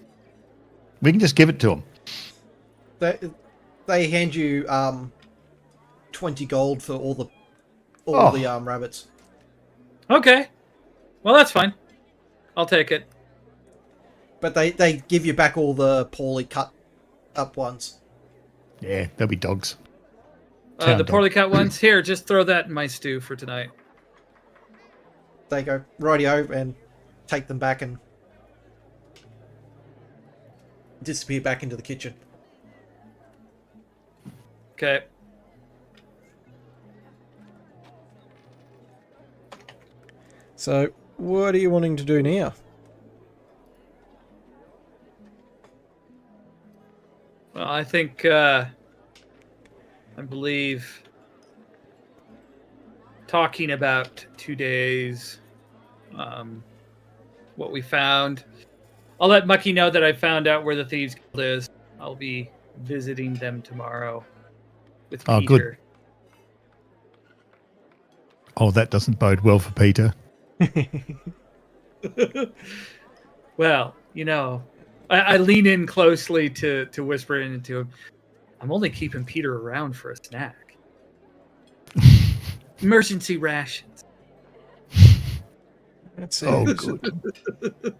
give it to him. They hand you 20 gold for all the rabbits. Okay. Well, that's fine. I'll take it. But they give you back all the poorly cut up ones. Yeah, they'll be dogs. The poorly cut ones? Here, just throw that in my stew for tonight. They go, rightio, and take them back and disappear back into the kitchen. Okay. So, what are you wanting to do now? Well, I think, I believe, talking about 2 days, what we found. I'll let Mucky know that I found out where the Thieves Guild is. I'll be visiting them tomorrow with Peter. Good. Oh, that doesn't bode well for Peter. Well, I lean in closely to whisper into him. I'm only keeping Peter around for a snack. Emergency rations. That's it. Oh, good.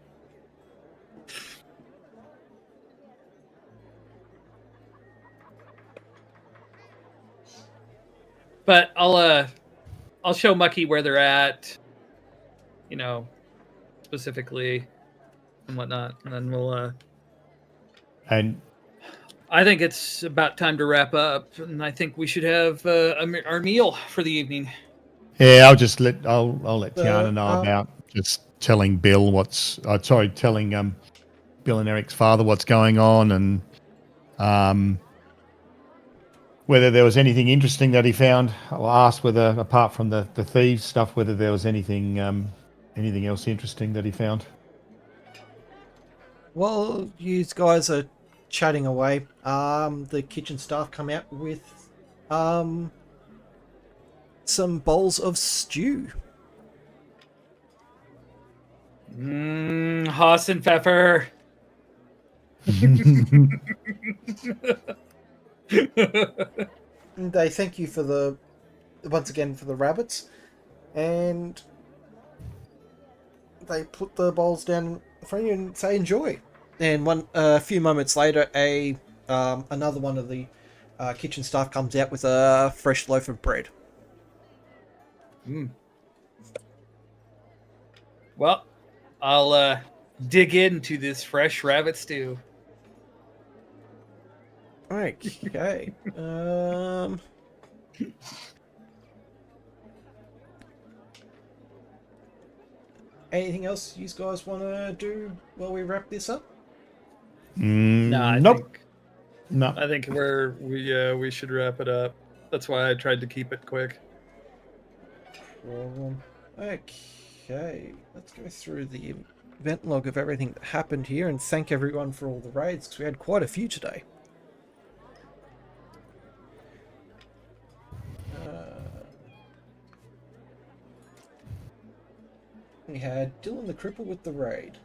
But I'll show Mucky where they're at, specifically and whatnot, and then we'll. And I think it's about time to wrap up, and I think we should have our meal for the evening. yeah, I'll let Tiana know about just telling Bill telling Bill and Eric's father what's going on, and whether there was anything interesting that he found. I'll ask whether, apart from the thieves stuff, whether there was anything else interesting that he found. Well, you guys are chatting away. The kitchen staff come out with some bowls of stew. Haas and Pfeffer. And they thank you for once again for the rabbits, and they put the bowls down in front of you and say enjoy. And a few moments later, another one of the kitchen staff comes out with a fresh loaf of bread. Well, I'll dig into this fresh rabbit stew. Okay. Anything else you guys want to do while we wrap this up? Nope. No. I think we should wrap it up. That's why I tried to keep it quick. Okay, let's go through the event log of everything that happened here and thank everyone for all the raids, because we had quite a few today. We had Dylan the Cripple with the raid.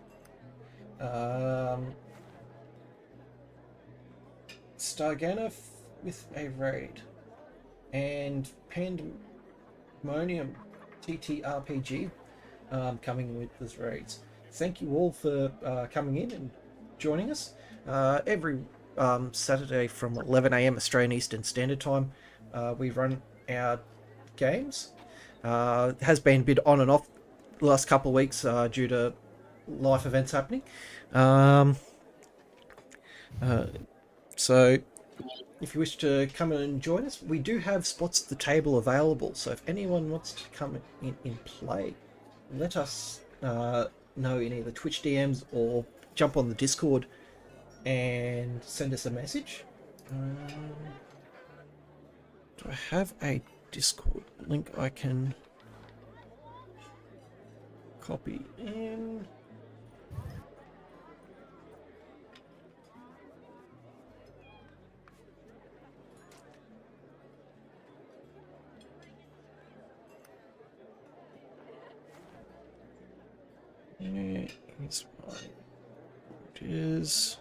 Starganov with a raid. And Pandemonium TTRPG coming with this raids. Thank you all for coming in and joining us. Every Saturday from 11 AM Australian Eastern Standard Time, we run our games. It has been a bit on and off the last couple of weeks due to life events happening. So if you wish to come and join us, we do have spots at the table available. So if anyone wants to come in play, let us know in either Twitch DMs or jump on the Discord and send us a message. Do I have a Discord link I can copy in? Here's mine. It is.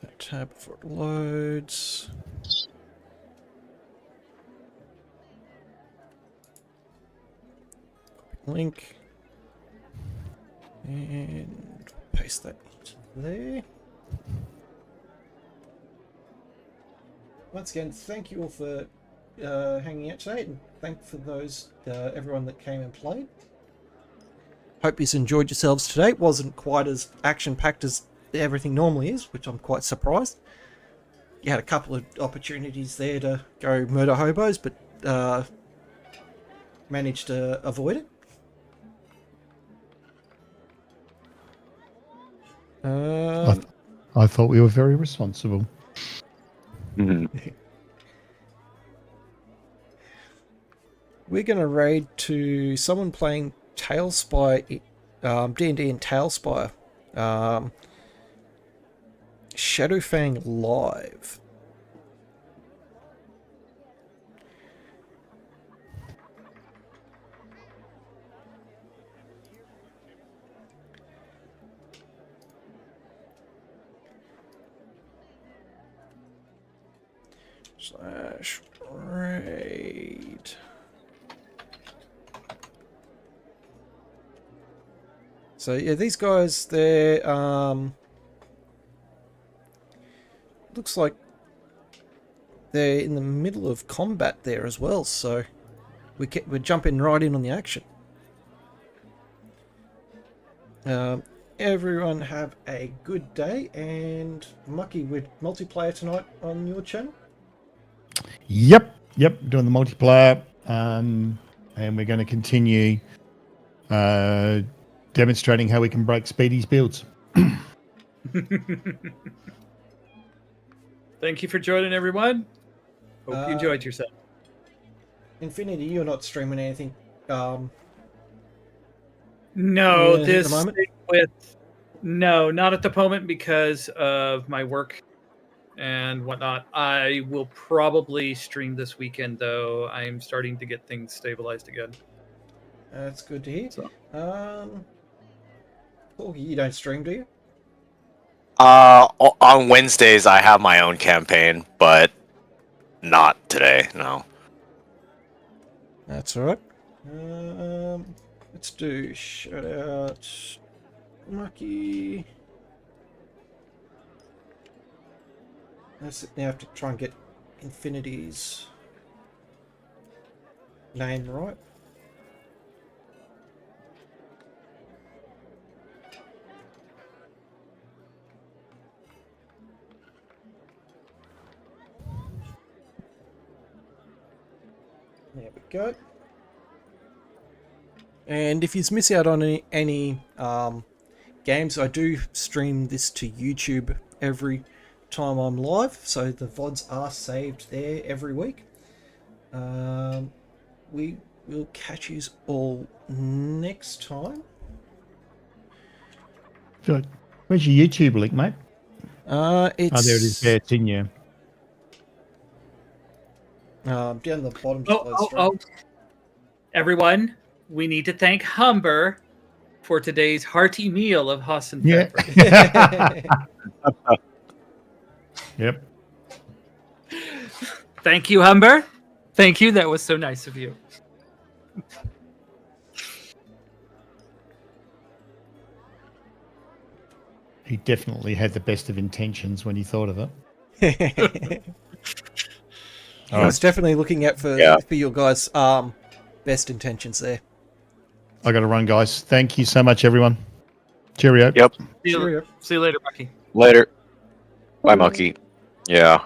That tab before it loads. Link. And paste that into there. Once again, thank you all for hanging out today, and thank for those everyone that came and played. Hope you enjoyed yourselves today. It wasn't quite as action-packed as everything normally is, which I'm quite surprised. You had a couple of opportunities there to go murder hobos, but managed to avoid it. I thought we were very responsible. We're going to raid to someone playing Tailspire, D&D and Tailspire. Shadowfang Live. /raid. So yeah, these guys, they're looks like they're in the middle of combat there as well, so we're jumping right in on the action. Everyone have a good day, and Mucky, with multiplayer tonight on your channel? Yep, doing the multiplayer, and we're going to continue demonstrating how we can break Speedy's builds. Thank you for joining, everyone. Hope you enjoyed yourself. Infinity, you're not streaming anything. No, at the moment? not at the moment because of my work and whatnot. I will probably stream this weekend, though. I'm starting to get things stabilized again. That's good to hear. So. Corgi, you don't stream, do you? On Wednesdays I have my own campaign, but not today. No. That's all right. Let's do shout out Mucky. Let's now have to try and get Infinity's name right. There we go. And if you miss out on any games, I do stream this to YouTube every time I'm live, so the VODs are saved there every week. We will catch you all next time. Good. Where's your YouTube link, mate? It's Oh, there it is. There, it's in you. down the bottom. Just below the stream. Oh. Everyone, we need to thank Humber for today's hearty meal of Haas and Pepper. Yep. Thank you, Humber. Thank you. That was so nice of you. He definitely had the best of intentions when he thought of it. I was definitely looking out for your guys' best intentions there. I got to run, guys. Thank you so much, everyone. Cheerio. Yep. See you later, Bucky. Later. Bye, Monkey. Yeah.